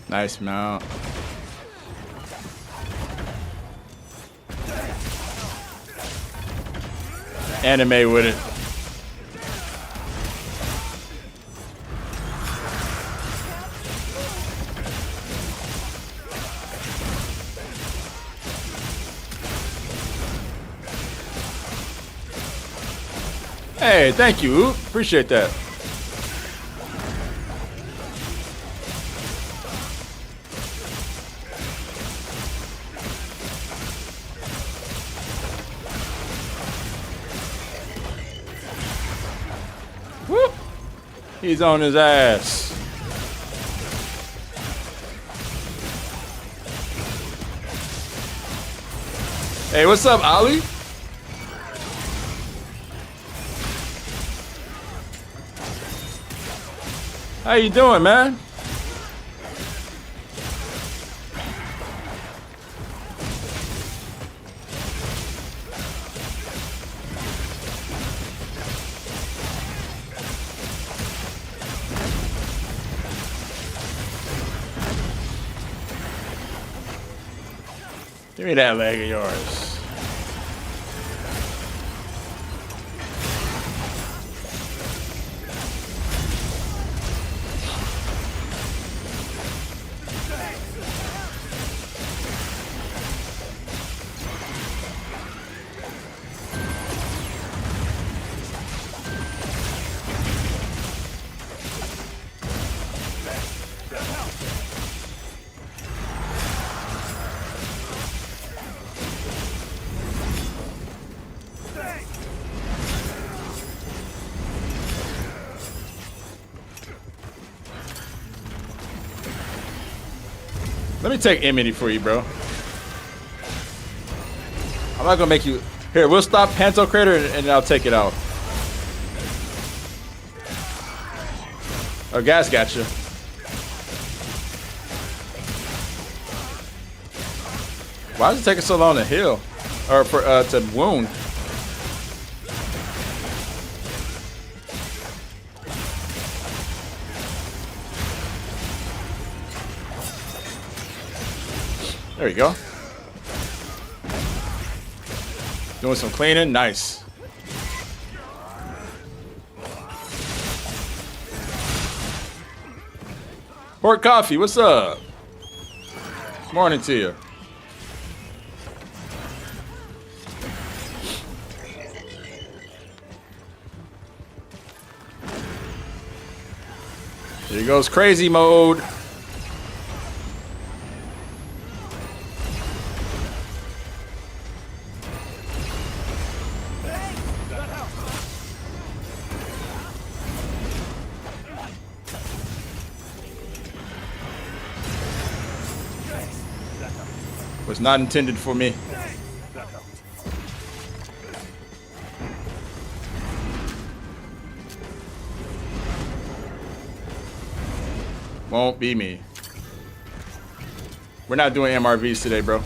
Nice mount. Anime with it. Hey, thank you. Appreciate that. Whoop. He's on his ass. Hey, what's up, Ollie? How you doing, man? Give me that leg of yours. Let me take enmity for you, bro. I'm not gonna make you. Here, we'll stop Panto Crater and I'll take it out. Oh, gas got you. Why is it taking so long to heal? Or for to wound? There you go. Doing some cleaning, nice. Port Coffee, what's up? Morning to you. There goes crazy mode. Was not intended for me. Won't be me. We're not doing MRVs today, bro.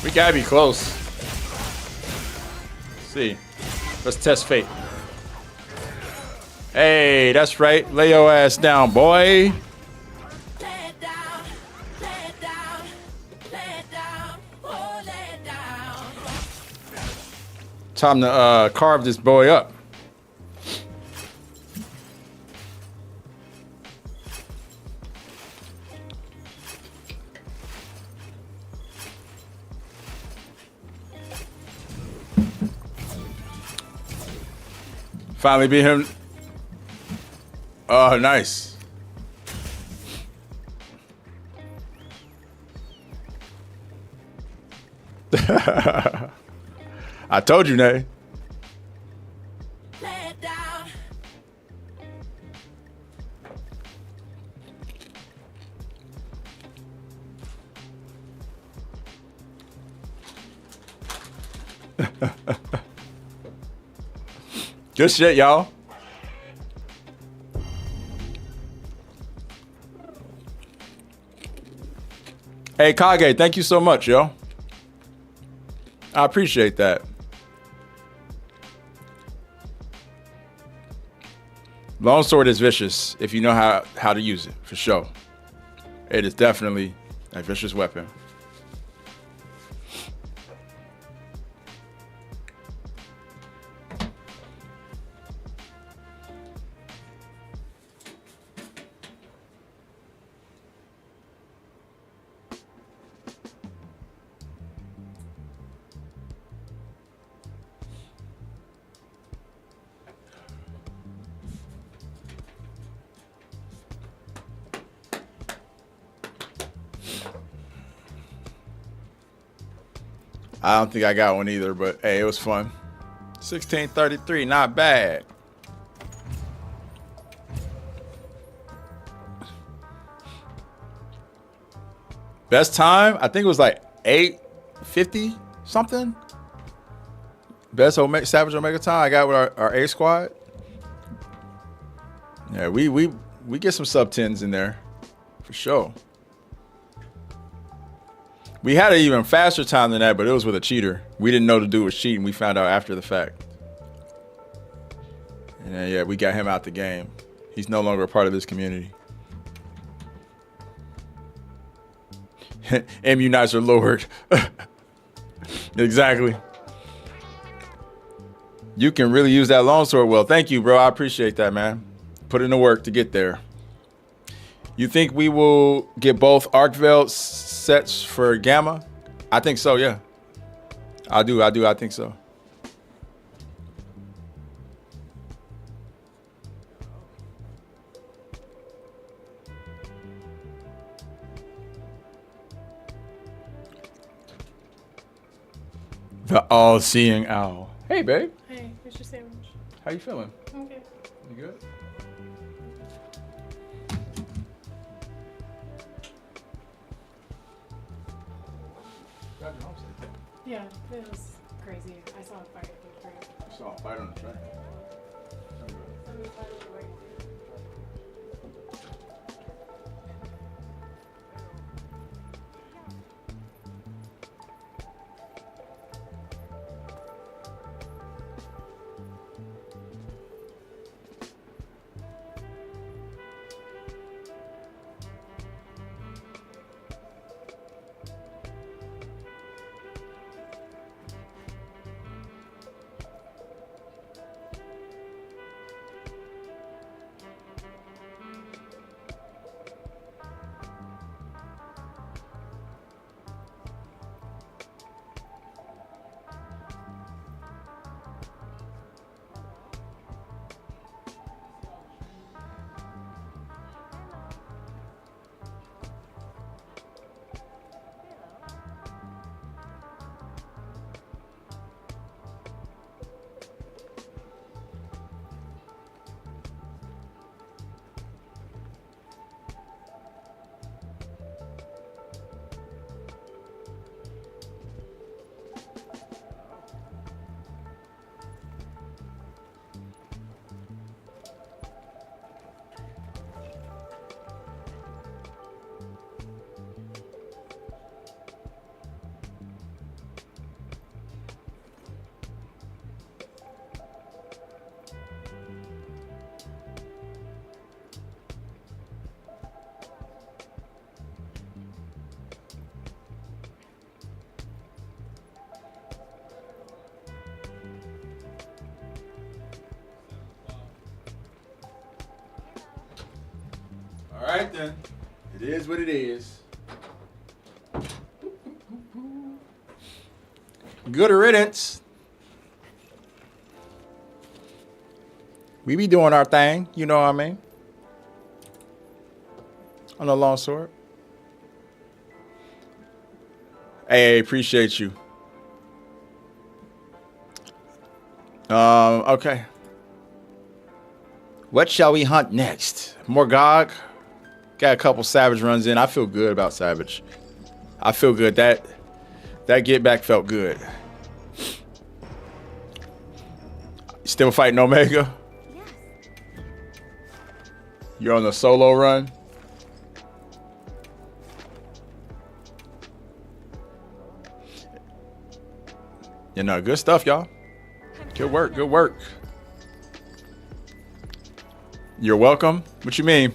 We gotta be close. Let's see. Let's test fate. Hey, that's right. Lay your ass down, boy. Lay it down, lay it down, lay it down, oh, lay it down. Time to carve this boy up. Finally beat him. Oh, nice. I told you, Nay. Lay it down. Good shit, y'all. Hey, Kage, thank you so much, yo. I appreciate that. Longsword is vicious if you know how to use it, for sure. It is definitely a vicious weapon. I don't think I got one either, but hey, it was fun. 1633, not bad. Best time, I think it was like 8:50 something. Best Savage Omega time I got with our A squad. Yeah, we get some sub 10s in there for sure. We had an even faster time than that, but it was with a cheater. We didn't know the dude was cheating. We found out after the fact. And then, yeah, we got him out the game. He's no longer a part of this community. Immunizer lowered. Exactly. You can really use that longsword well. Thank you, bro. I appreciate that, man. Put in the work to get there. You think we will get both Arcveld sets for Gamma? I think so, yeah. I do. I think so. The all-seeing owl. Hey, babe. Hey, here's your sandwich. How you feeling? Okay. You good? Yeah, it was crazy. I saw a fight. It was great. I saw a fight on the train. All right, then. It is what it is. Good riddance. We be doing our thing, you know what I mean? On the longsword. Hey, appreciate you. Okay. What shall we hunt next? Morgog? Got a couple Savage runs in. I feel good about Savage. I feel good. That get back felt good. Still fighting Omega? Yes. You're on the solo run? You know, good stuff, y'all. Good work, good work. You're welcome? What you mean?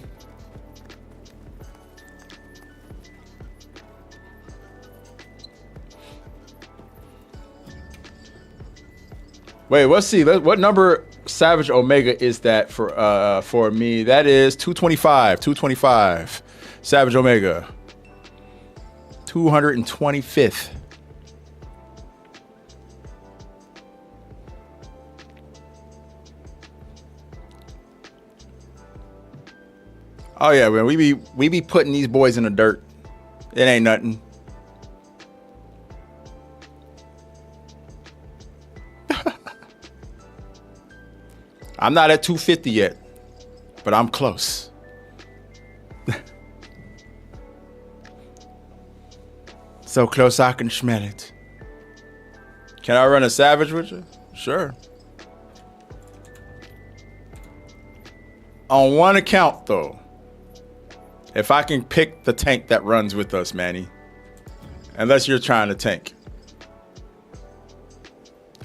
Wait, let's see. What number Savage Omega is that for me? That is 225. 225. Savage Omega. 225th. Oh yeah, man. We be putting these boys in the dirt. It ain't nothing. I'm not at 250 yet, but I'm close. So close I can smell it. Can I run a Savage with you? Sure. On one account, though. If I can pick the tank that runs with us, Manny. Unless you're trying to tank.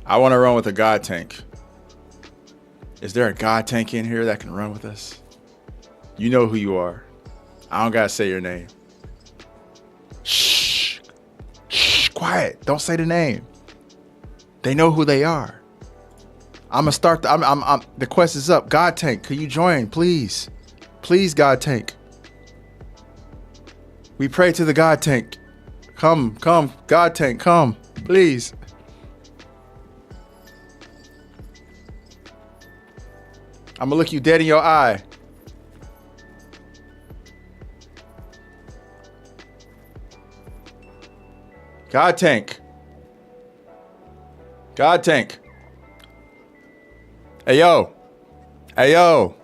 I want to run with a God tank. Is there a God tank in here that can run with us? You know who you are. I don't gotta say your name. Shh. Shh. Quiet. Don't say the name. They know who they are. I'm gonna start. The quest is up. God tank, can you join, please? Please, God tank. We pray to the God tank. Come, God tank, come, please. I'm gonna look you dead in your eye. God tank. God tank. Hey yo. Hey yo.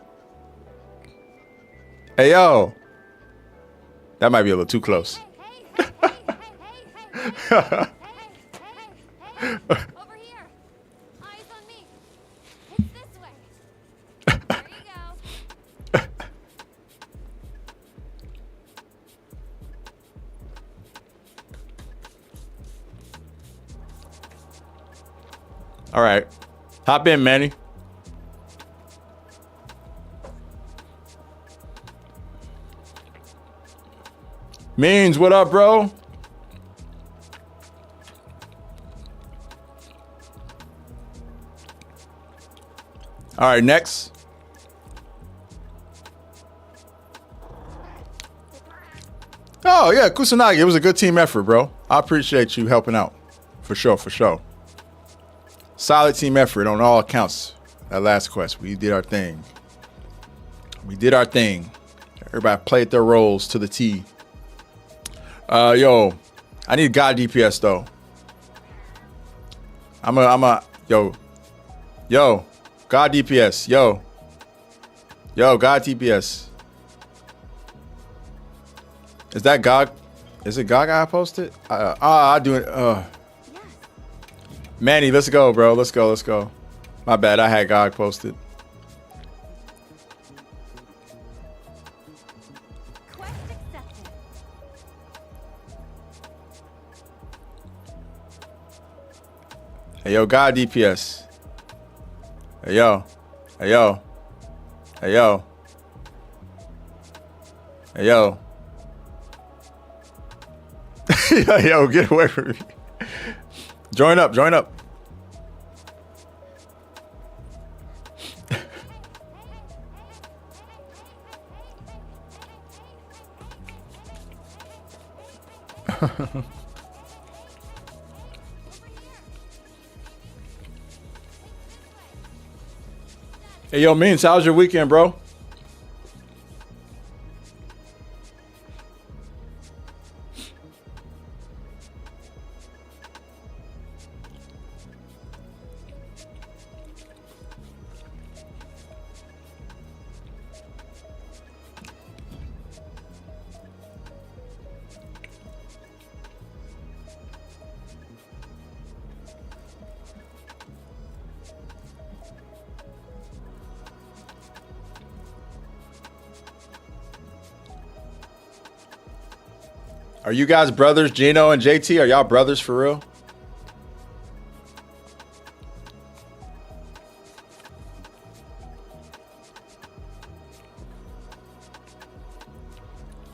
Hey yo. That might be a little too close. Over here. Eyes on me. It's this way. There you go. All right. Hop in, Manny. Means, what up, bro? All right, next. Oh, yeah, Kusanagi. It was a good team effort, bro. I appreciate you helping out. For sure, for sure. Solid team effort on all accounts. That last quest, we did our thing. We did our thing. Everybody played their roles to the T. Yo, I need God DPS though. Yo, God DPS, yo, God DPS. Is that God? Is it God I posted? I do it. Manny, let's go, bro. Let's go. My bad, I had God posted. Quest accepted. Hey, yo, God DPS. Hey, yo. Hey, yo. Hey, yo. Hey, yo. Yo, get away from me. Join up. Hey, yo, Means, how's your weekend, bro? Are you guys brothers, Gino and JT? Are y'all brothers for real?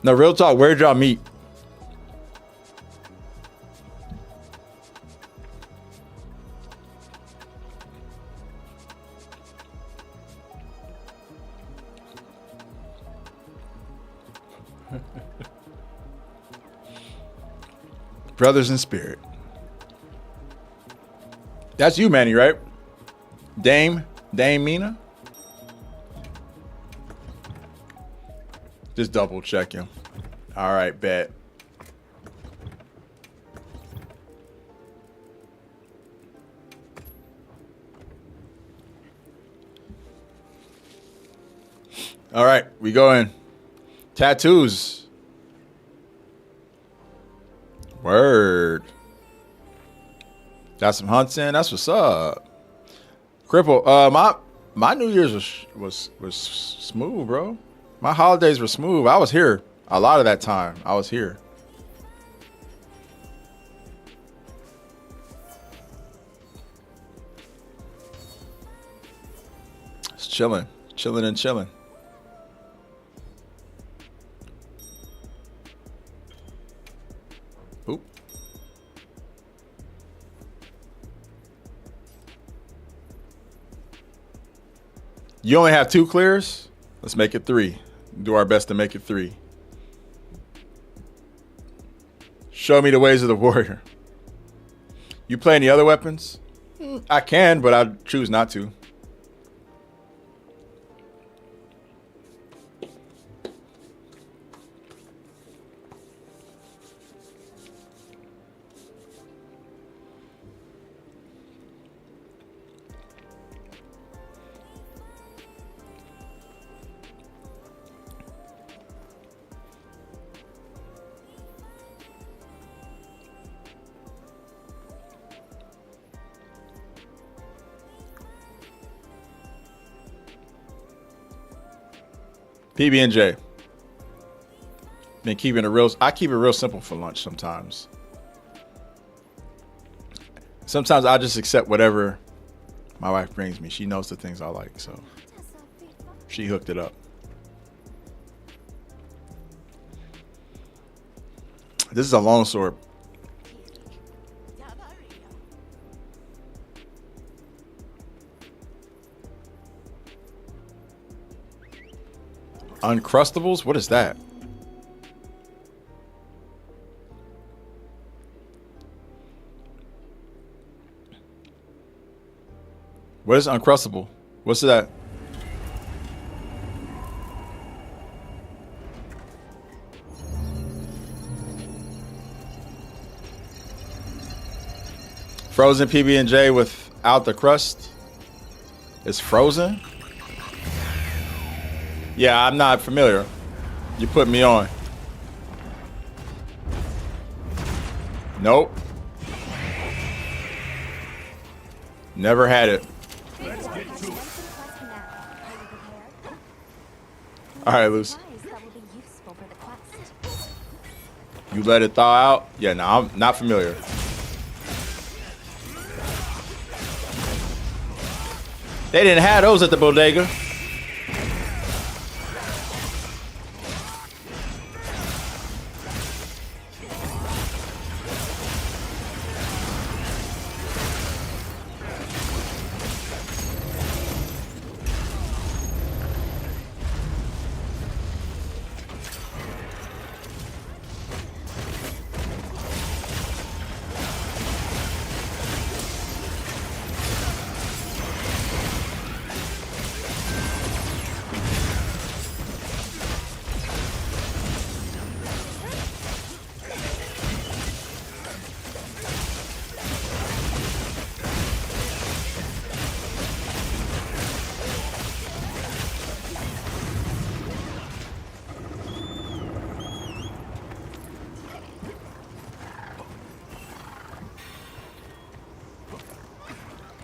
No, real talk, where'd y'all meet? Brothers in spirit. That's you, Manny, right? Dame Mina? Just double checking. All right, bet. All right, we go in. Tattoos. Word. Got some hunts in. That's what's up. Cripple. My New Year's was smooth, bro. My holidays were smooth. I was here a lot of that time. I was here. It's chilling. Chilling and chilling. Oop. You only have 2 clears? Let's make it 3. Do our best to make it 3. Show me the ways of the warrior. You play any other weapons? I can, but I choose not to. PB&J. Been keeping it real. I keep it real simple for lunch sometimes. Sometimes I just accept whatever my wife brings me. She knows the things I like, so she hooked it up. This is a longsword. Uncrustables? What is that? What is Uncrustable? What's that? Frozen PB&J without the crust? It's frozen? Yeah, I'm not familiar. You put me on. Nope. Never had it. Let's get to it. All right, Lucy. That will be useful for the quest. You let it thaw out? Yeah, no, I'm not familiar. They didn't have those at the bodega.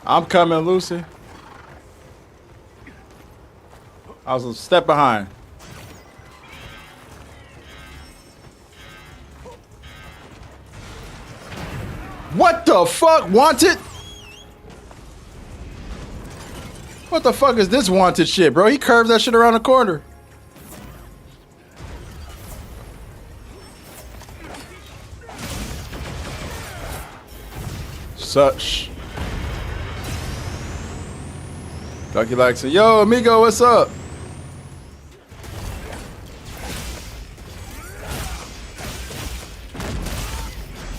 I'm coming, Lucy. I was a step behind. What the fuck? Wanted? What the fuck is this wanted shit, bro? He curved that shit around the corner. Such. Ducky likes it. Yo, amigo, what's up?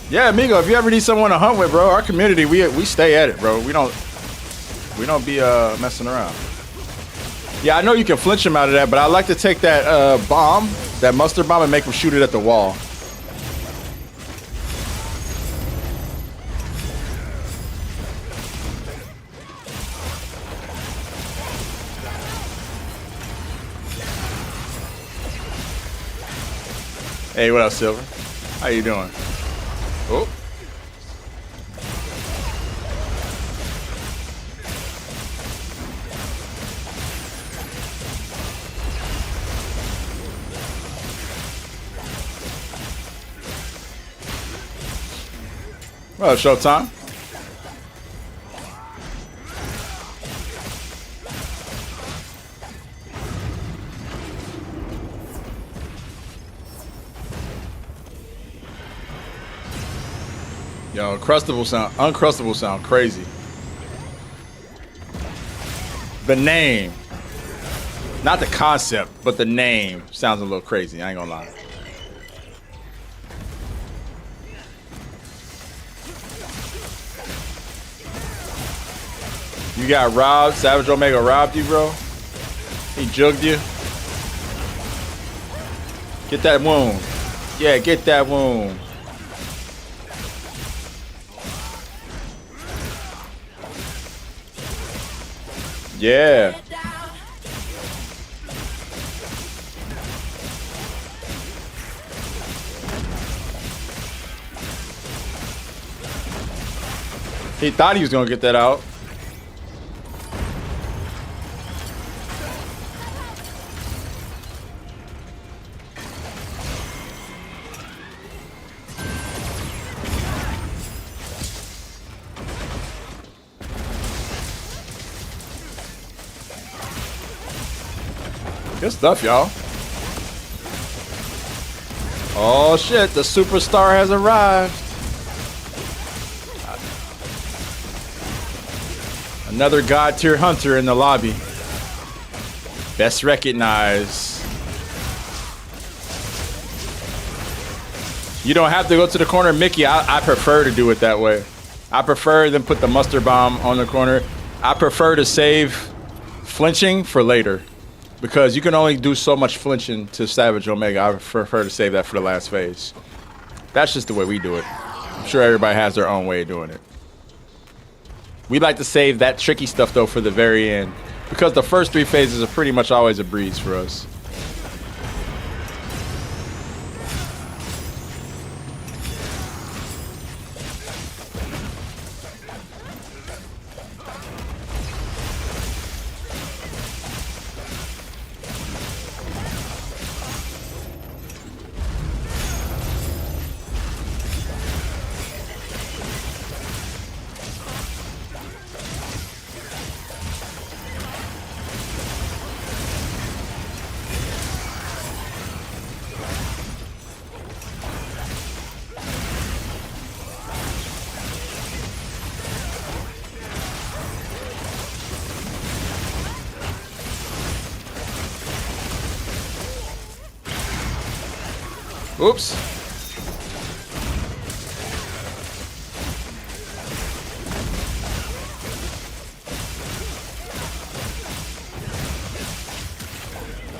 Yeah, amigo, if you ever need someone to hunt with, bro, our community, we stay at it, bro. We don't be messing around. Yeah, I know you can flinch him out of that, but I like to take that bomb, that mustard bomb, and make him shoot it at the wall. Hey, what up, Silver? How you doing? Oh. Well, showtime. Yo, Uncrustable sound crazy. The name. Not the concept, but the name sounds a little crazy. I ain't gonna lie. You got robbed. Savage Omega robbed you, bro. He jugged you. Get that wound. Yeah, get that wound. Yeah. He thought he was gonna get that out. Good stuff, y'all. Oh shit, the superstar has arrived. Another god tier hunter in the lobby. Best recognized. You don't have to go to the corner, Mickey. I prefer to do it that way. I prefer than put the mustard bomb on the corner. I prefer to save flinching for later. Because you can only do so much flinching to Savage Omega. I prefer to save that for the last phase. That's just the way we do it. I'm sure everybody has their own way of doing it. We like to save that tricky stuff, though, for the very end. Because the first 3 phases are pretty much always a breeze for us. Oops.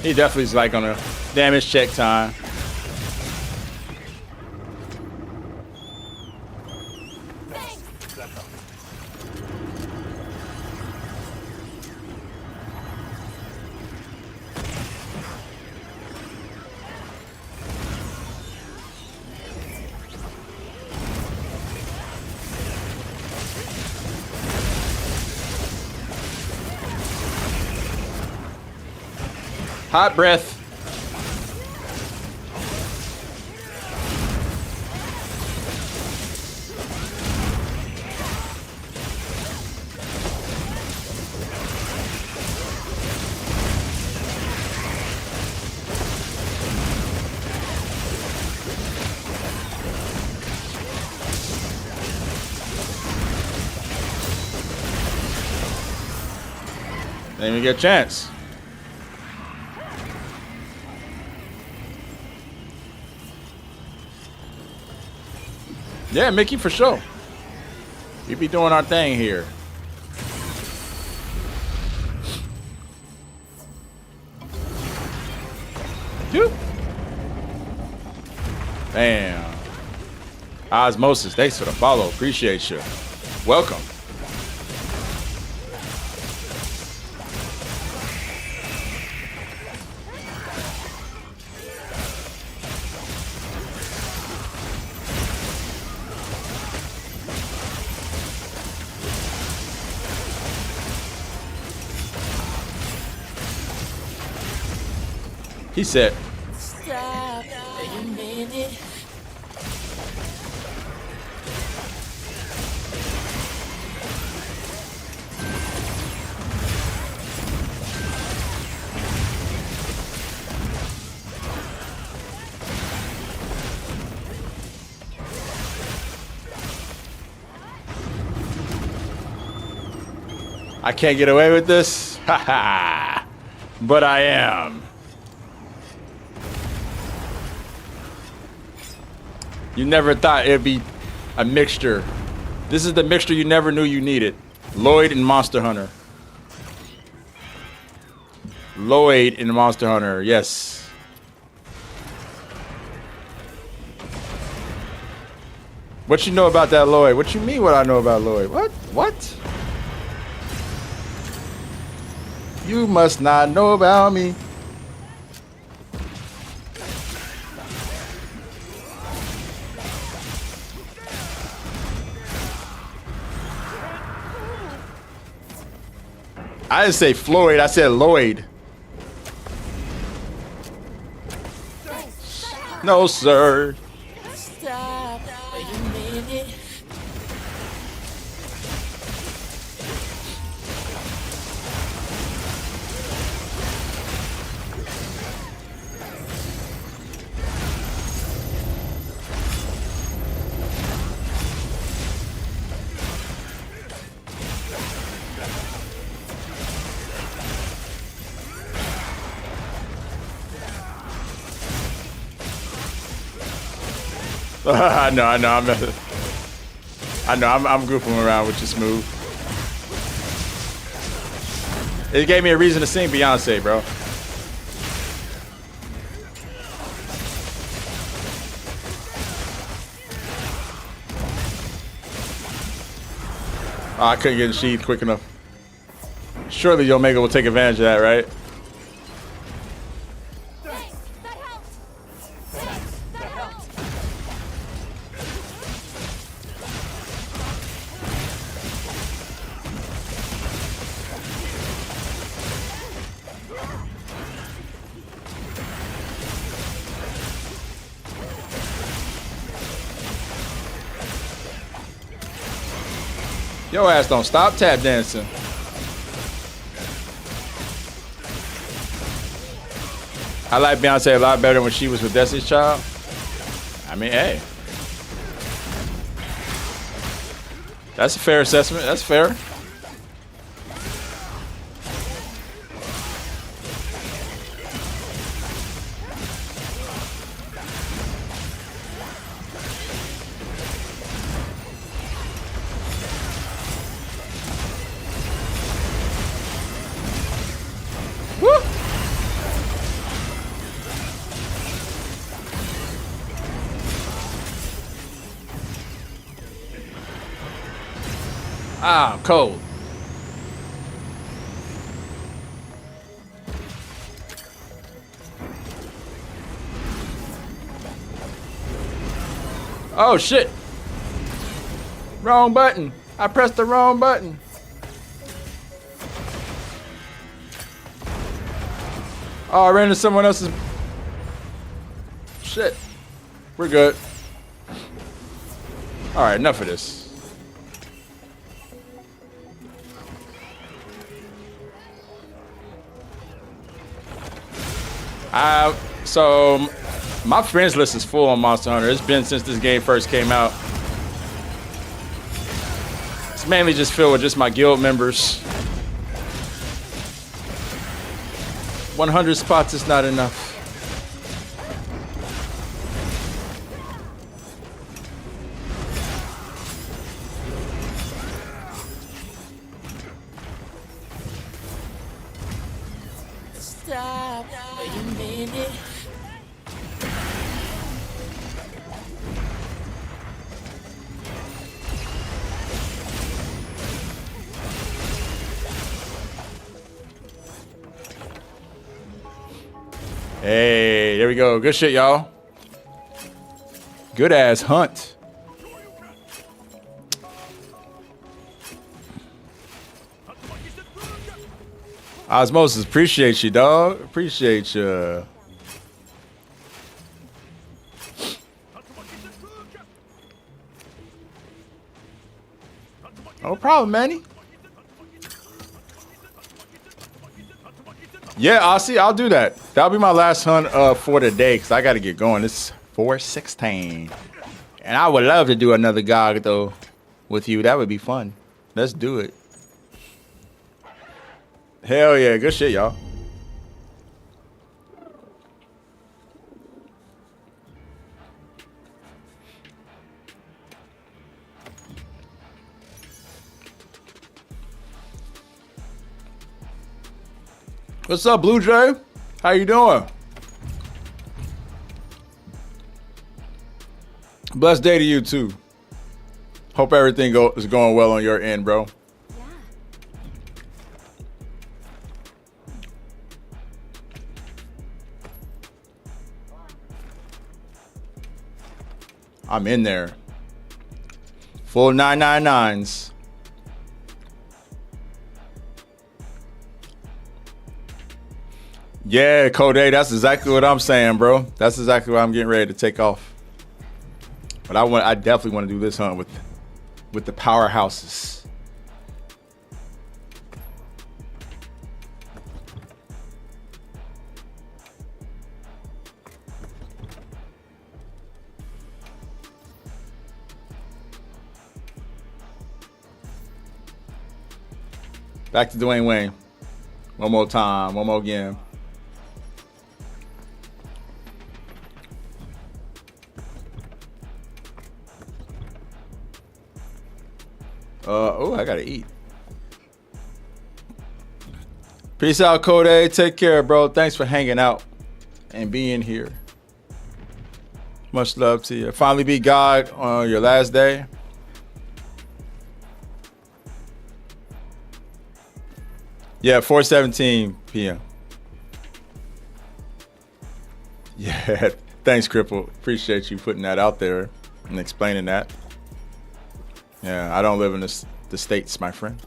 He definitely is like on a damage check time. Hot breath. Then we get a chance. Yeah, Mickey, for sure. We be doing our thing here. Doop. Bam. Osmosis, thanks for the follow. Appreciate you. Welcome. He said, Stop a minute. I can't get away with this? Ha ha! But I am. You never thought it'd be a mixture. This is the mixture you never knew you needed. Lloyd and Monster Hunter. Lloyd and Monster Hunter, yes. What you know about that Lloyd? What you mean what I know about Lloyd? What? What? You must not know about me. I didn't say Floyd, I said Lloyd. No, sir. Stop. Wait a minute. I know, I'm goofing around with this move. It gave me a reason to sing Beyonce, bro. Oh, I couldn't get in sheath quick enough. Surely Omega will take advantage of that, right? Thanks, that helped. Thanks, that helped. Your ass don't stop tap dancing. I like Beyonce a lot better when she was with Destiny's Child. I mean, hey. That's a fair assessment. That's fair. Woo! Ah, I'm cold. Oh shit. Wrong button. I pressed the wrong button. Oh, I ran into someone else's. Shit. We're good. All right, enough of this. So my friends list is full on Monster Hunter. It's been since this game first came out. It's mainly just filled with just my guild members. 100 spots is not enough. Stop. Wait a minute. Hey, there we go. Good shit, y'all. Good ass hunt. Osmosis, appreciate you, dog. Appreciate you. No problem, Manny. Yeah, I'll do that. That'll be my last hunt for the day because I got to get going. It's 4:16. And I would love to do another GOG, though, with you. That would be fun. Let's do it. Hell yeah, good shit, y'all. What's up, Blue Jay? How you doing? Blessed day to you too. Hope everything is going well on your end, bro. Yeah. I'm in there. Full 999s. Yeah, Koday, that's exactly what I'm saying, bro. That's exactly what I'm getting ready to take off. But I definitely want to do this hunt with the powerhouses. Back to Dwayne Wayne. One more time, one more game. Oh, I gotta eat. Peace out, Koday. Take care, bro. Thanks for hanging out and being here. Much love to you. Finally beat God on your last day. Yeah, 4:17 p.m. Yeah, thanks, Cripple. Appreciate you putting that out there and explaining that. Yeah, I don't live in the States, my friend.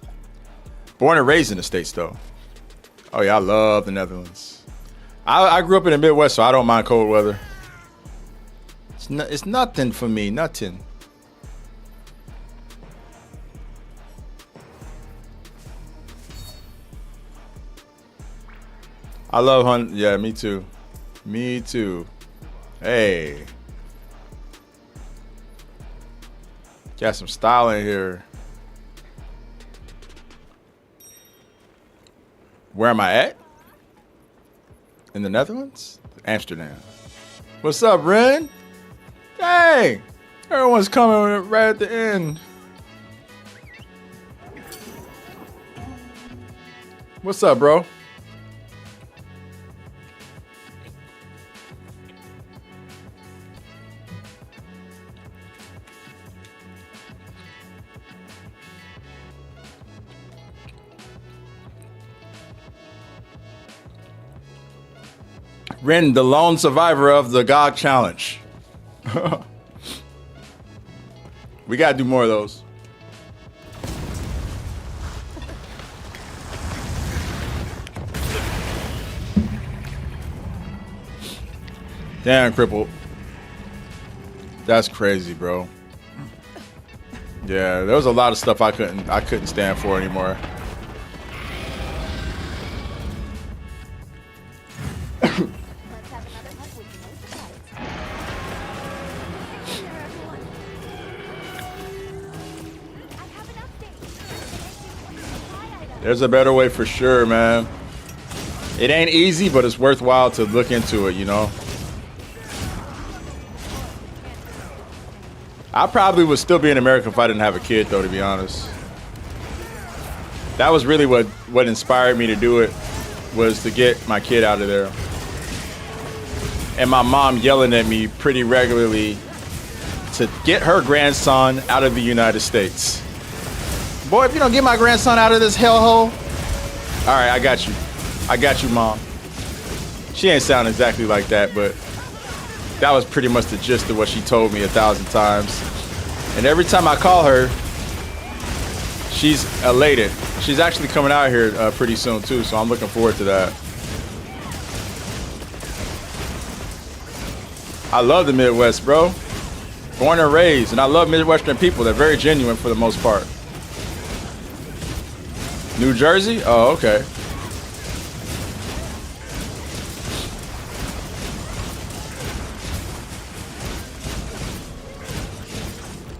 Born and raised in the States, though. Oh, yeah, I love the Netherlands. I grew up in the Midwest, so I don't mind cold weather. It's nothing for me, nothing. I love hunting. Yeah, me too. Me too. Hey. Got some style in here. Where am I at? In the Netherlands? Amsterdam. What's up, Ren? Dang! Everyone's coming right at the end. What's up, bro? Ren, the lone survivor of the GOG challenge. We gotta do more of those. Damn, crippled. That's crazy, bro. Yeah, there was a lot of stuff I couldn't stand for anymore. Let's have another hunt with no surprise. Hang in there, everyone. I have an update. Supply item. There's a better way for sure, man. It ain't easy, but it's worthwhile to look into it, you know? I probably would still be in America if I didn't have a kid, though, to be honest. That was really what inspired me to do it, was to get my kid out of there. And my mom yelling at me pretty regularly to get her grandson out of the United States. Boy, if you don't get my grandson out of this hellhole, all right, I got you. I got you, Mom. She ain't sound exactly like that, but that was pretty much the gist of what she told me 1,000 times. And every time I call her, she's elated. She's actually coming out here pretty soon too, so I'm looking forward to that. I love the Midwest, bro. Born and raised, and I love Midwestern people. They're very genuine for the most part. New Jersey? Oh, okay.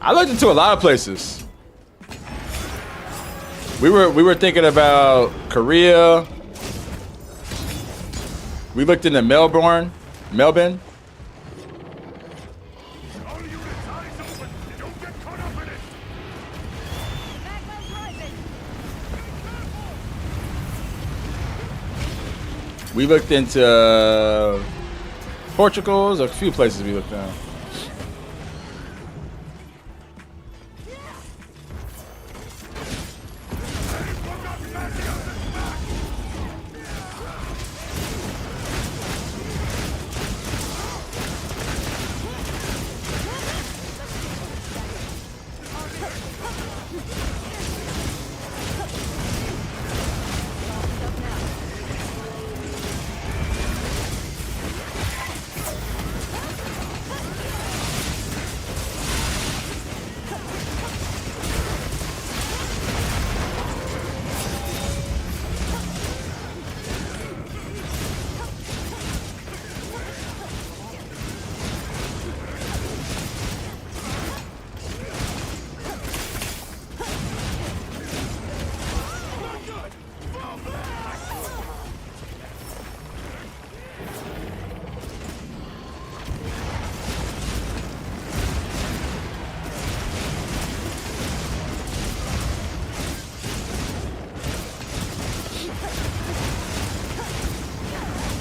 I looked into a lot of places. We were thinking about Korea. We looked into Melbourne. All units, eyes open. Don't get caught up in it. Magma's rising. We looked into Portugal. There's a few places we looked at.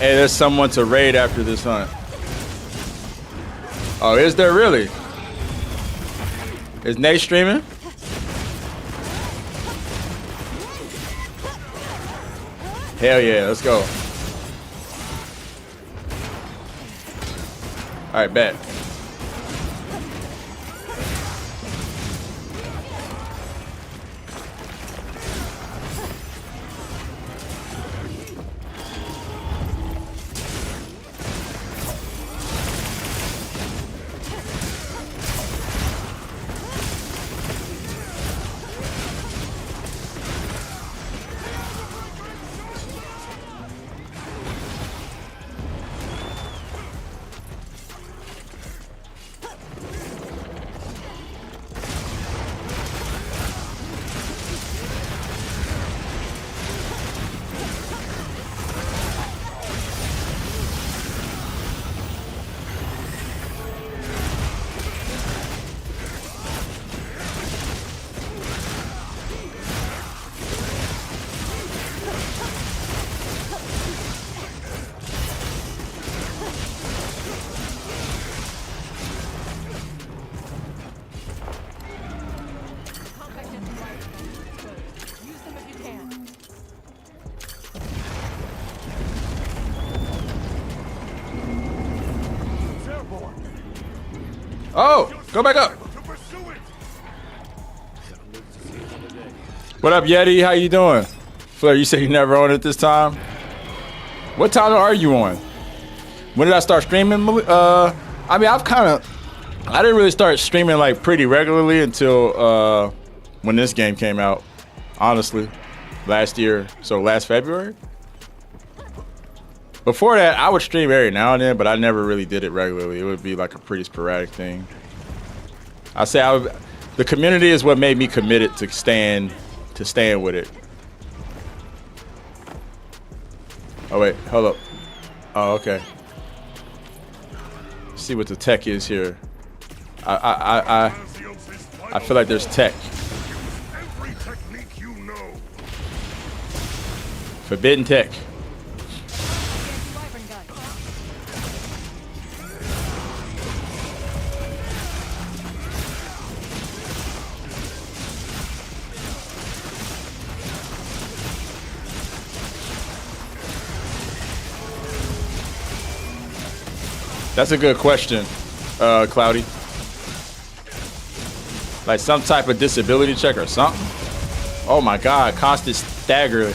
Hey, there's someone to raid after this hunt. Oh, is there really? Is Nate streaming? Hell yeah, let's go. All right, bet. Compact engine lights. Good. Use them if you can. It's airborne. Oh, go back up. To pursue it. What up, Yeti? How you doing? Flair, you said you never on it this time. What time are you on? When did I start streaming? I mean, I didn't really start streaming like pretty regularly until when this game came out. Honestly, last year, so last February. Before that, I would stream every now and then, but I never really did it regularly. It would be like a pretty sporadic thing. The community is what made me committed to staying with it. Oh wait, hold up. Oh, okay. Let's see what the tech is here. I feel like there's tech. Every technique you know. Forbidden tech. Wyvern gun. That's a good question, Cloudy. Like some type of disability check or something? Oh my God, constantly stagger.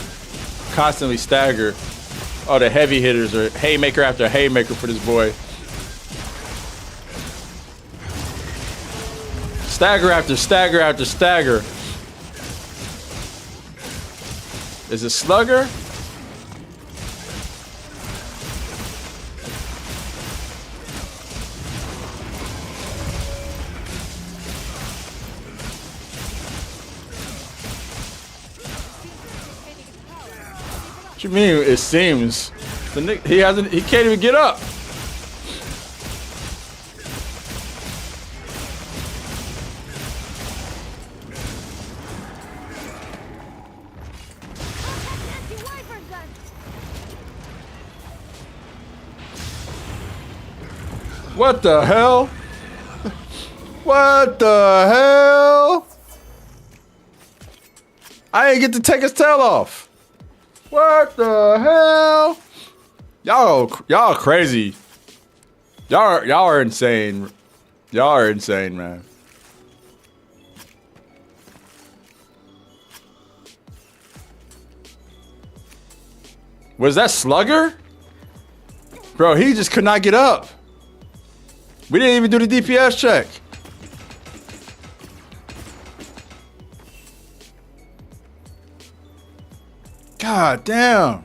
Oh, the heavy hitters are haymaker after haymaker for this boy. Stagger after stagger after stagger. Is it slugger? What you mean? It seems he can't even get up. Anti-wiper gun. What the hell? What the hell? I ain't get to take his tail off. What the hell? Y'all crazy. Y'all are insane. Y'all are insane, man. Was that Slugger? Bro, he just could not get up. We didn't even do the DPS check. God damn.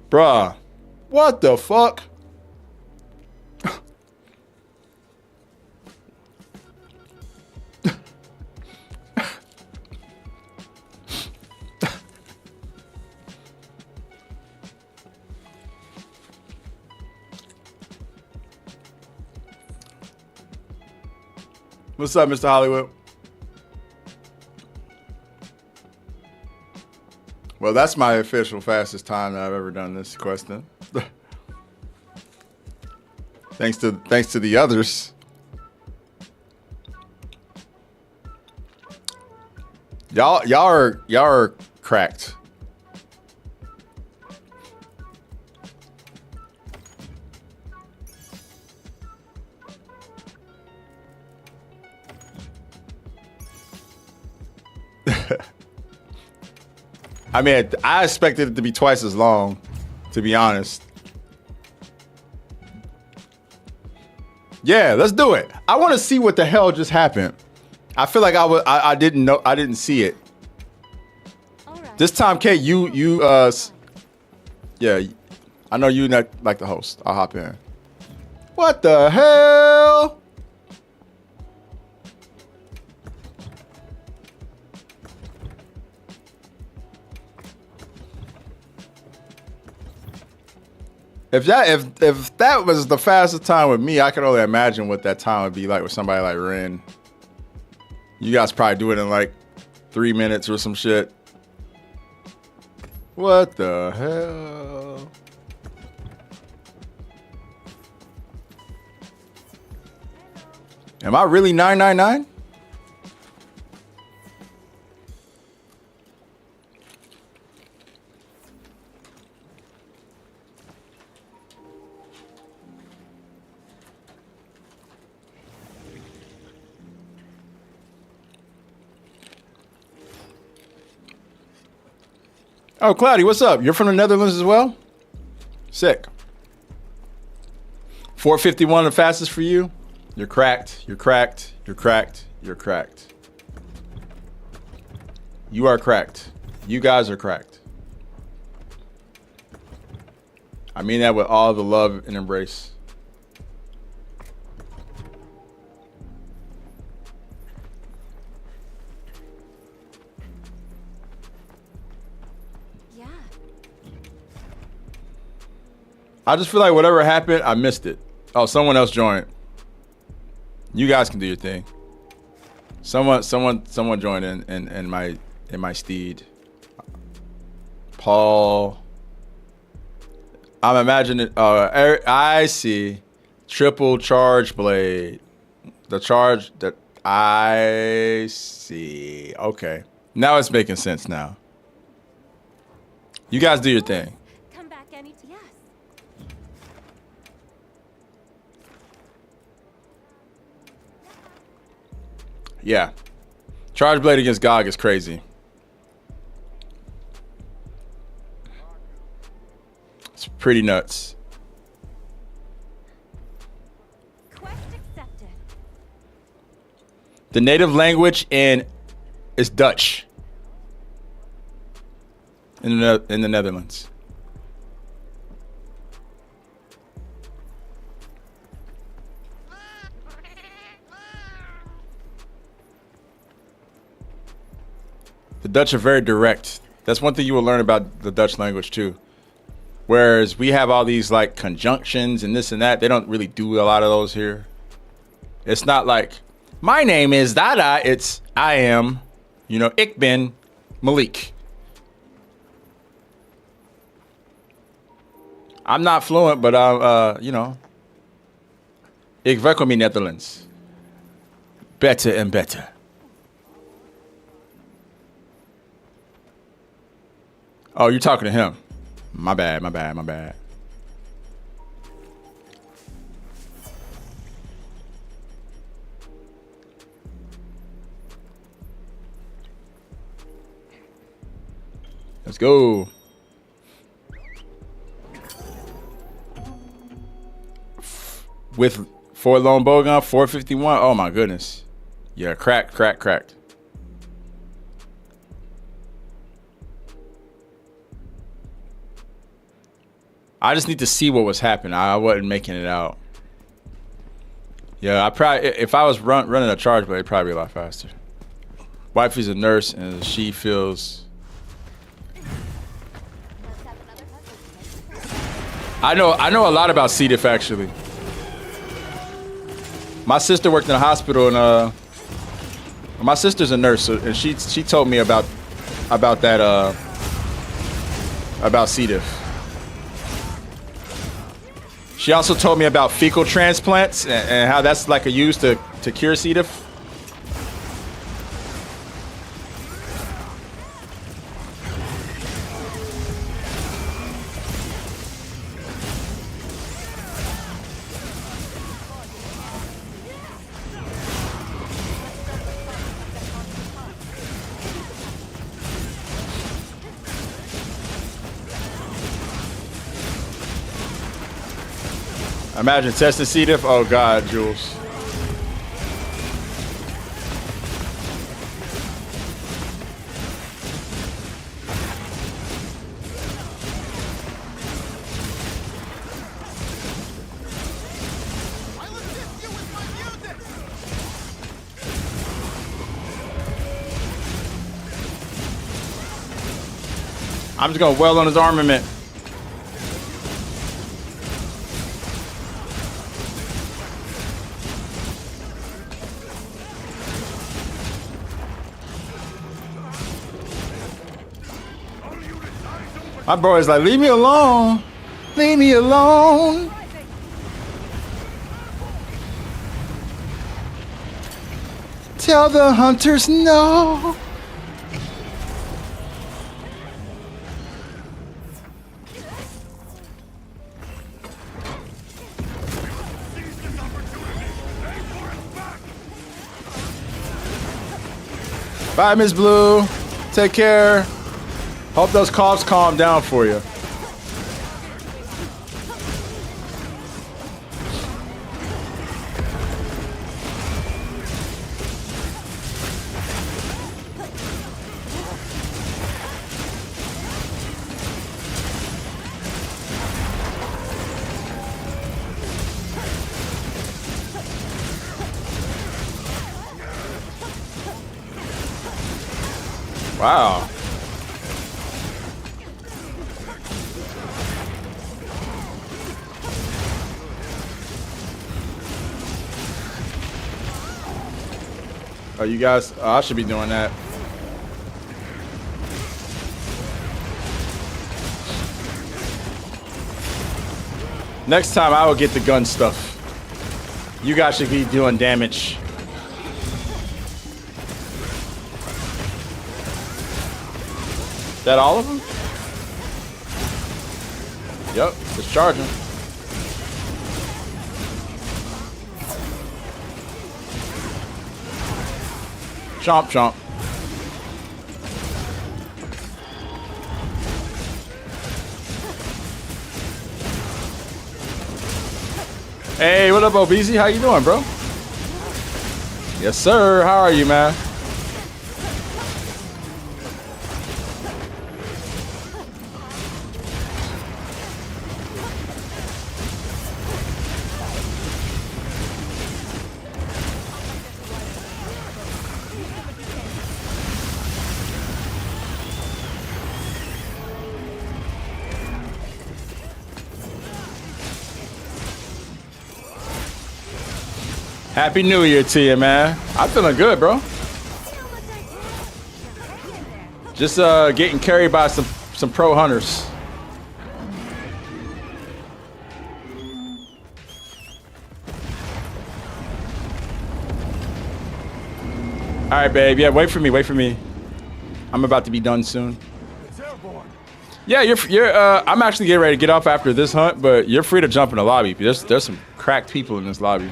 Bruh. What the fuck? What's up, Mr. Hollywood? Well, that's my official fastest time that I've ever done this question. thanks to the others. Y'all are cracked. I mean, I expected it to be twice as long, to be honest. Yeah, let's do it. I want to see what the hell just happened. I feel like I didn't know. I didn't see it. All right. This time, Kate, yeah, I know you not like the host. I'll hop in. What the hell? If that was the fastest time with me, I can only imagine what that time would be like with somebody like Ren. You guys probably do it in like 3 minutes or some shit. What the hell? Am I really 999? Oh, Cloudy, what's up? You're from the Netherlands as well? Sick. 451 the fastest for you? You're cracked. You're cracked. You're cracked. You're cracked. You are cracked. You guys are cracked. I mean that with all the love and embrace. Yeah. I just feel like whatever happened, I missed it. Oh, someone else joined. You guys can do your thing. Someone joined in my steed. Paul. I'm imagining. I see. Triple charge blade. The charge that I see. Okay, now it's making sense. Now. You guys do your thing. Come back any time. Yes. Yeah. Charge blade against GOG is crazy. It's pretty nuts. Quest accepted. The native language is Dutch. In the Netherlands. Dutch are very direct. That's one thing you will learn about the Dutch language too. Whereas we have all these like conjunctions and this and that. They don't really do a lot of those here. It's not like, my name is Dada. It's, I am, ik ben Malik. I'm not fluent, but ik werk in Netherlands. Better and better. Oh, you're talking to him. My bad. Let's go. With 4 lone bowgun, 451. Oh my goodness. Yeah, cracked. I just need to see what was happening. I wasn't making it out. Yeah, I probably, if I was running a charge blade, it'd probably be a lot faster. Wifey's a nurse and she feels. I know a lot about C. diff actually. My sister worked in a hospital and my sister's a nurse, and she told me about that about C. diff. She also told me about fecal transplants and how that's like a use to cure C. diff. Imagine testing C. diff. Oh God, Jules. I'm just gonna well on his armament. My bro is like, leave me alone. Leave me alone. Tell the hunters no. Bye, Miss Blue. Take care. Hope those coughs calm down for you. Wow. Oh, you guys, I should be doing that. Next time I will get the gun stuff. You guys should be doing damage. That all of them? Yep, it's charging. Chomp, chomp. Hey, what up, OBZ? How you doing, bro? Yes, sir. How are you, man? Happy New Year to you, man. I'm feeling good, bro. Just getting carried by some pro hunters. All right, babe. Yeah, wait for me. Wait for me. I'm about to be done soon. It's airborne. Yeah, I'm actually getting ready to get off after this hunt, but you're free to jump in the lobby. There's some cracked people in this lobby.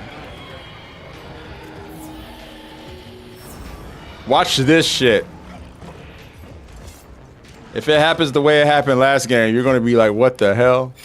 Watch this shit. If it happens the way it happened last game, you're gonna be like, what the hell?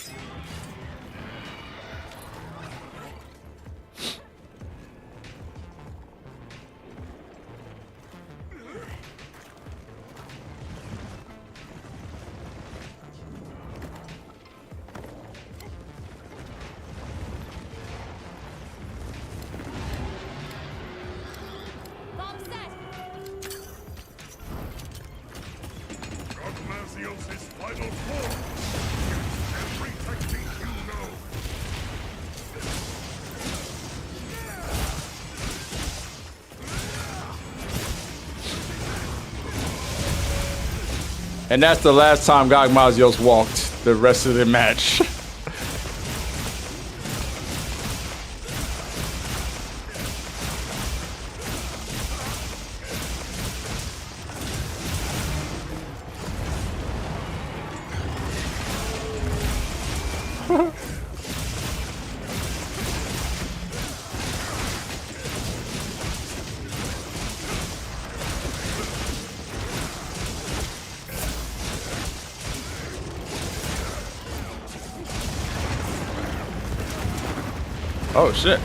Bomb set. Dogmasios' final form. Use every technique you know. And that's the last time Gogmazios walked the rest of the match. Oh shit.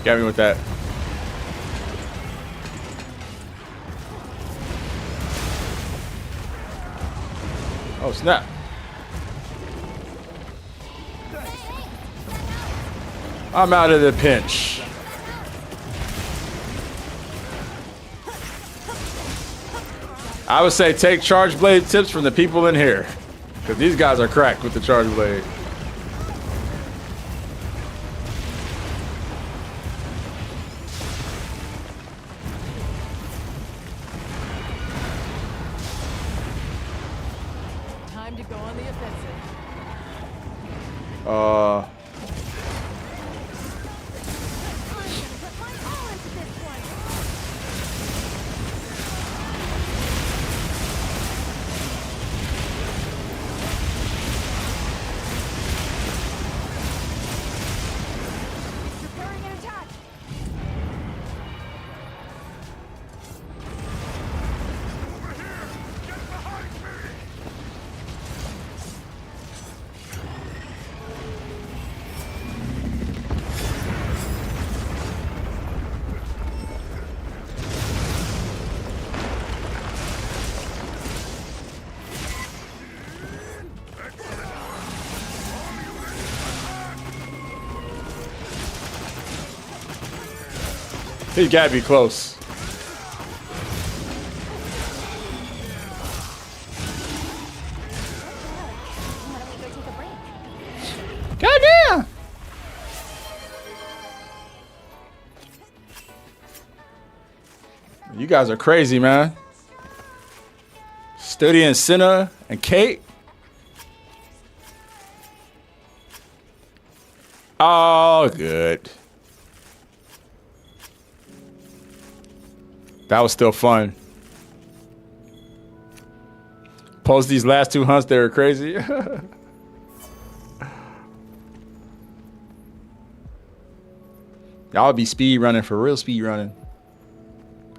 Got me with that. Oh snap. I'm out of the pinch. I would say take charge blade tips from the people in here, because these guys are cracked with the charge blade. Time to go on the offensive. Put my all into this one. Preparing an attack. Over here! Get behind me! He's gotta be close. Why don't we go take a break? Goddamn! You guys are crazy, man. Studi and Senna and Kate. Oh, good. That was still fun. Post these last two hunts, they were crazy. Y'all be speed running, for real speed running.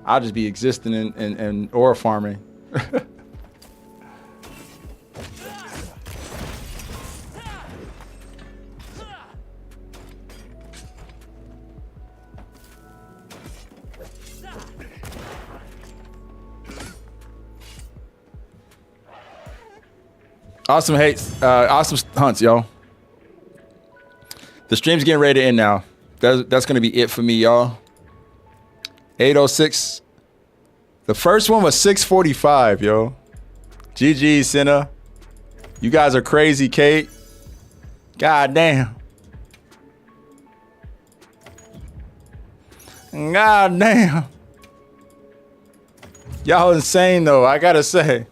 I'll just be existing and aura farming. Awesome awesome hunts, y'all. The stream's getting ready to end now. That's gonna be it for me, y'all. 8:06. The first one was 6:45, yo. GG, Senna. You guys are crazy, Kate. God damn. God damn. Y'all insane though, I gotta say.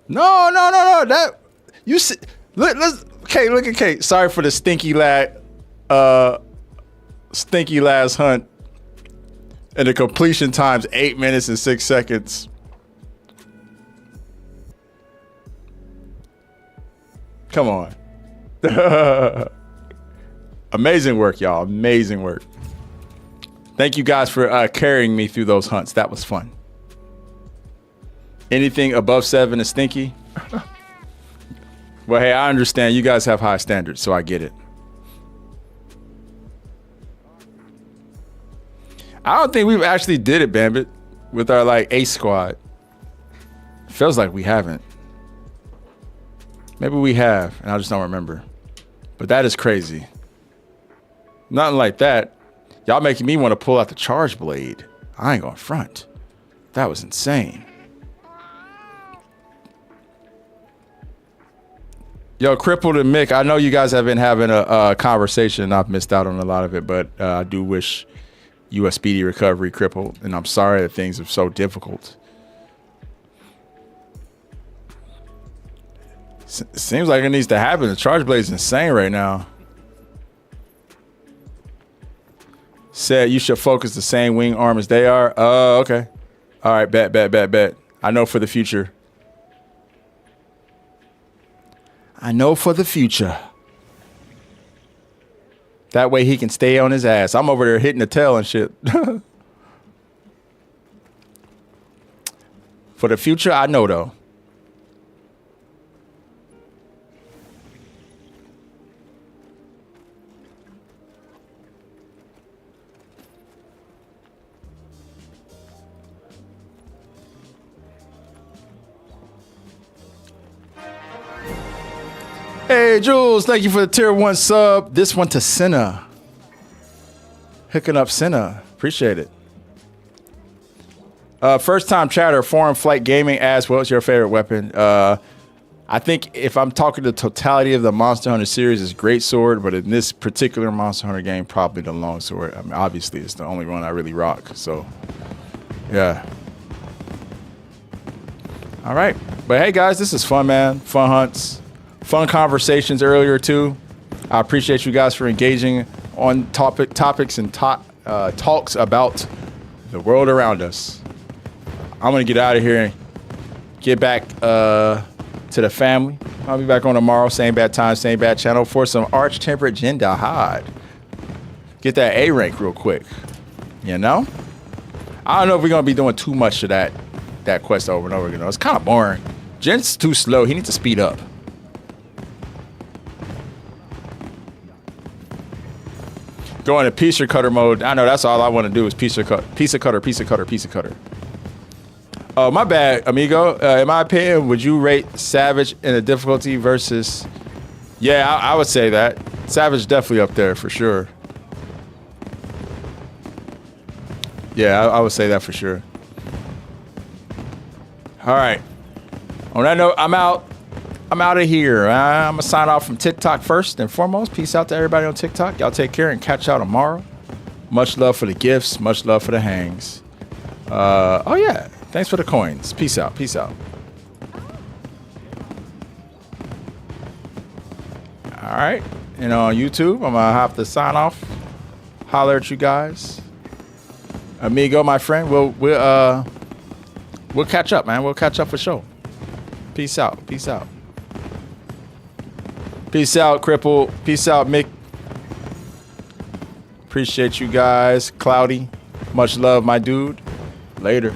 No. That you see. Let's Kate. Look at Kate. Sorry for the stinky last hunt. And the completion time's 8 minutes and 6 seconds. Come on. Amazing work, y'all. Amazing work. Thank you guys for carrying me through those hunts. That was fun. Anything above 7 is stinky. Well, hey, I understand you guys have high standards, so I get it. I don't think we've actually did it, Bambit, with our like ace squad. Feels like we haven't. Maybe we have, and I just don't remember. But that is crazy. Nothing like that. Y'all making me want to pull out the charge blade. I ain't going front. That was insane. Yo, Crippled and Mick, I know you guys have been having a conversation. I've missed out on a lot of it, but I do wish you a speedy recovery, Crippled. And I'm sorry that things are so difficult. Seems like it needs to happen. The charge blade is insane right now. Said you should focus the same wing arm as they are. Oh, okay. All right, bet. I know for the future. I know for the future. That way he can stay on his ass. I'm over there hitting the tail and shit. For the future, I know though. Hey, Jules, thank you for the tier 1 sub. This one to Senna. Hooking up Senna. Appreciate it. First time chatter, Foreign Flight Gaming asks, what's your favorite weapon? I think if I'm talking the totality of the Monster Hunter series, it's Greatsword, but in this particular Monster Hunter game, probably the Longsword. I mean, obviously, it's the only one I really rock. So, yeah. All right. But hey, guys, this is fun, man. Fun hunts. Fun conversations earlier too. I appreciate you guys for engaging on topics and talks about the world around us. I'm gonna get out of here and get back to the family. I'll be back on tomorrow, same bad time, same bad channel for some Arch Temperate Jindahad. Get that A rank real quick. You know? I don't know if we're gonna be doing too much of that quest over and over again. It's kind of boring. Jin's too slow. He needs to speed up. Go into piece cutter mode. I know that's all I want to do is piece of cutter. Oh, my bad, amigo. In my opinion, would you rate Savage in a difficulty versus? Yeah, I would say that. Savage definitely up there for sure. Yeah, I would say that for sure. All right. On that note, I'm out. I'm out of here. I'm going to sign off from TikTok first and foremost. Peace out to everybody on TikTok. Y'all take care and catch y'all tomorrow. Much love for the gifts. Much love for the hangs. Oh, yeah. Thanks for the coins. Peace out. Peace out. All right. And on YouTube, I'm going to have to sign off. Holler at you guys. Amigo, my friend. We'll catch up, man. We'll catch up for sure. Peace out. Peace out. Peace out, Cripple. Peace out, Mick. Appreciate you guys. Cloudy. Much love, my dude. Later.